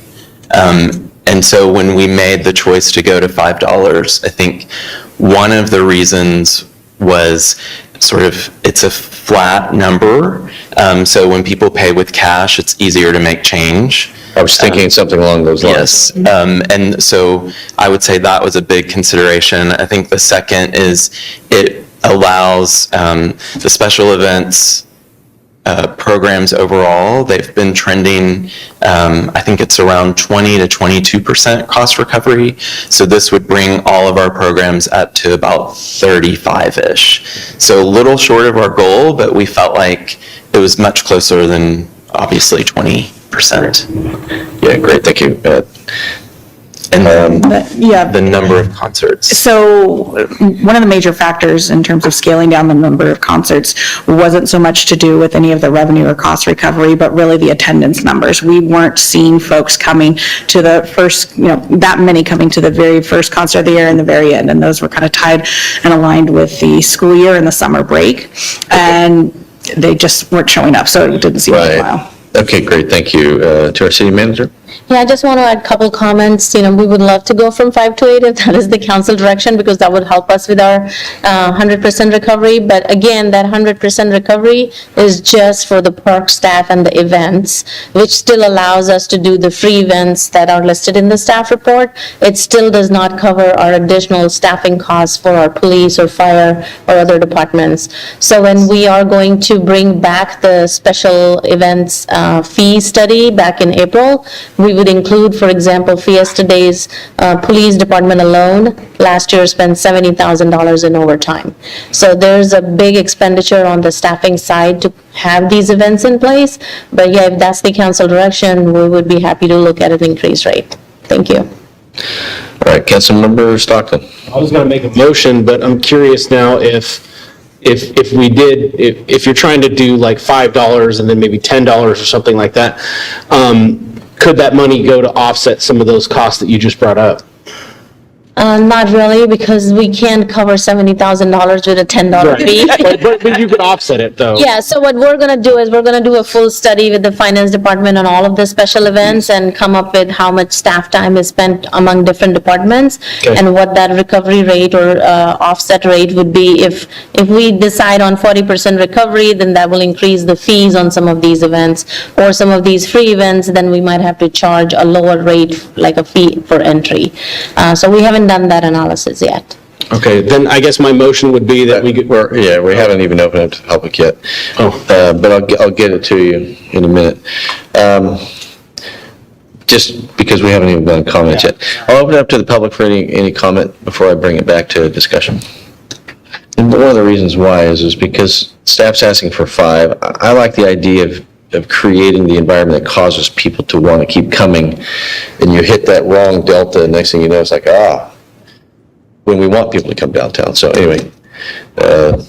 And so when we made the choice to go to $5, I think one of the reasons was sort of, it's a flat number. So when people pay with cash, it's easier to make change. I was thinking something along those lines. Yes. And so I would say that was a big consideration. I think the second is it allows the special events programs overall, they've been trending, I think it's around 20 to 22% cost recovery. So this would bring all of our programs up to about 35-ish. So a little short of our goal, but we felt like it was much closer than obviously 20%. Yeah, great, thank you. And Yeah. the number of concerts. So one of the major factors in terms of scaling down the number of concerts wasn't so much to do with any of the revenue or cost recovery, but really the attendance numbers. We weren't seeing folks coming to the first, that many coming to the very first concert of the year and the very end. And those were kind of tied and aligned with the school year and the summer break. And they just weren't showing up, so it didn't seem worthwhile. Okay, great, thank you. To our city manager? Yeah, I just want to add a couple comments. We would love to go from 5 to 8 if that is the council direction, because that would help us with our 100% recovery. But again, that 100% recovery is just for the park staff and the events, which still allows us to do the free events that are listed in the staff report. It still does not cover our additional staffing costs for our police or fire or other departments. So when we are going to bring back the special events fee study back in April, we would include, for example, Fiesta Days, police department alone, last year spent $70,000 in overtime. So there's a big expenditure on the staffing side to have these events in place. But yeah, if that's the council direction, we would be happy to look at an increased rate. Thank you. All right, Councilmember Stockton. I was going to make a motion, but I'm curious now if you're trying to do like $5 and then maybe $10 or something like that, could that money go to offset some of those costs that you just brought up? Not really, because we can't cover $70,000 with a $10 fee. But you could offset it, though. Yeah, so what we're going to do is we're going to do a full study with the finance department on all of the special events and come up with how much staff time is spent among different departments and what that recovery rate or offset rate would be. If we decide on 40% recovery, then that will increase the fees on some of these events, or some of these free events, then we might have to charge a lower rate, like a fee for entry. So we haven't done that analysis yet. Okay, then I guess my motion would be that we haven't even opened it to the public yet. But I'll get it to you in a minute. Just because we haven't even done comments yet. I'll open it up to the public for any comment before I bring it back to discussion. And one of the reasons why is because staff's asking for 5. I like the idea of creating the environment that causes people to want to keep coming, and you hit that wrong delta, and next thing you know, it's like, when we want people to come downtown. So anyway. Good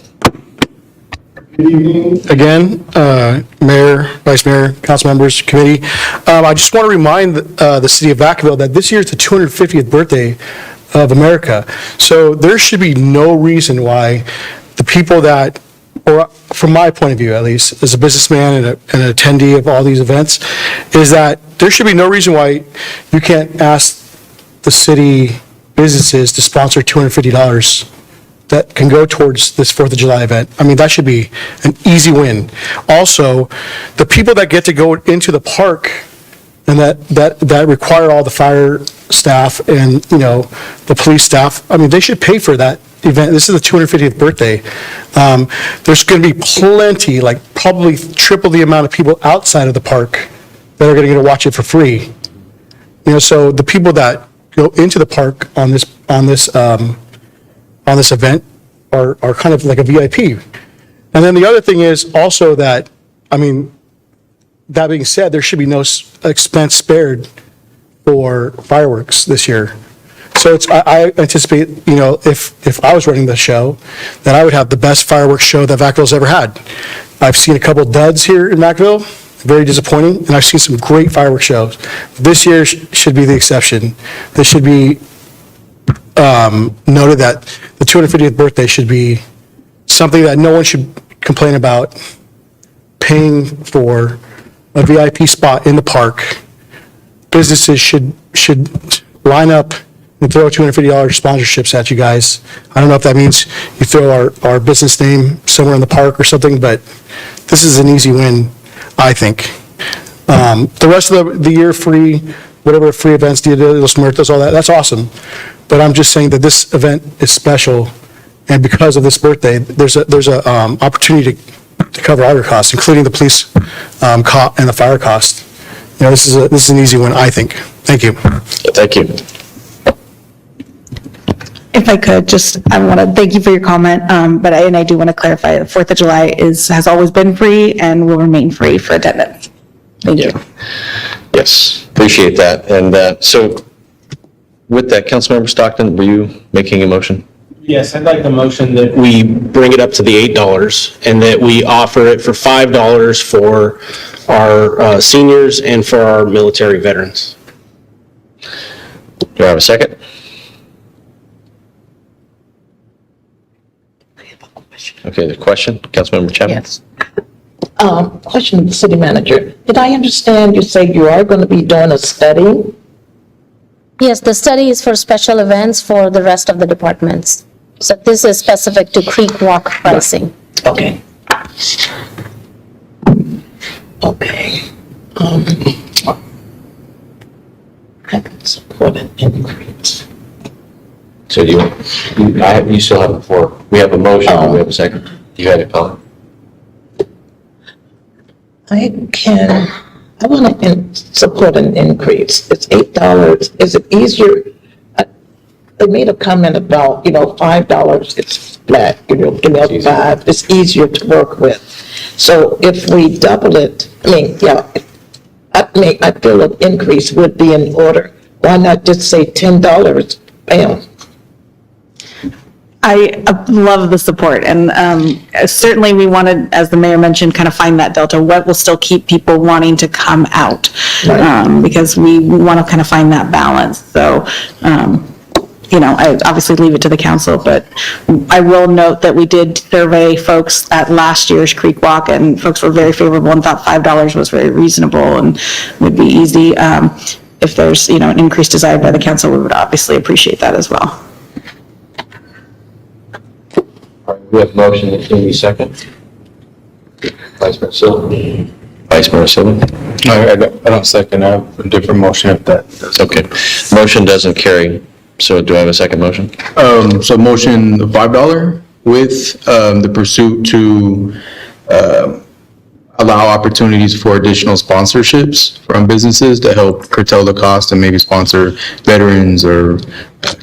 evening again, Mayor, Vice Mayor, council members, committee. I just want to remind the city of Vacaville that this year is the 250th birthday of America. So there should be no reason why the people that, or from my point of view at least, as a businessman and an attendee of all these events, is that there should be no reason why you can't ask the city businesses to sponsor $250 that can go towards this 4th of July event. I mean, that should be an easy win. Also, the people that get to go into the park and that require all the fire staff and, the police staff, I mean, they should pay for that event. This is the 250th birthday. There's going to be plenty, like probably triple the amount of people outside of the park that are going to get to watch it for free. So the people that go into the park on this event are kind of like a VIP. And then the other thing is also that, that being said, there should be no expense spared for fireworks this year. So I anticipate, if I was running the show, that I would have the best fireworks show that Vacaville's ever had. I've seen a couple duds here in Vacaville, very disappointing, and I've seen some great fireworks shows. This year should be the exception. This should be noted that the 250th birthday should be something that no one should complain about paying for a VIP spot in the park. Businesses should line up and throw $250 sponsorships at you guys. I don't know if that means you throw our business name somewhere in the park or something, but this is an easy win, I think. The rest of the year free, whatever free events, Dia de los Muertos, all that, that's awesome. But I'm just saying that this event is special, and because of this birthday, there's a opportunity to cover all your costs, including the police and the fire cost. This is an easy one, I think. Thank you. Thank you. If I could, I want to thank you for your comment, but I do want to clarify that 4th of July has always been free and will remain free for attendance. Thank you. Yes, appreciate that. And so with that, Councilmember Stockton, were you making a motion? Yes, I'd like the motion that we bring it up to the $8 and that we offer it for $5 for our seniors and for our military veterans. Do I have a second? Okay, the question, Councilmember Chapman? Yes. Question to the city manager. did I understand you say you are going to be doing a study? Yes, the study is for special events for the rest of the departments. So this is specific to Creek Walk pricing. Okay. Okay. I can support an increase. So you still have the floor. We have a motion, do we have a second? You had it, Colin? I want to support an increase. It's $8. Is it easier? They made a comment about, $5, it's flat, give me $5. It's easier to work with. So if we double it, I feel an increase would be in order. Why not just say $10? Bam. I love the support, and certainly we wanted, as the mayor mentioned, kind of find that delta, what will still keep people wanting to come out, because we want to kind of find that balance. So, I obviously leave it to the council, but I will note that we did survey folks at last year's Creek Walk, and folks were very favorable and thought $5 was very reasonable and would be easy. If there's, an increase desired by the council, we would obviously appreciate that as well. We have a motion, can we second? Vice Mayor Silva? Vice Mayor Silva? No, I don't second. I have a different motion if that. Okay. Motion doesn't carry. So do I have a second motion? So motion $5 with the pursuit to allow opportunities for additional sponsorships from businesses to help curtail the cost and maybe sponsor veterans or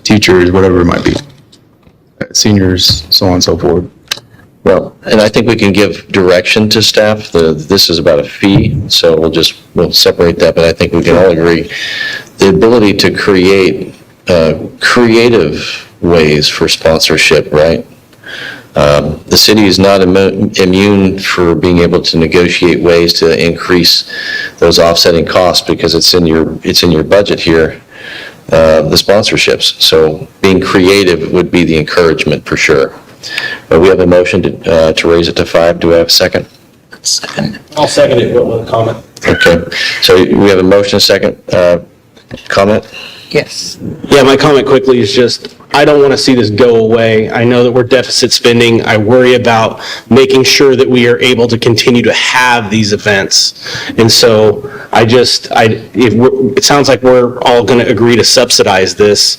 teachers, whatever it might be, seniors, so on and so forth. Well, and I think we can give direction to staff. This is about a fee, so we'll separate that, but I think we can all agree. The ability to create creative ways for sponsorship, right? The city is not immune for being able to negotiate ways to increase those offsetting costs because it's in your budget here, the sponsorships. So being creative would be the encouragement for sure. But we have a motion to raise it to $5. Do I have a second? Second. I'll second it with a comment. Okay. So we have a motion, a second. Comment? Yes. Yeah, my comment quickly is just, I don't want to see this go away. I know that we're deficit spending. I worry about making sure that we are able to continue to have these events. And so it sounds like we're all going to agree to subsidize this,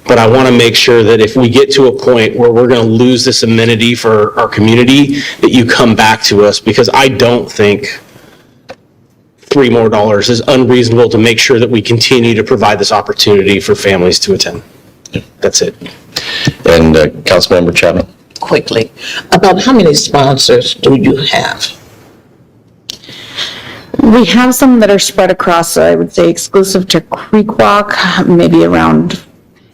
but I want to make sure that if we get to a point where we're going to lose this amenity for our community, that you come back to us, because I don't think $3 more is unreasonable to make sure that we continue to provide this opportunity for families to attend. That's it. And Councilmember Chapman? Quickly, about how many sponsors do you have? We have some that are spread across, I would say exclusive to Creek Walk, maybe around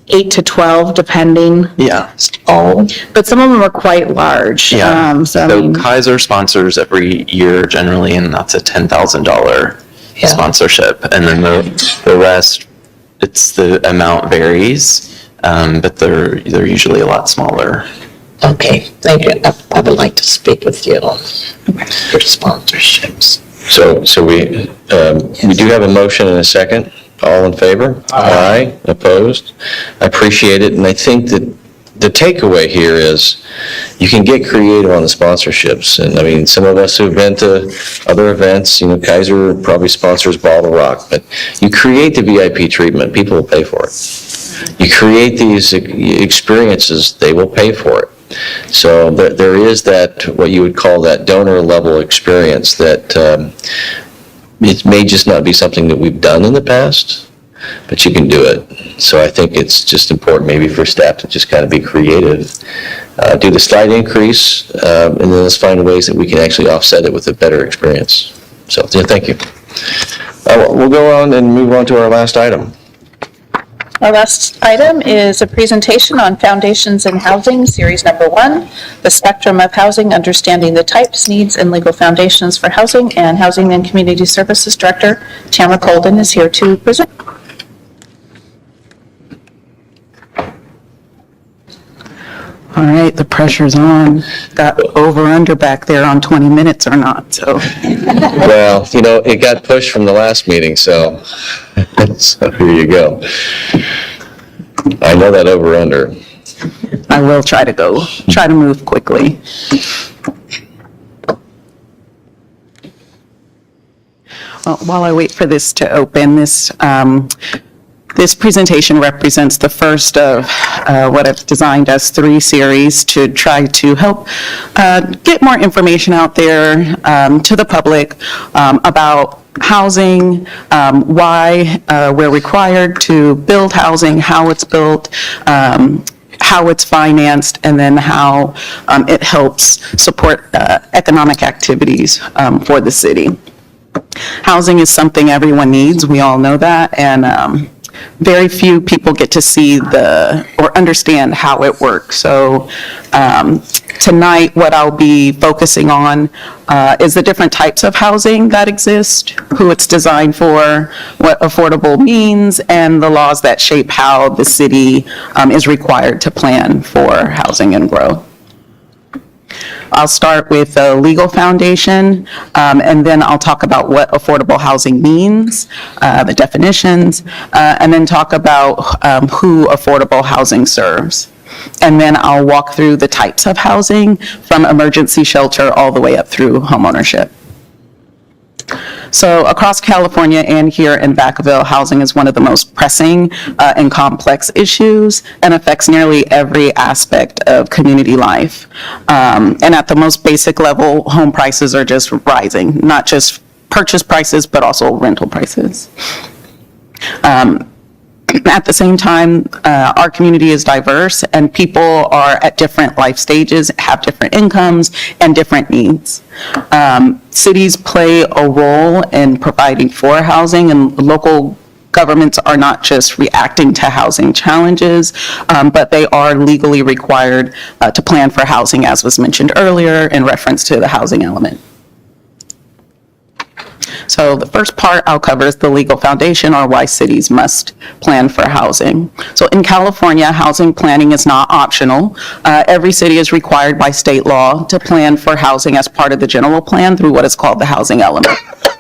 8 to 12, depending. Yeah. But some of them are quite large. Yeah. So Kaiser sponsors every year generally, and that's a $10,000 sponsorship. And then the rest, the amount varies, but they're usually a lot smaller. Okay, thank you. I would like to speak with you on your sponsorships. So we do have a motion and a second. All in favor? Aye. Opposed? I appreciate it, and I think that the takeaway here is you can get creative on the sponsorships. And I mean, some of us who've been to other events, Kaiser probably sponsors Ball the Rock, but you create the VIP treatment, people will pay for it. You create these experiences, they will pay for it. So there is that, what you would call that donor level experience that it may just not be something that we've done in the past, but you can do it. So I think it's just important maybe for staff to just kind of be creative, do the slight increase, and then let's find ways that we can actually offset it with a better experience. So thank you. We'll go on and move on to our last item. Our last item is a presentation on Foundations in Housing, Series Number 1, The Spectrum of Housing, Understanding the Types, Needs, and Legal Foundations for Housing, and Housing and Community Services Director Tamara Colden is here to present. All right, the pressure's on. Got over under back there on 20 minutes or not, so. Well, it got pushed from the last meeting, so here you go. I know that over under. I will try to move quickly. Well, while I wait for this to open, this presentation represents the first of what I've designed as 3 series to try to help get more information out there to the public about housing, why we're required to build housing, how it's built, how it's financed, and then how it helps support economic activities for the city. Housing is something everyone needs, we all know that, and very few people get to see or understand how it works. So tonight, what I'll be focusing on is the different types of housing that exist, who it's designed for, what affordable means, and the laws that shape how the city is required to plan for housing and growth. I'll start with the legal foundation, and then I'll talk about what affordable housing means, the definitions, and then talk about who affordable housing serves. And then I'll walk through the types of housing from emergency shelter all the way up through homeownership. So across California and here in Vacaville, housing is one of the most pressing and complex issues and affects nearly every aspect of community life. And at the most basic level, home prices are just rising, not just purchase prices, but also rental prices. At the same time, our community is diverse and people are at different life stages, have different incomes and different needs. Cities play a role in providing for housing, and local governments are not just reacting to housing challenges, but they are legally required to plan for housing, as was mentioned earlier in reference to the housing element. So the first part I'll cover is the legal foundation, or why cities must plan for housing. So in California, housing planning is not optional. Every city is required by state law to plan for housing as part of the general plan through what is called the housing element.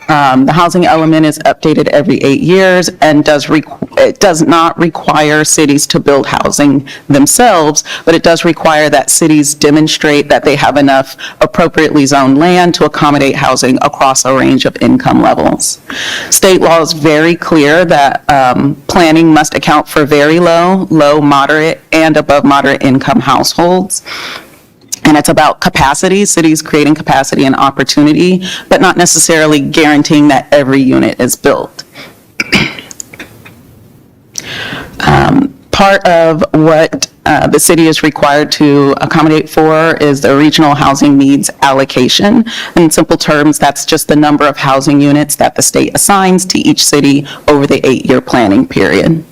The housing element is updated every 8 years and it does not require cities to build housing themselves, but it does require that cities demonstrate that they have enough appropriately zoned land to accommodate housing across a range of income levels. State law is very clear that planning must account for very low, moderate, and above moderate income households. And it's about capacity, cities creating capacity and opportunity, but not necessarily guaranteeing that every unit is built. Part of what the city is required to accommodate for is the regional housing needs allocation. In simple terms, that's just the number of housing units that the state assigns to each city over the 8-year planning period.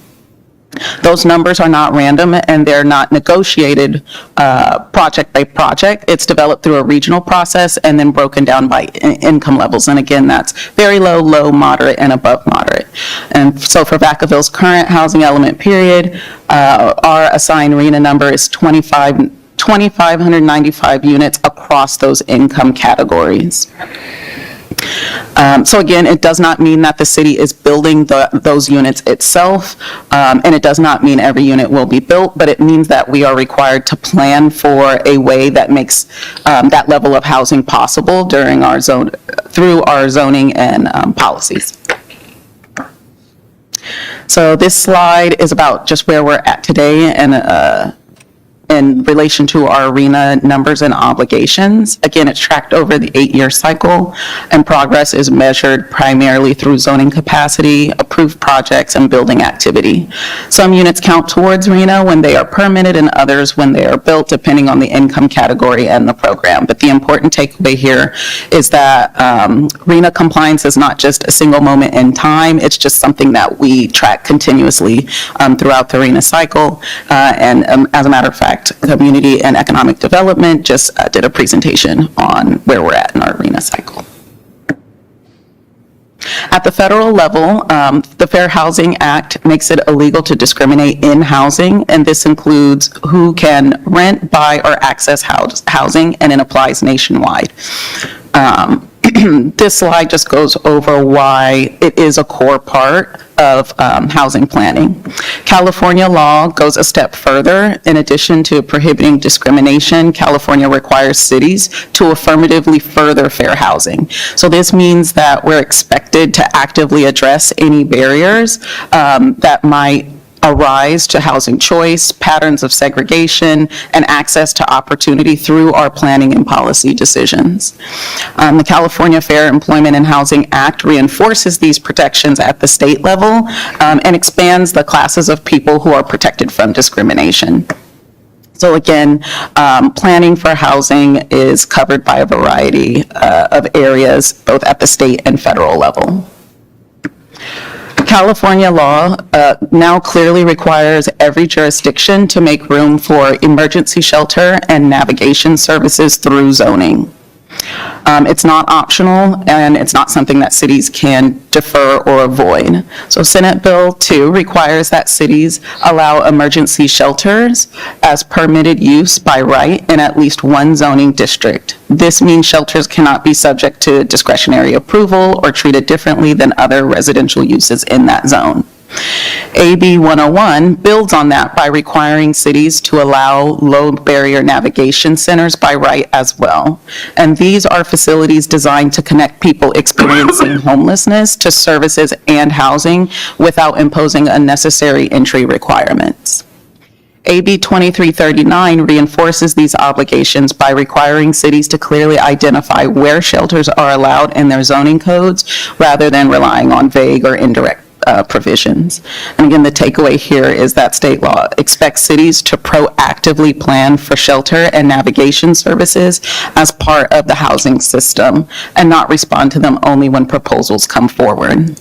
Those numbers are not random and they're not negotiated project by project. It's developed through a regional process and then broken down by income levels. And again, that's very low, moderate, and above moderate. And so for Vacaville's current housing element period, our assigned RENA number is 2,595 units across those income categories. So again, it does not mean that the city is building those units itself, and it does not mean every unit will be built, but it means that we are required to plan for a way that makes that level of housing possible during through our zoning and policies. So this slide is about just where we're at today and in relation to our RENA numbers and obligations. Again, it's tracked over the 8-year cycle, and progress is measured primarily through zoning capacity, approved projects, and building activity. Some units count towards RENA when they are permitted, and others when they are built, depending on the income category and the program. But the important takeaway here is that RENA compliance is not just a single moment in time, it's just something that we track continuously throughout the RENA cycle, and as a matter of fact, Community and Economic Development just did a presentation on where we're at in our RENA cycle. At the federal level, the Fair Housing Act makes it illegal to discriminate in housing, and this includes who can rent, buy, or access housing, and it applies nationwide. This slide just goes over why it is a core part of housing planning. California law goes a step further. In addition to prohibiting discrimination, California requires cities to affirmatively further fair housing. So this means that we're expected to actively address any barriers that might arise to housing choice, patterns of segregation, and access to opportunity through our planning and policy decisions. The California Fair Employment and Housing Act reinforces these protections at the state level and expands the classes of people who are protected from discrimination. So again, planning for housing is covered by a variety of areas, both at the state and federal level. California law now clearly requires every jurisdiction to make room for emergency shelter and navigation services through zoning. It's not optional, and it's not something that cities can defer or avoid. So Senate Bill 2 requires that cities allow emergency shelters as permitted use by right in at least one zoning district. This means shelters cannot be subject to discretionary approval or treated differently than other residential uses in that zone. AB 101 builds on that by requiring cities to allow low-barrier navigation centers by right as well. And these are facilities designed to connect people experiencing homelessness to services and housing without imposing unnecessary entry requirements. AB 2339 reinforces these obligations by requiring cities to clearly identify where shelters are allowed in their zoning codes rather than relying on vague or indirect provisions. And again, the takeaway here is that state law expects cities to proactively plan for shelter and navigation services as part of the housing system and not respond to them only when proposals come forward.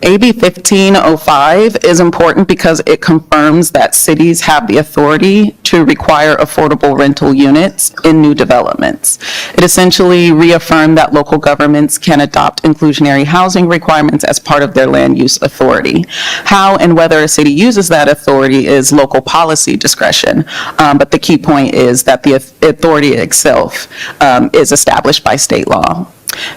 AB 1505 is important because it confirms that cities have the authority to require affordable rental units in new developments. It essentially reaffirmed that local governments can adopt inclusionary housing requirements as part of their land use authority. How and whether a city uses that authority is local policy discretion, but the key point is that the authority itself is established by state law.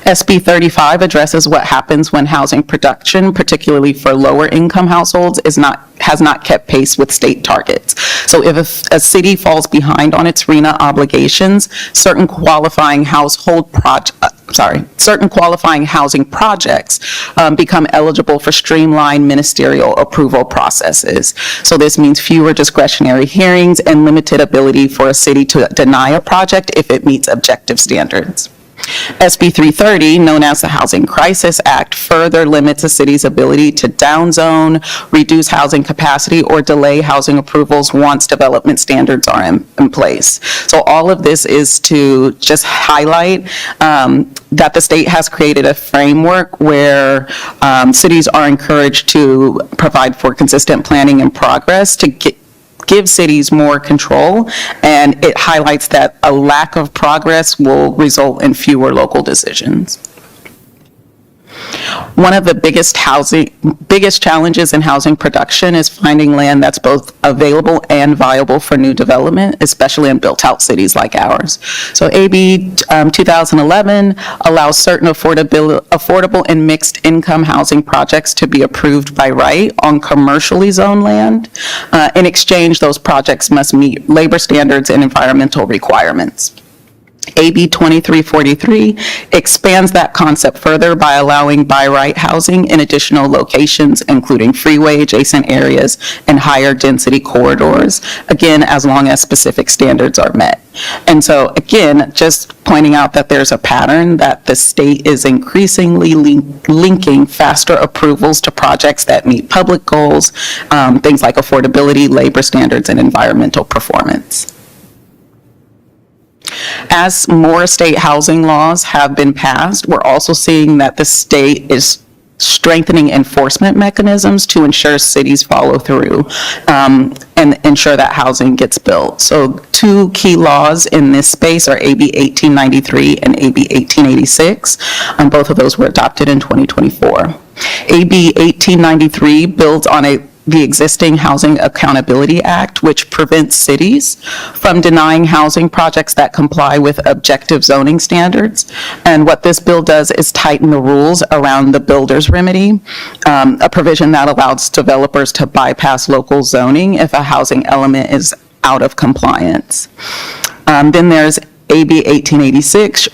SB 35 addresses what happens when housing production, particularly for lower income households, has not kept pace with state targets. So if a city falls behind on its RHNA obligations, certain qualifying housing projects become eligible for streamlined ministerial approval processes. So this means fewer discretionary hearings and limited ability for a city to deny a project if it meets objective standards. SB 330, known as the Housing Crisis Act, further limits a city's ability to downzone, reduce housing capacity, or delay housing approvals once development standards are in place. So all of this is to just highlight that the state has created a framework where cities are encouraged to provide for consistent planning and progress to give cities more control, and it highlights that a lack of progress will result in fewer local decisions. One of the biggest challenges in housing production is finding land that's both available and viable for new development, especially in built-out cities like ours. So AB 2011 allows certain affordable and mixed-income housing projects to be approved by right on commercially zoned land. In exchange, those projects must meet labor standards and environmental requirements. AB 2343 expands that concept further by allowing by right housing in additional locations, including freeway adjacent areas and higher density corridors, again, as long as specific standards are met. And so, again, just pointing out that there's a pattern that the state is increasingly linking faster approvals to projects that meet public goals, things like affordability, labor standards, and environmental performance. As more state housing laws have been passed, we're also seeing that the state is strengthening enforcement mechanisms to ensure cities follow through and ensure that housing gets built. So two key laws in this space are AB 1893 and AB 1886. Both of those were adopted in 2024. AB 1893 builds on the existing Housing Accountability Act, which prevents cities from denying housing projects that comply with objective zoning standards. And what this bill does is tighten the rules around the builder's remedy, a provision that allows developers to bypass local zoning if a housing element is out of compliance. Then there's AB 1886,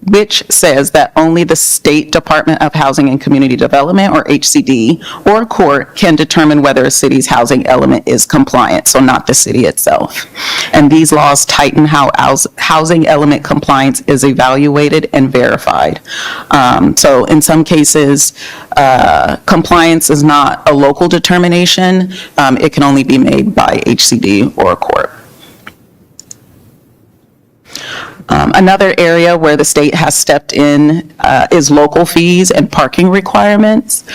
which says that only the State Department of Housing and Community Development, or HCD, or a court can determine whether a city's housing element is compliant, so not the city itself. And these laws tighten how housing element compliance is evaluated and verified. So in some cases, compliance is not a local determination. It can only be made by HCD or a court. Another area where the state has stepped in is local fees and parking requirements,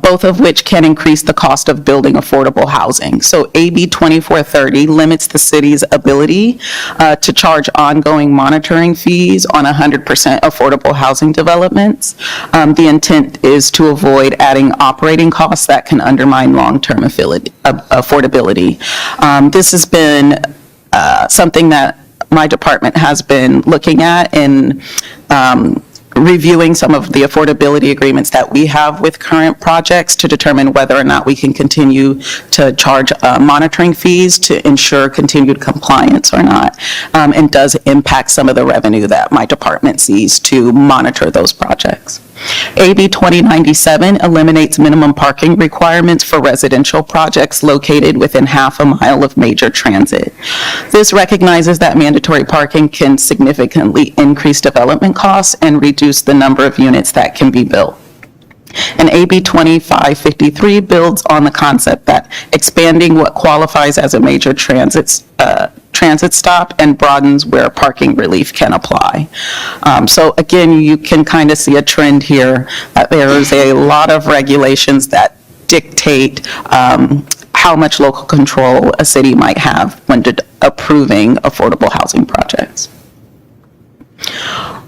both of which can increase the cost of building affordable housing. So AB 2430 limits the city's ability to charge ongoing monitoring fees on 100% affordable housing developments. The intent is to avoid adding operating costs that can undermine long-term affordability. This has been something that my department has been looking at in reviewing some of the affordability agreements that we have with current projects to determine whether or not we can continue to charge monitoring fees to ensure continued compliance or not, and does impact some of the revenue that my department sees to monitor those projects. AB 2097 eliminates minimum parking requirements for residential projects located within half a mile of major transit. This recognizes that mandatory parking can significantly increase development costs and reduce the number of units that can be built. And AB 2553 builds on the concept that expanding what qualifies as a major transit stop and broadens where parking relief can apply. So again, you can kind of see a trend here that there is a lot of regulations that dictate how much local control a city might have when approving affordable housing projects.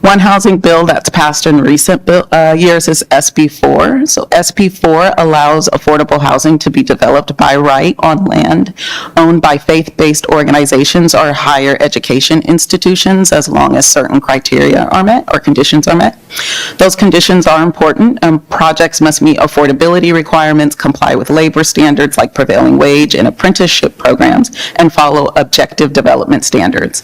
One housing bill that's passed in recent years is SB4. So SB4 allows affordable housing to be developed by right on land owned by faith-based organizations or higher education institutions as long as certain criteria are met or conditions are met. Those conditions are important. Projects must meet affordability requirements, comply with labor standards like prevailing wage and apprenticeship programs, and follow objective development standards.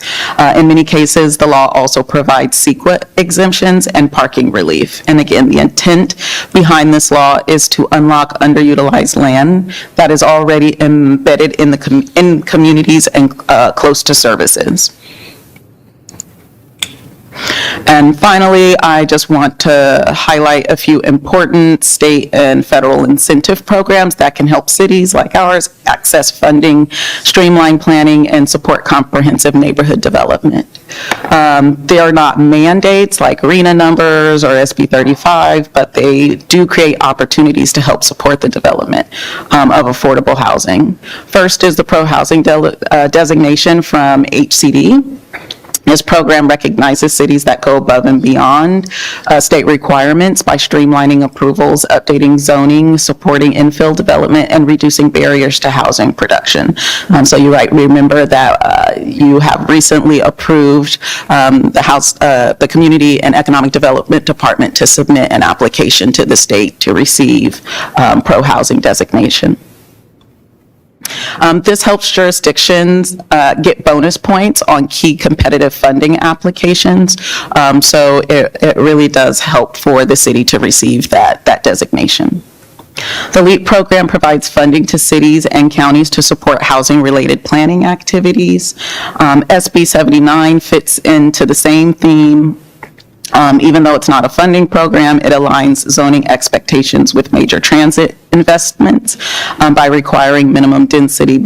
In many cases, the law also provides CEQA exemptions and parking relief. And again, the intent behind this law is to unlock underutilized land that is already embedded in in communities and close to services. And finally, I just want to highlight a few important state and federal incentive programs that can help cities like ours access funding, streamline planning, and support comprehensive neighborhood development. They are not mandates like RENA numbers or SB 35, but they do create opportunities to help support the development of affordable housing. First is the pro-housing designation from HCD. This program recognizes cities that go above and beyond state requirements by streamlining approvals, updating zoning, supporting infill development, and reducing barriers to housing production. So you might remember that you have recently approved the Community and Economic Development Department to submit an application to the state to receive pro-housing designation. This helps jurisdictions get bonus points on key competitive funding applications. So it really does help for the city to receive that designation. The LEAP program provides funding to cities and counties to support housing-related planning activities. SB 79 fits into the same theme. Even though it's not a funding program, it aligns zoning expectations with major transit investments by requiring minimum densities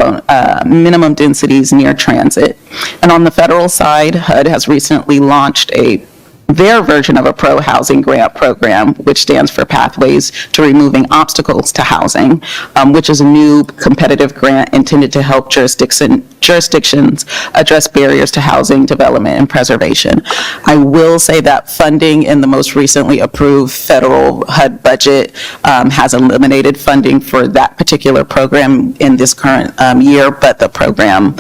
near transit. And on the federal side, HUD has recently launched a their version of a pro-housing grant program, which stands for Pathways to Removing Obstacles to Housing, which is a new competitive grant intended to help jurisdictions address barriers to housing development and preservation. I will say that funding in the most recently approved federal HUD budget has eliminated funding for that particular program in this current year, but the program,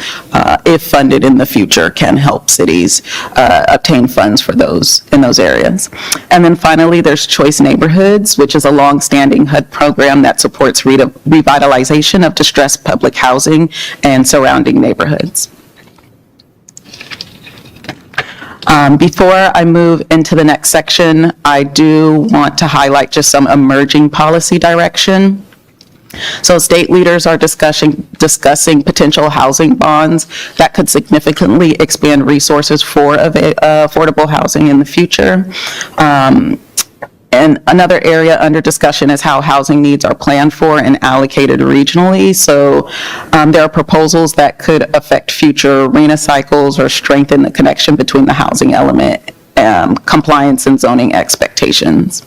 if funded in the future, can help cities obtain funds for those in those areas. And then finally, there's Choice Neighborhoods, which is a longstanding HUD program that supports revitalization of distressed public housing and surrounding neighborhoods. Before I move into the next section, I do want to highlight just some emerging policy direction. So state leaders are discussing potential housing bonds that could significantly expand resources for affordable housing in the future. And another area under discussion is how housing needs are planned for and allocated regionally. So there are proposals that could affect future RENA cycles or strengthen the connection between the housing element, compliance, and zoning expectations.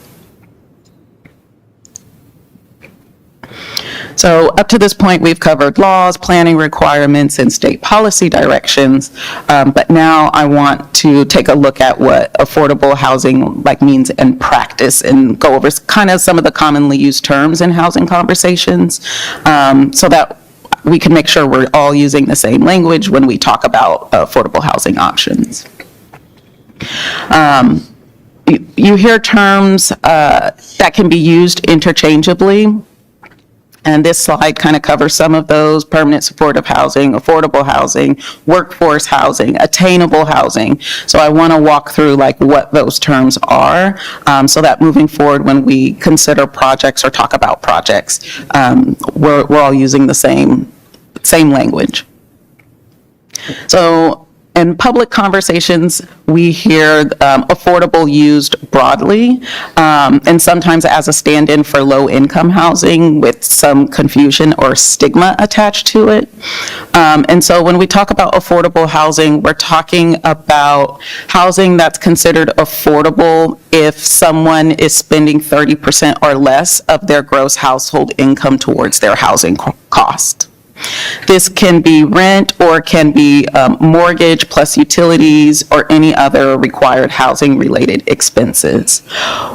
So up to this point, we've covered laws, planning requirements, and state policy directions. But now I want to take a look at what affordable housing means in practice and go over kind of some of the commonly used terms in housing conversations, so that we can make sure we're all using the same language when we talk about affordable housing options. You hear terms that can be used interchangeably. And this slide kind of covers some of those: permanent supportive housing, affordable housing, workforce housing, attainable housing. So I want to walk through what those terms are, so that moving forward when we consider projects or talk about projects, we're all using the same language. So in public conversations, we hear affordable used broadly, and sometimes as a stand-in for low-income housing with some confusion or stigma attached to it. And so when we talk about affordable housing, we're talking about housing that's considered affordable if someone is spending 30% or less of their gross household income towards their housing cost. This can be rent or can be mortgage plus utilities or any other required housing-related expenses.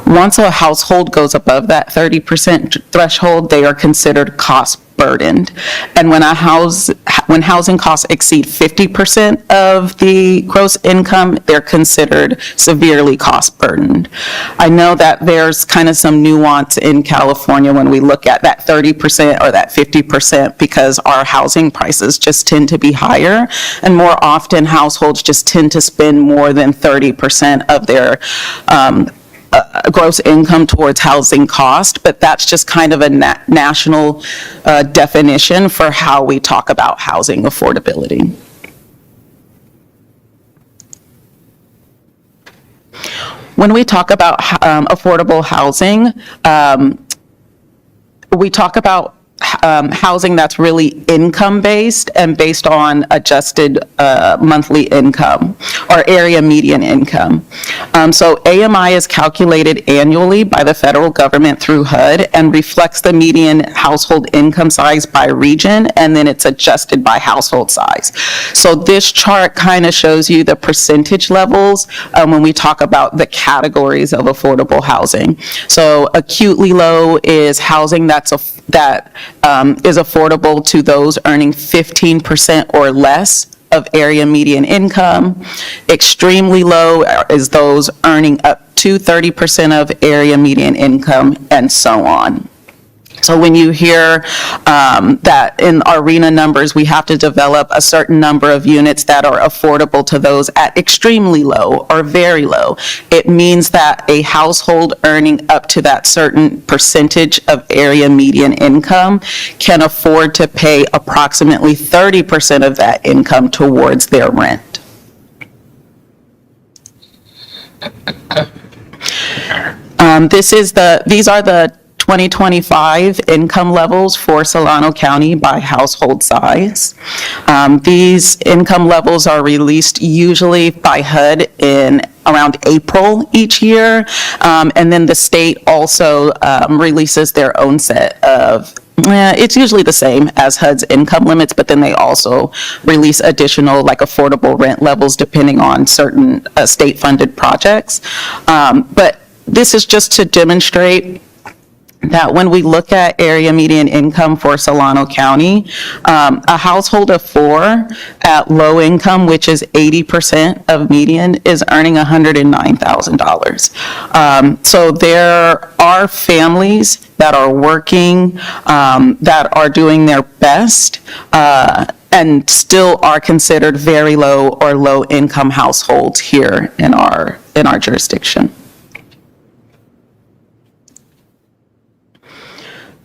Once a household goes above that 30% threshold, they are considered cost burdened. And when housing costs exceed 50% of the gross income, they're considered severely cost burdened. I know that there's kind of some nuance in California when we look at that 30% or that 50%, because our housing prices just tend to be higher, and more often households just tend to spend more than 30% of their gross income towards housing cost, but that's just kind of a national definition for how we talk about housing affordability. When we talk about affordable housing, we talk about housing that's really income-based and based on adjusted monthly income or area median income. So AMI is calculated annually by the federal government through HUD and reflects the median household income size by region, and then it's adjusted by household size. So this chart kind of shows you the percentage levels when we talk about the categories of affordable housing. So acutely low is housing that is affordable to those earning 15% or less of area median income. Extremely low is those earning up to 30% of area median income, and so on. So when you hear that in our RENA numbers, we have to develop a certain number of units that are affordable to those at extremely low or very low, it means that a household earning up to that certain percentage of area median income can afford to pay approximately 30% of that income towards their rent. These are the 2025 income levels for Solano County by household size. These income levels are released usually by HUD in around April each year. And then the state also releases their own set of it's usually the same as HUD's income limits, but then they also release additional like affordable rent levels depending on certain state-funded projects. But this is just to demonstrate that when we look at area median income for Solano County, a household of 4 at low income, which is 80% of median, is earning $109,000. So there are families that are working, that are doing their best, and still are considered very low or low income households here in our jurisdiction.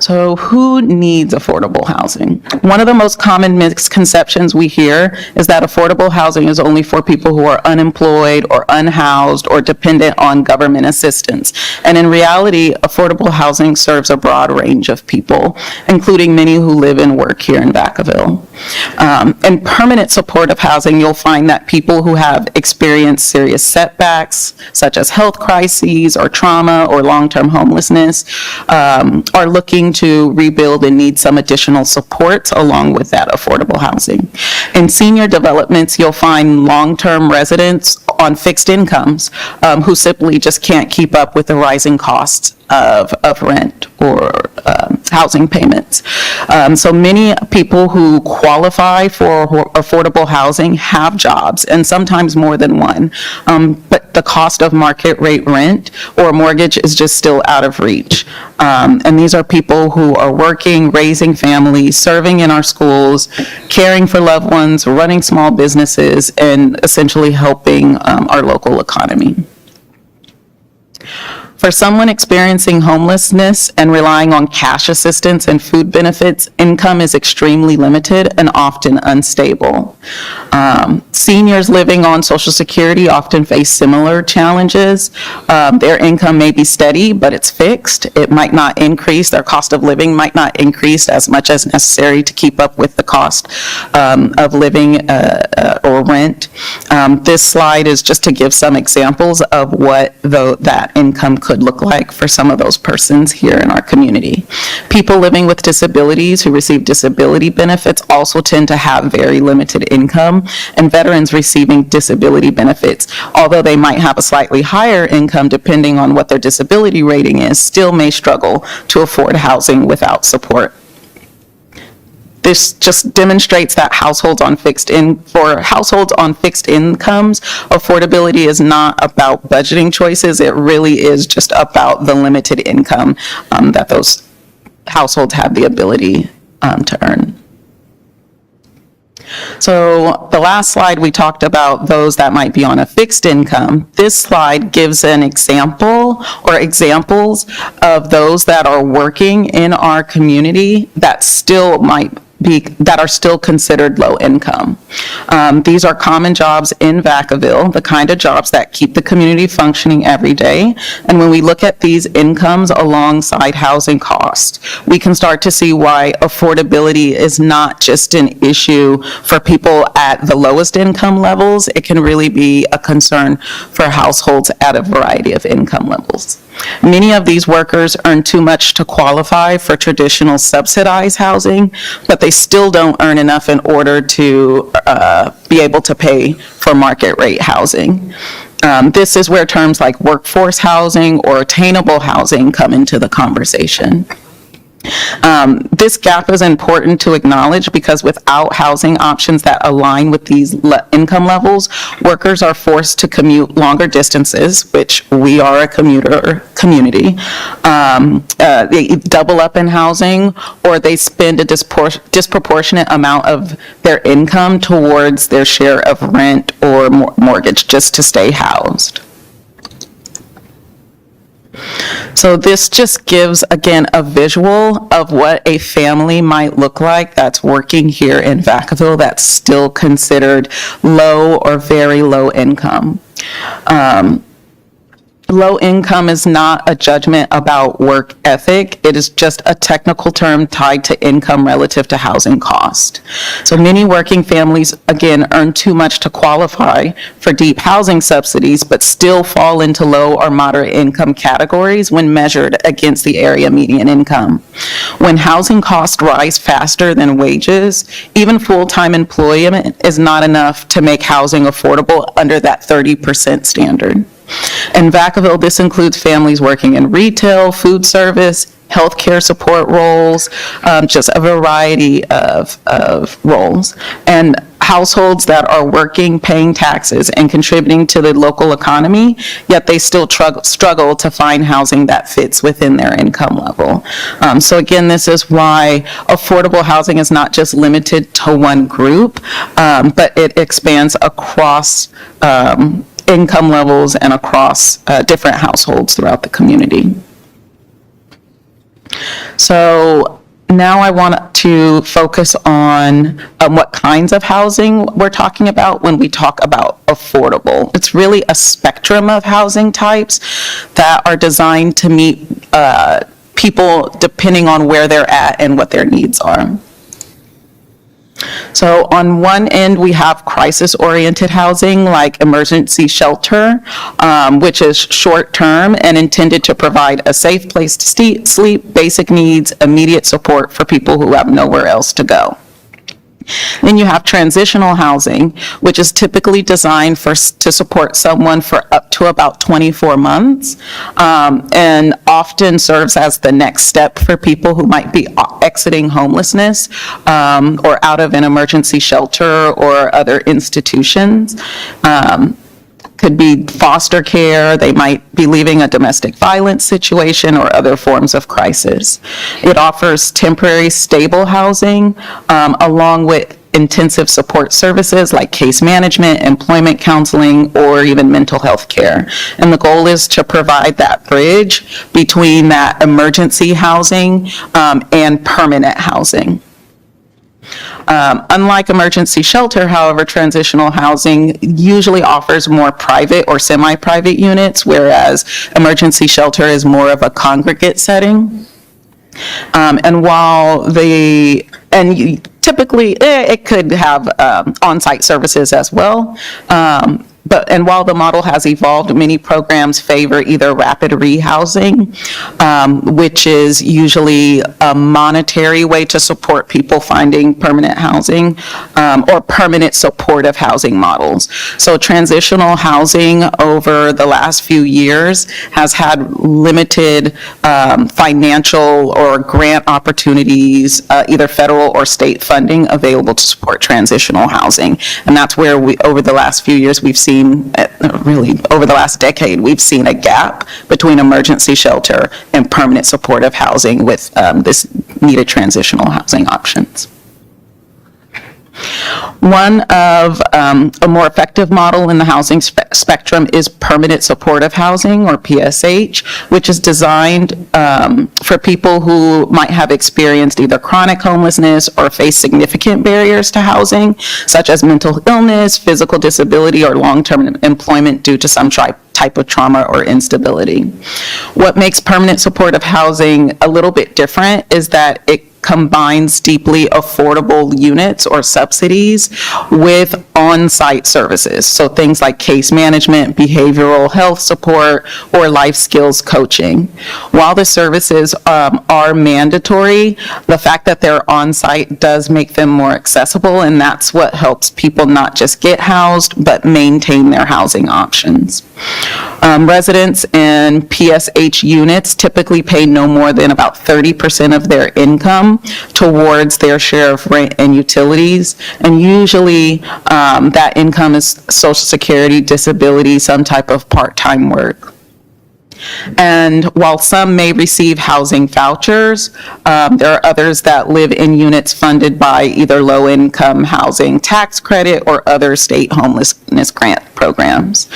So who needs affordable housing? One of the most common misconceptions we hear is that affordable housing is only for people who are unemployed or unhoused or dependent on government assistance. And in reality, affordable housing serves a broad range of people, including many who live and work here in Vacaville. In permanent supportive housing, you'll find that people who have experienced serious setbacks, such as health crises or trauma or long-term homelessness, are looking to rebuild and need some additional supports along with that affordable housing. In senior developments, you'll find long-term residents on fixed incomes who simply just can't keep up with the rising costs of rent or housing payments. So many people who qualify for affordable housing have jobs, and sometimes more than one, but the cost of market rate rent or mortgage is just still out of reach. And these are people who are working, raising families, serving in our schools, caring for loved ones, running small businesses, and essentially helping our local economy. For someone experiencing homelessness and relying on cash assistance and food benefits, income is extremely limited and often unstable. Seniors living on Social Security often face similar challenges. Their income may be steady, but it's fixed. It might not increase. Their cost of living might not increase as much as necessary to keep up with the cost of living or rent. This slide is just to give some examples of what that income could look like for some of those persons here in our community. People living with disabilities who receive disability benefits also tend to have very limited income, and veterans receiving disability benefits, although they might have a slightly higher income depending on what their disability rating is, still may struggle to afford housing without support. This just demonstrates that for households on fixed incomes, affordability is not about budgeting choices. It really is just about the limited income that those households have the ability to earn. So the last slide, we talked about those that might be on a fixed income. This slide gives an example or examples of those that are working in our community that are still considered low income. These are common jobs in Vacaville, the kind of jobs that keep the community functioning every day. And when we look at these incomes alongside housing costs, we can start to see why affordability is not just an issue for people at the lowest income levels. It can really be a concern for households at a variety of income levels. Many of these workers earn too much to qualify for traditional subsidized housing, but they still don't earn enough in order to be able to pay for market rate housing. This is where terms like workforce housing or attainable housing come into the conversation. This gap is important to acknowledge because without housing options that align with these income levels, workers are forced to commute longer distances, which we are a commuter community. They double up in housing, or they spend a disproportionate amount of their income towards their share of rent or mortgage just to stay housed. So this just gives, again, a visual of what a family might look like that's working here in Vacaville that's still considered low or very low income. Low income is not a judgment about work ethic. It is just a technical term tied to income relative to housing cost. So many working families, again, earn too much to qualify for deep housing subsidies, but still fall into low or moderate income categories when measured against the area median income. When housing costs rise faster than wages, even full-time employment is not enough to make housing affordable under that 30% standard. In Vacaville, this includes families working in retail, food service, healthcare support roles, just a variety of roles. And households that are working, paying taxes, and contributing to the local economy, yet they still struggle to find housing that fits within their income level. So again, this is why affordable housing is not just limited to one group, but it expands across income levels and across different households throughout the community. So now I want to focus on what kinds of housing we're talking about when we talk about affordable. It's really a spectrum of housing types that are designed to meet people depending on where they're at and what their needs are. So on one end, we have crisis-oriented housing like emergency shelter, which is short-term and intended to provide a safe place to sleep, basic needs, immediate support for people who have nowhere else to go. Then you have transitional housing, which is typically designed to support someone for up to about 24 months, and often serves as the next step for people who might be exiting homelessness or out of an emergency shelter or other institutions. Could be foster care, they might be leaving a domestic violence situation or other forms of crisis. It offers temporary stable housing along with intensive support services like case management, employment counseling, or even mental health care. And the goal is to provide that bridge between that emergency housing and permanent housing. Unlike emergency shelter, however, transitional housing usually offers more private or semi-private units, whereas emergency shelter is more of a congregate setting. Typically, it could have on-site services as well. And while the model has evolved, many programs favor either rapid rehousing, which is usually a monetary way to support people finding permanent housing, or permanent supportive housing models. So transitional housing over the last few years has had limited financial or grant opportunities, either federal or state funding available to support transitional housing. And that's where over the last few years, we've seen, really over the last decade, we've seen a gap between emergency shelter and permanent supportive housing with this needed transitional housing options. One of a more effective model in the housing spectrum is permanent supportive housing, or PSH, which is designed for people who might have experienced either chronic homelessness or face significant barriers to housing, such as mental illness, physical disability, or long-term employment due to some type of trauma or instability. What makes permanent supportive housing a little bit different is that it combines deeply affordable units or subsidies with on-site services. So things like case management, behavioral health support, or life skills coaching. While the services are mandatory, the fact that they're on-site does make them more accessible, and that's what helps people not just get housed, but maintain their housing options. Residents in PSH units typically pay no more than about 30% of their income towards their share of rent and utilities, and usually that income is Social Security, disability, some type of part-time work. And while some may receive housing vouchers, there are others that live in units funded by either low-income housing tax credit or other state homelessness grant programs.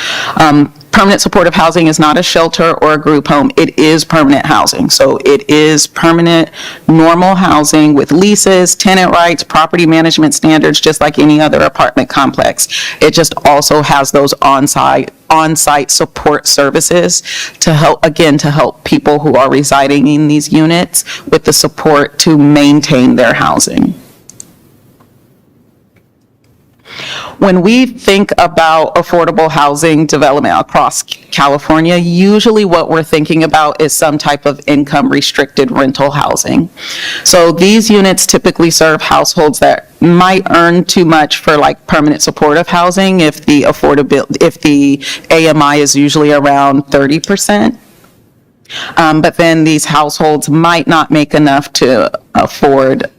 permanent supportive housing is not a shelter or a group home. It is permanent housing. So it is permanent, normal housing with leases, tenant rights, property management standards, just like any other apartment complex. It just also has those on-site support services to help, again, to help people who are residing in these units with the support to maintain their housing. When we think about affordable housing development across California, usually what we're thinking about is some type of income restricted rental housing. So these units typically serve households that might earn too much for like permanent supportive housing if the AMI is usually around 30%. But then these households might not make enough to afford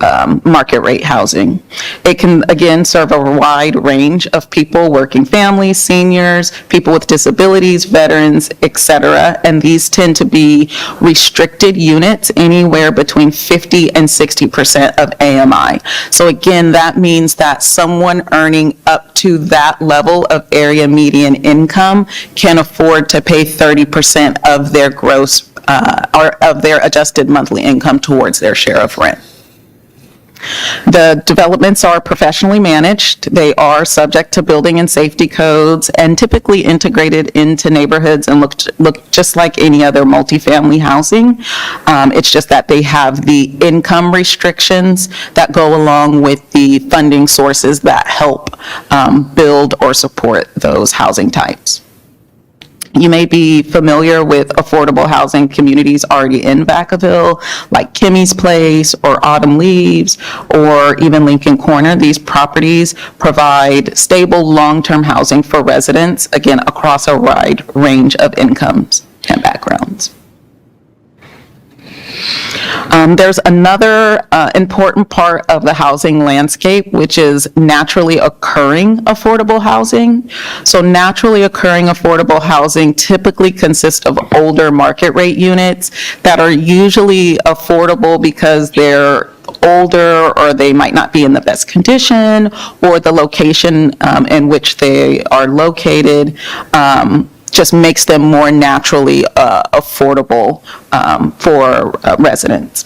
market rate housing. It can, again, serve a wide range of people, working families, seniors, people with disabilities, veterans, etc. And these tend to be restricted units, anywhere between 50 and 60% of AMI. So again, that means that someone earning up to that level of area median income can afford to pay 30% of their gross or of their adjusted monthly income towards their share of rent. The developments are professionally managed. They are subject to building and safety codes and typically integrated into neighborhoods and look just like any other multifamily housing. It's just that they have the income restrictions that go along with the funding sources that help build or support those housing types. You may be familiar with affordable housing communities already in Vacaville, like Kimmy's Place or Autumn Leaves, or even Lincoln Corner. These properties provide stable, long-term housing for residents, again, across a wide range of incomes and backgrounds. There's another important part of the housing landscape, which is naturally occurring affordable housing. So naturally occurring affordable housing typically consists of older market rate units that are usually affordable because they're older or they might not be in the best condition, or the location in which they are located just makes them more naturally affordable for residents.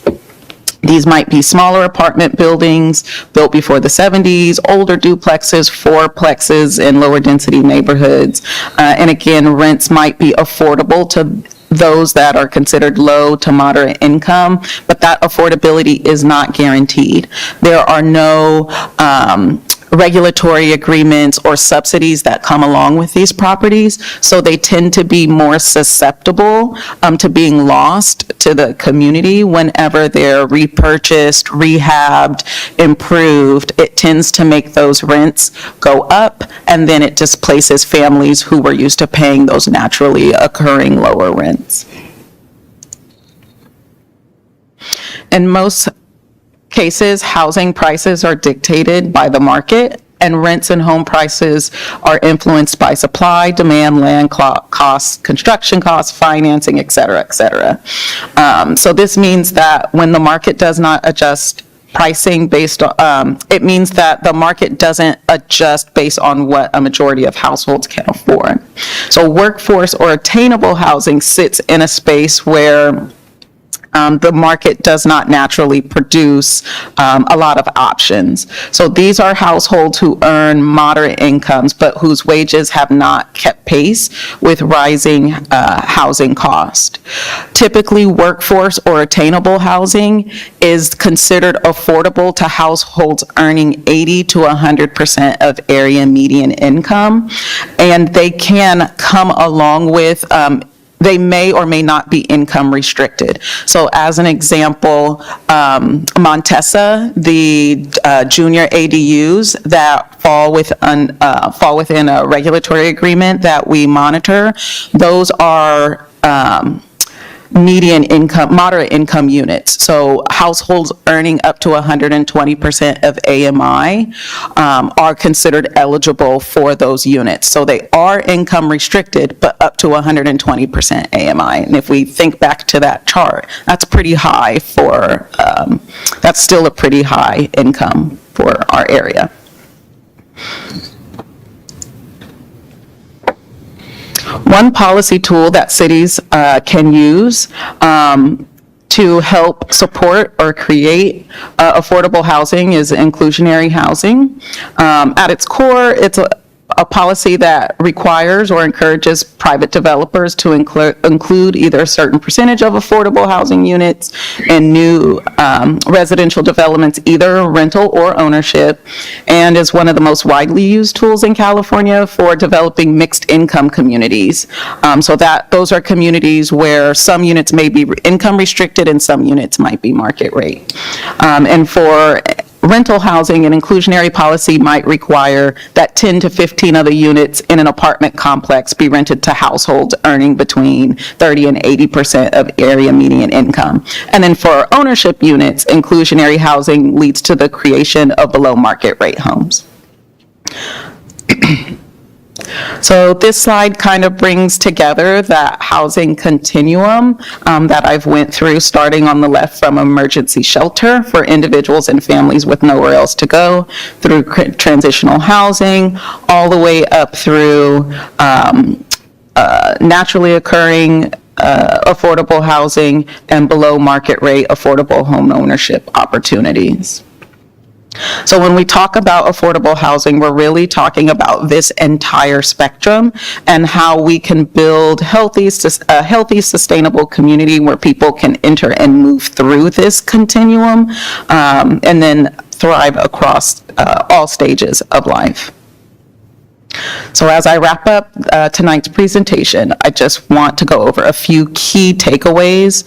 These might be smaller apartment buildings built before the 70s, older duplexes, fourplexes in lower density neighborhoods. And again, rents might be affordable to those that are considered low to moderate income, but that affordability is not guaranteed. There are no regulatory agreements or subsidies that come along with these properties, so they tend to be more susceptible to being lost to the community whenever they're repurchased, rehabbed, improved. It tends to make those rents go up, and then it displaces families who were used to paying those naturally occurring lower rents. In most cases, housing prices are dictated by the market, and rents and home prices are influenced by supply, demand, land costs, construction costs, financing, et cetera, et cetera. So this means that when the market does not adjust pricing based on, it means that the market doesn't adjust based on what a majority of households can afford. So workforce or attainable housing sits in a space where the market does not naturally produce a lot of options. So these are households who earn moderate incomes, but whose wages have not kept pace with rising housing cost. Typically, workforce or attainable housing is considered affordable to households earning 80 to 100% of area median income, and they can come along with they may or may not be income restricted. So as an example, Montesa, the junior ADUs that fall within a regulatory agreement that we monitor, those are median income, moderate income units. So households earning up to 120% of AMI are considered eligible for those units. So they are income restricted, but up to 120% AMI. And if we think back to that chart, that's pretty high for, that's still a pretty high income for our area. One policy tool that cities can use to help support or create affordable housing is inclusionary housing. At its core, it's a policy that requires or encourages private developers to include either a certain percentage of affordable housing units in new residential developments, either rental or ownership, and is one of the most widely used tools in California for developing mixed income communities. So those are communities where some units may be income restricted and some units might be market rate. And for rental housing, an inclusionary policy might require that 10 to 15 of the units in an apartment complex be rented to households earning between 30 and 80% of area median income. And then for ownership units, inclusionary housing leads to the creation of below market rate homes. So this slide kind of brings together that housing continuum that I've went through, starting on the left from emergency shelter for individuals and families with nowhere else to go, through transitional housing, all the way up through naturally occurring affordable housing and below market rate affordable home ownership opportunities. So when we talk about affordable housing, we're really talking about this entire spectrum and how we can build a healthy, sustainable community where people can enter and move through this continuum and then thrive across all stages of life. So as I wrap up tonight's presentation, I just want to go over a few key takeaways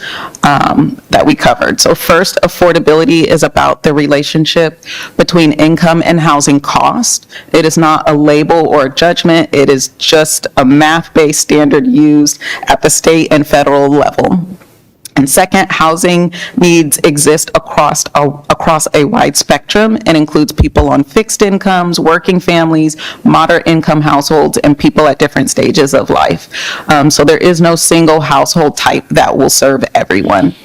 that we covered. So first, affordability is about the relationship between income and housing cost. It is not a label or a judgment. It is just a math-based standard used at the state and federal level. And second, housing needs exist across a wide spectrum and includes people on fixed incomes, working families, moderate income households, and people at different stages of life. So there is no single household type that will serve everyone.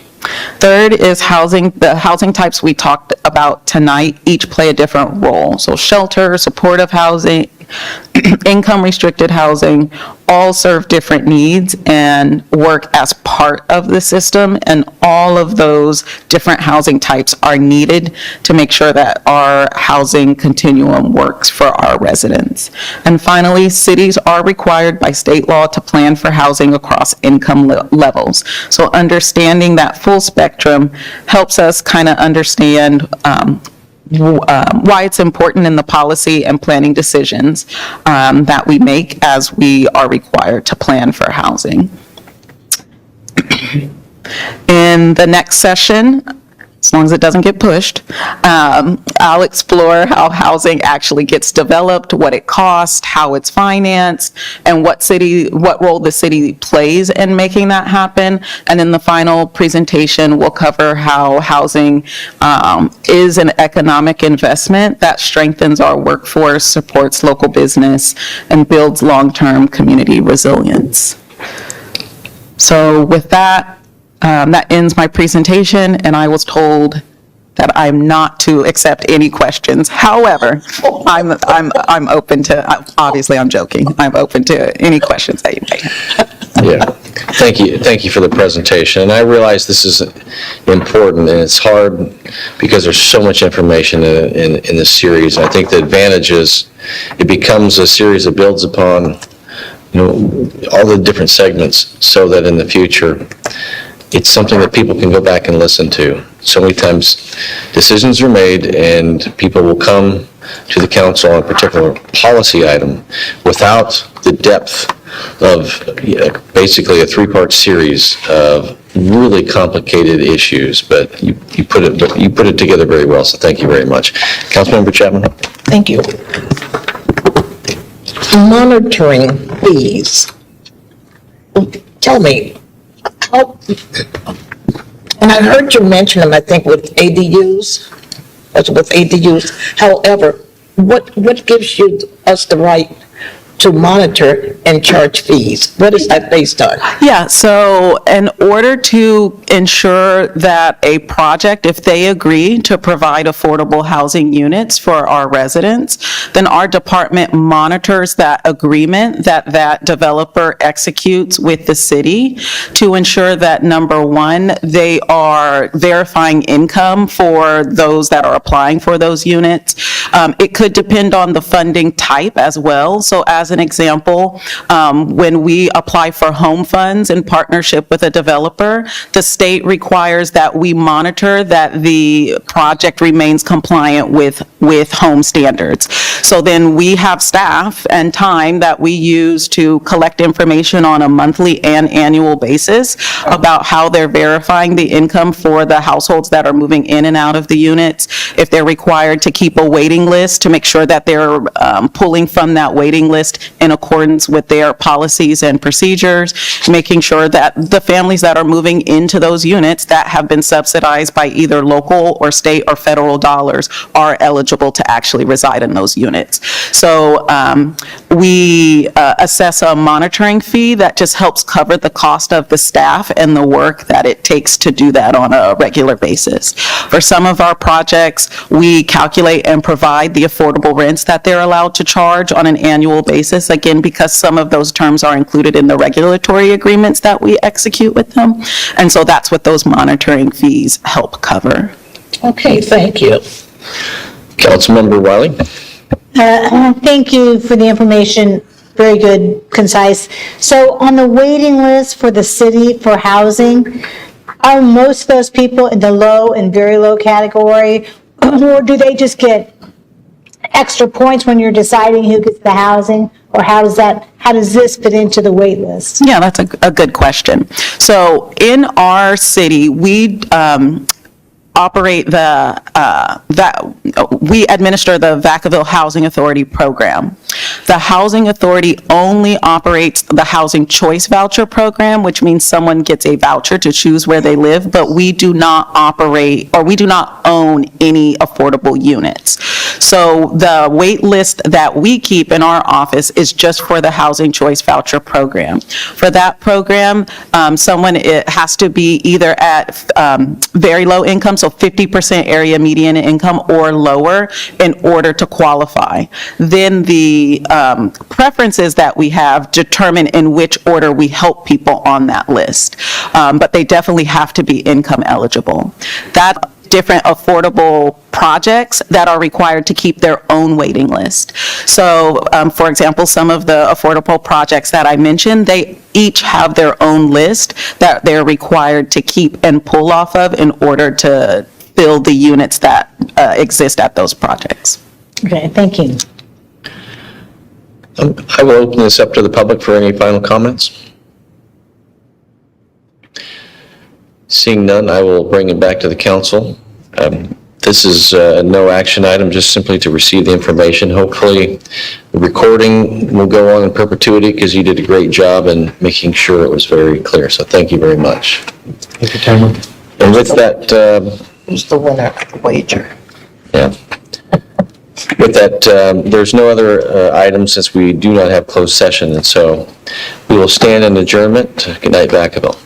Third is housing. The housing types we talked about tonight each play a different role. So shelter, supportive housing, income restricted housing, all serve different needs and work as part of the system, and all of those different housing types are needed to make sure that our housing continuum works for our residents. And finally, cities are required by state law to plan for housing across income levels. So understanding that full spectrum helps us kind of understand why it's important in the policy and planning decisions that we make as we are required to plan for housing. In the next session, as long as it doesn't get pushed, I'll explore how housing actually gets developed, what it costs, how it's financed, and what role the city plays in making that happen. And in the final presentation, we'll cover how housing is an economic investment that strengthens our workforce, supports local business, and builds long-term community resilience. So with that, that ends my presentation, and I was told that I'm not to accept any questions. However, I'm open to, obviously I'm joking, I'm open to any questions that you may have. Yeah, thank you for the presentation. And I realize this is important, and it's hard because there's so much information in this series. I think the advantage is it becomes a series that builds upon all the different segments, so that in the future it's something that people can go back and listen to. So many times decisions are made and people will come to the council on a particular policy item without the depth of basically a three-part series of really complicated issues. But you put it together very well, so thank you very much. Councilmember Chapman. Thank you. Monitoring fees. Tell me, how, and I heard you mention them, I think, with ADUs. However, what gives us the right to monitor and charge fees? What is that based on? Yeah, so in order to ensure that a project, if they agree to provide affordable housing units for our residents, then our department monitors that agreement that that developer executes with the city to ensure that, number one, they are verifying income for those that are applying for those units. It could depend on the funding type as well. So as an example, when we apply for home funds in partnership with a developer, the state requires that we monitor that the project remains compliant with home standards. So then we have staff and time that we use to collect information on a monthly and annual basis about how they're verifying the income for the households that are moving in and out of the units, if they're required to keep a waiting list to make sure that they're pulling from that waiting list in accordance with their policies and procedures, making sure that the families that are moving into those units that have been subsidized by either local or state or federal dollars are eligible to actually reside in those units. So we assess a monitoring fee that just helps cover the cost of the staff and the work that it takes to do that on a regular basis. For some of our projects, we calculate and provide the affordable rents that they're allowed to charge on an annual basis, again, because some of those terms are included in the regulatory agreements that we execute with them. And so that's what those monitoring fees help cover. Okay, thank you. Councilmember Wiley? Thank you for the information. Very good, concise. So on the waiting list for the city for housing, are most of those people in the low and very low category? Or do they just get extra points when you're deciding who gets the housing? Or how does this fit into the wait list? Yeah, that's a good question. So in our city, we operate we administer the Vacaville Housing Authority program. The Housing Authority only operates the Housing Choice Voucher program, which means someone gets a voucher to choose where they live, but we do not operate, or we do not own any affordable units. So the wait list that we keep in our office is just for the Housing Choice Voucher program. For that program, it has to be either at very low income, so 50% area median income or lower in order to qualify. Then the preferences that we have determine in which order we help people on that list. But they definitely have to be income eligible. That different affordable projects that are required to keep their own waiting list. So, for example, some of the affordable projects that I mentioned, they each have their own list that they're required to keep and pull off of in order to fill the units that exist at those projects. Okay, thank you. I will open this up to the public for any final comments. Seeing none, I will bring it back to the council. This is no action item, just simply to receive the information. Hopefully, the recording will go on in perpetuity because you did a great job in making sure it was very clear. So thank you very much. Thank you, Chairman. And with that... Who's the winner of the wager? Yeah. With that, there's no other items since we do not have closed session, and so we will stand in adjournment. Good night, Vacaville.